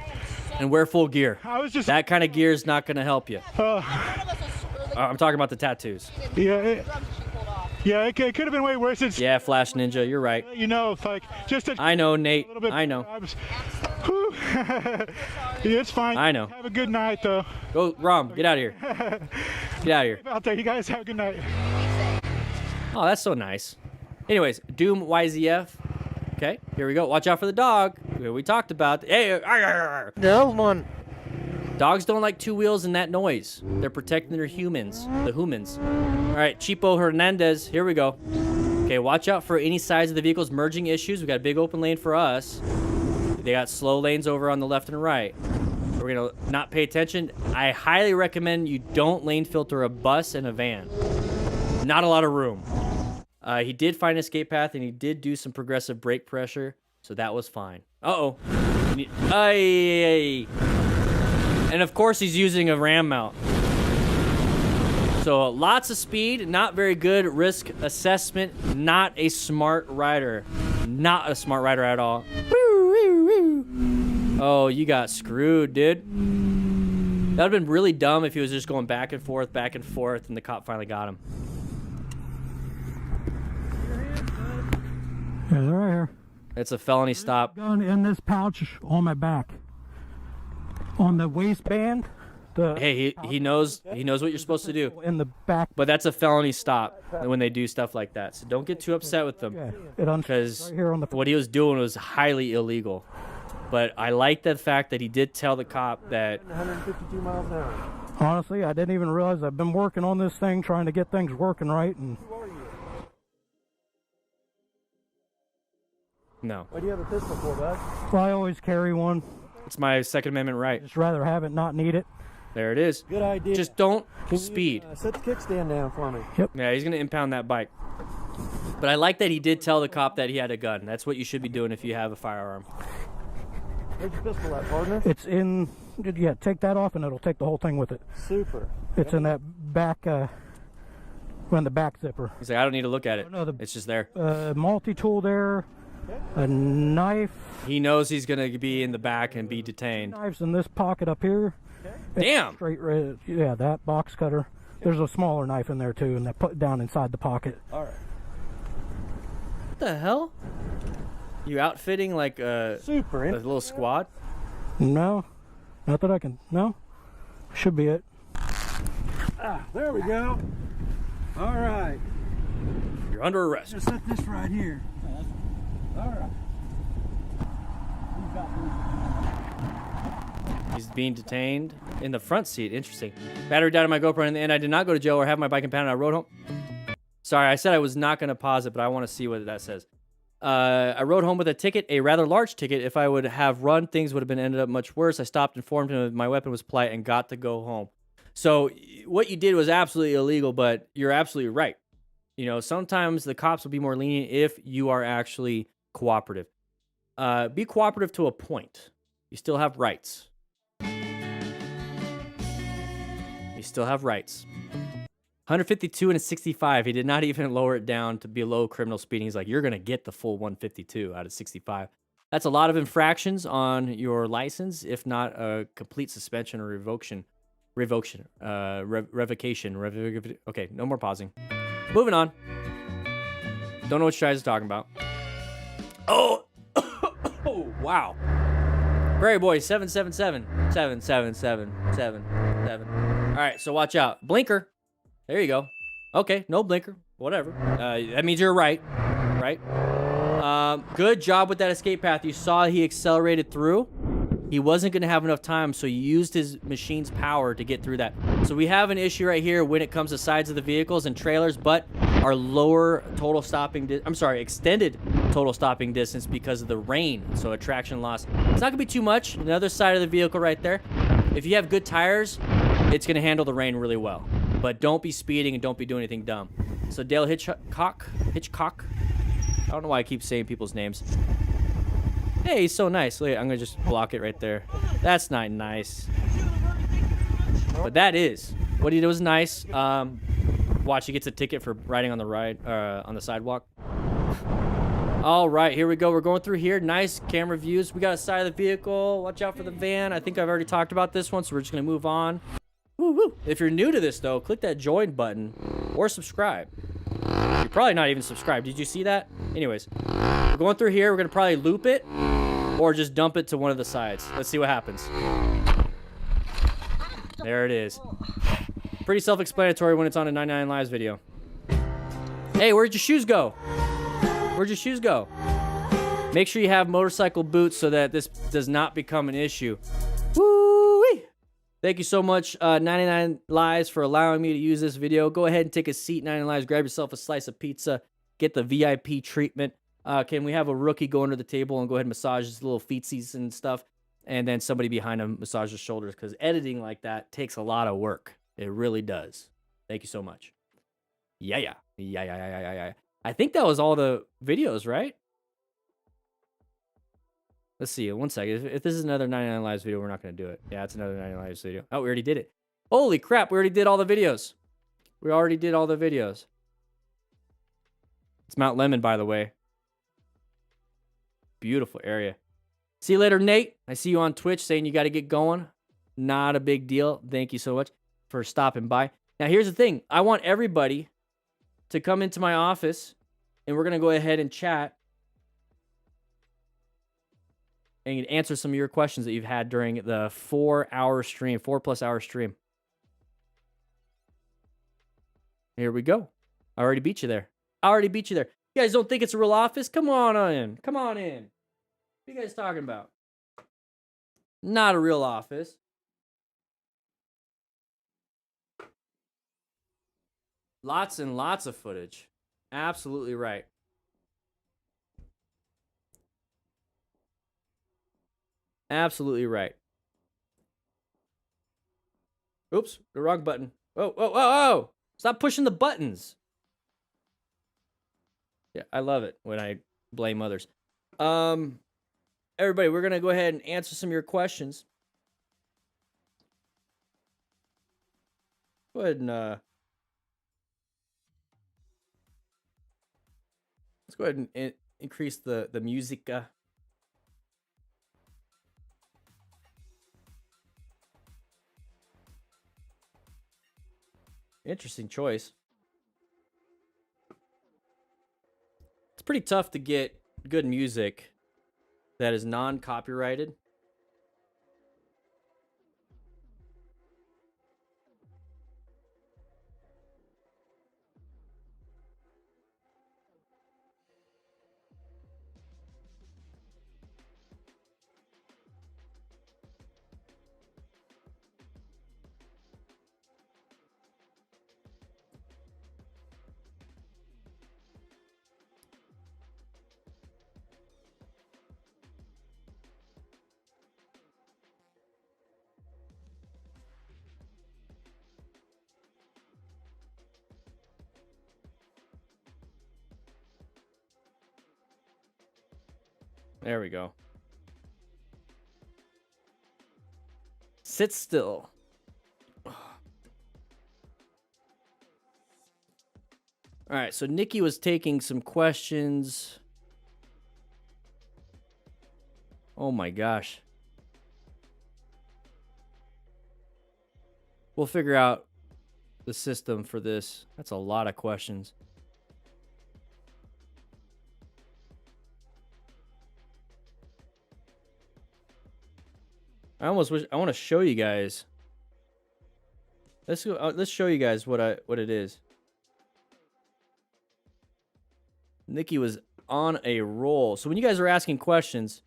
And wear full gear. I was just. That kind of gear is not going to help you. I'm talking about the tattoos. Yeah. It could have been way worse. It's, yeah, Flash Ninja, you're right. You know, like just. I know, Nate. I know. Yeah, it's fine. I know. Have a good night, though. Go, Rom. Get out of here. Get out of here. Out there, you guys have a good night. Oh, that's so nice. Anyways, Doom YZF. Okay, here we go. Watch out for the dog. We talked about. Hey, no one. Dogs don't like two wheels and that noise. They're protecting their humans, the humans. All right, Cheapo Hernandez. Here we go. Okay, watch out for any sides of the vehicles merging issues. We got a big open lane for us. They got slow lanes over on the left and right. We're gonna not pay attention. I highly recommend you don't lane filter a bus and a van. Not a lot of room. He did find an escape path and he did do some progressive brake pressure, so that was fine. Uh-oh. Ay. And of course he's using a ram mount. So lots of speed, not very good risk assessment, not a smart rider. Not a smart rider at all. Oh, you got screwed, dude. That would have been really dumb if he was just going back and forth, and the cop finally got him. Yeah, they're right here. It's a felony stop. Gun in this pouch on my back. On the waistband. Hey, he knows what you're supposed to do. In the back. But that's a felony stop when they do stuff like that. So don't get too upset with them. Because what he was doing was highly illegal. But I like the fact that he did tell the cop that 152 miles an hour. Honestly, I didn't even realize I've been working on this thing, trying to get things working right. And no. Why do you have a pistol for, bud? Well, I always carry one. It's my Second Amendment right. Just rather have it, not need it. There it is. Good idea. Just don't speed. Set the kickstand down for me. Yep. Yeah, he's going to impound that bike. But I like that he did tell the cop that he had a gun. That's what you should be doing if you have a firearm. Where's your pistol at, partner? It's in, yeah, take that off and it'll take the whole thing with it. Super. It's in that back, in the back zipper. He's like, I don't need to look at it. No, it's just there. Multi-tool there, a knife. He knows he's going to be in the back and be detained. Knives in this pocket up here. Damn. Straight red, yeah, that box cutter. There's a smaller knife in there too, and that put down inside the pocket. All right. What the hell? You outfitting like a little squad? No, not that I can. No, should be it. Ah, there we go. All right. You're under arrest. Just set this right here. All right. He's being detained in the front seat. Interesting. Battery died on my GoPro in the end. I did not go to jail or have my bike impounded. I rode home. Sorry, I said I was not going to pause it, but I want to see what that says. I rode home with a ticket, a rather large ticket. If I would have run, things would have been ended up much worse. I stopped, informed him my weapon was polite, and got to go home. So what you did was absolutely illegal, but you're absolutely right. You know, sometimes the cops will be more lenient if you are actually cooperative. Be cooperative to a point. You still have rights. You still have rights. 152 and a 65. He did not even lower it down to below criminal speeding. He's like, you're going to get the full 152 out of 65. That's a lot of infractions on your license, if not a complete suspension or revocation. Okay, no more pausing. Moving on. Don't know what you guys are talking about. Oh, wow. Prairie Boy 777 7777. All right, so watch out. Blinker. There you go. Okay, no blinker. Whatever. That means you're right. Right? Good job with that escape path. You saw he accelerated through. He wasn't going to have enough time, so he used his machine's power to get through that. So we have an issue right here when it comes to sides of the vehicles and trailers, but our lower total stopping, extended total stopping distance because of the rain. So a traction loss. It's not going to be too much. Another side of the vehicle right there. If you have good tires, it's going to handle the rain really well. But don't be speeding and don't be doing anything dumb. So Dale Hitchcock. I don't know why I keep saying people's names. Hey, he's so nice. Look, I'm going to just block it right there. That's not nice. But that is. What he did was nice. Watch, he gets a ticket for riding on the sidewalk. All right, here we go. We're going through here. Nice camera views. We got a side of the vehicle. Watch out for the van. I think I've already talked about this one, so we're just going to move on. Woo woo. If you're new to this, though, click that join button or subscribe. You're probably not even subscribed. Did you see that? Anyways, we're going through here. We're going to probably loop it or just dump it to one of the sides. Let's see what happens. There it is. Pretty self-explanatory when it's on a 99 Lives video. Hey, where'd your shoes go? Where'd your shoes go? Make sure you have motorcycle boots so that this does not become an issue. Woo-wee! Thank you so much, 99 Lives, for allowing me to use this video. Go ahead and take a seat, 99 Lives. Grab yourself a slice of pizza. Get the VIP treatment. Can we have a rookie go under the table and go ahead and massage his little feetsies and stuff? And then somebody behind him massage his shoulders, because editing like that takes a lot of work. It really does. Thank you so much. Yeah. I think that was all the videos, right? Let's see. One second. If this is another 99 Lives video, we're not going to do it. Yeah, it's another 99 Lives video. Oh, we already did it. Holy crap. We already did all the videos. We already did all the videos. It's Mount Lemon, by the way. Beautiful area. See you later, Nate. I see you on Twitch saying you got to get going. Not a big deal. Thank you so much for stopping by. Now, here's the thing. I want everybody to come into my office, and we're going to go ahead and chat and answer some of your questions that you've had during the 4-hour stream, 4+ hour stream. Here we go. I already beat you there. You guys don't think it's a real office? Come on in. Come on in. What are you guys talking about? Not a real office. Lots and lots of footage. Absolutely right. Absolutely right. Oops, the wrong button. Whoa. Stop pushing the buttons. Yeah, I love it when I blame others. Everybody, we're going to go ahead and answer some of your questions. Go ahead and let's go ahead and increase the music. Interesting choice. It's pretty tough to get good music that is non-copyrighted. There we go. Sit still. All right, so Nikki was taking some questions. Oh my gosh. We'll figure out the system for this. That's a lot of questions. I want to show you guys. Let's go. Let's show you guys what it is. Nikki was on a roll. So when you guys are asking questions,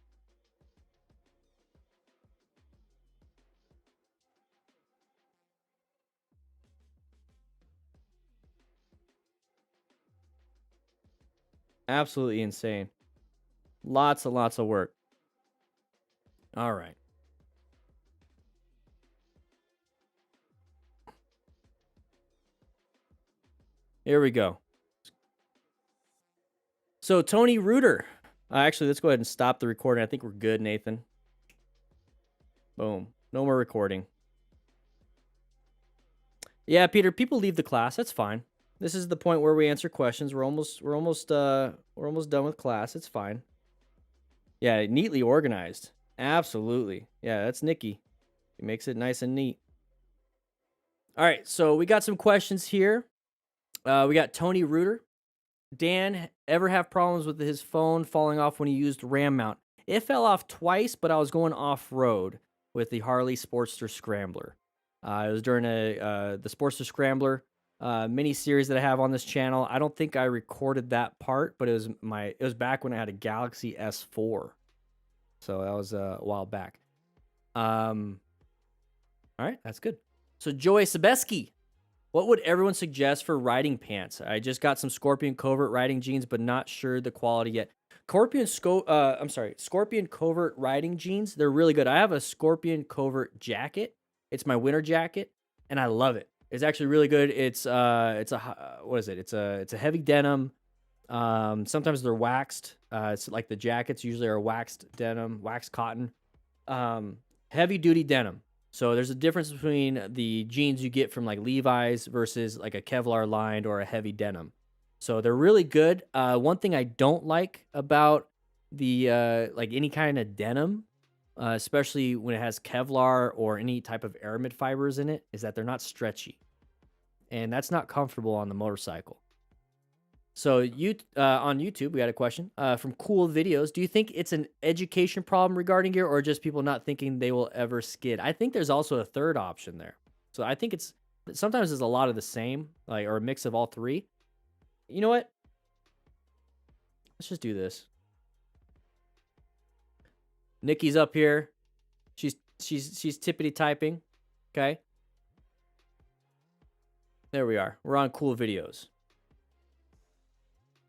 absolutely insane. Lots and lots of work. All right. Here we go. So Tony Reuter. Actually, let's go ahead and stop the recording. I think we're good, Nathan. Boom. No more recording. Yeah, Peter, people leave the class. That's fine. This is the point where we answer questions. We're almost done with class. It's fine. Yeah, neatly organized. Absolutely. Yeah, that's Nikki. He makes it nice and neat. All right, so we got some questions here. We got Tony Reuter. Dan, ever have problems with his phone falling off when he used RAM mount? It fell off twice, but I was going off-road with the Harley Sportster Scrambler. It was during the Sportster Scrambler mini series that I have on this channel. I don't think I recorded that part, but it was back when I had a Galaxy S4. So that was a while back. All right, that's good. So Joey Sebeski, what would everyone suggest for riding pants? I just got some Scorpion Covert riding jeans, but not sure the quality yet. Scorpion Covert riding jeans, they're really good. I have a Scorpion Covert jacket. It's my winter jacket, and I love it. It's actually really good. It's a heavy denim. Sometimes they're waxed. It's like the jackets usually are waxed denim, waxed cotton. Heavy duty denim. So there's a difference between the jeans you get from like Levi's versus like a Kevlar lined or a heavy denim. So they're really good. One thing I don't like about the like any kind of denim, especially when it has Kevlar or any type of aramid fibers in it, is that they're not stretchy. And that's not comfortable on the motorcycle. So on YouTube, we got a question from Cool Videos. Do you think it's an education problem regarding gear or just people not thinking they will ever skid? I think there's also a third option there. So I think sometimes it's a lot of the same, like, or a mix of all three. You know what? Let's just do this. Nikki's up here. She's tippity typing. Okay. There we are. We're on Cool Videos.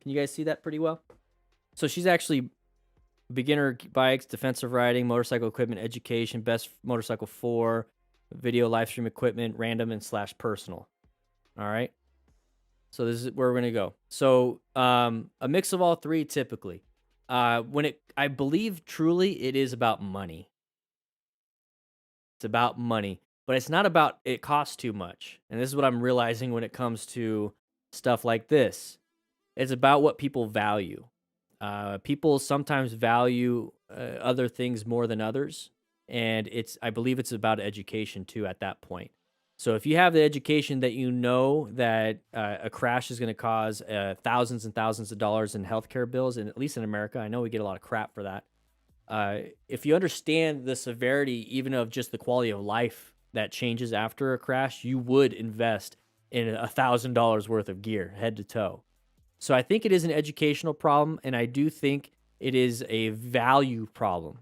Can you guys see that pretty well? So she's actually beginner bikes, defensive riding, motorcycle equipment, education, best motorcycle 4, video, live stream equipment, random and / personal. All right. So this is where we're going to go. So a mix of all three typically. I believe truly it is about money. It's about money, but it's not about it costs too much. And this is what I'm realizing when it comes to stuff like this. It's about what people value. People sometimes value other things more than others. And I believe it's about education too at that point. So if you have the education that you know that a crash is going to cause thousands and thousands of dollars in healthcare bills, and at least in America, I know we get a lot of crap for that. If you understand the severity, even of just the quality of life that changes after a crash, you would invest in $1,000 worth of gear, head to toe. So I think it is an educational problem, and I do think it is a value problem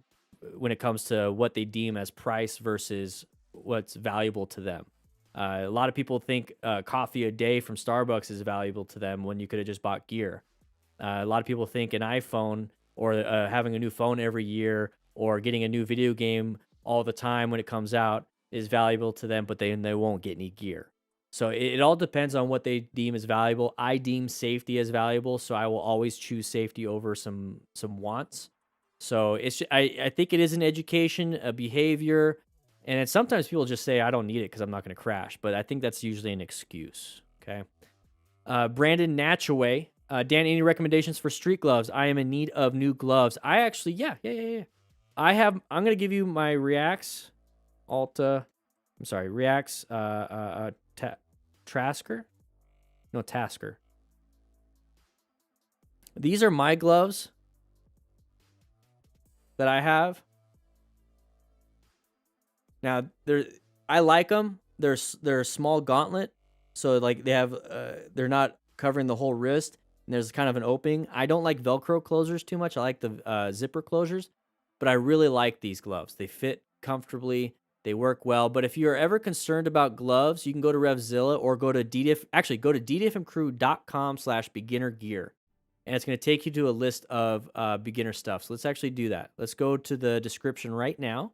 when it comes to what they deem as price versus what's valuable to them. A lot of people think coffee a day from Starbucks is valuable to them when you could have just bought gear. A lot of people think an iPhone or having a new phone every year or getting a new video game all the time when it comes out is valuable to them, but they won't get any gear. So it all depends on what they deem as valuable. I deem safety as valuable, so I will always choose safety over some wants. So I think it is an education, a behavior, and sometimes people just say, I don't need it because I'm not going to crash. But I think that's usually an excuse, okay? Brandon Natchaway. Dan, any recommendations for street gloves? I am in need of new gloves. I actually, yeah. I'm going to give you my Reacts Tasker. These are my gloves that I have. Now, I like them. They're a small gauntlet, so like they're not covering the whole wrist, and there's kind of an opening. I don't like Velcro closures too much. I like the zipper closures, but I really like these gloves. They fit comfortably. They work well. But if you're ever concerned about gloves, you can go to RevZilla or go to DDIF. Actually, go to ddifmcrew.com/beginner gear, and it's going to take you to a list of beginner stuff. So let's actually do that. Let's go to the description right now.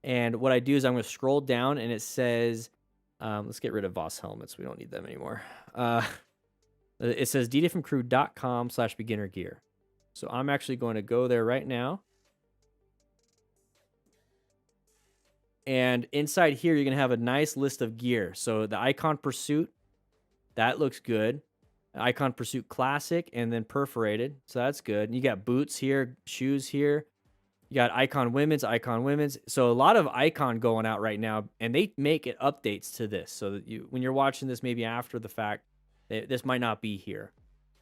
And what I do is I'm going to scroll down, and it says, let's get rid of Voss helmets. We don't need them anymore. It says ddifmcrew.com/beginner gear. So I'm actually going to go there right now. And inside here, you're going to have a nice list of gear. So the Icon Pursuit, That looks good. Icon Pursuit Classic and then perforated. So that's good. And you got boots here, shoes here. You got Icon Women's. So a lot of Icon going out right now, and they make it updates to this. So that when you're watching this maybe after the fact, this might not be here.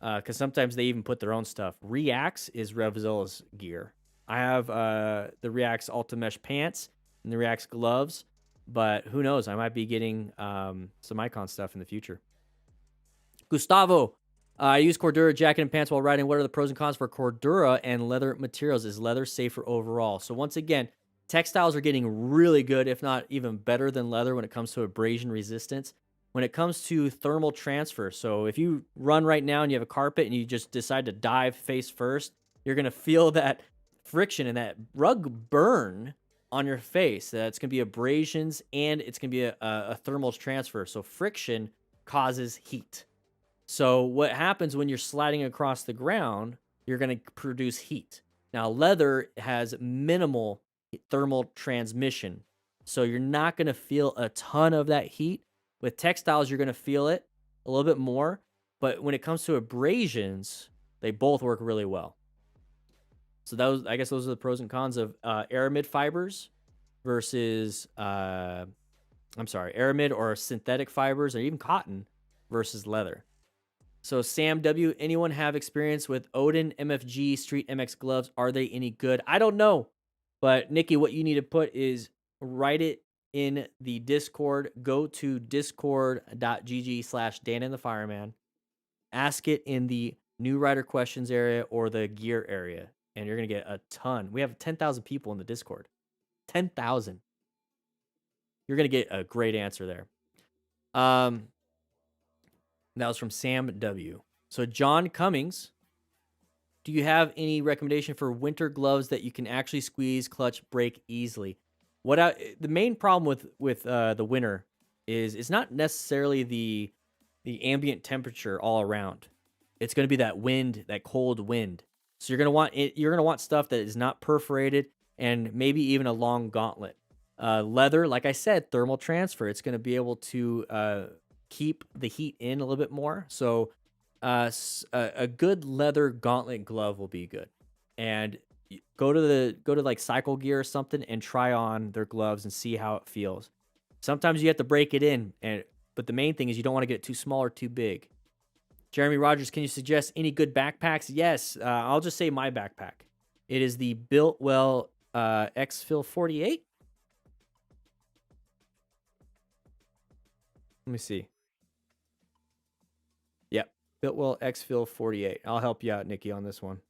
Because sometimes they even put their own stuff. Reacts is Revzilla's gear. I have the Reacts Ultra Mesh pants and the Reacts gloves, but who knows? I might be getting some Icon stuff in the future. Gustavo, I use Cordura jacket and pants while riding. What are the pros and cons for Cordura and leather materials? Is leather safer overall? So once again, textiles are getting really good, if not even better than leather when it comes to abrasion resistance. When it comes to thermal transfer, so if you run right now and you have a carpet and you just decide to dive face first, you're going to feel that friction and that rug burn on your face. It's going to be abrasions and it's going to be a thermal transfer. So friction causes heat. So what happens when you're sliding across the ground, you're going to produce heat. Now, leather has minimal thermal transmission, so you're not going to feel a ton of that heat. With textiles, you're going to feel it a little bit more, but when it comes to abrasions, they both work really well. So I guess those are the pros and cons of aramid fibers versus, aramid or synthetic fibers or even cotton versus leather. So Sam W, anyone have experience with Odin MFG Street MX gloves? Are they any good? I don't know. But Nikki, what you need to put is write it in the Discord. Go to discord.gg/DanDanTheFireman. Ask it in the new rider questions area or the gear area. And you're going to get a ton. We have 10,000 people in the Discord. 10,000. You're going to get a great answer there. That was from Sam W. So John Cummings, do you have any recommendation for winter gloves that you can actually squeeze, clutch, break easily? The main problem with the winter is it's not necessarily the ambient temperature all around. It's going to be that wind, that cold wind. So you're going to want stuff that is not perforated and maybe even a long gauntlet. Leather, like I said, thermal transfer. It's going to be able to keep the heat in a little bit more. So a good leather gauntlet glove will be good. And go to like Cycle Gear or something and try on their gloves and see how it feels. Sometimes you have to break it in, but the main thing is you don't want to get it too small or too big. Jeremy Rogers, can you suggest any good backpacks? Yes, I'll just say my backpack. It is the Builtwell X-Fill 48. Let me see. Yep, Builtwell X-Fill 48. I'll help you out, Nikki, on this one.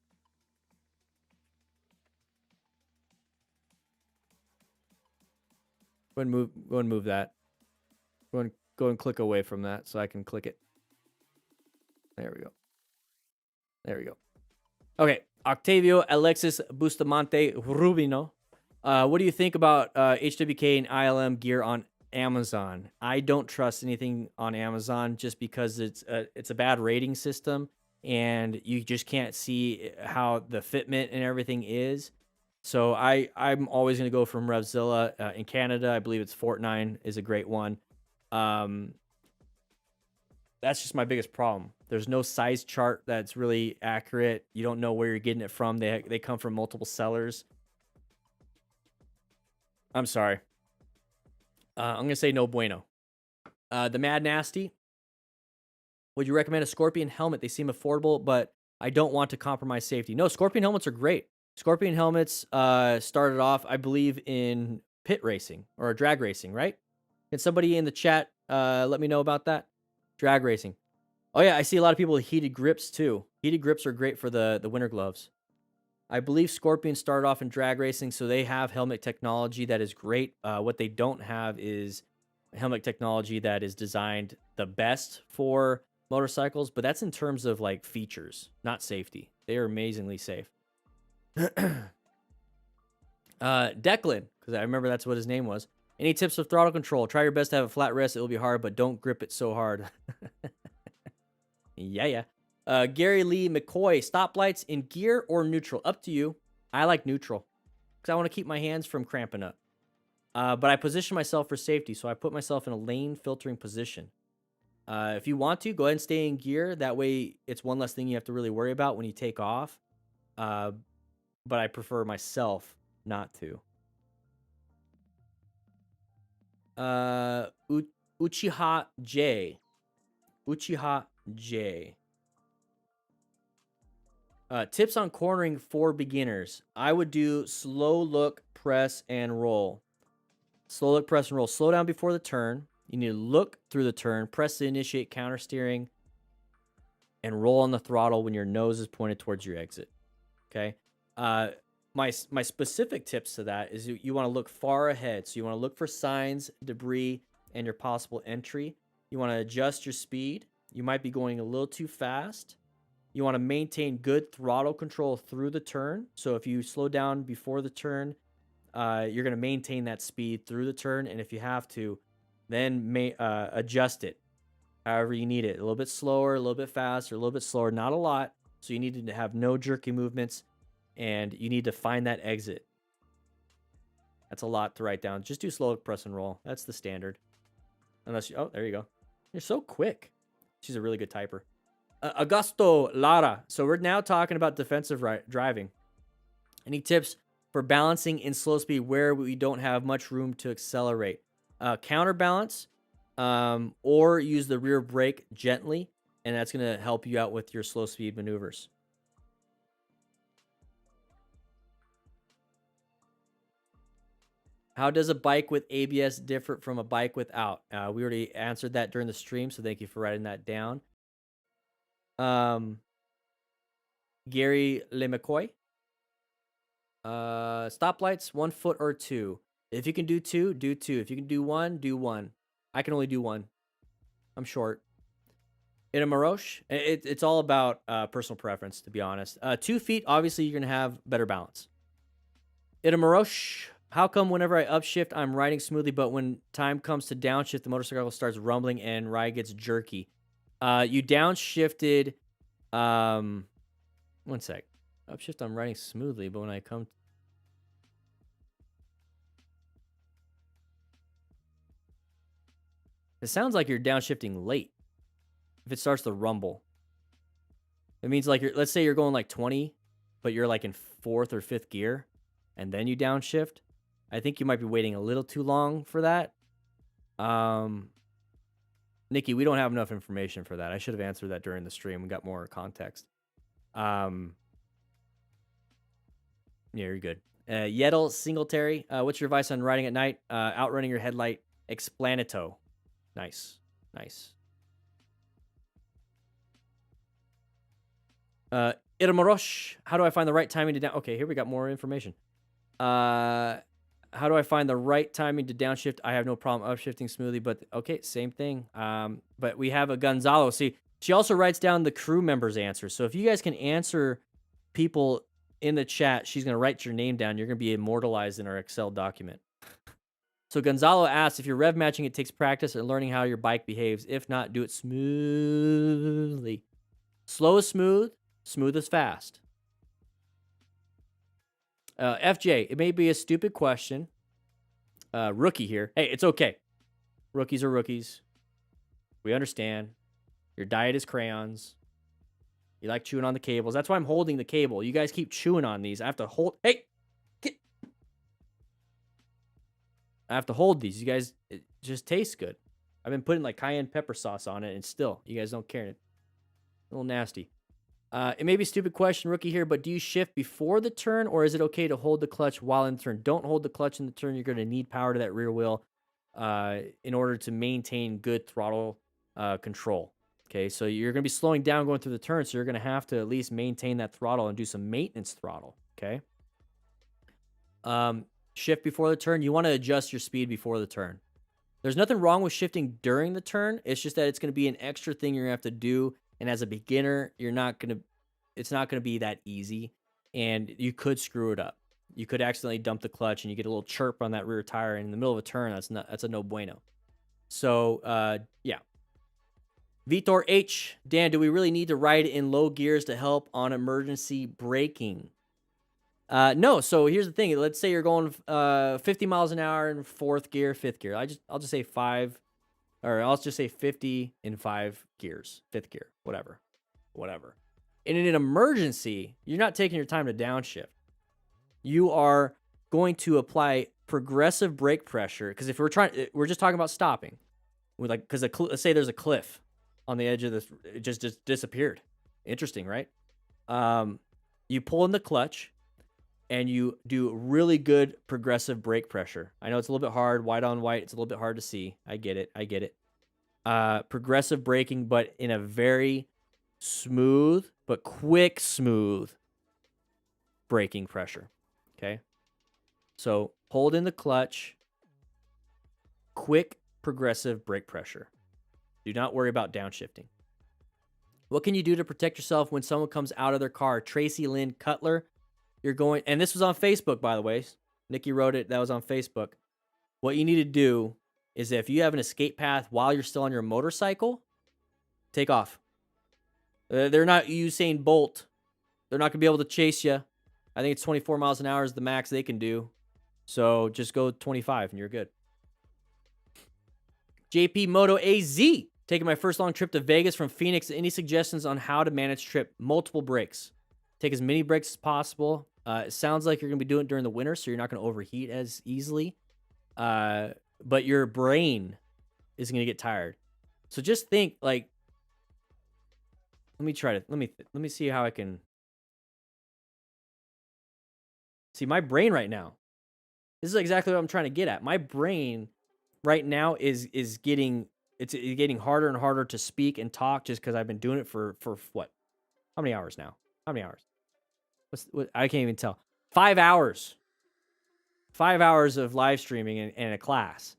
Go and move that. Go and click away from that so I can click it. There we go. There we go. Okay, Octavio Alexis Bustamante Rubino. What do you think about HWK and ILM gear on Amazon? I don't trust anything on Amazon just because it's a bad rating system and you just can't see how the fitment and everything is. So I'm always going to go from Revzilla. In Canada, I believe it's Fortnine is a great one. That's just my biggest problem. There's no size chart that's really accurate. You don't know where you're getting it from. They come from multiple sellers. I'm sorry. I'm going to say no bueno. The Mad Nasty. Would you recommend a Scorpion helmet? They seem affordable, but I don't want to compromise safety. No, Scorpion helmets are great. Scorpion helmets started off, I believe, in pit racing or drag racing, right? Can somebody in the chat let me know about that? Drag racing. Oh, yeah, I see a lot of people with heated grips, too. Heated grips are great for the winter gloves. I believe Scorpion started off in drag racing, so they have helmet technology that is great. What they don't have is helmet technology that is designed the best for motorcycles, but that's in terms of like features, not safety. They are amazingly safe. Declan, because I remember that's what his name was. Any tips for throttle control? Try your best to have a flat rest. It will be hard, but don't grip it so hard. Yeah. Gary Lee McCoy, stoplights in gear or neutral? Up to you. I like neutral because I want to keep my hands from cramping up. But I position myself for safety, so I put myself in a lane filtering position. If you want to, go ahead and stay in gear. That way, it's one less thing you have to really worry about when you take off. But I prefer myself not to. Uchiha J. Uchiha J. Tips on cornering for beginners. I would do slow look, press, and roll. Slow look, press, and roll. Slow down before the turn. You need to look through the turn, press to initiate counter steering, and roll on the throttle when your nose is pointed towards your exit. Okay. My specific tips to that is you want to look far ahead. So you want to look for signs, debris, and your possible entry. You want to adjust your speed. You might be going a little too fast. You want to maintain good throttle control through the turn. So if you slow down before the turn, you're going to maintain that speed through the turn. And if you have to, then adjust it however you need it. A little bit slower, a little bit faster, a little bit slower, not a lot. So you need to have no jerky movements, and you need to find that exit. That's a lot to write down. Just do slow press and roll. That's the standard. Unless you, oh, there you go. You're so quick. She's a really good typer. Augusto Lara. So we're now talking about defensive driving. Any tips for balancing in slow speed where we don't have much room to accelerate? Counterbalance, or use the rear brake gently, and that's going to help you out with your slow speed maneuvers. How does a bike with ABS differ from a bike without? We already answered that during the stream, so thank you for writing that down. Gary LeMcCoy. Stoplights, 1 foot or 2. If you can do 2, do 2. If you can do 1, do 1. I can only do 1. I'm short. In a Maroche, it's all about personal preference, to be honest. 2 feet, obviously, you're going to have better balance. In a Maroche, how come whenever I upshift, I'm riding smoothly, but when time comes to downshift, the motorcycle starts rumbling and ride gets jerky? You downshifted. One sec. Upshift, I'm riding smoothly, but when I come... It sounds like you're downshifting late. If it starts to rumble, it means like let's say you're going like 20, but you're like in 4th or 5th gear, and then you downshift. I think you might be waiting a little too long for that. Nikki, we don't have enough information for that. I should have answered that during the stream and got more context. Yeah, you're good. Yedel Singletary, what's your advice on riding at night? Outrunning your headlight. Explanato. Nice. Nice. Iramarosh, how do I find the right timing to down... Okay, here we got more information. How do I find the right timing to downshift? I have no problem upshifting smoothly, but okay, same thing. But we have a Gonzalo. See, she also writes down the crew members' answers. So if you guys can answer people in the chat, she's going to write your name down. You're going to be immortalized in our Excel document. So Gonzalo asks, if you're rev matching, it takes practice and learning how your bike behaves. If not, do it smoothly. Slow is smooth, smooth is fast. FJ, it may be a stupid question. Rookie here. Hey, it's okay. Rookies are rookies. We understand. Your diet is crayons. You like chewing on the cables. That's why I'm holding the cable. You guys keep chewing on these. I have to hold... Hey! I have to hold these. You guys, it just tastes good. I've been putting like cayenne pepper sauce on it, and still, you guys don't care. A little nasty. It may be a stupid question, rookie here, but do you shift before the turn, or is it okay to hold the clutch while in the turn? Don't hold the clutch in the turn. You're going to need power to that rear wheel in order to maintain good throttle control. Okay, so you're going to be slowing down going through the turn, so you're going to have to at least maintain that throttle and do some maintenance throttle. Okay. Shift before the turn. You want to adjust your speed before the turn. There's nothing wrong with shifting during the turn. It's just that it's going to be an extra thing you're going to have to do. And as a beginner, it's not going to be that easy. And you could screw it up. You could accidentally dump the clutch and you get a little chirp on that rear tire. And in the middle of a turn, that's a no bueno. So, yeah. Vitor H. Dan, do we really need to ride in low gears to help on emergency braking? No. So here's the thing. Let's say you're going 50 miles an hour in 4th gear, 5th gear. I'll just say 5 or I'll just say 50 in 5 gears, 5th gear, whatever. And in an emergency, you're not taking your time to downshift. You are going to apply progressive brake pressure, because if we're just talking about stopping. Because let's say there's a cliff on the edge of this, it just disappeared. Interesting, right? You pull in the clutch and you do really good progressive brake pressure. I know it's a little bit hard, white on white. It's a little bit hard to see. I get it. Progressive braking, but in a very smooth, but quick, smooth braking pressure. Okay. So hold in the clutch, quick progressive brake pressure. Do not worry about downshifting. What can you do to protect yourself when someone comes out of their car? Tracy Lynn Cutler, and this was on Facebook, by the way. Nikki wrote it. That was on Facebook. What you need to do is, if you have an escape path while you're still on your motorcycle, take off. They're not Usain Bolt. They're not going to be able to chase you. I think it's 24 miles an hour is the max they can do. So just go 25 and you're good. JP Moto AZ, taking my first long trip to Vegas from Phoenix. Any suggestions on how to manage trip? Multiple breaks. Take as many breaks as possible. It sounds like you're going to be doing it during the winter, so you're not going to overheat as easily. But your brain is going to get tired. So just think, like, let me see how I can see my brain right now. This is exactly what I'm trying to get at. My brain right now is getting harder and harder to speak and talk, just because I've been doing it for what? How many hours now? How many hours? What I can't even tell. 5 hours. 5 hours of live streaming and a class.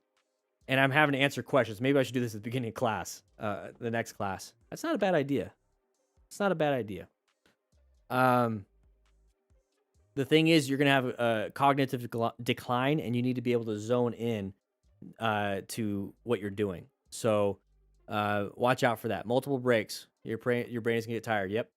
And I'm having to answer questions. Maybe I should do this at the beginning of class, the next class. That's not a bad idea. It's not a bad idea. The thing is, you're going to have a cognitive decline, and you need to be able to zone in to what you're doing. So watch out for that. Multiple breaks. Your brain is going to get tired. Yep.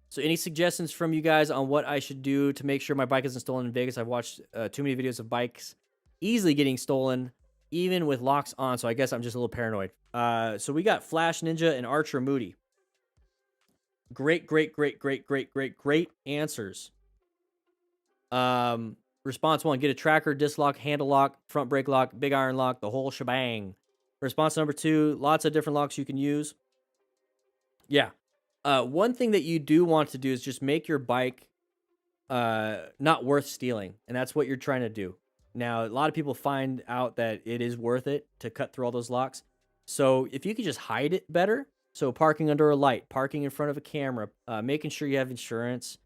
So any suggestions from you guys on what I should do to make sure my bike isn't stolen in Vegas? I've watched too many videos of bikes easily getting stolen, even with locks on. So I guess I'm just a little paranoid. So we got Flash Ninja and Archer Moody. Great answers. Response 1, get a tracker, disc lock, handle lock, front brake lock, big iron lock, the whole shebang. Response number 2, lots of different locks you can use. Yeah. One thing that you do want to do is just make your bike not worth stealing. And that's what you're trying to do. Now, a lot of people find out that it is worth it to cut through all those locks. So if you could just hide it better, so parking under a light, parking in front of a camera, making sure you have insurance,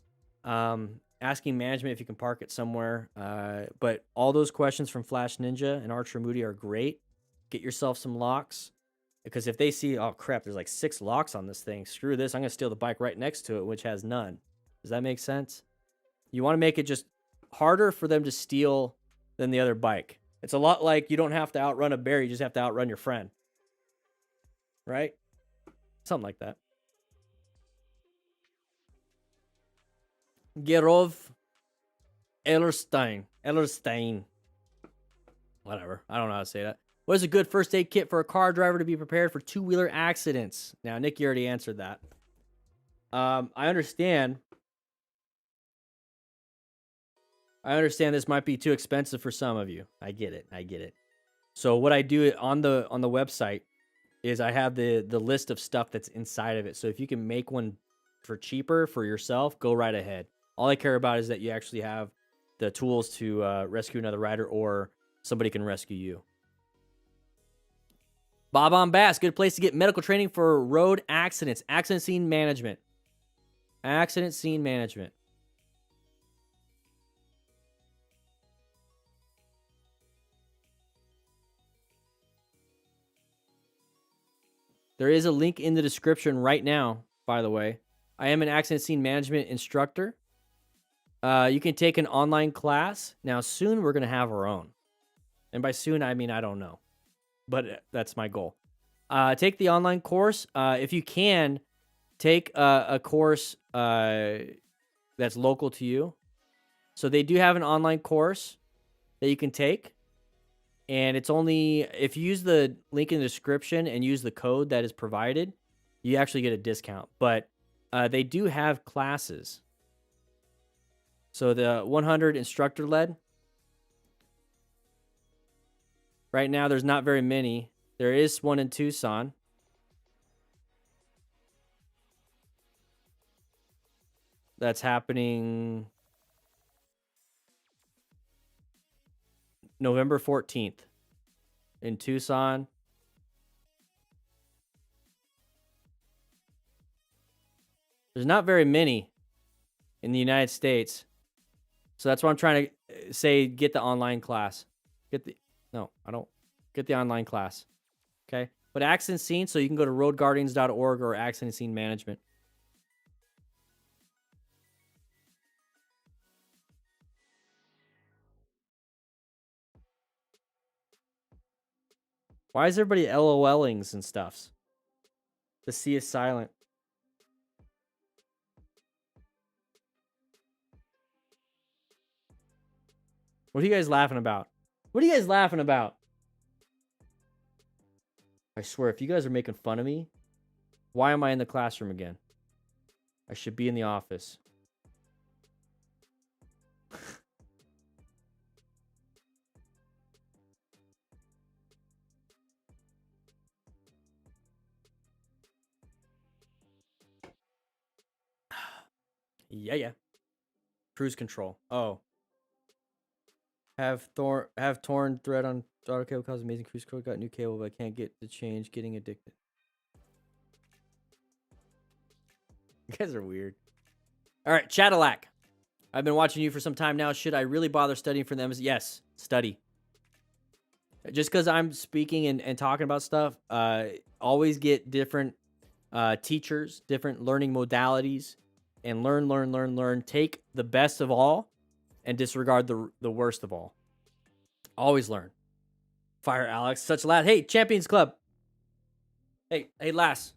asking management if you can park it somewhere. But all those questions from Flash Ninja and Archer Moody are great. Get yourself some locks, because if they see, oh crap, there's like 6 locks on this thing, screw this, I'm going to steal the bike right next to it, which has none. Does that make sense? You want to make it just harder for them to steal than the other bike. It's a lot like you don't have to outrun a bear, you just have to outrun your friend. Right? Something like that. Gerov Ellerstein. Whatever. I don't know how to say that. What is a good first aid kit for a car driver to be prepared for two-wheeler accidents? Now, Nikki already answered that. I understand. I understand this might be too expensive for some of you. I get it. So what I do on the website is I have the list of stuff that's inside of it. So if you can make one for cheaper for yourself, go right ahead. All I care about is that you actually have the tools to rescue another rider, or somebody can rescue you. Bob on Bass, good place to get medical training for road accidents. Accident scene management. There is a link in the description right now, by the way. I am an accident scene management instructor. You can take an online class. Now, soon we're going to have our own. And by soon, I mean I don't know. But that's my goal. Take the online course. If you can, take a course that's local to you. So they do have an online course that you can take. And it's only if you use the link in the description and use the code that is provided, you actually get a discount. But they do have classes. So the 100 instructor led. Right now, there's not very many. There is one in Tucson. That's happening November 14th in Tucson. There's not very many in the United States. So that's why I'm trying to say get the online class. Get the online class. Okay? But accident scene, so you can go to roadguardians.org or accident scene management. Why is everybody LOLings and stuffs? The sea is silent. What are you guys laughing about? What are you guys laughing about? I swear, if you guys are making fun of me, why am I in the classroom again? I should be in the office. Yeah. Cruise control. Oh. Have torn thread on auto cable causes amazing cruise control. Got new cable, but I can't get the change. Getting addicted. You guys are weird. All right, Cadillac. I've been watching you for some time now. Should I really bother studying for them? Yes, study. Just because I'm speaking and talking about stuff, always get different teachers, different learning modalities, and learn. Take the best of all and disregard the worst of all. Always learn. Fire Alex, such last. Hey, Champions Club. Hey, Lass.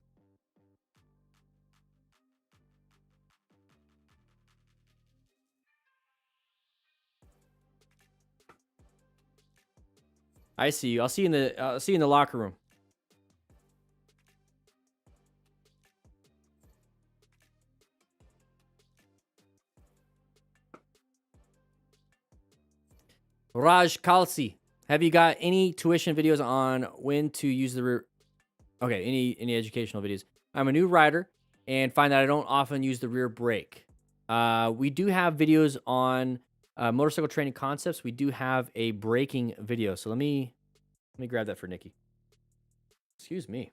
I see you. I'll see you in the locker room. Raj Kalsi, have you got any tuition videos on when to use the rear? Okay, any educational videos? I'm a new rider and find that I don't often use the rear brake. We do have videos on motorcycle training concepts. We do have a braking video. So let me grab that for Nikki. Excuse me.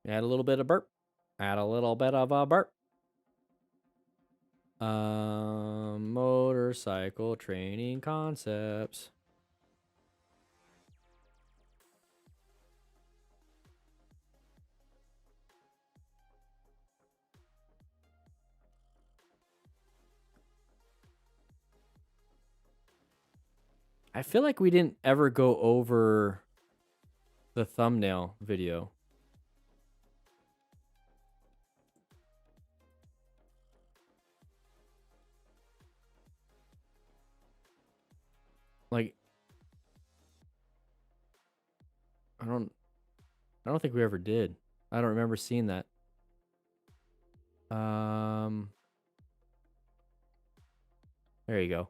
Add a little bit of burp. Add a little bit of a burp. Motorcycle training concepts. I feel like we didn't ever go over the thumbnail video. Like, I don't think we ever did. I don't remember seeing that. There you go.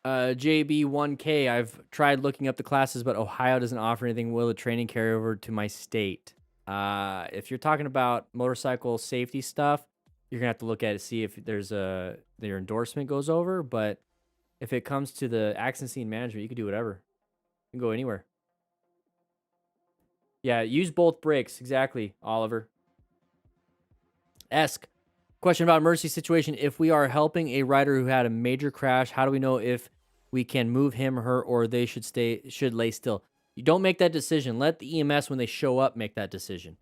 JB1K, I've tried looking up the classes, but Ohio doesn't offer anything. Will the training carry over to my state? If you're talking about motorcycle safety stuff, you're gonna have to look at it, see if there's their endorsement goes over. But if it comes to the accident scene management, you can do whatever. You can go anywhere. Yeah, use both brakes. Exactly, Oliver. Question about emergency situation. If we are helping a rider who had a major crash, how do we know if we can move him or her, or they should lay still? You don't make that decision. Let the EMS, when they show up, make that decision.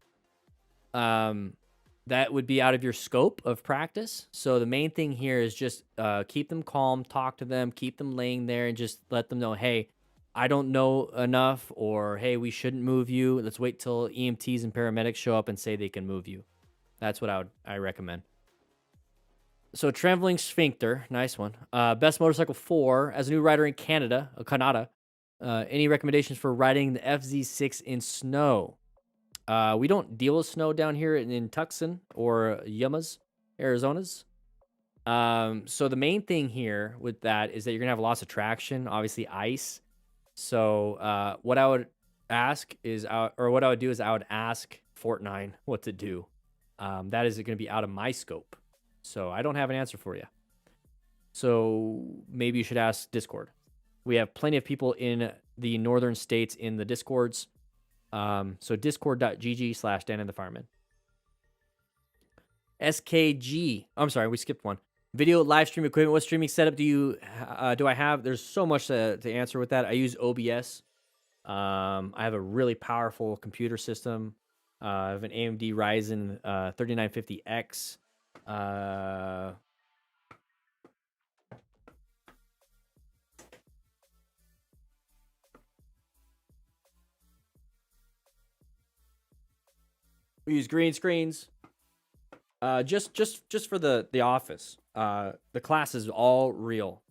That would be out of your scope of practice. So the main thing here is just keep them calm, talk to them, keep them laying there, and just let them know, hey, I don't know enough, or hey, we shouldn't move you. Let's wait till EMTs and paramedics show up and say they can move you. That's what I recommend. So Trembling Sphincter, nice one. Best motorcycle 4 as a new rider in Canada. Any recommendations for riding the FZ6 in snow? We don't deal with snow down here in Tucson or Yumas, Arizonas. So the main thing here with that is that you're gonna have lots of traction, obviously ice. So what I would ask is, what I would do is I would ask Fortnite what to do. That is going to be out of my scope, so I don't have an answer for you. So maybe you should ask Discord. We have plenty of people in the northern states in the Discords. So discord.gg/DanDanTheFireman. SKG. I'm sorry, we skipped one. Video live stream equipment. What streaming setup do I have? There's so much to answer with that. I use OBS. I have a really powerful computer system. I have an AMD Ryzen 3950X. We use green screens. Just for the office. The class is all real.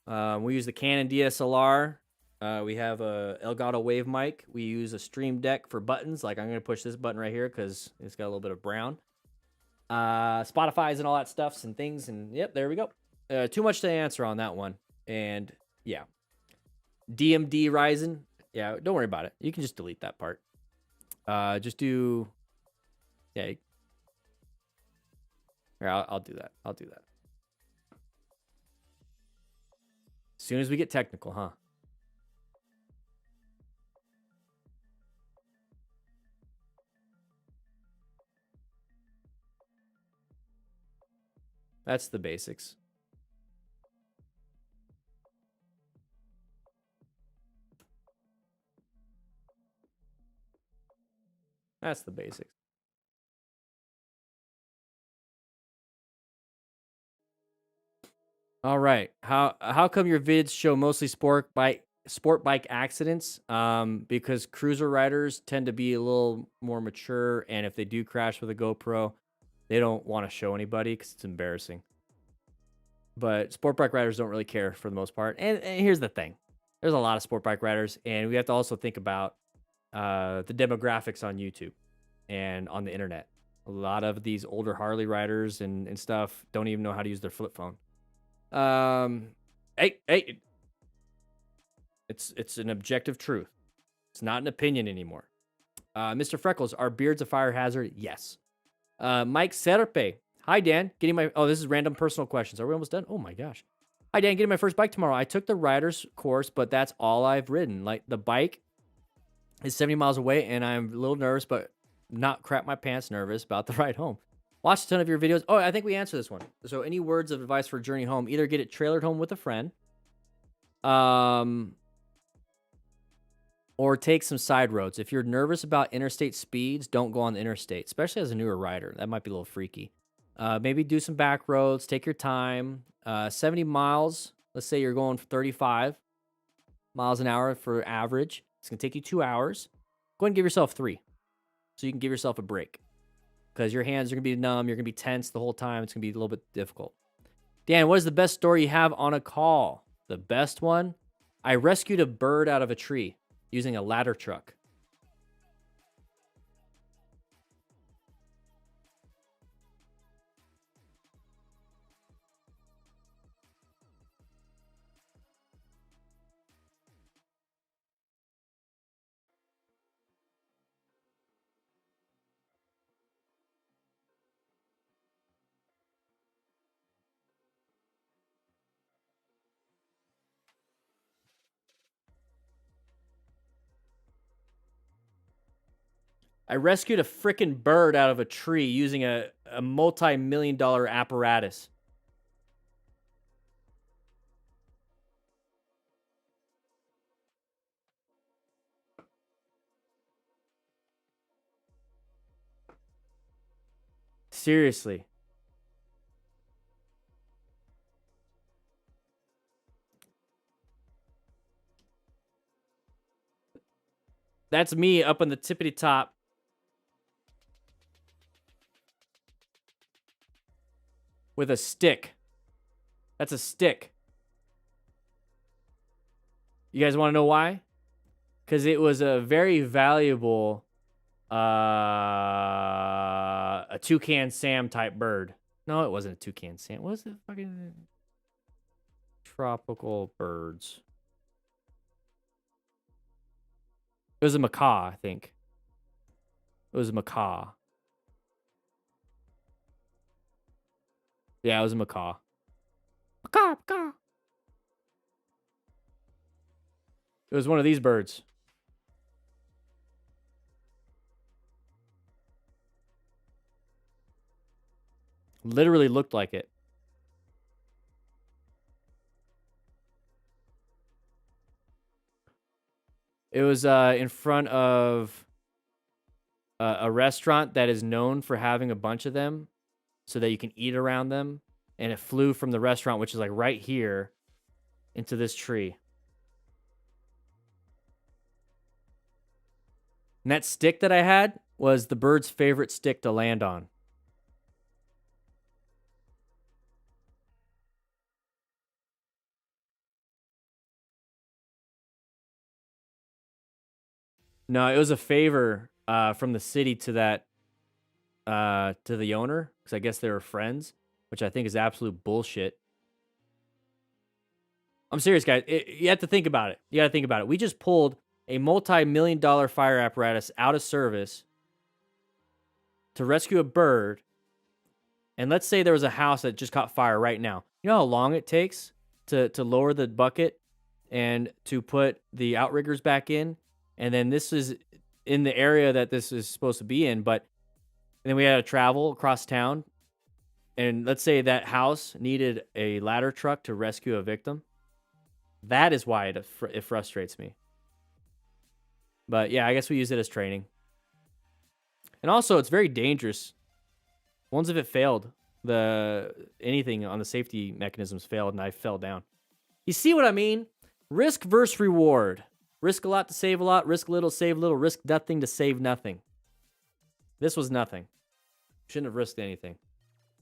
We use the Canon DSLR. We have a Elgato Wave mic. We use a Stream Deck for buttons. Like I'm going to push this button right here because it's got a little bit of brown. Spotify's and all that stuffs and things. And yep, there we go. Too much to answer on that one. And yeah. DMD Ryzen. Yeah, don't worry about it. You can just delete that part. Just do... Yeah. Here, I'll do that. I'll do that. As soon as we get technical, huh? That's the basics. That's the basics. All right. How come your vids show mostly sport bike accidents? Because cruiser riders tend to be a little more mature, and if they do crash with a GoPro, they don't want to show anybody because it's embarrassing. But sport bike riders don't really care for the most part. And here's the thing. There's a lot of sport bike riders, and we have to also think about the demographics on YouTube and on the internet. A lot of these older Harley riders and stuff don't even know how to use their flip phone. Hey, it's an objective truth. It's not an opinion anymore. Mr. Freckles, are beards a fire hazard? Yes. Mike Serpe. Hi, Dan. Getting my... Oh, this is random personal questions. Are we almost done? Oh, my gosh. Hi, Dan. Getting my first bike tomorrow. I took the rider's course, but that's all I've ridden. Like, the bike is 70 miles away, and I'm a little nervous, but not crap my pants nervous about the ride home. Watched a ton of your videos. Oh, I think we answered this one. So any words of advice for journey home? Either get it trailered home with a friend. Or take some side roads. If you're nervous about interstate speeds, don't go on the interstate, especially as a newer rider. That might be a little freaky. Maybe do some back roads. Take your time. 70 miles. Let's say you're going for 35 miles an hour for average. It's going to take you 2 hours. Go ahead and give yourself 3. So you can give yourself a break. Because your hands are going to be numb. You're going to be tense the whole time. It's going to be a little bit difficult. Dan, what is the best story you have on a call? The best one? I rescued a bird out of a tree using a ladder truck. I rescued a freaking bird out of a tree using a multi-million-dollar apparatus. Seriously. That's me up on the tippity top. with a stick. That's a stick. You guys want to know why? Because it was a very valuable a toucan Sam type bird. No, it wasn't a toucan Sam. What was it? Fucking tropical birds. It was a macaw, I think. It was a macaw. Yeah, it was a macaw. Macaw, macaw. It was one of these birds. Literally looked like it. It was in front of a restaurant that is known for having a bunch of them so that you can eat around them. And it flew from the restaurant, which is like right here, into this tree. And that stick that I had was the bird's favorite stick to land on. No, it was a favor from the city to that to the owner, because I guess they were friends, which I think is absolute bullshit. I'm serious, guys. You have to think about it. You got to think about it. We just pulled a multi-million-dollar fire apparatus out of service to rescue a bird, and let's say there was a house that just caught fire right now. You know how long it takes to lower the bucket and to put the outriggers back in? And then this is in the area that this is supposed to be in, but then we had to travel across town. And let's say that house needed a ladder truck to rescue a victim. That is why it frustrates me. But yeah, I guess we use it as training. And also, it's very dangerous. Once if it failed, anything on the safety mechanisms failed and I fell down. You see what I mean? Risk versus reward. Risk a lot to save a lot. Risk little, save little. Risk nothing to save nothing. This was nothing. Shouldn't have risked anything.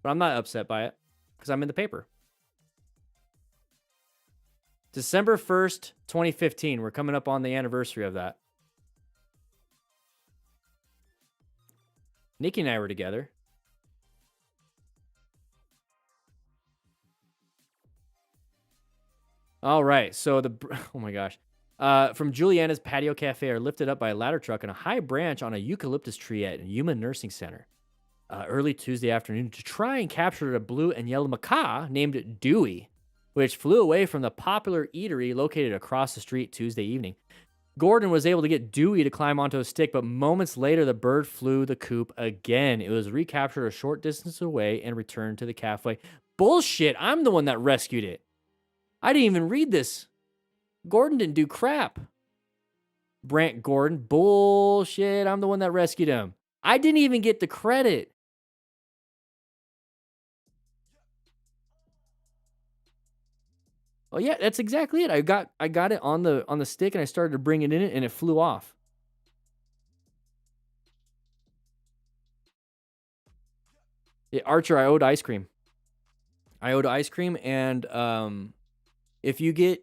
But I'm not upset by it because I'm in the paper. December 1st, 2015. We're coming up on the anniversary of that. Nikki and I were together. All right. So oh my gosh. From Juliana's Patio Cafe are lifted up by a ladder truck and a high branch on a eucalyptus tree at Yuma Nursing Center early Tuesday afternoon to try and capture a blue and yellow macaw named Dewey, which flew away from the popular eatery located across the street Tuesday evening. Gordon was able to get Dewey to climb onto a stick, but moments later, the bird flew the coop again. It was recaptured a short distance away and returned to the cafe. Bullshit! I'm the one that rescued it. I didn't even read this. Gordon didn't do crap. Brant Gordon, bullshit. I'm the one that rescued him. I didn't even get the credit. Oh yeah, that's exactly it. I got it on the stick and I started to bring it in and it flew off. Yeah, Archer, I owed ice cream. And if you get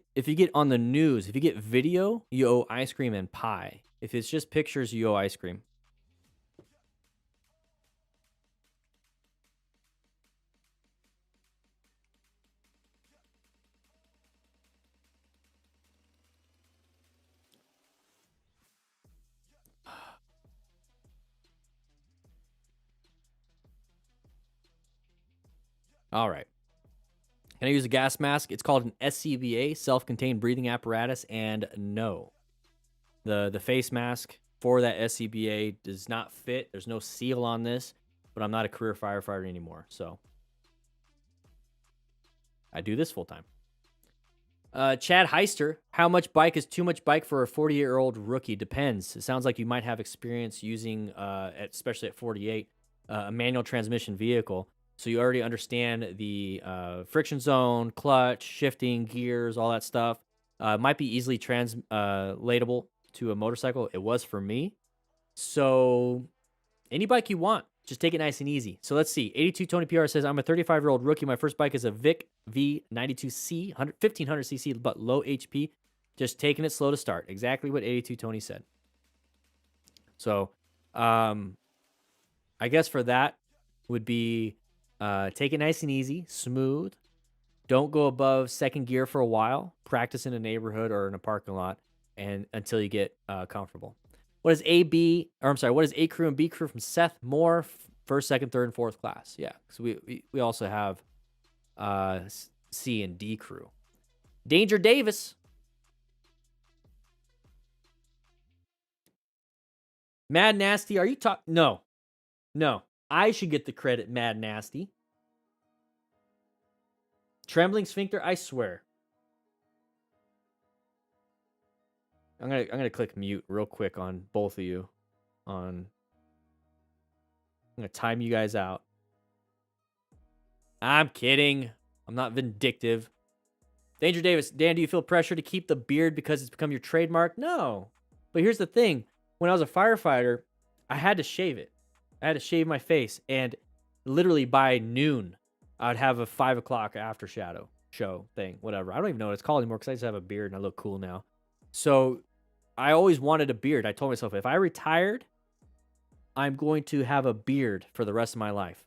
on the news, if you get video, you owe ice cream and pie. If it's just pictures, you owe ice cream. All right. Can I use a gas mask? It's called an SCBA, self-contained breathing apparatus, and no. The face mask for that SCBA does not fit. There's no seal on this, but I'm not a career firefighter anymore, so I do this full time. Chad Heister, how much bike is too much bike for a 48-year-old rookie? Depends. It sounds like you might have experience using, especially at 48, a manual transmission vehicle. So you already understand the friction zone, clutch, shifting, gears, all that stuff. Might be easily translatable to a motorcycle. It was for me. So any bike you want. Just take it nice and easy. So let's see. 82 Tony PR says, I'm a 35-year-old rookie. My first bike is a Vic V92C, 1500cc, but low HP. Just taking it slow to start. Exactly what 82 Tony said. So I guess for that would be take it nice and easy, smooth. Don't go above second gear for a while. Practice in a neighborhood or in a parking lot and until you get comfortable. What is what is A crew and B crew from Seth Moore, first, second, third, and fourth class? Yeah, because we also have C and D crew. Danger Davis. Mad Nasty, are you talking? No. I should get the credit, Mad Nasty. Trembling Sphincter, I swear. I'm gonna click mute real quick on both of you. I'm gonna time you guys out. I'm kidding. I'm not vindictive. Danger Davis, Dan, do you feel pressure to keep the beard because it's become your trademark? No. But here's the thing. When I was a firefighter, I had to shave it. I had to shave my face. And literally by noon, I'd have a 5 o'clock after shadow show thing, whatever. I don't even know what it's called anymore because I just have a beard and I look cool now. So I always wanted a beard. I told myself, if I retired, I'm going to have a beard for the rest of my life.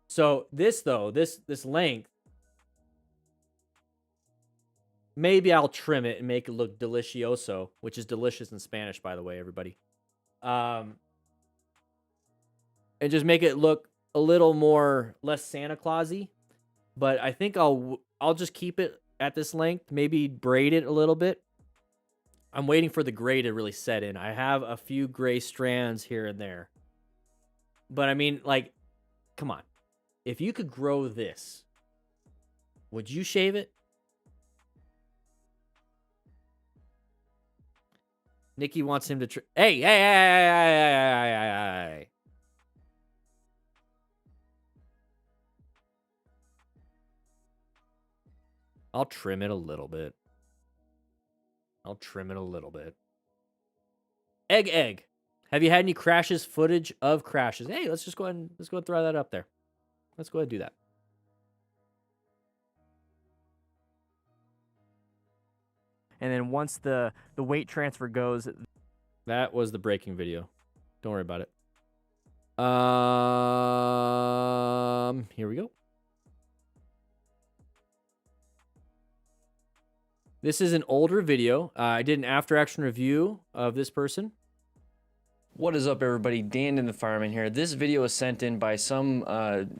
So this, though, this length, maybe I'll trim it and make it look delicioso, which is delicious in Spanish, by the way, everybody. And just make it look a little more, less Santa Claus-y. But I think I'll just keep it at this length, maybe braid it a little bit. I'm waiting for the gray to really set in. I have a few gray strands here and there. But I mean, like, come on. If you could grow this, would you shave it? Nikki wants him to... Hey. I'll trim it a little bit. Egg. Have you had any crashes, footage of crashes? Hey, let's go ahead and throw that up there. Let's go ahead and do that. And then once the weight transfer goes... That was the braking video. Don't worry about it. Here we go. This is an older video. I did an after-action review of this person. What is up, everybody? DanDanTheFireman here. This video was sent in by some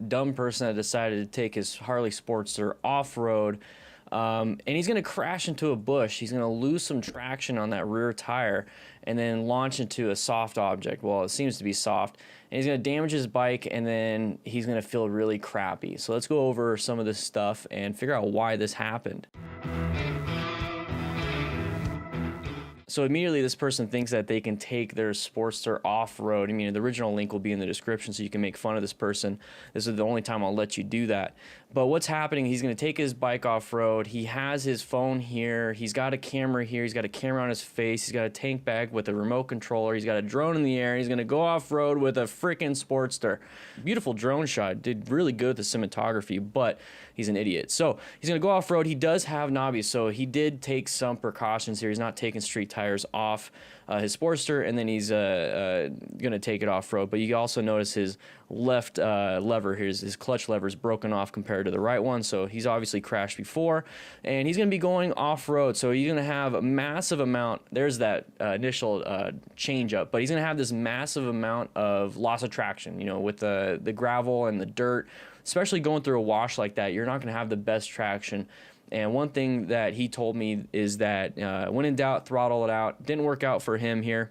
dumb person that decided to take his Harley Sportster off-road, and he's going to crash into a bush. He's going to lose some traction on that rear tire and then launch into a soft object. Well, it seems to be soft. And he's going to damage his bike, and then he's going to feel really crappy. So let's go over some of this stuff and figure out why this happened. So immediately this person thinks that they can take their Sportster off-road. I mean, the original link will be in the description so you can make fun of this person. This is the only time I'll let you do that. But what's happening, he's going to take his bike off-road. He has his phone here. He's got a camera here. He's got a camera on his face. He's got a tank bag with a remote controller. He's got a drone in the air. He's going to go off-road with a freaking Sportster. Beautiful drone shot. Did really good with the cinematography, but he's an idiot. So he's going to go off-road. He does have knobbies, so he did take some precautions here. He's not taking street tires off his Sportster, and then he's going to take it off-road. But you also notice his left lever, his clutch lever is broken off compared to the right one, so he's obviously crashed before. And he's going to be going off-road, so he's going to have a massive amount, there's that initial change up, but he's going to have this massive amount of loss of traction, you know, with the gravel and the dirt. Especially going through a wash like that, you're not going to have the best traction. And one thing that he told me is that when in doubt, throttle it out. Didn't work out for him here.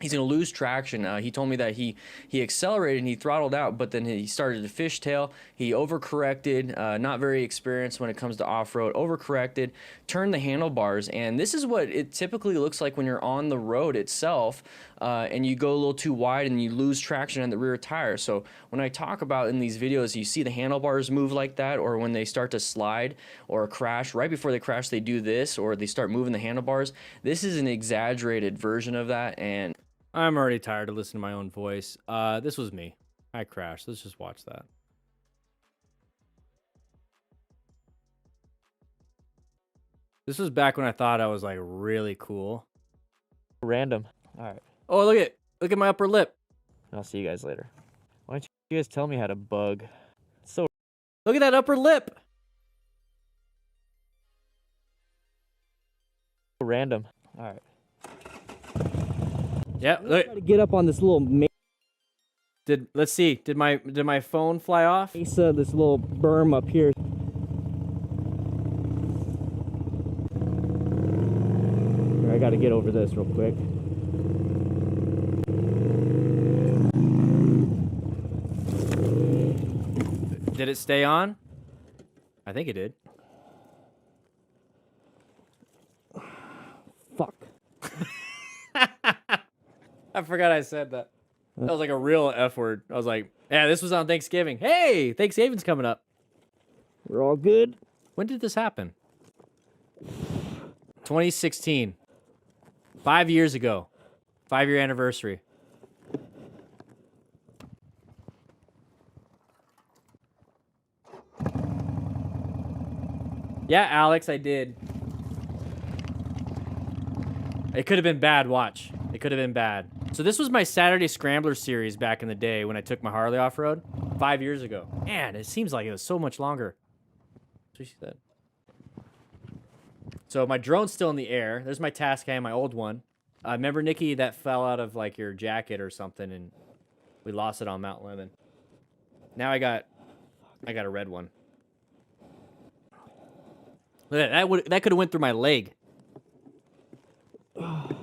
He's going to lose traction. He told me that he accelerated and he throttled out, but then he started to fishtail. He overcorrected, not very experienced when it comes to off-road, overcorrected, turned the handlebars, and this is what it typically looks like when you're on the road itself, and you go a little too wide and you lose traction on the rear tire. So when I talk about in these videos, you see the handlebars move like that, or when they start to slide or crash, right before they crash, they do this, or they start moving the handlebars. This is an exaggerated version of that, and I'm already tired of listening to my own voice. This was me. I crashed. Let's just watch that. This was back when I thought I was like really cool. Random. All right. Oh, look at my upper lip. I'll see you guys later. Why don't you guys tell me how to bug? So look at that upper lip. Random. All right. Yeah. Look. Try to get up on this little. Let's see. Did my phone fly off? This little berm up here. I got to get over this real quick. Did it stay on? I think it did. Fuck. I forgot I said that. That was like a real F word. I was like, yeah, this was on Thanksgiving. Hey, Thanksgiving's coming up. We're all good. When did this happen? 2016. 5 years ago. 5-year anniversary. Yeah, Alex, I did. It could have been bad, watch. It could have been bad. So this was my Saturday Scrambler series back in the day when I took my Harley off-road 5 years ago. Man, it seems like it was so much longer. That's what she said. So my drone's still in the air. There's my task cam, my old one. Remember, Nikki, that fell out of like your jacket or something, and we lost it on Mount Lemmon. Now I got a red one. Look at that. That could have went through my leg. Could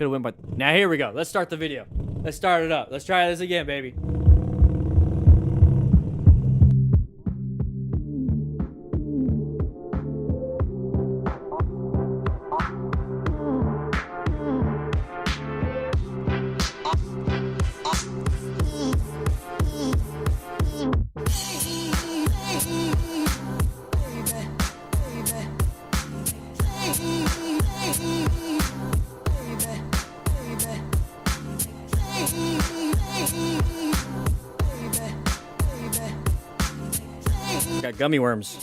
have went by. Now here we go. Let's start the video. Let's start it up. Let's try this again, baby. Got gummy worms.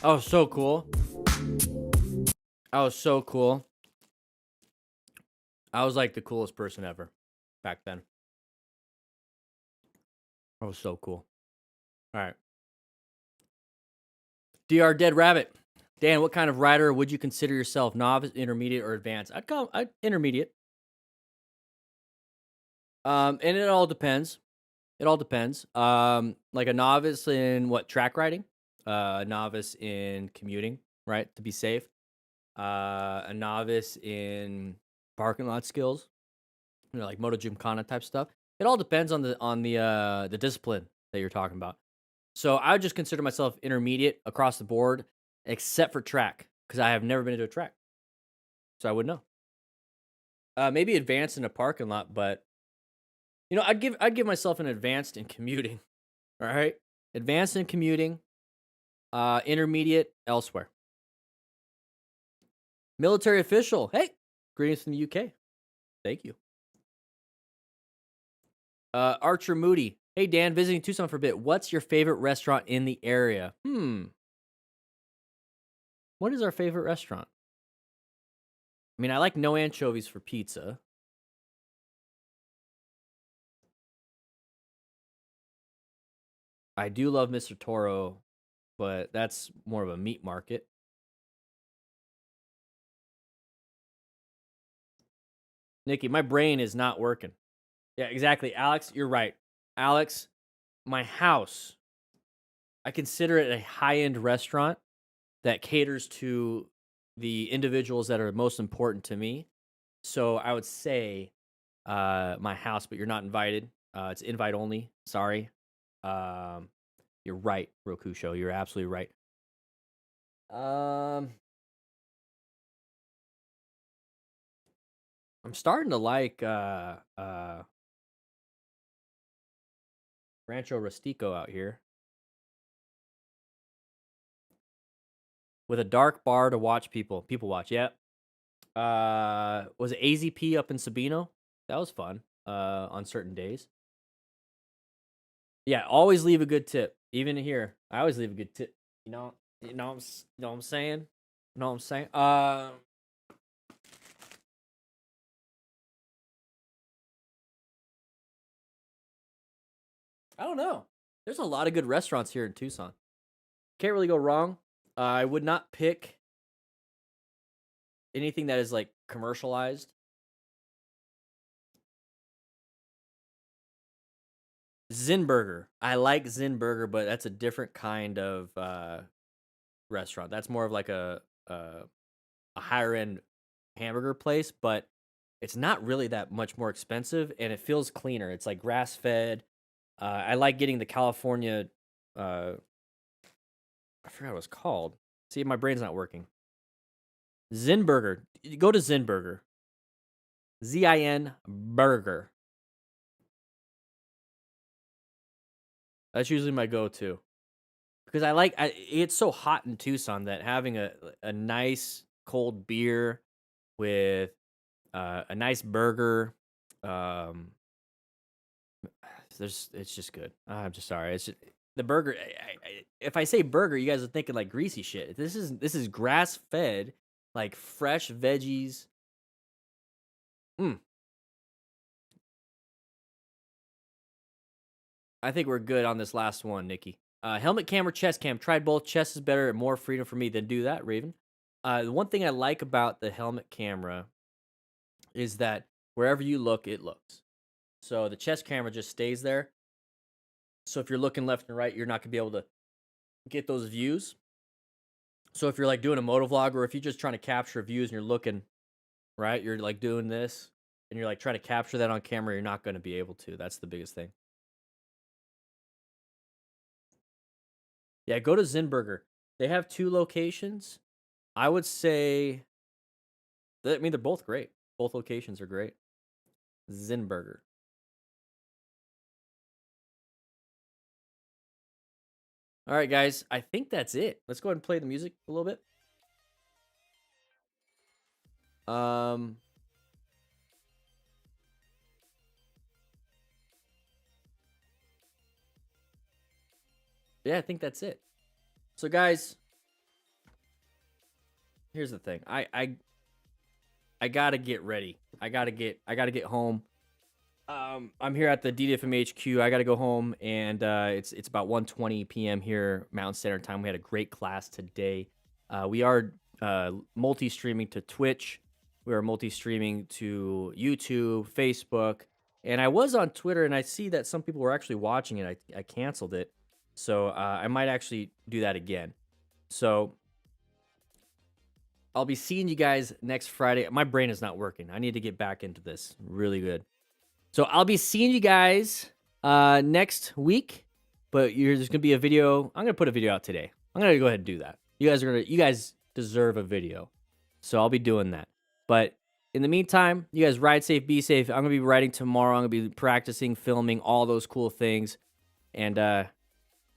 Oh, so cool. That was so cool. I was like the coolest person ever back then. That was so cool. All right. DR Dead Rabbit. Dan, what kind of rider would you consider yourself? Novice, intermediate, or advanced? I'd intermediate. And it all depends. It all depends. Like a novice in what, track riding? A novice in commuting, right? To be safe. A novice in parking lot skills, like Moto Gymkhana type stuff. It all depends on the discipline that you're talking about. So I would just consider myself intermediate across the board, except for track, because I have never been to a track, so I wouldn't know. Maybe advanced in a parking lot, but you know, I'd give myself an advanced in commuting. All right, advanced in commuting. Intermediate elsewhere. Military official. Hey, greetings from the UK. Thank you. Archer Moody. Hey, Dan, visiting Tucson for a bit. What's your favorite restaurant in the area? What is our favorite restaurant? I mean, I like no anchovies for pizza. I do love Mr. Toro, but that's more of a meat market. Nikki, my brain is not working. Yeah, exactly. Alex, you're right. Alex, my house, I consider it a high-end restaurant that caters to the individuals that are most important to me. So I would say my house, but you're not invited. It's invite only. Sorry. You're right, Roku Show. You're absolutely right. I'm starting to like Rancho Rustico out here. With a dark bar to watch people watch. Yeah. Was it AZP up in Sabino? That was fun. On certain days. Yeah, always leave a good tip. Even here, I always leave a good tip. You know what I'm saying? You know what I'm saying? I don't know. There's a lot of good restaurants here in Tucson. Can't really go wrong. I would not pick anything that is like commercialized. Zinburger. I like Zinburger, but that's a different kind of restaurant. That's more of like a higher end hamburger place, but it's not really that much more expensive, and it feels cleaner. It's like grass fed. I like getting the California. I forgot what it's called. See, my brain's not working. Zinburger. Go to Zinburger. ZIN Burger. That's usually my go-to. Because it's so hot in Tucson that having a nice cold beer with a nice burger, it's just good. I'm just sorry. It's just, the burger. If I say burger, you guys are thinking like greasy shit. This is grass fed, like fresh veggies. I think we're good on this last one, Nikki. Helmet cam or chest cam? Tried both. Chest is better and more freedom for me than do that, Raven. The one thing I like about the helmet camera is that wherever you look, it looks. So the chest camera just stays there. So if you're looking left and right, you're not going to be able to get those views. So if you're like doing a motovlog, or if you're just trying to capture views and you're looking, right, you're like doing this and you're like trying to capture that on camera, you're not going to be able to. That's the biggest thing. Yeah, go to Zinburger. They have 2 locations. I would say, they're both great. Both locations are great. Zinburger. All right, guys. I think that's it. Let's go ahead and play the music a little bit. Yeah, I think that's it. So, guys, here's the thing. I gotta get ready. I gotta get home. I'm here at the DanDanTheFireman HQ. I gotta go home, and it's about 1:20 p.m. here, Mountain Standard Time. We had a great class today. We are multi-streaming to Twitch. We are multi-streaming to YouTube, Facebook, and I was on Twitter, and I see that some people were actually watching it. I canceled it, so I might actually do that again. So I'll be seeing you guys next Friday. My brain is not working. I need to get back into this really good. So I'll be seeing you guys next week, but there's going to be a video. I'm going to put a video out today. I'm going to go ahead and do that. You guys deserve a video. So I'll be doing that. But in the meantime, you guys ride safe, be safe. I'm going to be riding tomorrow. I'm going to be practicing, filming, all those cool things. And